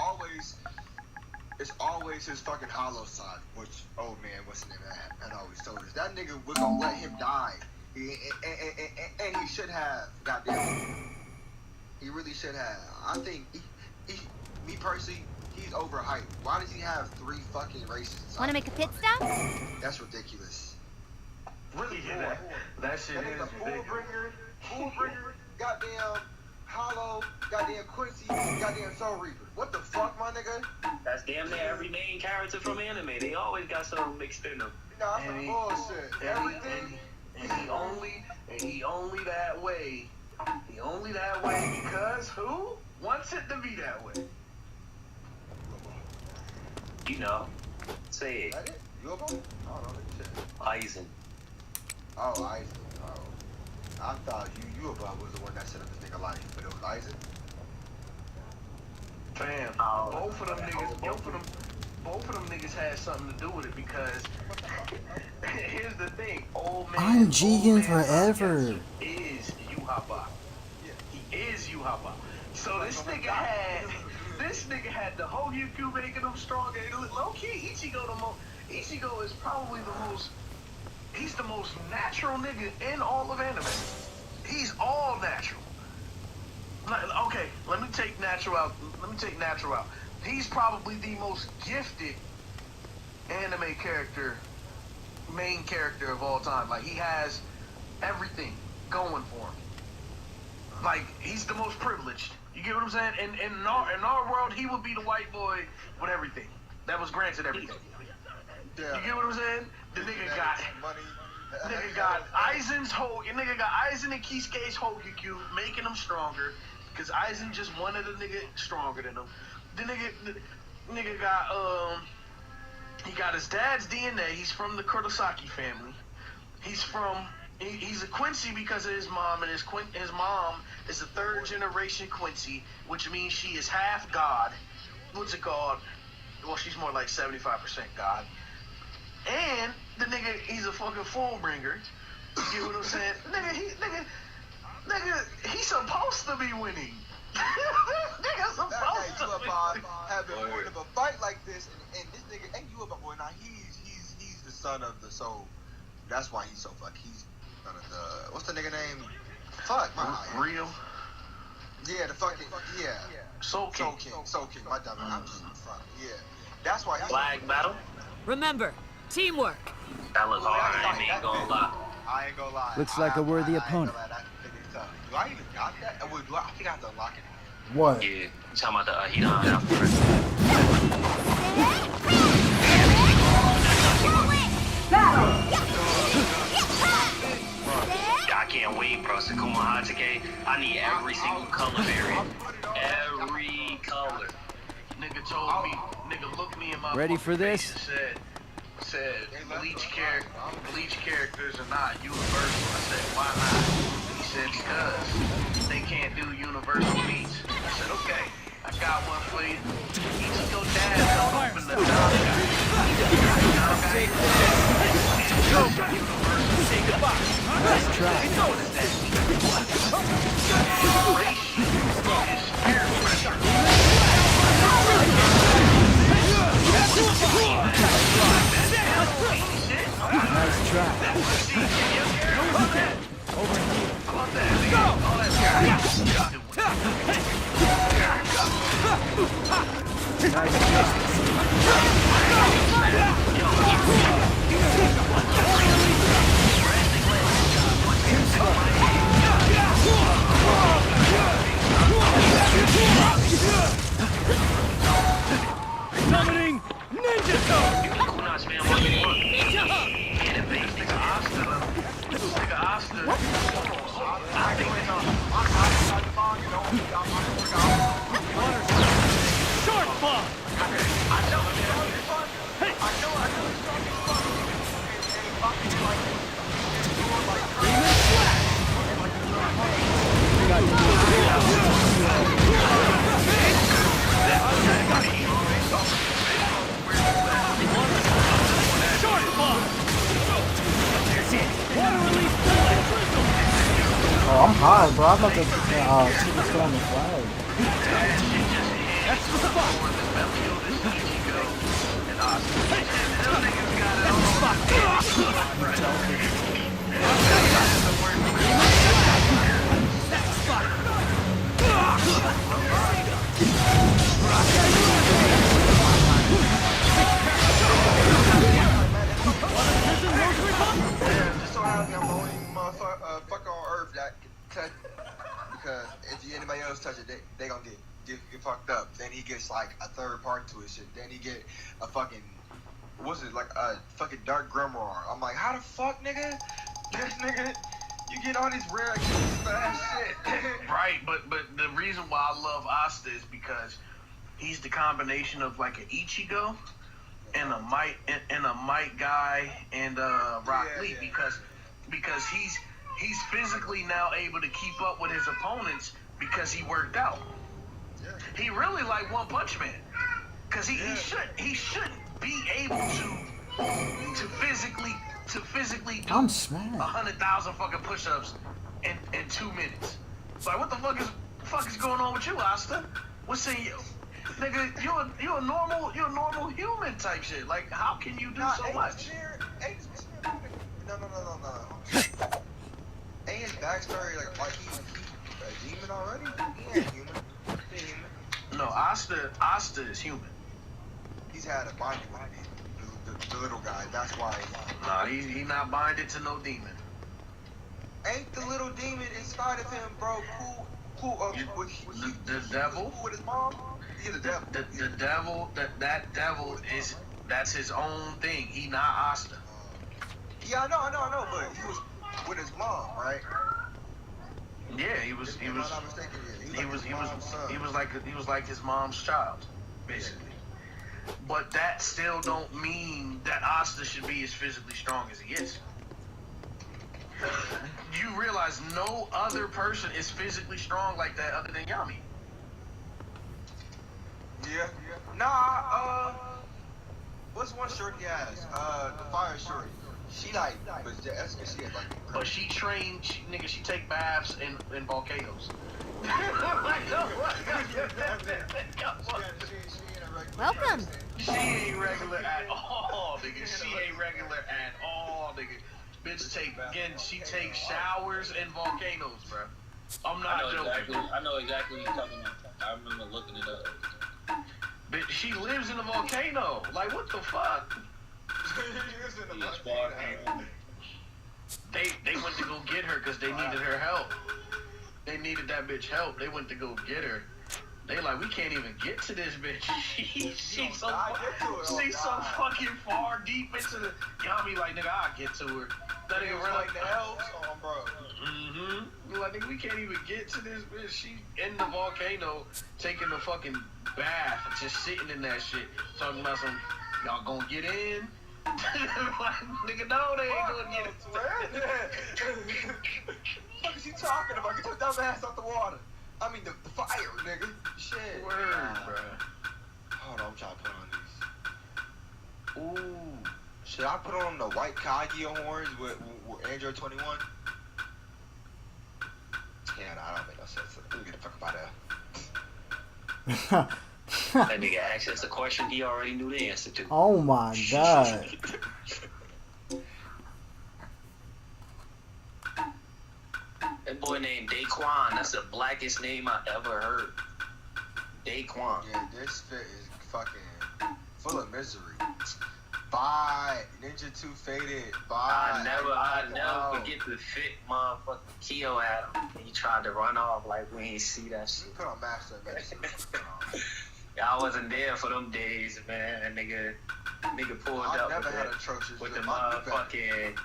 always his fucking hollow side, which old man, what's his name, had always told us. That nigga was gonna let him die, and he should have. Goddamn, he really should have. I think me personally, he's overhyped. Why does he have 3 fucking races? Want to make a pit stop? That's ridiculous. Really, that shit That is nigga ridiculous. Fullbringer, goddamn Hollow, goddamn Quincy, goddamn Soul Reaper. What the fuck, my nigga? That's damn near every main character from anime. They always got something mixed in them. Nah, that's some bullshit. Everything. And he only that way. He only that way because who wants it to be that way? You know, say Is it. that it? You up on? I don't know that shit. Aizen. Oh, Isaac. Oh. I thought you about was the one that set up this nigga life, but it was Isaac. Fam, both of them niggas had something to do with it because here's the thing, old man. I'm Jigen forever. Is Yuhaba. He is Yuhaba. So this nigga had the whole Yuku making him stronger. Low key, Ichigo is probably he's the most natural nigga in all of anime. He's all natural. Okay, let me take natural out. He's probably the most gifted anime character, main character of all time. Like, he has everything going for him. Like, he's the most privileged. You get what I'm saying? In our world, he would be the white boy with everything. That was granted everything. Yeah. You get what I'm saying? The nigga got money. Nigga got Aizen and Kisuke's Hogyoku, making him stronger, because Aizen just wanted a nigga stronger than him. The nigga got he got his dad's DNA. He's from the Kurosaki family. He's a Quincy because of his mom, and his mom is a 3rd generation Quincy, which means she is half God. What's it called? Well, she's more like 75% God. And the nigga, he's a fucking Fullbringer. You get what I'm saying? Nigga, he's supposed to be winning. Nigga's supposed to be. Have been worried of a fight like this, and this nigga ain't you about boy. Now he's the son of the soul. That's why he's so fuck. He's son of the what's the nigga name? Fuck my Real. Yeah, the fucking yeah. Soul King. My dumb. I'm just in front. Yeah, that's why. Flag battle. Remember, teamwork. That looks hard. I ain't gonna lie. I ain't gonna lie. Looks like a worthy opponent. Do I even got that? I think I have to unlock it. What? Yeah, you talking about the he don't have to. I can't wait, bro. Sakuma Hachike. I need every single color variant. Every color. Nigga told me, nigga looked me in my Ready for this? face and said bleach characters are not universal. I said, why not? He said, because they can't do universal beats. I said, okay, I got one for you. Ichigo dad don't open the door. Say goodbye. Nice try. What does that Nice try. Over here. How about that? Nice. Oh, I'm high, bro. I'm about to keep this on the flag. That's the spot. Just so happy I'm the only motherfucker on Earth that can touch it. Because if anybody else touch it, they gonna get fucked up. Then he gets like a third part to his shit. Then he get a fucking, what's it, like a fucking dark grimoire. I'm like, how the fuck, nigga? This nigga, you get all these rare fast shit. Right, but the reason why I love Asta is because he's the combination of like an Ichigo and a Might guy and Rock Lee because he's physically now able to keep up with his opponents because he worked out. He really like One Punch Man because he shouldn't be able to physically do I'm smacked. 100,000 fucking push-ups in 2 minutes. It's like, what the fuck is going on with you, Asta? What's in you? Nigga, you're a normal human type shit. Like, how can you do so much? No. Ain't his backstory like he's a demon already? He ain't human. He ain't human. No, Asta is human. He's had a binding with the little guy. That's why. Nah, he not binded to no demon. Ain't the little demon inside of him, bro? Cool. The devil? Cool with his mom? Yeah, the devil. The devil. That devil that's his own thing. He not Asta. Yeah, I know, but he was with his mom, right? Yeah, he was like his mom's child, basically. But that still don't mean that Asta should be as physically strong as he is. You realize no other person is physically strong like that other than Yami. Yeah. Nah, what's one shorty has? The fire shorty. She like, but that's because she had like. But she trained, she take baths in volcanoes. Welcome. She ain't regular at all, nigga. She ain't regular at all, nigga. Bitch she takes showers in volcanoes, bro. I'm not joking. I know exactly what you're talking about. I remember looking it up. Bitch, she lives in a volcano. Like, what the fuck? They went to go get her because they needed her help. They needed that bitch help. They went to go get her. They like, we can't even get to this bitch. She's so fucking far deep into the. Yami like, nigga, I'll get to her. That nigga run like the hell, bro. Mm-hmm. Like, nigga, we can't even get to this bitch. She in the volcano taking a fucking bath, just sitting in that shit, talking about some. Y'all gonna get in? Like, nigga, no, they ain't gonna get it. What is he talking about? Get your dumb ass out the water. I mean, the fire, nigga. Shit. Word, bro. Hold on, I'm trying to put on these. Ooh. Should I put on the white Kaguya horns with Android 21? Yeah, nah, I don't make no sense. Let me get the fuck up out of That nigga asked us a question he already knew the answer to. Oh my god. That boy named Daquan. That's the blackest name I ever heard. Daquan. Yeah, this fit is fucking full of misery. Bye. Ninja 2 faded. Bye. I never forget the fit motherfucking Kyo at him. He tried to run off like we ain't see that shit. Put on Master Medicine. Y'all wasn't there for them days, man. Nigga pulled up with the motherfucking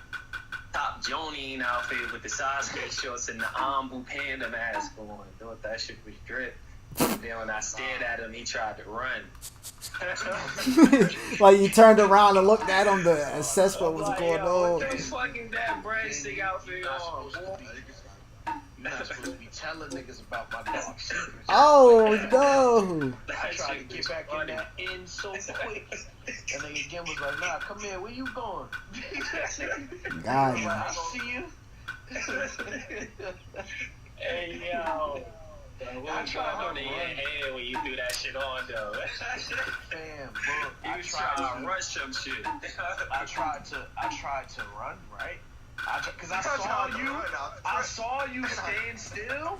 Top Jonin outfit with the Sasuke shorts and the Ambu Panda mask on. Thought that shit was drip. Then when I stared at him, he tried to run. Like you turned around and looked at him to assess what I'm was like, going yo, on. what the fucking that breadstick outfit on? You're not supposed to be telling niggas about my dark secrets. Oh no! I tried to get back in that end so quick. And then again was like, nah, come here, where you going? God. Like, I see you. Hey, yo. I tried to on in your run. head when you threw that shit on, though. Fam, look, You was trying to rush some shit. I tried to run, right? Cause I saw you stand still.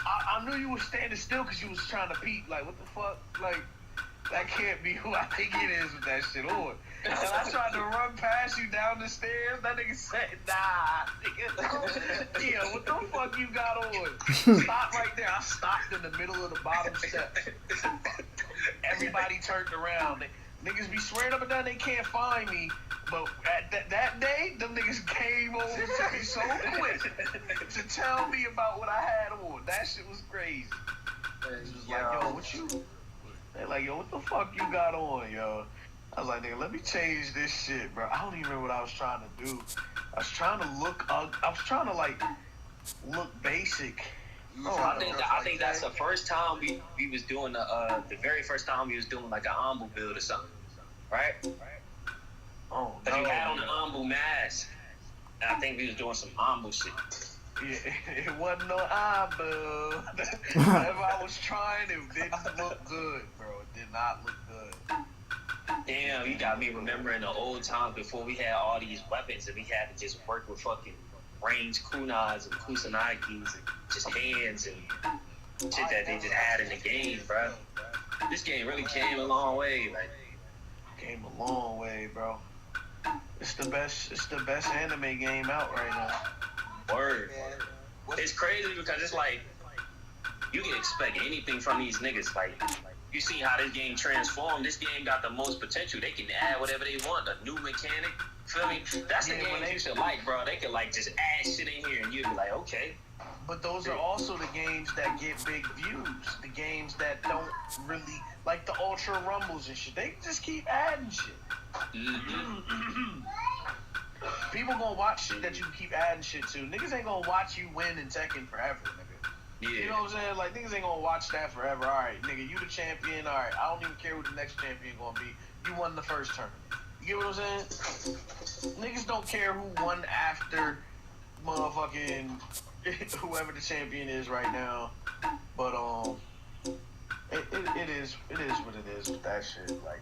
I knew you were standing still because you was trying to peek. Like, what the fuck? Like, that can't be who I think it is with that shit on. And I tried to run past you down the stairs. That nigga said, nah, nigga. Yeah, what the fuck you got on? Stop right there. I stopped in the middle of the bottom step. Everybody turned around. Niggas be swearing up and down they can't find me. But at that day, them niggas came over to me so quick to tell me about what I had on. That shit was crazy. It was like, yo, what you... They like, yo, what the fuck you got on, yo? I was like, nigga, let me change this shit, bro. I don't even remember what I was trying to do. I was trying to look like, look basic. I think that's the first time we was doing the very first time we was doing like an Ambu build or something, right? Oh, Cause you had on the Ambu mask, and I think we was doing some Ambu shit. Yeah, it wasn't no Ambu. Whatever I was trying, it didn't look good, bro. It did not look good. Damn, you got me remembering the old times before we had all these weapons and we had to just work with fucking range kunais and kusanagis and just hands and shit that they just had in the game, bro. This game really came a long way, like. Came a long way, bro. It's the best anime game out right now. Word. It's crazy because it's like you can expect anything from these niggas. Like you see how this game transformed. This game got the most potential. They can add whatever they want. A new mechanic. Feel me? That's the game you should like, bro. They can like just add shit in here and you'd be like, okay. But those are also the games that get big views. The games that don't really, like the Ultra Rumbles and shit. They just keep adding shit. Mm-hmm. People gonna watch shit that you keep adding shit to. Niggas ain't gonna watch you win in Tekken forever, nigga. Yeah. You know what I'm saying? Like, niggas ain't gonna watch that forever. Alright, nigga, you the champion. Alright, I don't even care who the next champion gonna be. You won the first tournament. You get what I'm saying? Niggas don't care who won after motherfucking whoever the champion is right now. But it is what it is with that shit. Like,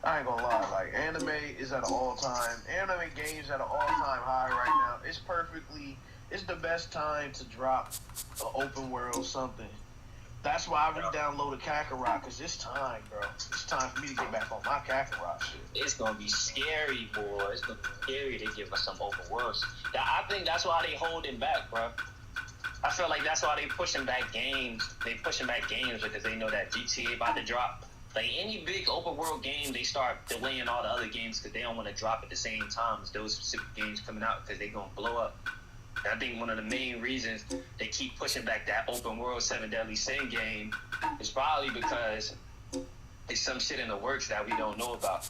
I ain't gonna lie, like anime is at an all-time, anime games at an all-time high right now. It's the best time to drop an open world something. That's why I re-downloaded Kakarot, cause it's time, bro. It's time for me to get back on my Kakarot shit. It's gonna be scary, boy. It's gonna be scary to give us some open worlds. I think that's why they holding back, bro. I feel like that's why they pushing back games. They pushing back games because they know that GTA about to drop. Like any big open world game, they start delaying all the other games because they don't want to drop at the same time as those specific games coming out because they gonna blow up. And I think one of the main reasons they keep pushing back that open world 7 Deadly Sin game is probably because there's some shit in the works that we don't know about.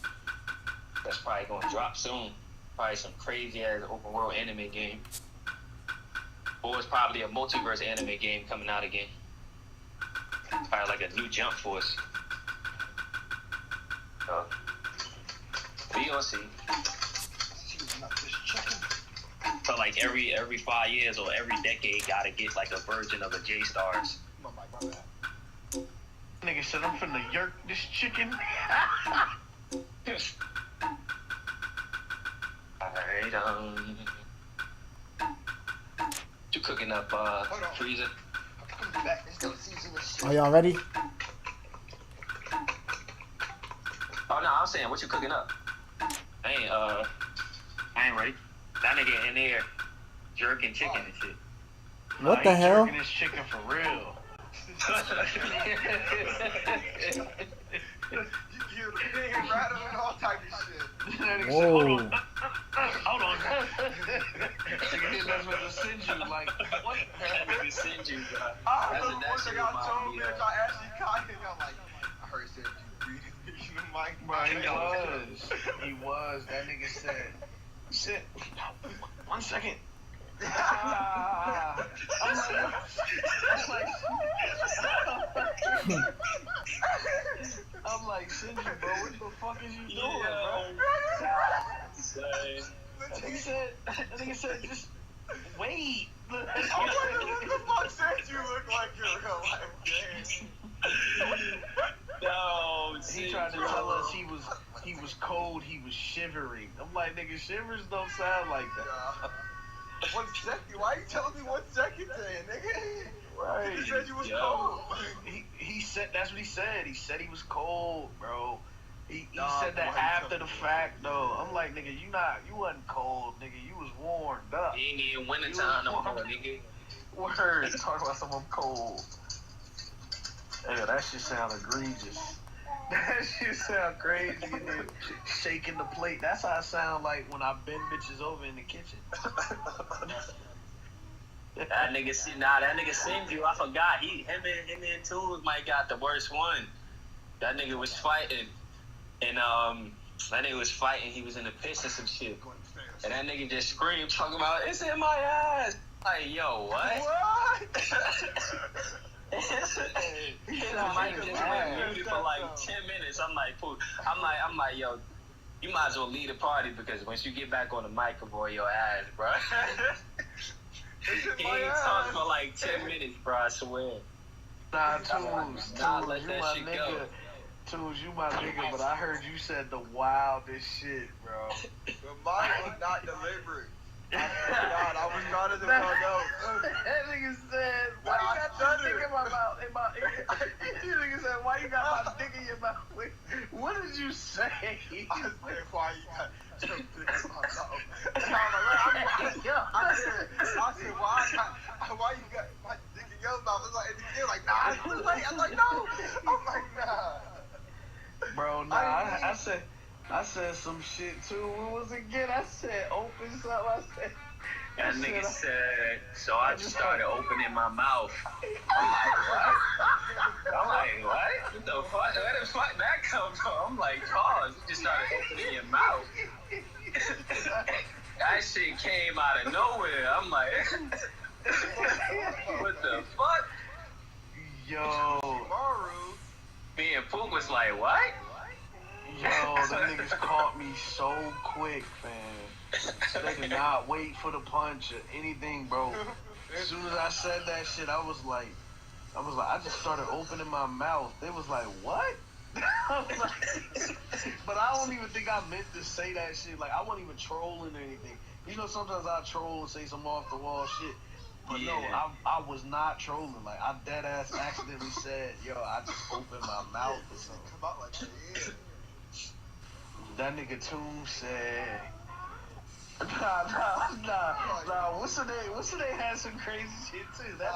That's probably gonna drop soon. Probably some crazy ass open world anime game. Or it's probably a multiverse anime game coming out again. Probably like a new Jump Force. We gonna see. So like every 5 years or every decade gotta get like a version of a J-Stars. Nigga said I'm finna yerk this chicken. Alright, you cooking up freezer? Are y'all ready? Oh no, I'm saying what you cooking up? I ain't ready. That nigga in there jerking chicken and shit. What the hell? Jerking this chicken for real. You rattling all type of shit. Whoa. Hold on. Nigga, that's what to send you. Like, what That nigga send you, bro. I That's remember what that one shit thing I remind told me me of. if I actually caught him, I'm like, I heard said you breathing in the mic. Bro, he was. That nigga said, shit, 1 second. I'm like, Shinji, bro, what the fuck is you doing, bro? That nigga said, just wait. I'm like, what the fuck said you look like in real life, No, he tried to tell us he was cold, he was shivering. I'm like, nigga, shivers don't sound like that. 1 second? Why you telling me 1 second then, nigga? Right. You said you was cold. He said, that's what he said. He said he was cold, bro. He Nah, said that why you after telling the me fact, though. I'm like, nigga, you wasn't cold, nigga. You was warmed up. He ain't even wintertime no more, nigga. Word, talk about someone cold. Hey, that shit sound egregious. That shit sound crazy. And then shaking the plate. That's how it sound like when I bend bitches over in the kitchen. That nigga send you. I forgot. Him and Tools might got the worst one. That nigga was fighting, and that nigga was fighting. He was in the piss and some shit, and that nigga just screamed, talking about it's in my ass. Like, yo, what? What? His mic just went muted for like 10 minutes. I'm like, yo, you might as well leave the party because once you get back on the mic, boy, your ass, bro. He ain't talked for like 10 minutes, bro. I swear. Nah, Tunes, Let you that my shit nigga. go. Tunes, you my nigga, but I heard you said the wildest shit, bro. But mine was not deliberate. I swear to God, I was trying to find out. That nigga said, why you got your dick in my mouth? That nigga said, why you got my dick in your mouth? Wait, what did you say? I said, why you got your dick in my mouth? And I said, why you got my dick in your mouth? It's like, and they're like, nah, it's too late. I'm like, no. I'm like, nah. Bro, nah, I said some shit too. What was it again? I said open something. I said. That nigga said, so I just started opening my mouth. I'm like, what? What the fuck? Where the fuck that come from? I'm like, pause. You just started opening your mouth. That shit came out of nowhere. I'm like, what the fuck? Yo. Me and Pook was like, what? Yo, them niggas caught me so quick, fam. They did not wait for the punch or anything, bro. As soon as I said that shit, I was like, I just started opening my mouth. They was like, what? I was like, but I don't even think I meant to say that shit. Like, I wasn't even trolling or anything. You know, sometimes I troll and say some off the wall shit. But no, I was not trolling. Like, I dead ass accidentally said, yo, I just opened my mouth or something. Come out like that, yeah. That nigga Toon said, nah. What's her name had some crazy shit too. That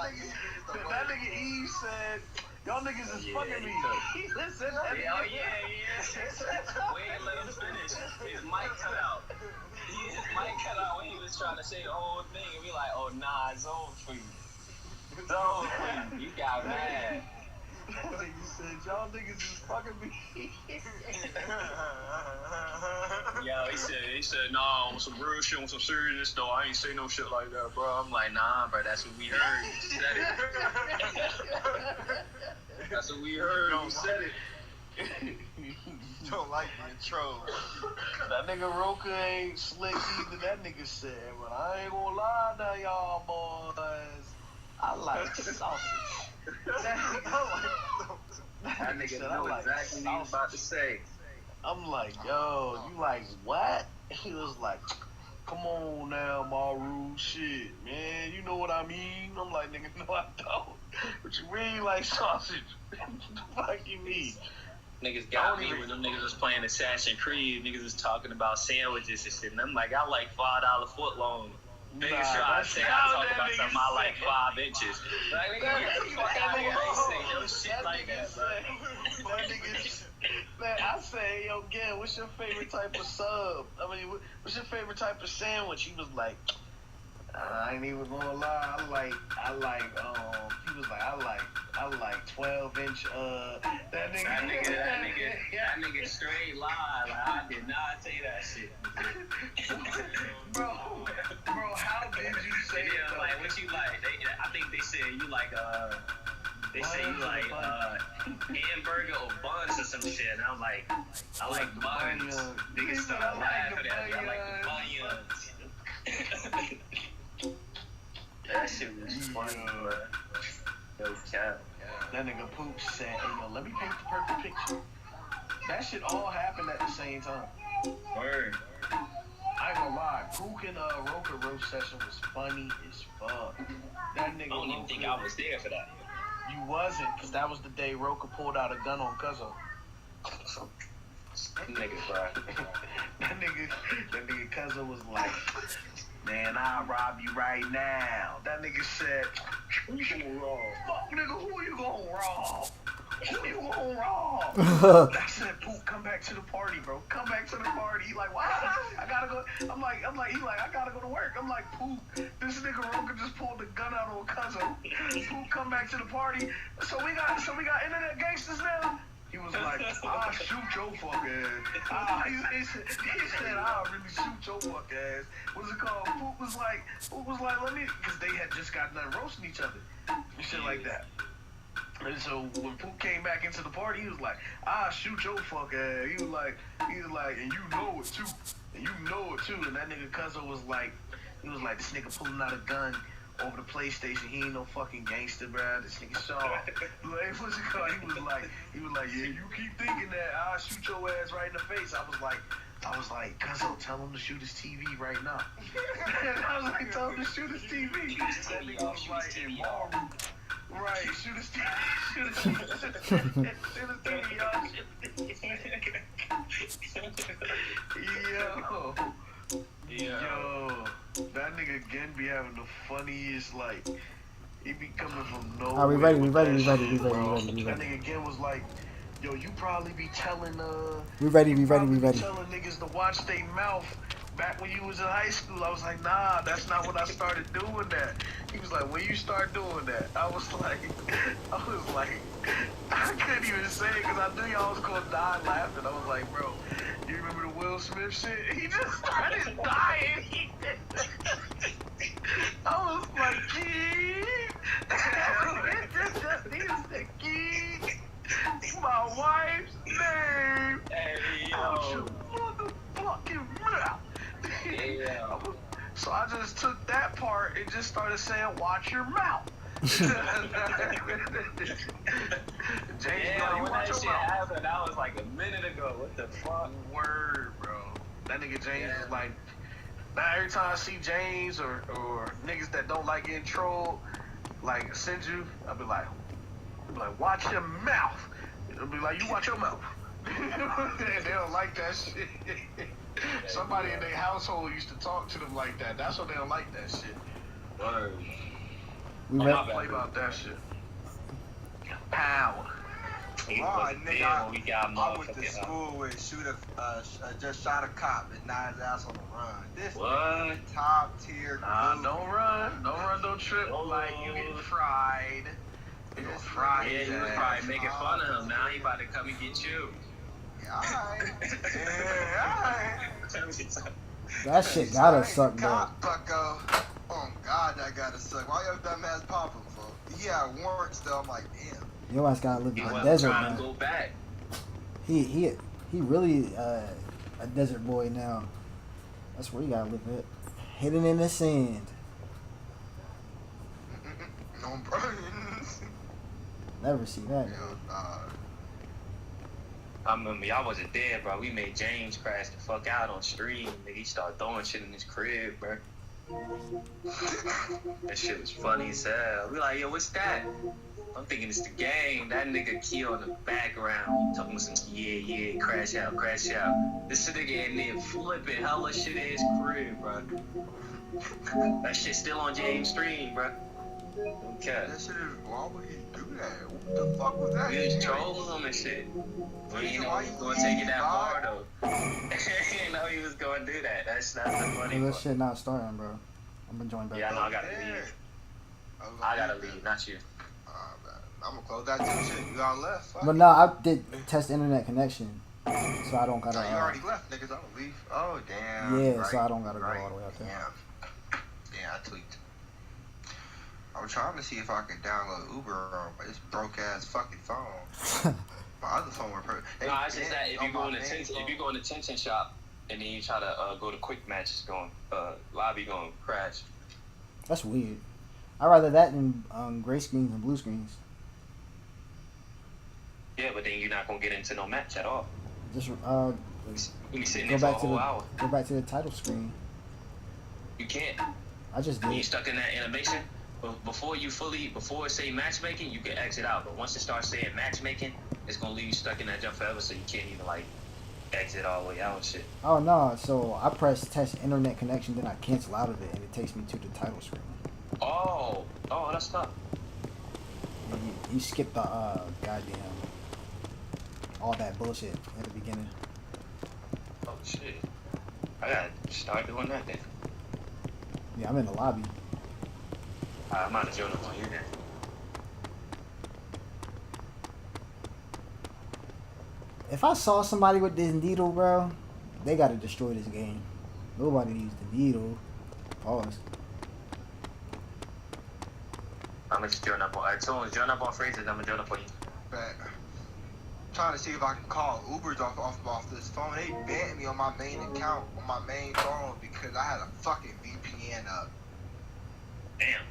nigga Eve said, y'all niggas is fucking me. Listen, yeah. We ain't let him finish. His mic cut out. His mic cut out when he was trying to say the whole thing, and we like, oh nah, it's over for you. It's over for you. You got mad. That nigga said, y'all niggas is fucking me. Yo, he said, nah, on some real shit, on some serious though, I ain't say no shit like that, bro. I'm like, nah, bro, that's what we heard. You said it. That's what we heard. You said it. You don't like being trolled. That nigga Roka ain't slick either. That nigga said, but I ain't gonna lie to y'all boys. I like sausage. That nigga said, knew exactly what he was about to say. I'm like, yo, you like what? He was like, come on now, Maru, shit, man, you know what I mean? I'm like, nigga, no, I don't. But you really like sausage? What the fuck you mean? Niggas got me when them niggas was playing Assassin's Creed. Niggas was talking about sandwiches and shit. And I'm like, I like $5 foot long. Niggas try to say I talk about something I like 5 inches. Like, nigga, you fucking basic. No shit like that, bro. Man, I say, yo, Gil, what's your favorite type of sub? I mean, what's your favorite type of sandwich? He was like, I ain't even gonna lie. He was like, I like 12-inch. That nigga straight lie. Like, I did not say that shit. bro, how did you say it? Yeah, like, what you like? I think they said you like, they say you like, hamburger or buns or some shit. And I'm like, I like buns. Niggas start laughing at me. I like the bunions. That shit was funny, bro. No cap. That nigga Poop said, hey, yo, let me paint the perfect picture. That shit all happened at the same time. Word. I ain't gonna lie. Pook and Roka roast session was funny as fuck. That nigga I don't even think I was there for that. You wasn't, because that was the day Roka pulled out a gun on Cuzzo. Nigga, bro. that nigga Cuzzo was like, man, I'll rob you right now. That nigga said, who you gonna rob? Fuck, nigga, who you gonna rob? Who you gonna rob? I said, Poop, come back to the party, bro. Come back to the party. He like, why? I gotta go. I'm like, he like, I gotta go to work. I'm like, Poop, this nigga Roka just pulled the gun out on Cuzzo. Poop, come back to the party. So we got internet gangsters now? He was like, I'll shoot your fuck ass. He said, I'll really shoot your fuck ass. What's it called? Poop was like, let me, because they had just got done roasting each other and shit like that. And so when Poop came back into the party, he was like, I'll shoot your fuck ass. He was like, and you know it too. And you know it too. And that nigga Cuzzo was like, this nigga pulling out a gun over the PlayStation. He ain't no fucking gangster, bruh. This nigga Shaw. Like, what's it called? He was like, yeah, you keep thinking that I'll shoot your ass right in the face. I was like, Cuzzo, tell him to shoot his TV right now. And I was like, tell him to shoot his TV. That nigga was like, right, shoot his TV. Shoot his TV, y'all. Yo, that nigga again be having the funniest, like, he be coming from nowhere. We ready. That nigga again was like, yo, you probably be telling, We ready. telling niggas to watch their mouth. Back when you was in high school, I was like, nah, that's not when I started doing that. He was like, when you start doing that? I was like, I couldn't even say it because I knew y'all was gonna die laughing. I was like, bro, you remember the Will Smith shit? He just started dying. I was like, Keith. He said, Keith. My wife's name. Hey, Out your motherfucking mouth. Yeah. So I just took that part and just started saying, watch your mouth. James, Yeah, you when watch that your shit mouth. happened, that was like a minute ago. What the fuck? Word, bro. That nigga James is like, now every time I see James or niggas that don't like getting trolled, like send you, I'll be like, watch your mouth. It'll be like, you watch your mouth. They don't like that shit. Somebody in their household used to talk to them like that. That's why they don't like that shit. Word. We Don't ready. play about that shit. Power. Right, nigga, I went to motherfucking school with just shot a cop and knocked his ass on the run. This What? nigga top tier. Nah, dude. don't run, don't trip. Like you getting fried. You getting fried. Yeah, you was probably making fun of him. Now he about to come and get you. Yeah, alright. Yeah, alright. That shit gotta suck, bro. Cop, bucko. Oh God, that gotta suck. Why your dumb ass pop him for? He had warrants though. I'm like, damn. Your ass gotta live He in the wasn't desert, trying man. to go back. He really a desert boy now. That's where you gotta live at. Hidden in the sand. No brains. Never see that. I remember y'all wasn't there, bro. We made James crash the fuck out on stream. Nigga, he started throwing shit in his crib, bro. That shit was funny as hell. We like, yo, what's that? I'm thinking it's the game. That nigga Key on the background talking some yeah, crash out. This nigga in there flipping hella shit in his crib, bro. That shit still on James' stream, bro. Okay. That shit is. Why would he do that? What the fuck was that? We was trolling him and shit. We didn't know he was gonna take it that far though. Didn't know he was gonna do that. That's the funny That part. shit not starting, bro. I'm gonna join back. Yeah, I know. I gotta Yeah. leave. I gotta leave, not you. I'm gonna close that too. Shit, you all left. Fuck. But no, I did test internet connection, so I don't gotta. Oh, you already left, niggas. I'm gonna leave. Oh, damn. Yeah, right, so I don't gotta right. go all the way out there. Yeah, I tweaked. I'm trying to see if I can download Uber on this broke ass fucking phone. My other phone were perfect. No, it's just that if you go in the Tension shop and then you try to go to quick match, it's going lobby going crash. That's weird. I'd rather that than gray screens and blue screens. Yeah, but then you're not gonna get into no match at all. Just You be sitting go there for a back to whole the hour. go back to the title screen. You can't. I just When you did. stuck in that animation, before it say matchmaking, you can exit out. But once it starts saying matchmaking, it's gonna leave you stuck in that jump forever, so you can't even like exit all the way out and shit. Oh no! So I press test internet connection, then I cancel out of it, and it takes me to the title screen. Oh, that's tough. And you skip the goddamn all that bullshit at the beginning. Oh shit. I gotta start doing that then. Yeah, I'm in the lobby. I'm out of join up on you then. If I saw somebody with this needle, bro, they gotta destroy this game. Nobody needs the needle. Pause. I'm gonna just join up on. Alright, so join up on phrases. I'm gonna join up on you. Bet. Trying to see if I can call Ubers off this phone. They banned me on my main account on my main phone because I had a fucking VPN up. Damn.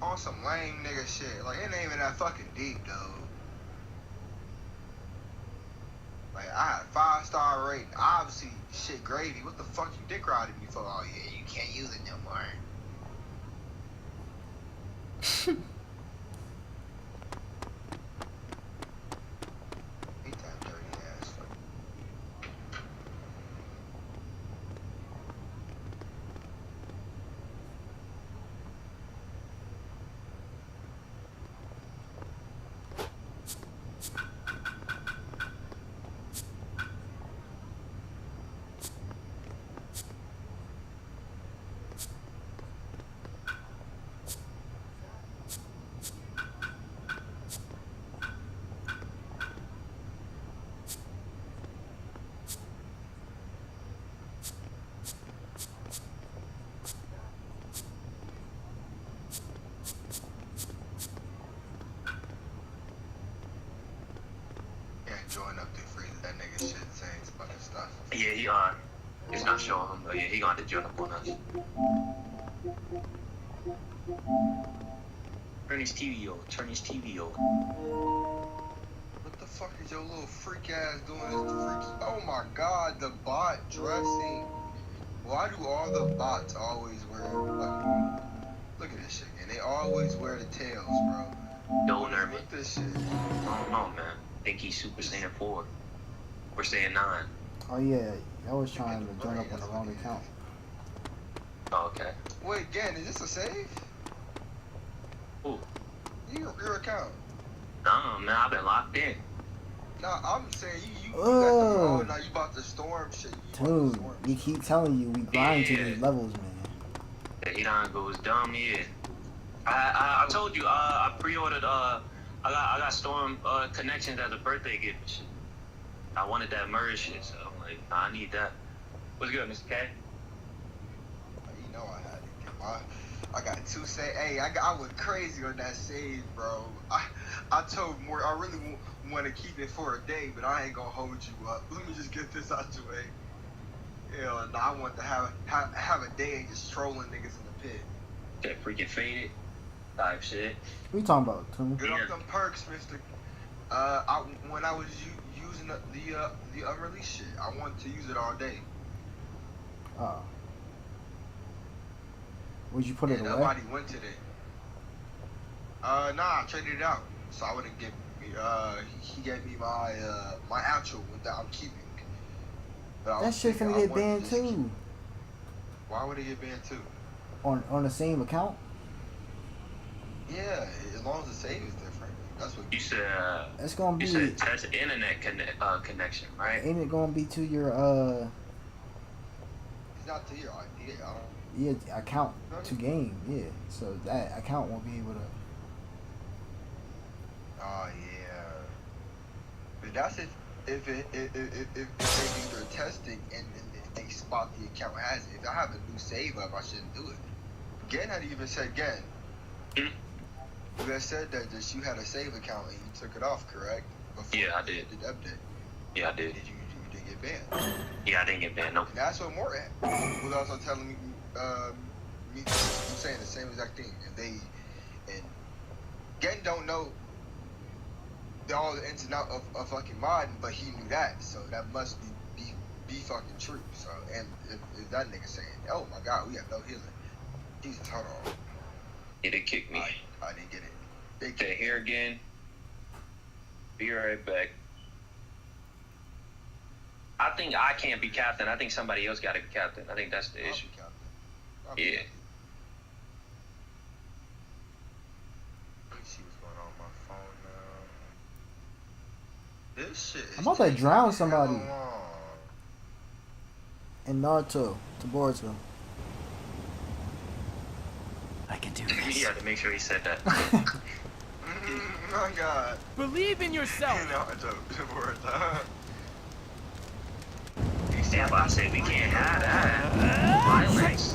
On some lame nigga shit. Like, it ain't even that fucking deep, though. Like, I had 5-star rating. Obviously, shit gravy. What the fuck you dick riding me for? Oh, yeah, you can't use it no more. Hate that dirty ass fucking. Join up to freeze that nigga shit saying some fucking stuff. Yeah, it's not showing him, but yeah, he gonna have to join up on us. Turn his TV on. What the fuck is your little freak ass doing? Oh my god, the bot dressing. Why do all the bots always wear like, look at this shit, and they always wear the tails, bro. Don't nerve me. What this shit? I don't know, man. I think he's Super Saiyan 4. We're Saiyan 9. Oh yeah, I was trying to join up on the wrong account. Oh, okay. Wait, again, is this a save? Ooh. Your account. Nah, man, I've been locked in. Nah, I'm saying you got the, now you about to storm shit. Dude, we keep telling you, we grind to these levels, man. Yeah, he done goes dumb, yeah. I told you, I pre-ordered, I got Storm connections as a birthday gift and shit. I wanted that merge shit, so I'm like, nah, I need that. What's good, Mr. K? You know I had to get I got 2 save. Hey, I went crazy on that save, bro. I told more. I really want to keep it for a day, but I ain't gonna hold you up. Let me just get this out your way. Hell, no, I want to have a day and just trolling niggas in the pit. That freaking faded type shit. What you talking about, Tony? Get off them perks, mister. When I was using the unreleased shit, I wanted to use it all day. Oh. Would you put it away? Nobody went to that. Nah, I traded it out, so I wouldn't get. He gave me my actual one that I'm keeping. That shit finna get banned too. Why would it get banned too? On the same account? Yeah, as long as the save is different. That's what you said. It's gonna be. You said test internet connection, right? Ain't it gonna be to your not to your idea. Yeah, account to game. Yeah, so that account won't be able to. Oh yeah. But that's if they do their testing and they spot the account has it. If I have a new save up, I shouldn't do it. Gen had even said Gen. You had said that you had a save account and you took it off, correct? Before Yeah, I did. The update. Yeah, I did. You didn't get banned. Yeah, I didn't get banned. Nope. And that's what Morton was also telling me. I'm saying the same exact thing. And Gen don't know all the ins and outs of fucking modding, but he knew that, so that must be fucking true. So, and if that nigga saying, oh my god, we have no healing. Jesus, hold on. Yeah, they kicked me. I didn't get it. They They're here again. Be right back. I think I can't be captain. I think somebody else got to be captain. I think that's the issue. Yeah. Let me see what's going on my phone now. This shit is I'm about to drown somebody. hella long. And Naruto to Boruto. I can do He this. had to make sure he said that. Oh my god. Believe in yourself. You know, I joke. Word. Stand by, say we can't have that. Violence.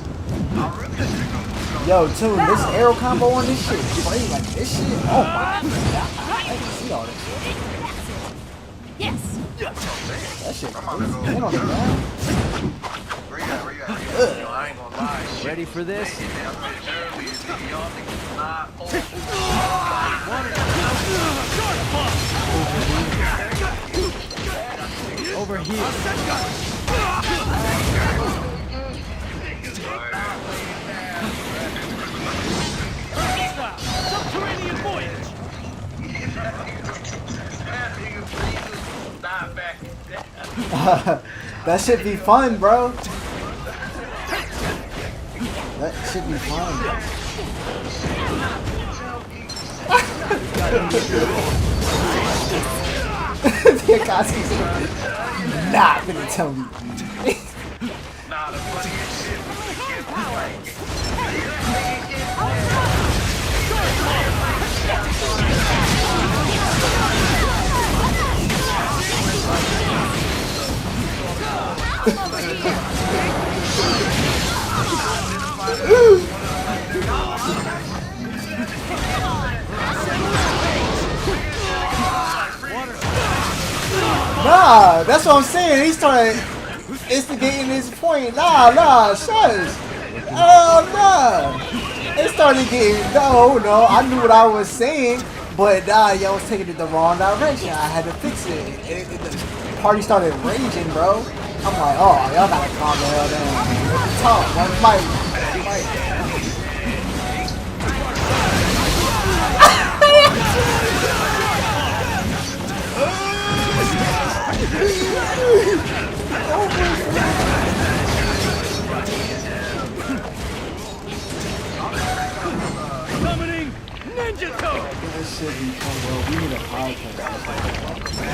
I really should go. Yo, tune, this arrow combo on this shit is crazy. Like this shit. Oh my god. I can see all this shit. Yes. That shit I'm about to crazy. go. And on the ground. Where you at? Where you at? Yo, I ain't gonna lie. Shit Ready for this? was making that bitch earlier, nigga. Y'all niggas not Over here. Subterranean voyage. That should be fun, bro. That should be fun. The Akatsuki's not gonna tell me. Nah, the funniest shit was the kid was like, Nah, that's what I'm saying. He started instigating his point. Nah, shush. Oh, nah. It started getting, no, I knew what I was saying, but y'all was taking it the wrong direction. I had to fix it. The party started raging, bro. I'm like, oh, y'all gotta calm the hell down. Talk, one mic. Summoning Ninja Toe. That shit be fun, bro. We need a podcast.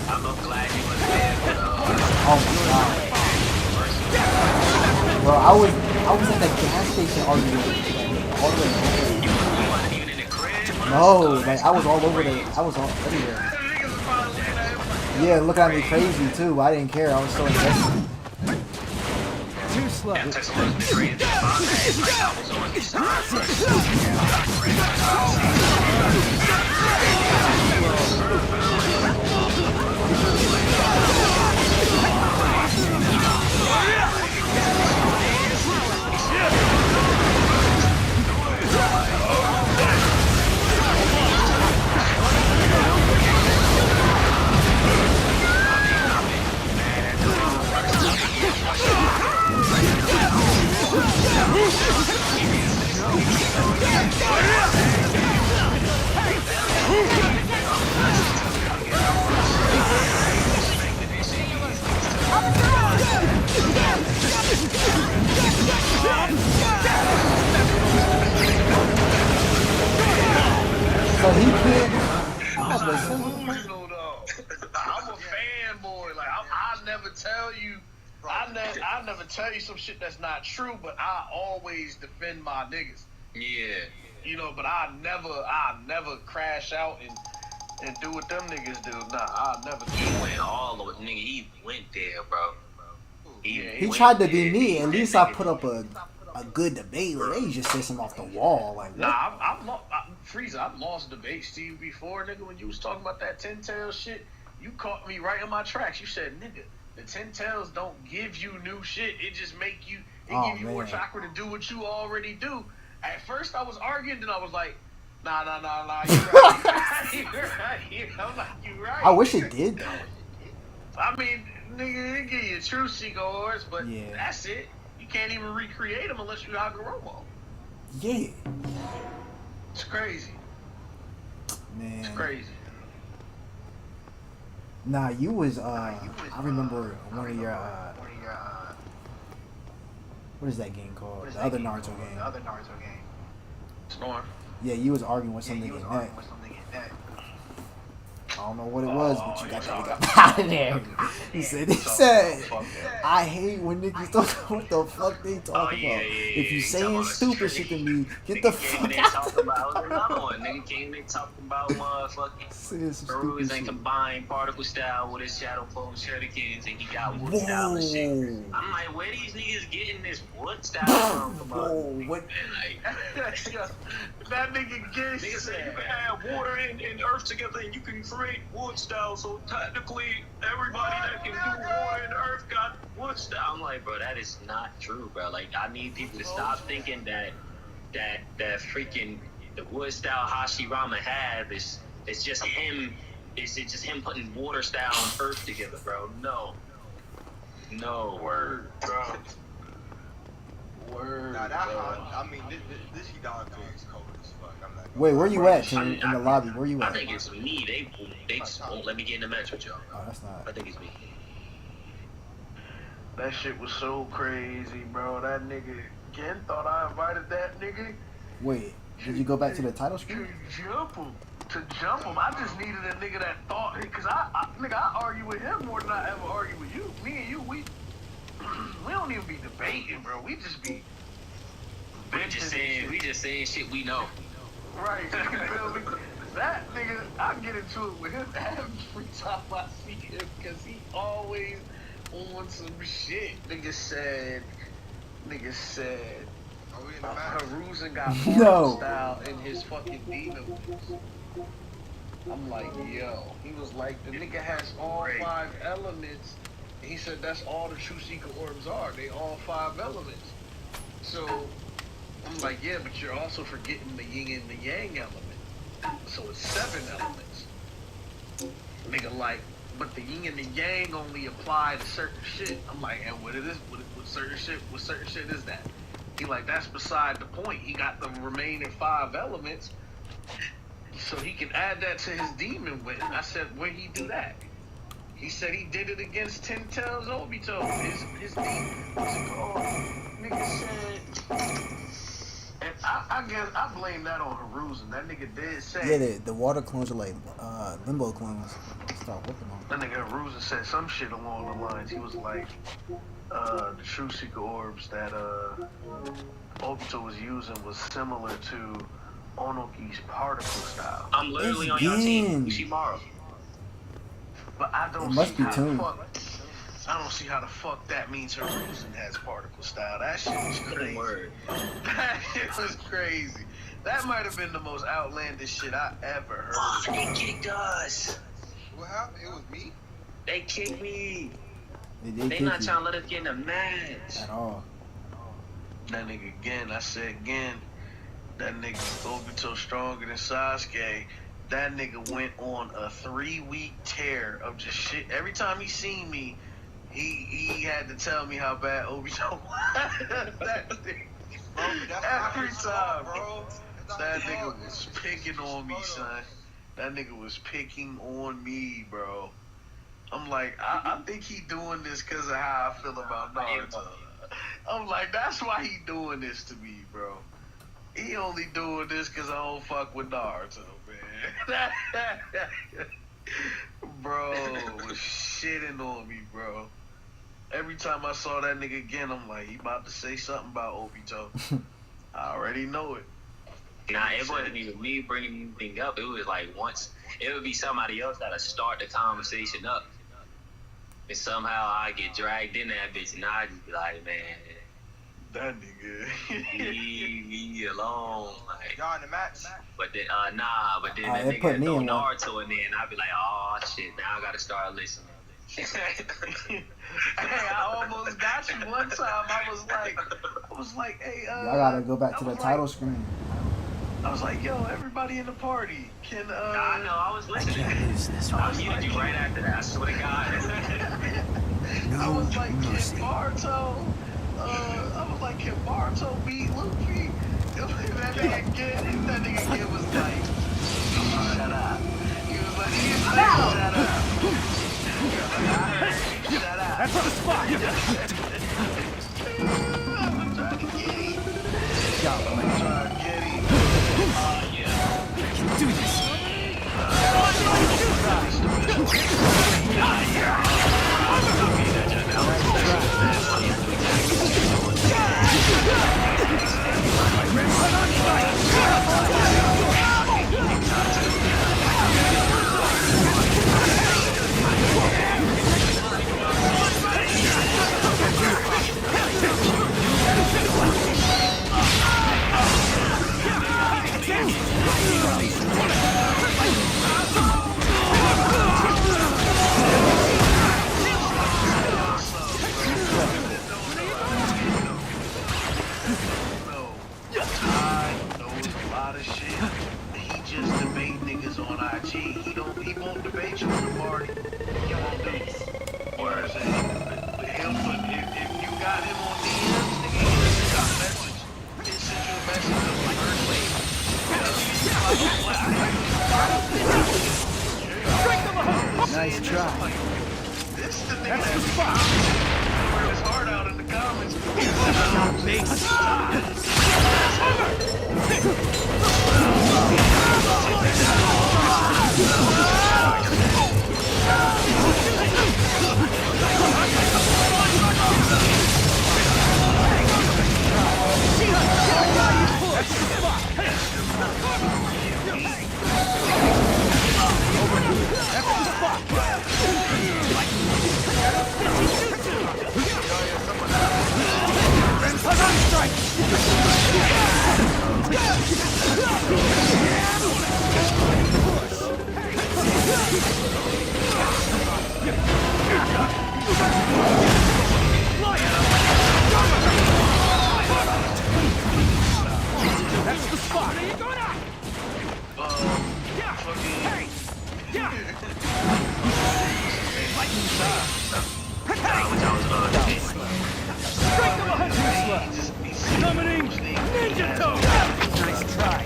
I'm glad you was there. Oh my god. Bro, I was at the gas station all the way. No, like I was all over I was all everywhere. Yeah, look at me crazy too. I didn't care. I was so invested. Too slow. makes sense. delusional though. I'm a fanboy. Like I never tell you. I never tell you some shit that's not true, but I always defend my niggas. Yeah. You know, but I never crash out and do what them niggas do. Nah, I never do. He went all the way, nigga. He went there, bro. He tried to be me. At least I put up a good debate. Like, they just said something off the wall. Like, what? Nah, Frieza, I've lost debates to you before, nigga. When you was talking about that 10 tails shit, you caught me right in my tracks. You said, nigga, the 10 tails don't give you new shit. It just give you more chakra to do what you already do. At first, I was arguing, then I was like, nah, you right. You right. I'm like, you right. I wish it did, though. I mean, nigga, they give you true Seagulls, but Yeah. that's it. You can't even recreate them unless you Hagoromo. Yeah. It's crazy. Man. It's crazy. Nah, you was, I remember one of your, what is that game called? The other Naruto game. Storm. Yeah, you was arguing with something in that. I don't know what it was, but you got that nigga out of there. He said, I hate when niggas talk what the fuck they talk about. If you saying stupid shit to me, get the fuck out. Another one. Nigga came in talking about motherfucking Peruse and combined particle style with his shadow clone shurikens, and he got wood style and shit. I'm like, where these niggas getting this wood style from? Whoa, what? That nigga gets Nigga said you can have water and earth together and you can create wood style, so technically everybody that can do water and earth got wood style. I'm like, bro, that is not true, bro. Like, I need people to stop thinking that freaking the wood style Hashirama have is just him. It's just him putting water style and earth together, bro. No word, bro. Word. Nah, I mean, this Hidon thing is cold as fuck. I'm not. Wait, where you at, Tim? In the lobby? Where you at? I think it's me. They just won't let me get in the match with y'all. Oh, that's not. I think it's me. That shit was so crazy, bro. That nigga Ken thought I invited that nigga. Wait, did you go back to the title screen? To jump him. I just needed a nigga that thought, because I argue with him more than I ever argue with you. Me and you, we don't even be debating, bro. We just be We just saying shit we know. right. You feel me? That nigga, I get into it with him every time I see him, because he always on some shit. Nigga said, Are we in the match? Haruzen got No. style in his fucking demon moves. I'm like, yo. He was like, the nigga has all 5 elements. And he said that's all the true secret orbs are. They all 5 elements. So I'm like, yeah, but you're also forgetting the yin and the yang element. So it's 7 elements. Nigga like, but the yin and the yang only apply to certain shit. I'm like, and what certain shit is that? He like, that's beside the point. He got the remaining 5 elements, so he can add that to his demon with. I said, where he do that? He said he did it against 10 Tails Obito. His demon. What's it called? Nigga said. And I guess I blame that on Haruzen. That nigga did say. Yeah, the water clones are like limbo clones. Start working on. That nigga Haruzen said some shit along the lines. He was like, the true secret orbs that Obito was using was similar to Onoki's particle style. I'm literally on your team. Ushimaru. But I don't It must see be how the tuned. fuck. I don't see how the fuck that means Haruzen has particle style. That shit was crazy. Word. That shit was crazy. That might have been the most outlandish shit I ever heard. Oh, they kicked us. What happened? It was me? They kicked me. They They not trying to let us get in the match. at all. That nigga again, I said again, that nigga Obito stronger than Sasuke. That nigga went on a 3-week tear of just shit. Every time he seen me, he had to tell me how bad Obito was. That nigga, Bro, that's every not time, bro. that nigga was picking on me, son. That nigga was picking on me, bro. I'm like, I think he doing this because of how I feel about Naruto. I'm like, that's why he doing this to me, bro. He only doing this because I don't fuck with Naruto, man. Bro, was shitting on me, bro. Every time I saw that nigga again, I'm like, he about to say something about Obito. I already know it. Nah, it wasn't even me bringing anything up. It was like once, it would be somebody else that'll start the conversation up. And somehow I get dragged in that bitch, and I just be like, man, that nigga. leave me alone. Like, Y'all in the match? but then, but then the it put nigga me throw in one. Naruto in there, and I be like, oh shit, now I gotta start listening. Hey, I almost got you one time. I was like, hey, Y'all gotta go back to the title screen. I was like, yo, everybody in the party can. Nah, I know, I was listening. Can't lose this I one. muted you right after that. I swear to God. I was No like, can mercy. Boruto beat Luffy? That nigga kid was like, shut up. He was like, shut up. Shut up. That's on the spot. I'm trying to get him. Job, I'm trying to get him. I can do this. He won't debate you in the party. He won't do it. You know what I'm saying? If you got him on DMs, nigga, he just got a message. He sent you a message of like first lady. Nice try. This is the nigga that's wearing his heart out in the comments. That's the spot. Summoning Ninja Toe. Nice try.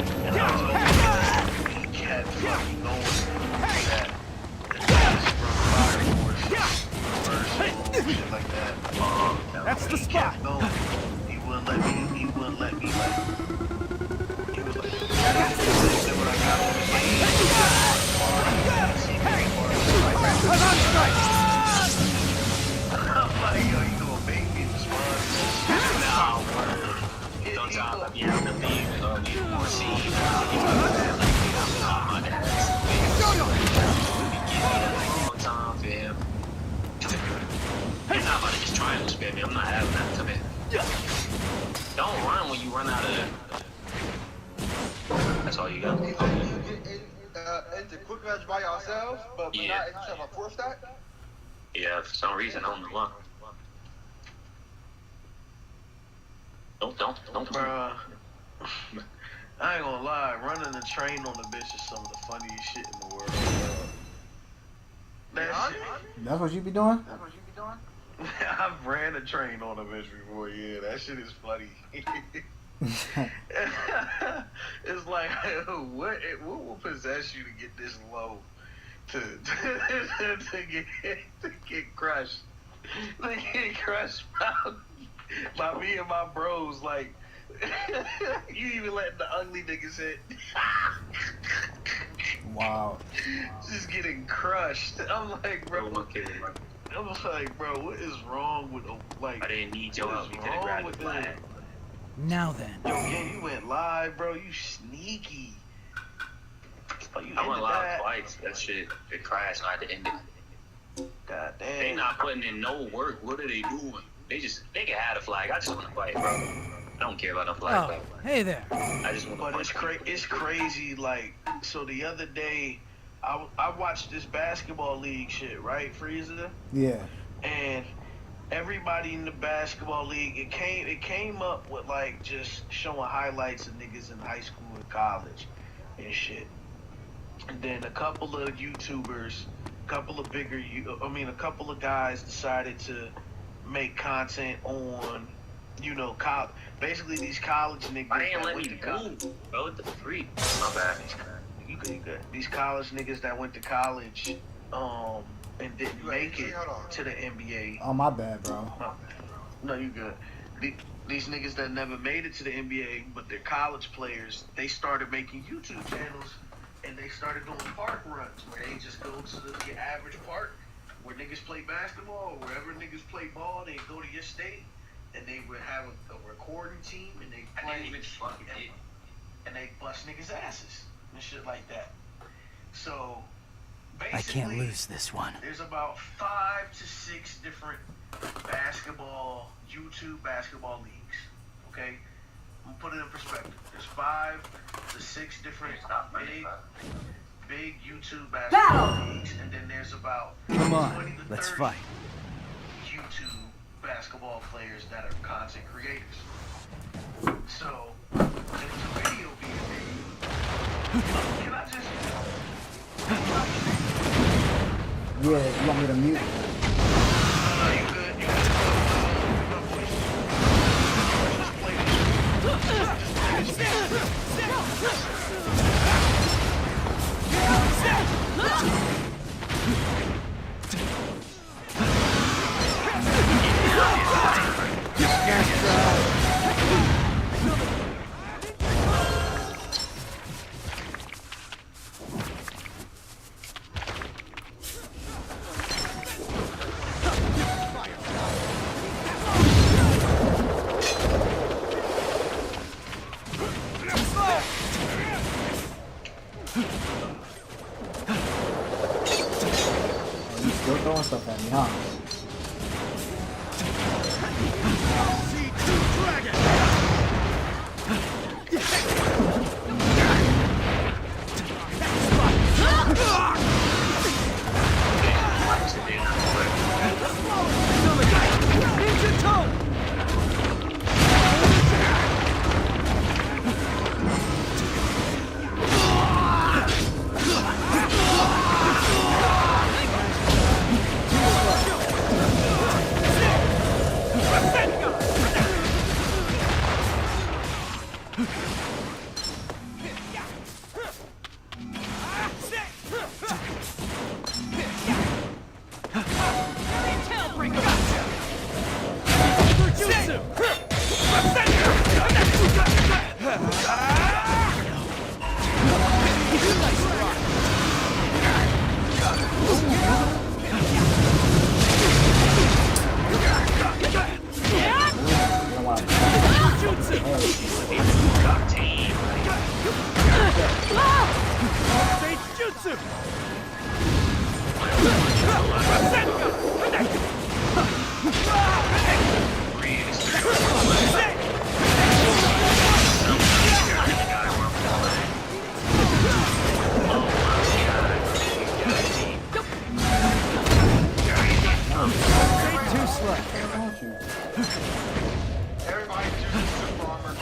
That's the spot. He wouldn't let me. He was like, what I got on the I'm like, yo, you gonna make me respond to this? Sometimes I be having to leave more scenes. Long time for him. You're not about to just triangle spam me. I'm not having that. Come here. Don't run when you run out of. That's all you got. You get into quick match by yourselves, but Yeah. not into a four stack? Yeah, for some reason, I don't know why. Don't. Bruh, I ain't gonna lie, running the train on the bitch is some of the funniest shit in the world. That shit, That's what you be doing? I've ran a train on a bitch before, yeah, that shit is funny. It's like, what will possess you to get this low? To get crushed. To get crushed by me and my bros, like You even letting the ugly niggas hit. Wow. Just getting crushed. I'm like, bro. I'm like, bro, what is wrong with like? I didn't need your what help. is You could have wrong grabbed with the flag. them? Now then. Yo, yeah, you went live, bro. You sneaky. Oh, you I went ended live that. twice. That shit, it crashed. I had to end it. God damn. They not putting in no work. What are they doing? They can have a flag. I just want to fight, bro. I don't care about no flag. Oh, hey there. I just want to But fight. it's crazy. Like, so the other day, I watched this basketball league shit, right, Frieza? Yeah. And everybody in the basketball league, it came up with like just showing highlights of niggas in high school and college and shit. And then a couple of YouTubers, a couple of guys decided to make content on, you know, basically these college niggas. I didn't that let went me to college. move, bro. What the freak? My bad. You good. These college niggas that went to college, and didn't make it to the NBA. Oh, my bad, bro. No, you good. These niggas that never made it to the NBA, but they're college players, they started making YouTube channels, and they started doing park runs, where they just go to the average park, where niggas play basketball, or wherever niggas play ball, they go to your state, and they would have a recording team, and they play, and they bust niggas' asses, and shit like that. So, I can't lose this one. there's about 5 to 6 different YouTube basketball leagues. Okay? I'm gonna put it in perspective. There's 5 to 6 different big YouTube basketball leagues, and then there's about Come 20 on, to let's 30 fight. YouTube basketball players that are content creators. So, there was a video being made. Can I just... Yeah, you want me to mute? No, you good. Just play You still throwing stuff at me, huh? Everybody just super armor.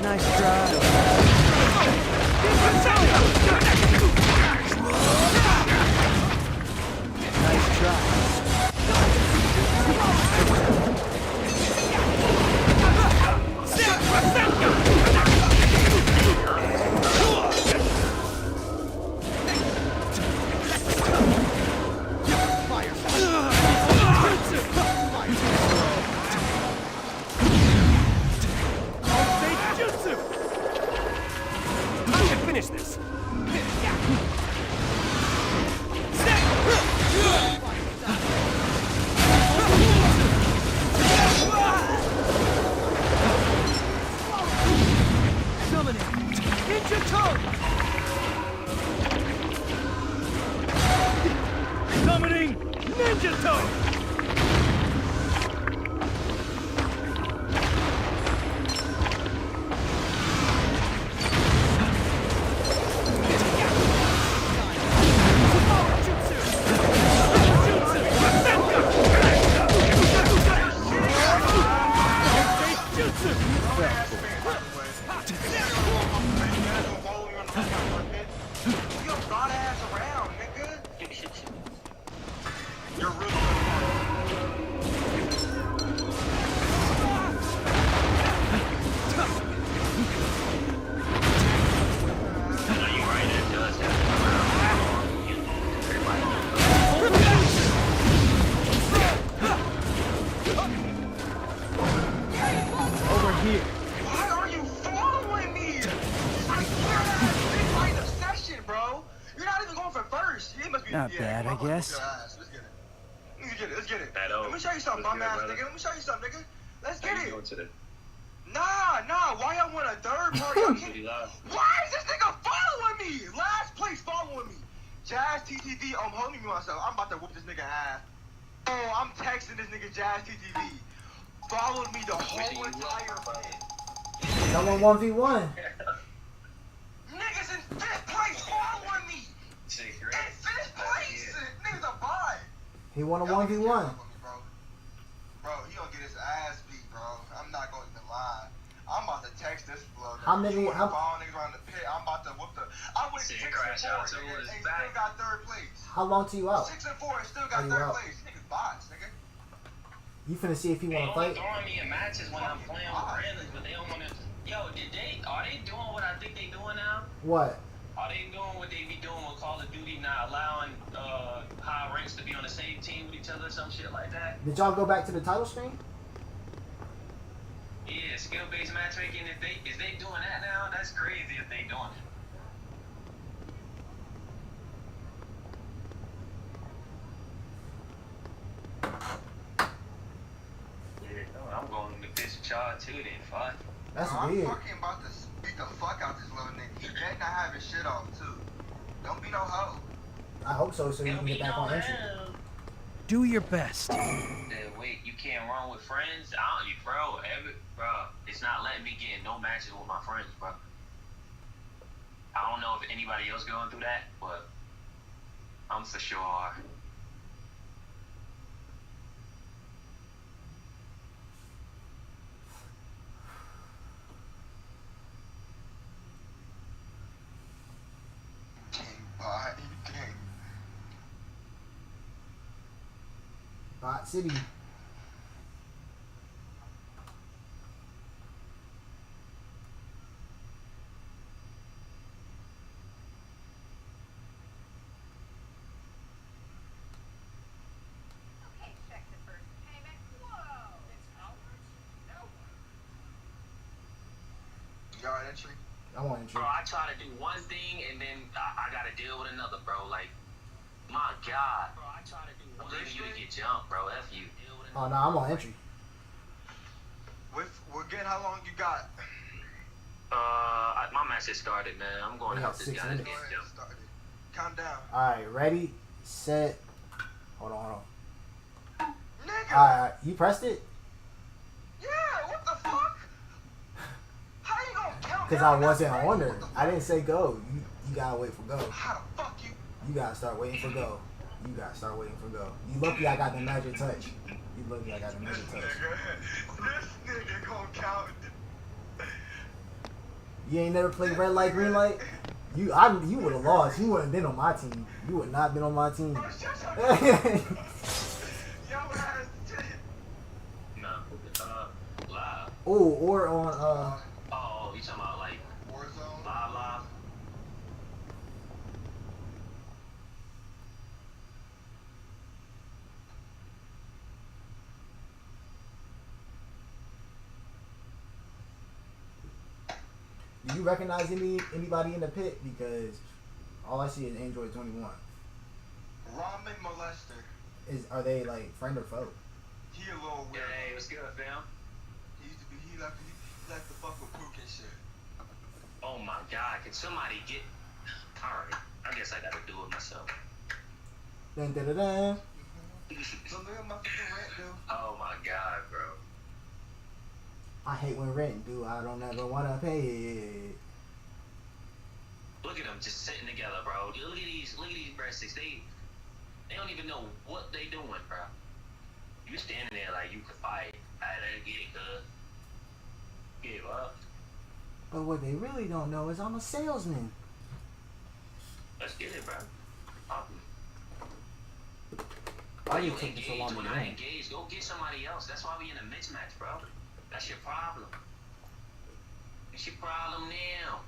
Nice try. Nice try. Finish this. Summoning Ninja Toe. Summoning Ninja Toe. Not bad, I guess. Let's get it. Let's get it. Let me show you something, bum ass nigga. Let me show you something, nigga. Let's get it. Nah. Why y'all want a third party? Why is this nigga following me? Last place following me. Jazz TTV, I'm holding me myself. I'm about to whoop this nigga ass. Oh, I'm texting this nigga Jazz TTV. Followed me the whole entire way. Y'all want 1v1? Niggas in 5th place following me. In 5th place. Niggas a bot. He won a 1v1. Bro, he gonna get his ass beat, bro. I'm not going to lie. I'm about to text this blood. How many? Niggas around the pit. I'm about to whoop the. I went 6 and 4 and still got 3rd place. How long till you out? 6 and 4 and still got 3rd place. Niggas bots, nigga. You finna see if he wanna fight? They only throwing me in matches when I'm playing with friends, but they don't wanna. Yo, are they doing what I think they doing now? What? Are they doing what they be doing with Call of Duty, not allowing high ranks to be on the same team with each other, some shit like that? Did y'all go back to the title screen? Yeah, skill-based matchmaking. Is they doing that now? That's crazy if they doing it. Yeah, I'm going to bitch Char too. Then fuck. That's I'm weird. fucking about to beat the fuck out this little nigga. He better not have his shit on too. Don't be no hoe. I hope so, so you can get back on entry. Do your best. Wait, you can't run with friends? Bro, it's not letting me get in no matches with my friends, bro. I don't know if anybody else going through that, but I'm for sure. Bot City. You got entry? I want entry. Bro, I try to do one thing and then I gotta deal with another, bro. Like, my God. Bro, I try to do one thing you to get jumped, bro. F you. Oh, no, I'm on entry. We're getting how long you got? My match has started, man. I'm going to help this guy get jumped. Count down. Alright, ready, set. Hold on. Nigga! Alright, you pressed it? Yeah, what the fuck? How you gonna count Because down? I wasn't on there. I didn't say go. You gotta wait for go. How the fuck you? You gotta start waiting for go. You lucky I got the magic touch. This nigga gonna count. You ain't never played red light, green light? You would have lost. You wouldn't have been on my team. You would not been on my team. Yo, No. Live. Oh, or on Oh, you talking about like Warzone. live? do you recognize anybody in the pit? Because all I see is Android 21. Ramen molester. Are they like friend or foe? He a little weird. Hey, what's good, fam? He used to be. He like to fuck with Pook and shit. Oh my God, can somebody get... Alright, I guess I gotta do it myself. Dun, dun, dun, dun. So look at my fucking rant, dude. Oh my God, bro. I hate when rent due. I don't ever wanna pay it. Look at them just sitting together, bro. Look at these breadsticks. They don't even know what they doing, bro. You standing there like you could fight. I let it get it, cuz. Give up. But what they really don't know is I'm a salesman. Let's get it, bro. Why you you taking so engaged long to when get I in? engage? Go get somebody else. That's why we in a mismatch, bro. That's your problem. It's your problem now.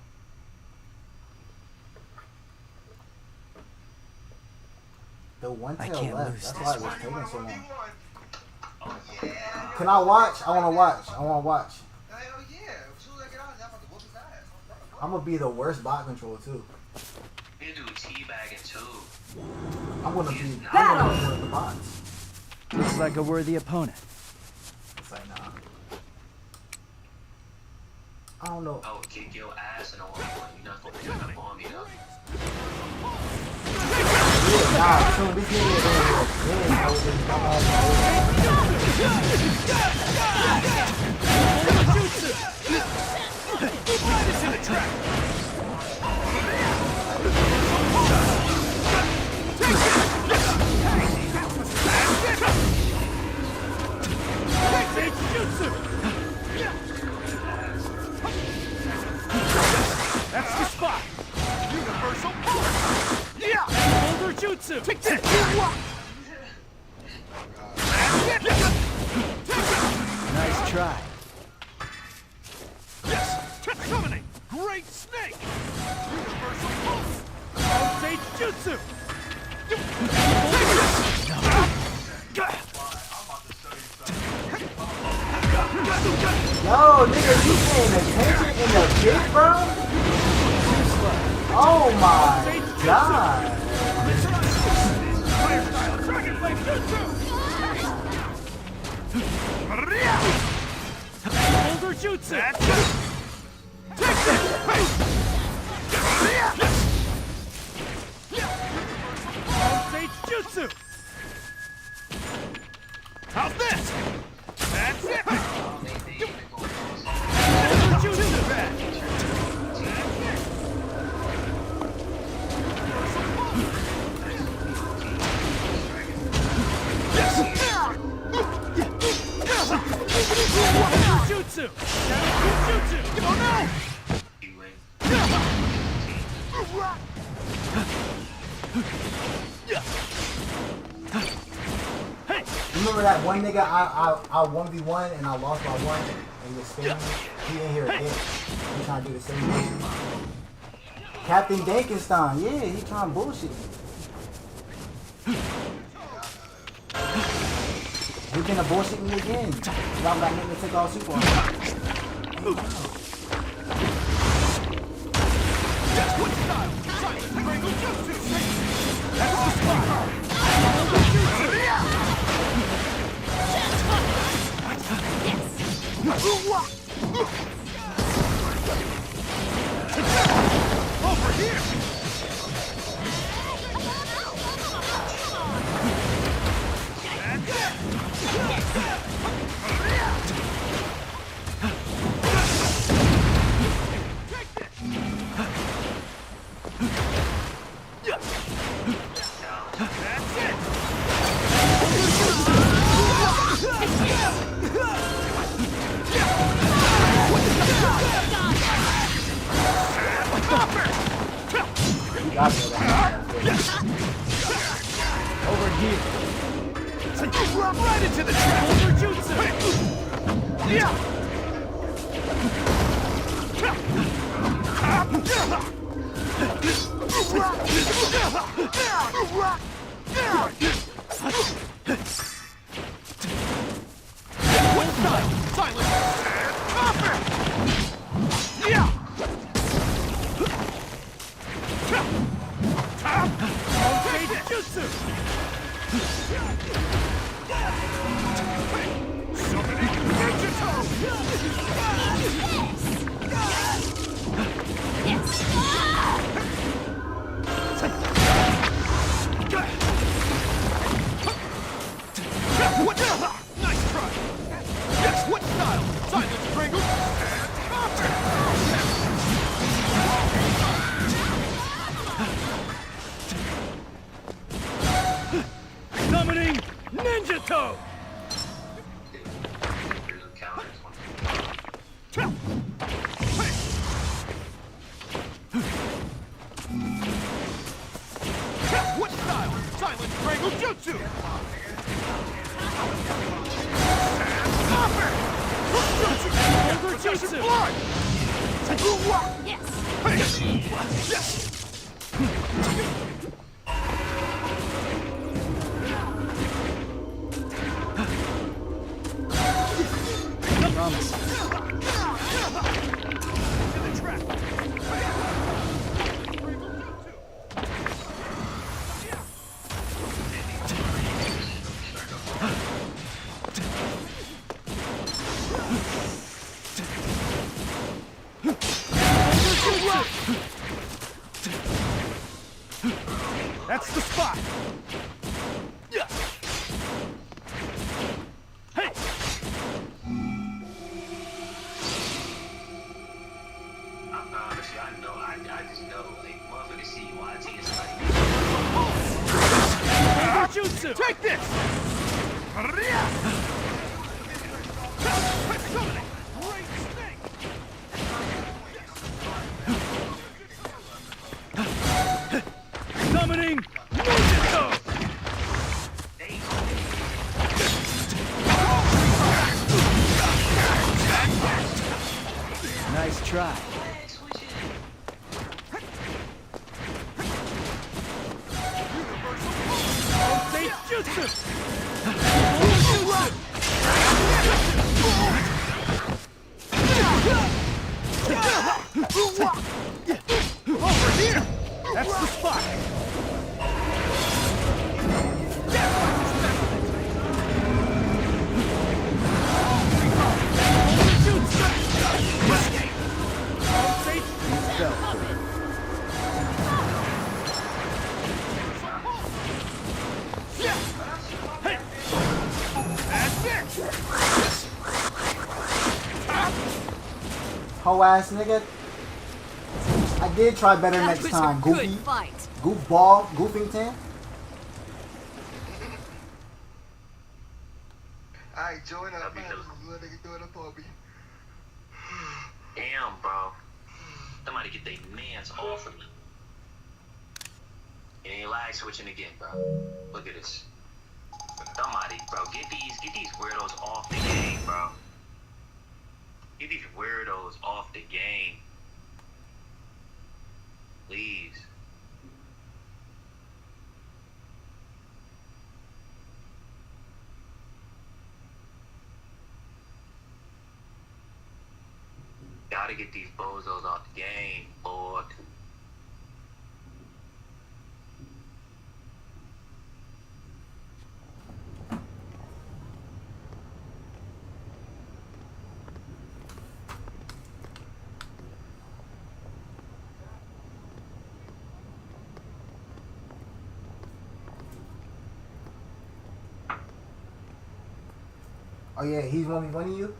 The one I tail can't left. lose That's this why it was one. taking so long. Oh, Yeah. Can I watch? I wanna watch. I wanna watch. Hell yeah. As soon as I get out, I'm about to whoop his ass. I'm gonna be the worst bot control too. you do teabagging too. I'm gonna be one of the bots. Looks like a worthy opponent. It's like nah. I don't know. I would kick your ass in a one-on-one. You're not gonna get up on me though. Yeah, nah, soon this nigga is in here. Yeah, I was just That's the spot. Universal power. Yeah. Boulder jutsu. Take that. Nice try. Yes. Terminate. Great snake. Universal pulse. Sage jutsu. yo, nigga, you paying attention in the pit, bro? Oh my god. Fire style. Dragon flame jutsu. Boulder jutsu. That's it. Take this. Sage jutsu. How's this? That's it. Boulder jutsu back. Jutsu! Jutsu! Oh no! You win. Hey! Remember that one nigga I 1v1 and I lost by one and he was spamming? He in here again. He trying to do the same thing. Captain Dankenstein, yeah, he trying to bullshit me. He gonna bullshit me again. Y'all got him to take all super on me. That's what style! Silent Triangle Jutsu! That's the spot! Over here! That's it! Got me that. Over here. Right into the trap. Over jutsu. Yeah. One side. Silence. Copper. Yeah. Okay, jutsu. Nice try. Yes, what style? Silence, Pringle. Summoning Ninja Toe. What style? Silence, Pringle Jutsu. Copper. Over Jutsu. Blood. Yes. Promise. To the trap. That's the spot. Yeah. Hey. Honestly, I know, I just know, like, motherfuckers see YT is like, Jutsu. Take this. Summoning. Great snake. Summoning Ninja Nice try. State Jutsu. Over here. That's the spot. Hoe ass nigga. I did try better That next was time, a good Goofy. fight. Goofball, Goofington. Alright, join up, That'd be man. dope. Let nigga do it up for me. damn, bro. Somebody get their mans off of me. It ain't lag switching again, bro. Look at this. Somebody, bro, get these weirdos off the game, bro. Get these weirdos off the game. Please. Gotta get these bozos off the game, Lord. Oh yeah, he's one of you.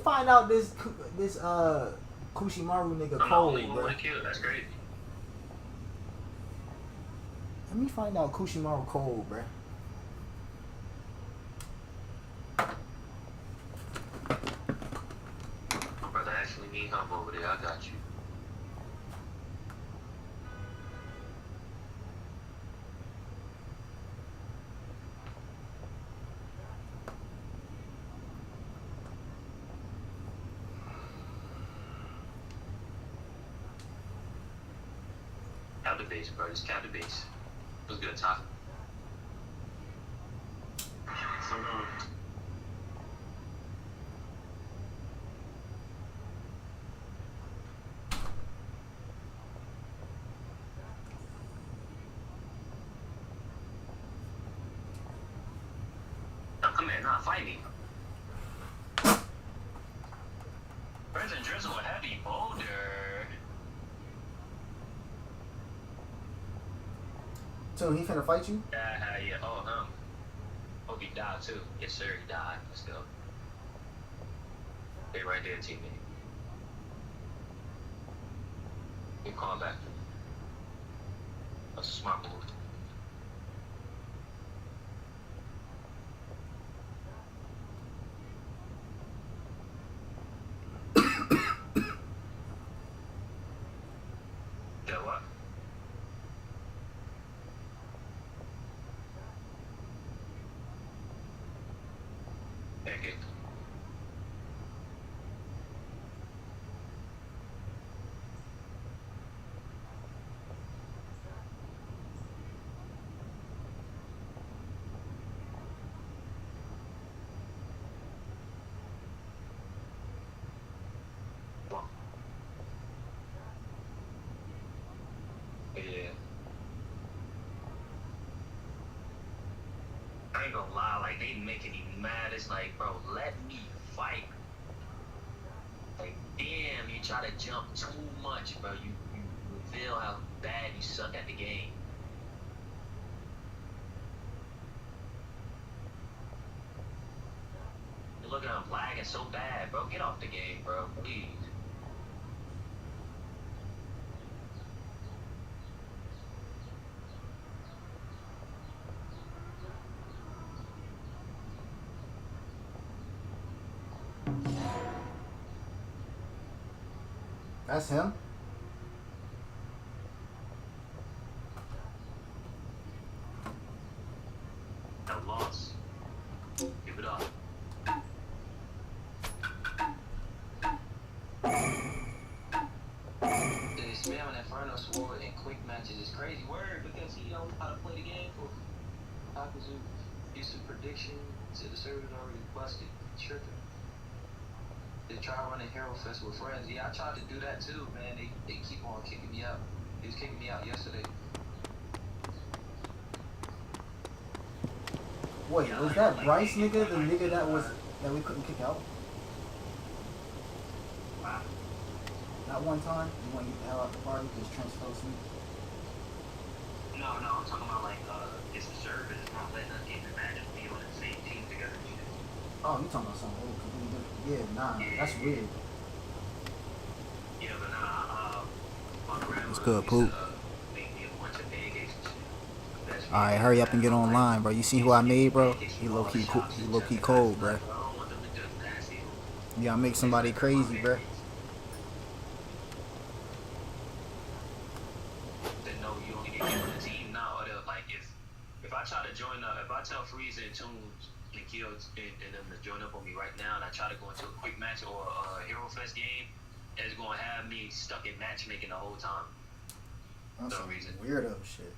find out this Kushimaru nigga I'm the cold, only one bro. with a kill. That's crazy. Let me find out Kushimaru cold, bro. My brother actually need help over there. I got you. Cap the base, bro. Just cap the base. It was good, Top. Now come here, nah, fight me. Present drizzle a heavy boulder. So he finna fight you? Yeah. Oh, Hope he died too. Yes, sir, he died. Let's go. Stay right there, teammate. You call back. That's a smart move. Yeah, what? Thank you. Yeah. I ain't gonna lie, like, they making me mad. It's like, bro, let me fight. Like, damn, you try to jump too much, bro. You reveal how bad you suck at the game. You look at I'm lagging so bad, bro. Get off the game, bro. Please. That's him? No loss. Give it up. This man with Inferno Sword in quick matches is crazy word because he don't know how to play the game for Takazu used to prediction to the server already busted. Tripping. They try running Hero Fest with friends. Yeah, I tried to do that too, man. They keep on kicking me out. He was kicking me out yesterday. Wait, was that Bryce nigga, the nigga that we couldn't kick out? Wow. That one time? You want to get the hell out the party because Trent fell asleep? No, I'm talking about like it's the server is not letting us even imagine be on the same team together. Oh, you talking about something completely different. Yeah, nah, that's weird. Yeah, but nah, my grandma What's good, used Poop? to make me a bunch of pancakes and shit. That's Alright, hurry up and get online, bro. You see who I made, bro? He low key cold, bro. I don't want them to just nasty. You gotta make somebody crazy, bro. They know you only get on the team now, or they'll like if I try to join up, if I tell Frieza and Tunes and Kill and them to join up on me right now, and I try to go into a quick match or a Hero Fest game, it's gonna have me stuck in matchmaking the whole time. That's No some reason. weirdo shit.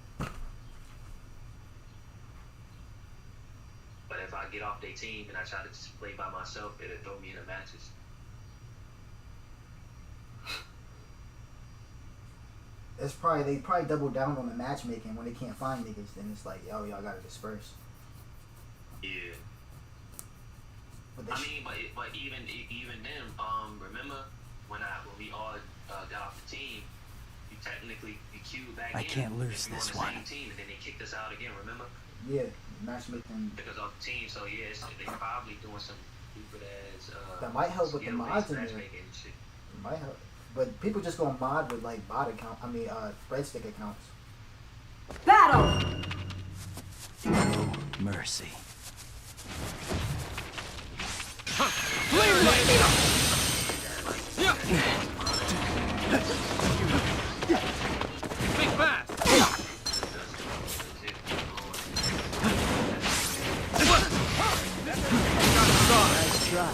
But if I get off their team and I try to just play by myself, it'll throw me in the matches. They probably double down on the matchmaking when they can't find niggas. Then it's like, yo, y'all gotta disperse. Yeah. But I mean, but even then, remember when we all got off the team, you technically queued back in. I can't lose if you this on the one. same team, and then they kicked us out again. Remember? Yeah, matchmaking. Because off the team, so yeah, they probably doing some Keep it as That might help with the mods in there. matchmaking shit. It might help. But people just gonna mod with like bot account. I mean, breadstick accounts. Battle! No mercy. Think fast! Nice try.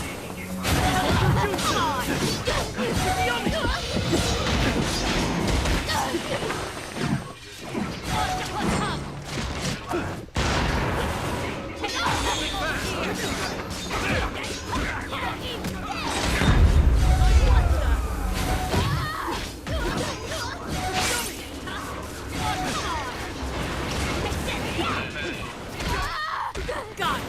Got it!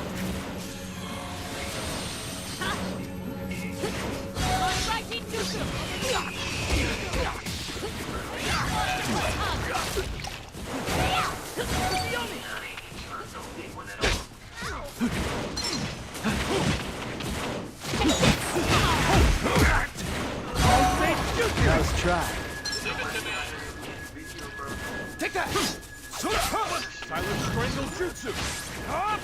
Nice try. Take that! Silent Strangle Jutsu! Up!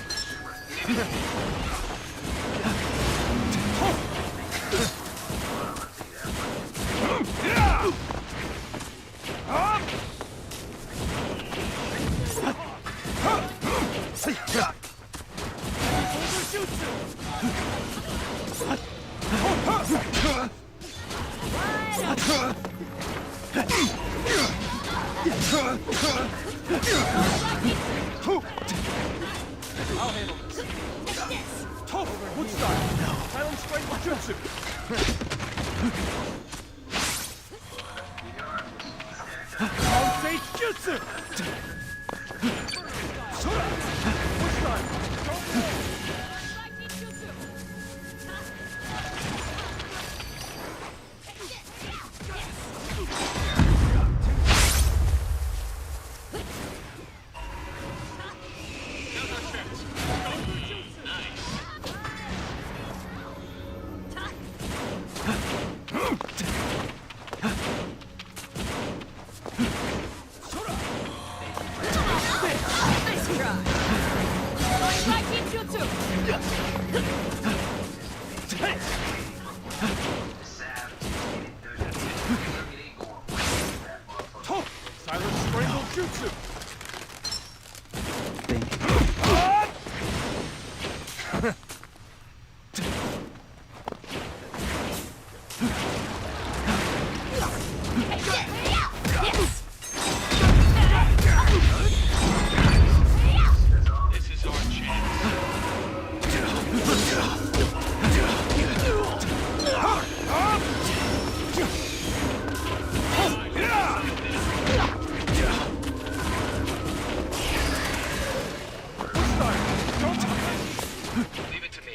I'll handle this. Good start. Silent Strangle Jutsu! On stage jutsu! Push start! Nice try! Right team jutsu! Silent Strangle Jutsu! This is our chance. Leave it to me.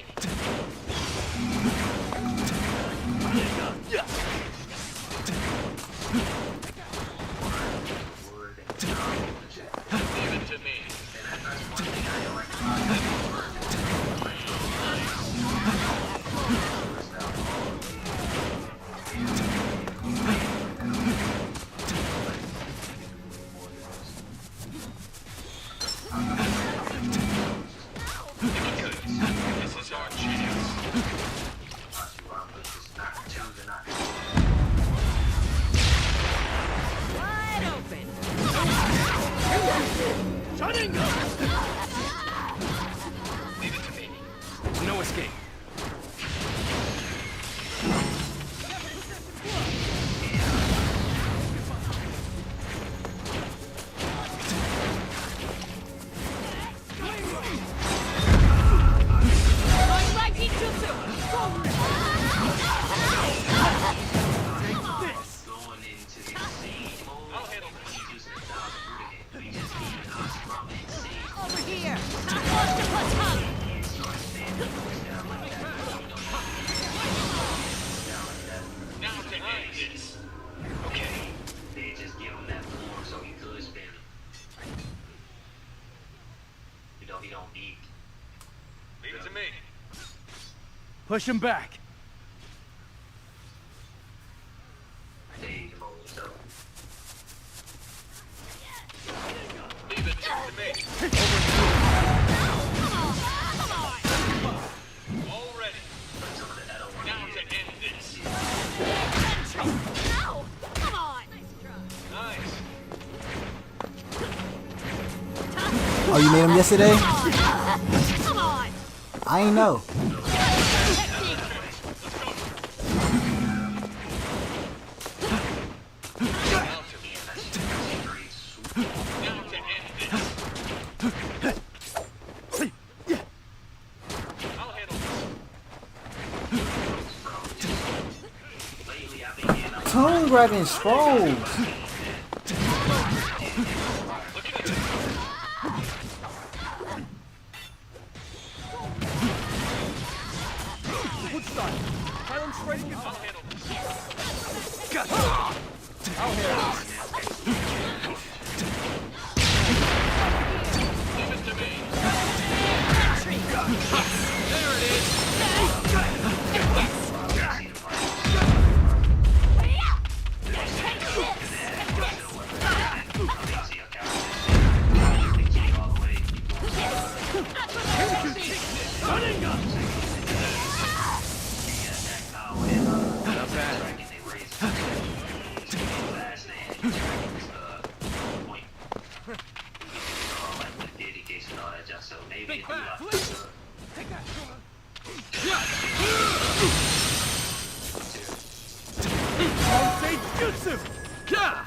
Leave it to me. This is our chance. Wide open! Leave it to me. No escape. Right team jutsu! Going into the scene mode. I'll handle this. We just need us from the scene. Over here! Octopus hug! Now to end this. Okay. They just give him that form so he could spin it. You know, he don't need. Leave it to me. Push him back. Stage mode, though. Leave it to me. All ready. Now to end this. No! Come on! Nice. Oh, you made him yesterday? Come on! I ain't know. Now to end this. I'll handle this. Lately, I've been getting up. Tone grabbing scrolls. Which side? Silent straight against I'll handle this. Gotcha. I'll handle this. Leave it to me. There it is! Big fat. Say jutsu. Yeah.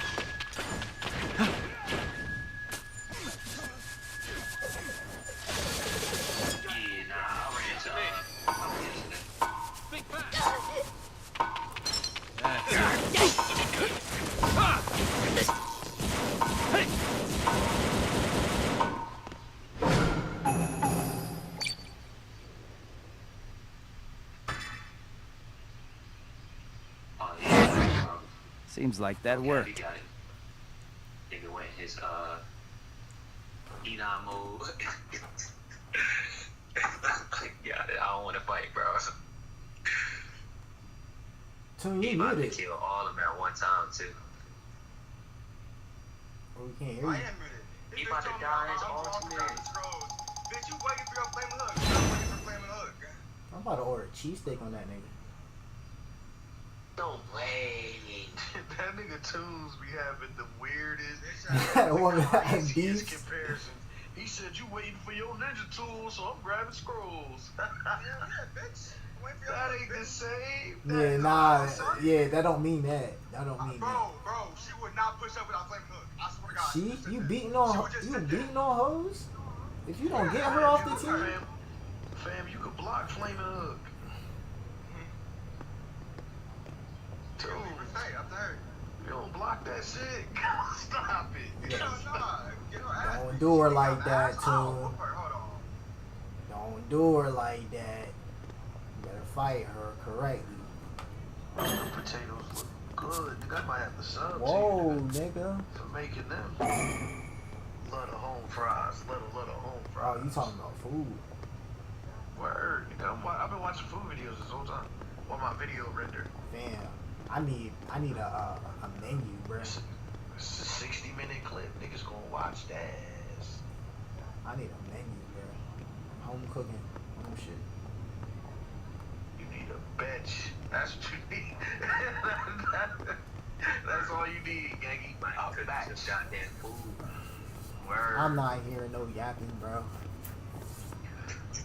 Big fat. Hey. Seems like that He worked. got it. Nigga went his Enon mode. Got it. I don't want to fight, bro. Tone, He you about to muted. kill all of them at one time too. Oh, we can't hear I you. am muted. This He bitch about to told me die I'm his drunk ultimate. down the scrolls. Bitch, you waiting for your flaming hook. I'm waiting for flaming hook. I'm about to order a cheesesteak on that nigga. No way. That nigga Tunes be having the weirdest, I want that easiest beef. comparison. He said you waiting for your ninja tool, so I'm grabbing scrolls. Yeah, bitch. Waiting for your That hook, ain't the bitch. same. Yeah, nah. Yeah, that don't mean that. That don't mean that. Bro, she would not push up without flaming hook. I swear to God. She, you beating She on would just you sit there. beating on hoes? If you don't get her off the team, Fam, you could block flaming hook. Dude, Up to her. you don't block that shit. Stop it. Yeah. Nah, get her ass. Don't do her like that, Oh, Toon. whoop her. Hold on. Don't do her like that. You better fight her correctly. Them potatoes look good. Nigga, I might have to sub Whoa, to you nigga. for making them. Love the home fries. Love the home Oh, fries. you talking about food? Word. Nigga, I've been watching food videos this whole time. On my video render. Damn. I need a menu, bro. It's a 60-minute clip. Niggas gonna watch that. I need a menu, bro. Home cooking, home shit. You need a bench. That's what you need. That's all you need, Gangy. A That's bench. goddamn food. Word. I'm not hearing no yapping, bro.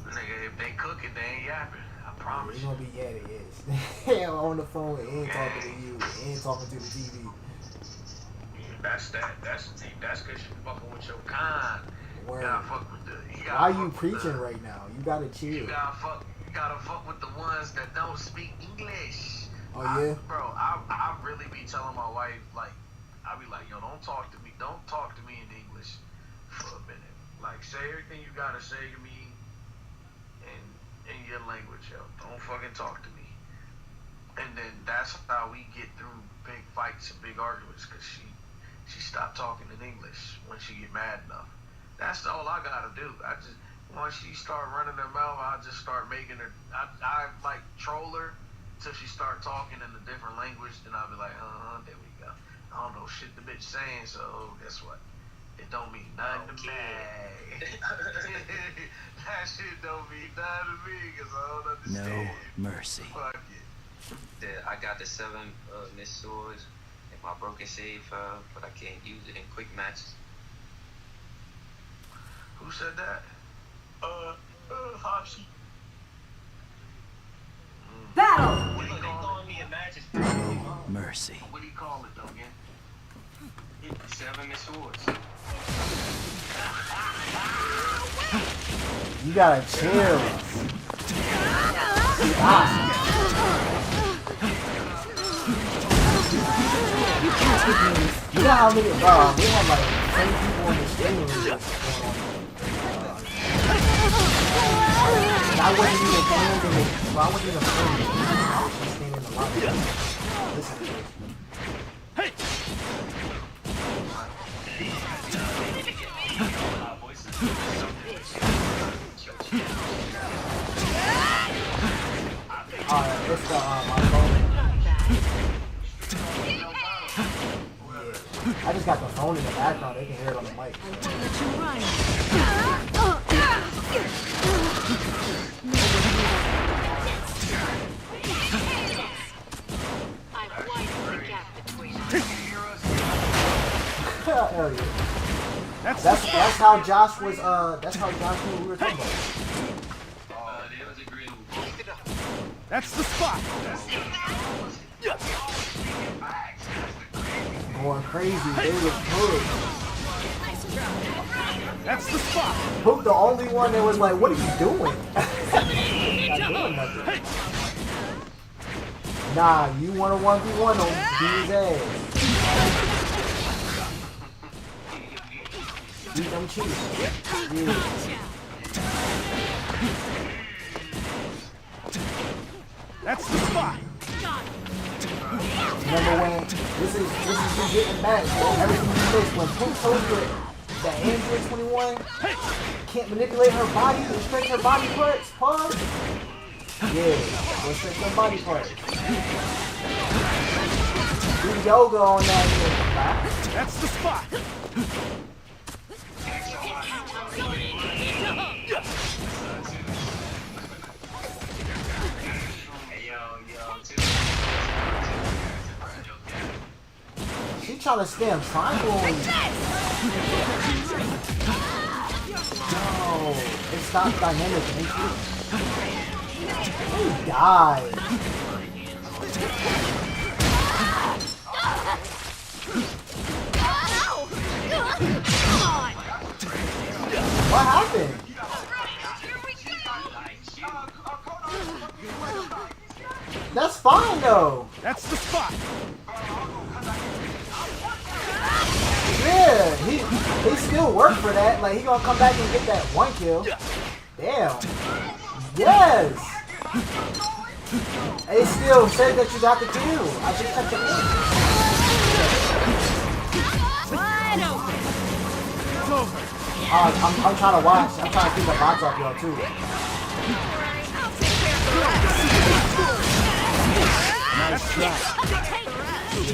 Nigga, if they cook it, they ain't yapping. I promise It's you. gonna be yeah, it is. Yeah, on the phone and talking to you and talking to the TV. That's cause you fucking with your kind. You Word. gotta fuck with the. Why you preaching right now? You gotta chill. You gotta fuck with the ones that don't speak English. Oh yeah. I really be telling my wife, like, I be like, yo, don't talk to me in English for a minute. Like, say everything you gotta say to me in your language, yo. Don't fucking talk to me. And then that's how we get through big fights and big arguments, cause she stopped talking in English when she get mad enough. That's all I gotta do. once she start running her mouth, I just start making her. I like troll her till she start talking in a different language. Then I'll be like, there we go. I don't know shit the bitch saying, so guess what? It don't mean nothing to me. That shit don't mean nothing to me because I don't understand. No mercy. Fuck it. I got the 7 missed swords and my broken save file, but I can't use it in quick matches. Who said that? Hashi. Battle! They throwing me in matches. No mercy. What do you call it, though, again? 7 missed swords. You gotta chill. You know how many, we have like 10 people in the stream. I wasn't even playing in it. Well, I wasn't even playing it. I was just staying in the lobby. Listen to this. Hey! Alright, let's go. My phone. I just got the phone in the background. They can hear it on the mic. Hell yeah. That's how Josh was. That's how Josh knew we were talking about. That's the spot. Going crazy. They was good. That's the spot. Hook the only one that was like, "What are you doing?" Not doing nothing. Nah, you want a 1v1 on these ass. Beat them cheeks. Yeah. That's the spot. Remember when this is you getting back everything you missed when Pink told you that Android 21 can't manipulate her body and stretch her body parts. Pause. Yeah, go stretch her body parts. Do yoga on that shit. That's the spot. She trying to scam triangle on you. No, it's not dynamic entry. He died. What happened? That's fine though. That's the spot. Yeah, he still worked for that. Like he gonna come back and get that 1 kill. Damn. Yes. It still said that you got the kill. I just got the kill. It's over. I'm trying to watch. I'm trying to keep the box off y'all too. Nice try.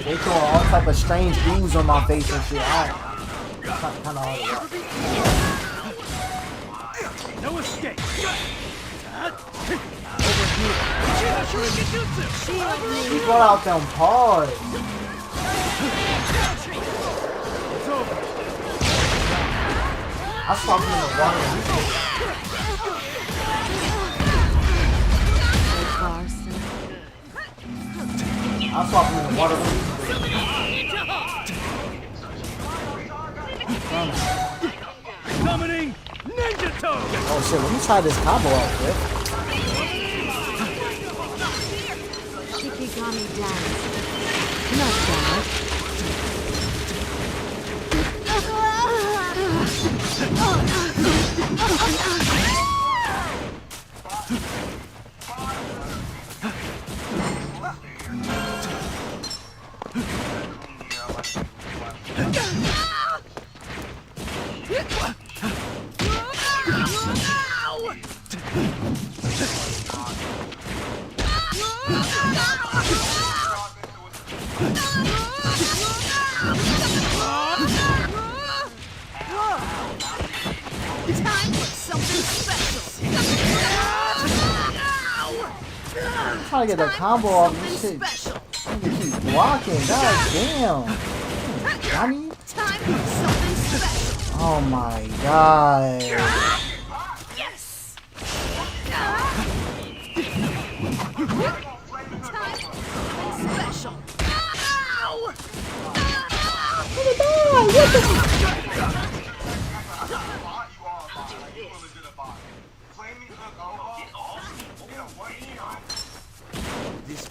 They throw all type of strange ooze on my face and shit. Kind of hard to watch. No escape. He brought out them paws. It's over. I saw him in the water. I saw him in the water. Summoning Ninja Toe. Oh shit, let me try this combo out quick. Shikigami dance. Not bad. trying to get that combo off this shit. Nigga keep blocking. God damn. Johnny? Time for something special. Oh my god. Yes. Special. Ow! This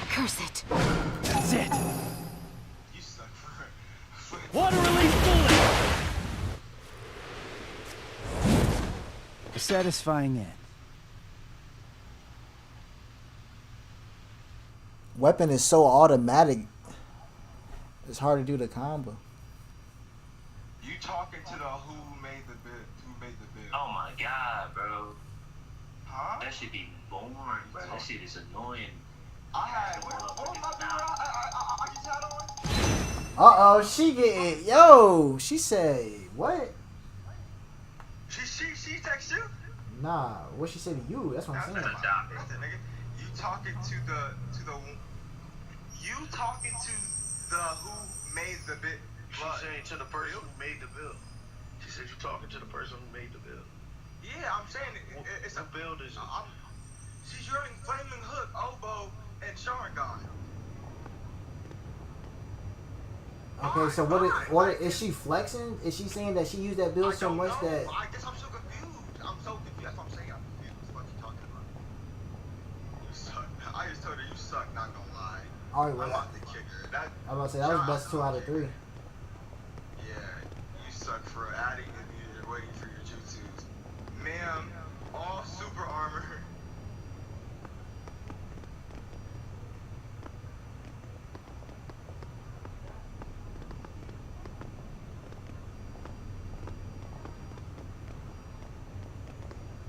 Curse it. That's it. You suck for Water release bullet. A satisfying end. Weapon is so automatic. It's hard to do the combo. You talking to the who made the bid? Who made the bid? Oh my god, bro. Huh? That should be boring, bro. That shit is annoying. I had. What was my bid? I just had on. Uh-oh, she get it. Yo, she said, what? She text you? Nah, what she said to you? That's what I'm saying. Listen, nigga. You talking to the you talking to the who made the bid? She's saying to the person who made the bill. She said you're talking to the person who made the bill. Yeah, I'm saying it's a build is. She's using flaming hook, oboe, and Sharingan. Okay, so what is she flexing? Is she saying that she used that build so much that I guess I'm so confused. That's what I'm saying. I'm confused. What you talking about? You suck. I just told her you suck. Not gonna lie. Alright, I'm well, about to kick her. I'm about to say that was best 2 out of 3. Yeah, you suck for adding and you're waiting for your jutsus. Ma'am, all super armor.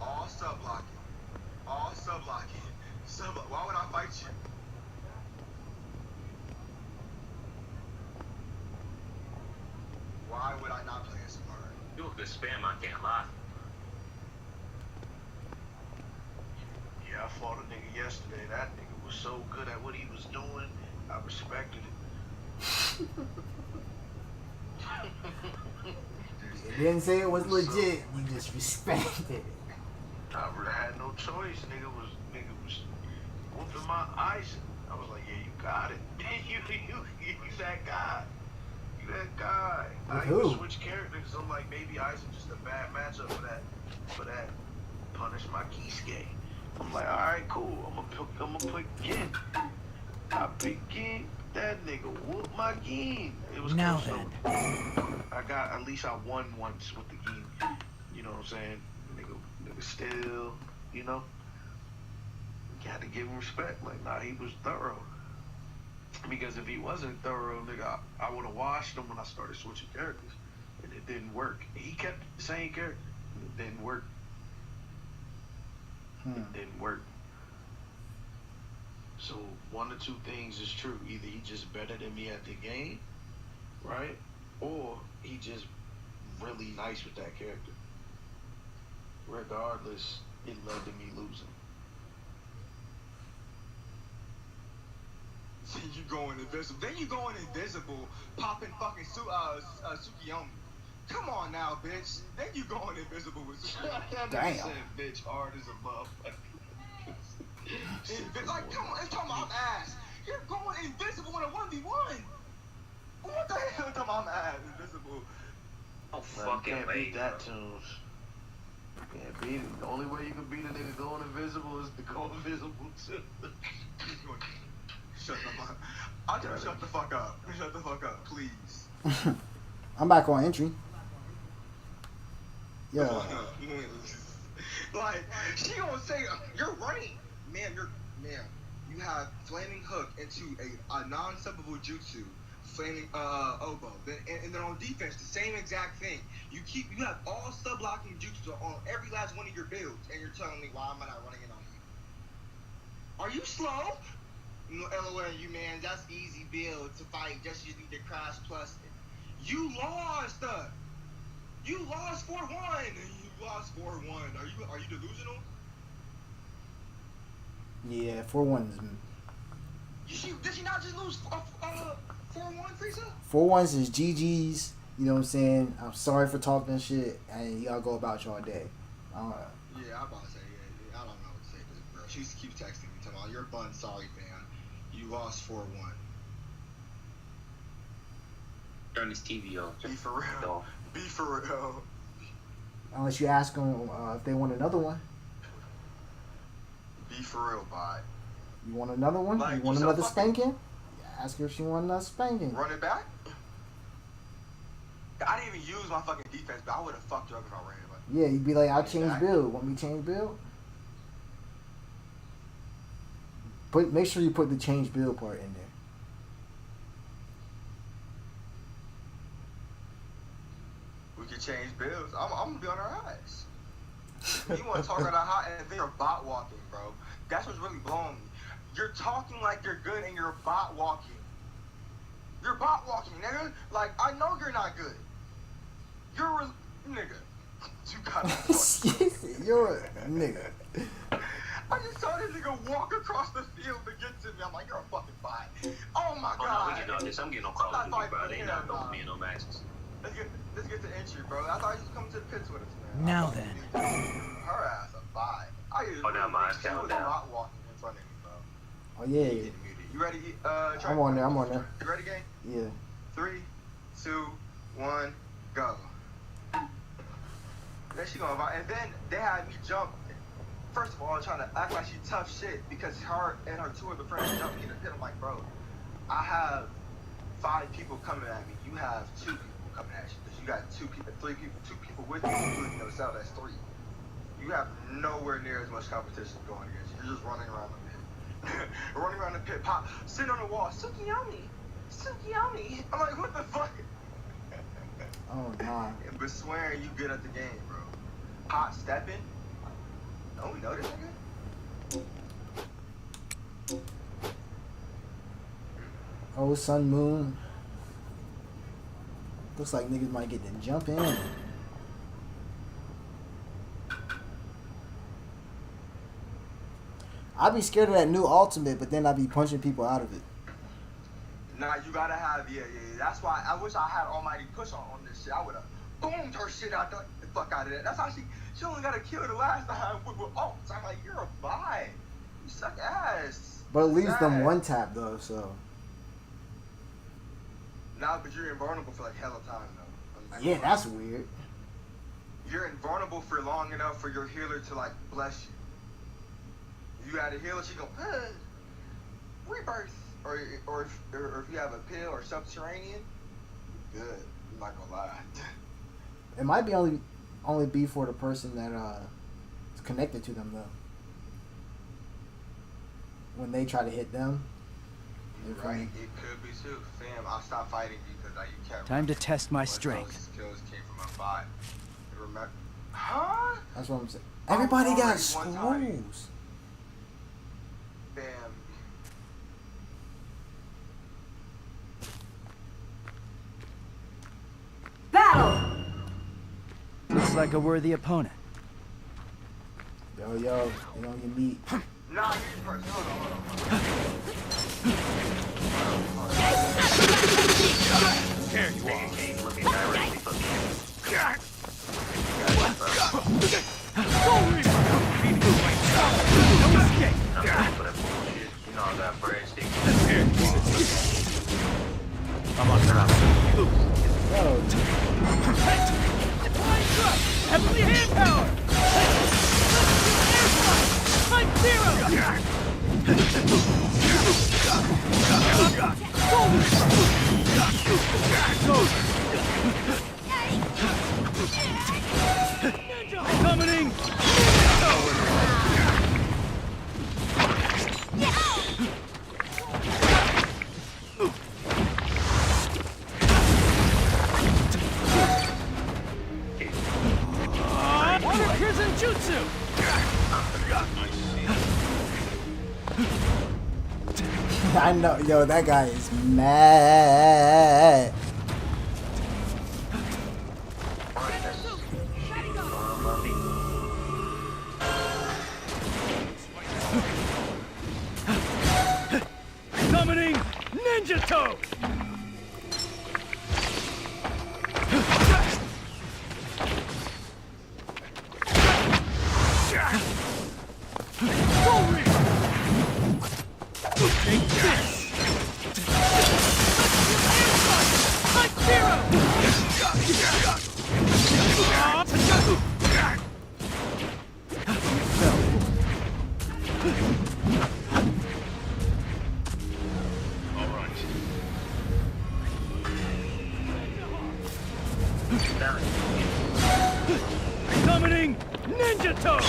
All sub-blocking. All sub-blocking. Why would I fight you? Why would I not play as smart? You a good spam, I can't lie. Yeah, I fought a nigga yesterday. That nigga was so good at what he was doing. I respected it. You didn't say it was legit. You just respected it. I really had no choice. Nigga was whooping my eyes. I was like, yeah, you got it. you that guy. You that guy. With I who? even switch characters. I'm like, maybe Aizen just a bad matchup for that punish my Kisuke. I'm like, all right, cool. I'm gonna put Gin. I picked Gin. That nigga whooped my Gin. It was Now close. then. I got, at least I won once with the Gin. You know what I'm saying? Nigga still, you know. You had to give him respect. Like, nah, he was thorough. Because if he wasn't thorough, nigga, I would have washed him when I started switching characters. And it didn't work. He kept the same character. It didn't work. It didn't work. So one or two things is true. Either he just better than me at the game, right? Or he just really nice with that character. Regardless, it led to me losing. Then you going invisible. Then you going invisible, popping fucking Tsukiyomi. Come on now, bitch. Then you going invisible with Tsukiyomi. Damn. Said bitch hard as a motherfucker. Like, come on, it's talking about ass. You're going invisible in a 1v1. What the hell talking about ass? Invisible. Oh, You fucking can't way, beat that bro. tunes. You can't beat it. The only way you can beat a nigga going invisible is to go invisible too. Shut the fuck up. I just shut the fuck up. Shut the fuck up, please. I'm back on entry. Yeah. Like, she gonna say, you're right. Man, you have flaming hook into a non-subbable jutsu, flaming oboe. And then on defense, the same exact thing. You have all sub-blocking jutsu on every last one of your builds, and you're telling me, why am I not running it on you? Are you slow? LOL, you man, that's easy build to fight. Just you need to crash plus. You lost. You lost 4-1. You lost 4-1. Are you delusional? Yeah, 4-1 is Did she not just lose 4-1, Frieza? 4-1s is GG's. You know what I'm saying? I'm sorry for talking shit, and y'all go about y'all day. Yeah, I'm about to say, I don't know what to say to this girl. She keeps texting me, telling me, "You're bun, sorry, man. You lost 4-1." Turn this TV on. Be for real. Be for real. Unless you ask them if they want another one. Be for real, bye. You want another one? Like, you want you another so fucking- spanking? Ask her if she want another spanking. Run it back? I didn't even use my fucking defense, but I would have fucked her up if I ran it back. Yeah, you'd be like, I'll change Back. build. Want me to change build? Make sure you put the change build part in there. We could change builds. I'm gonna be on her ass. You want to talk about how and then you're bot walking, bro. That's what's really blowing me. You're talking like you're good and you're bot walking. You're bot walking, nigga. Like, I know you're not good. You're nigga. You gotta fuck. You're a nigga. I just saw this nigga walk across the field to get to me. I'm like, you're a fucking bot. Oh my Oh, no, god. we getting on this. I'm getting on Call of Duty, bro. They ain't not no me and no matches. Let's get to entry, bro. I thought you was coming to the pits with us, man. Now then. Her ass a bot. Oh, now mine's counting down. Bot walking in front of me, bro. Oh, yeah. You ready? I'm on there. You ready, gang? Yeah. 3, 2, 1, go. Then she gonna vibe. And then they had me jump. First of all, trying to act like she tough shit because her and her 2 other friends jumped me in the pit. I'm like, bro, I have 5 people coming at me. You have 2 people coming at you. Because you got 2 people, 3 people, 2 people with you, including yourself. That's 3. You have nowhere near as much competition going against you. You're just running around the pit. Running around the pit, pop, sitting on the wall, Sukiyami. I'm like, what the fuck? Oh, nah. But swearing you good at the game, bro. Hot stepping. Don't we know this nigga? Oh, Sun Moon. Looks like niggas might get to jump in. I'd be scared of that new ultimate, but then I'd be punching people out of it. Nah, you gotta have, yeah. That's why I wish I had Almighty Push on this shit. I would've boomed her shit out the fuck out of that. That's how she only got a kill the last time with ults. I'm like, you're a bot. You suck ass. But it leaves them one tap though, so. Nah, but you're invulnerable for like hella time though. Like, Yeah, that's weird. You're invulnerable for long enough for your healer to like bless you. If you had a healer, she go, rebirth. Or if you have a pill or subterranean, good. I'm not gonna lie. It might be only be for the person that is connected to them though. When they try to hit them. Right, it could be too. Fam, I stopped fighting you because you kept. Time to test my strength. Those skills came from a bot. Remember? Huh? That's what I'm saying. Everybody got already scrolls. one time. Bam. Battle! Looks like a worthy opponent. Yo, you know your meat. Nah, you first. Hold on. There you are. Looking directly for me. No escape. I'm ready for that bullshit. You know I got bread sticks. I'm on top. Yo, Heavenly hand power! Type 0! Summoning! Water prison jutsu! I know, yo, that guy is mad. Summoning Ninja Toe!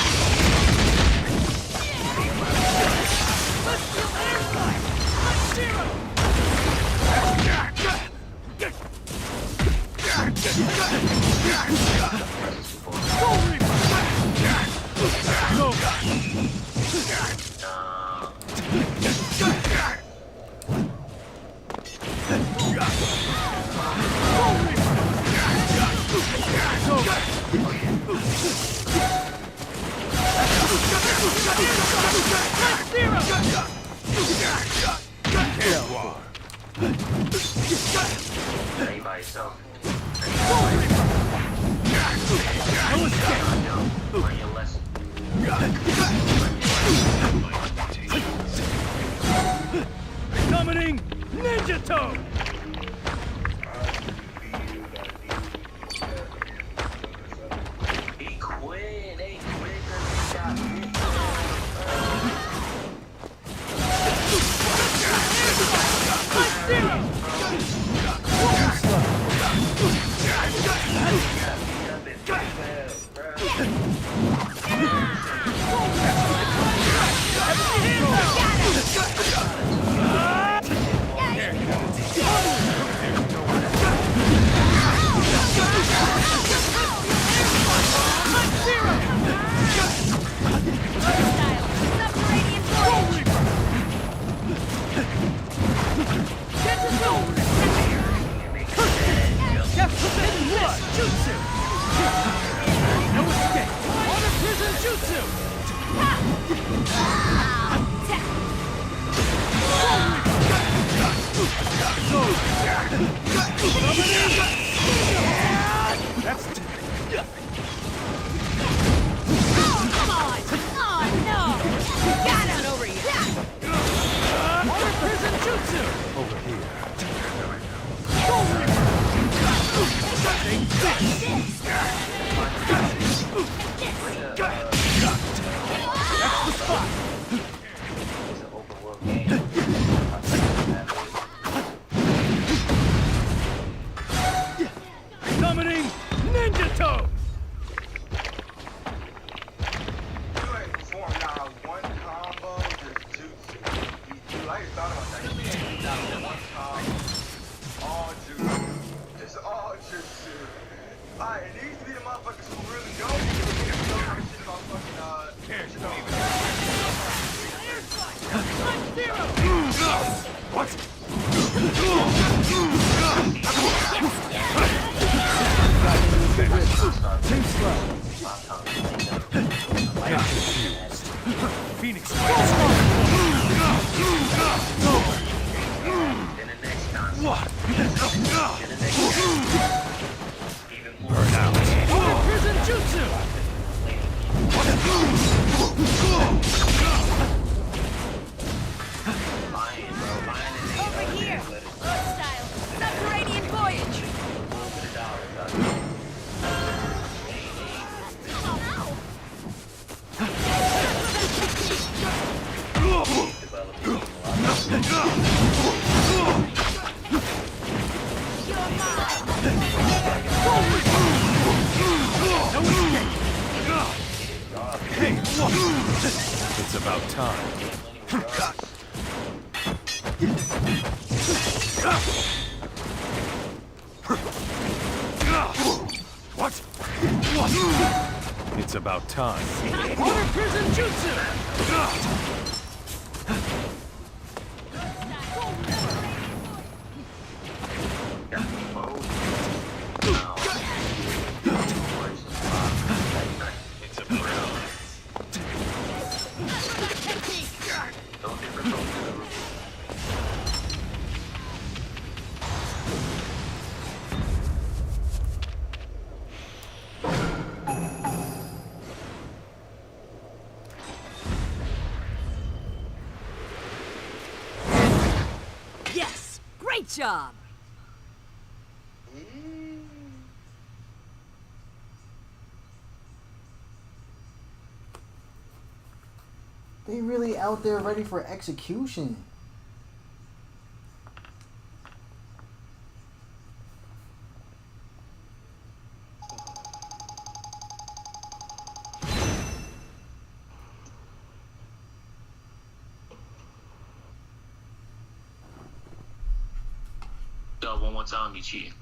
Let's do air fight! Zero! Go Reaper! Go! Stay by yourself. Learn your lesson. Summoning Ninja Toe! He quit. They quit 'cause he got bit. Jutsu! No escape! Water prison jutsu! That's Come on! Oh, no! Got him! Over here! Water prison jutsu! Over here. That's the spot! It's an open world game. Summoning Ninja Toe! You ain't performed now one combo, just jutsu. You like thought about that. You ain't done one combo. All jutsu. It's all jutsu. Alright, it needs to be the motherfuckers who really know shit about fucking What? Too slow. I am confused. Phoenix Wright. Then the next time. What? Then the next time. Even more. Burn out. Water prison jutsu! Lion, bro. Lion is Over here! Earth style! Subterranean voyage! Hey, look! It's about time. What? What? It's about time. Water prison jutsu! It's a pro. Don't ever go to the room. Yes! Great job! They really out there ready for execution. out one more time, you cheating.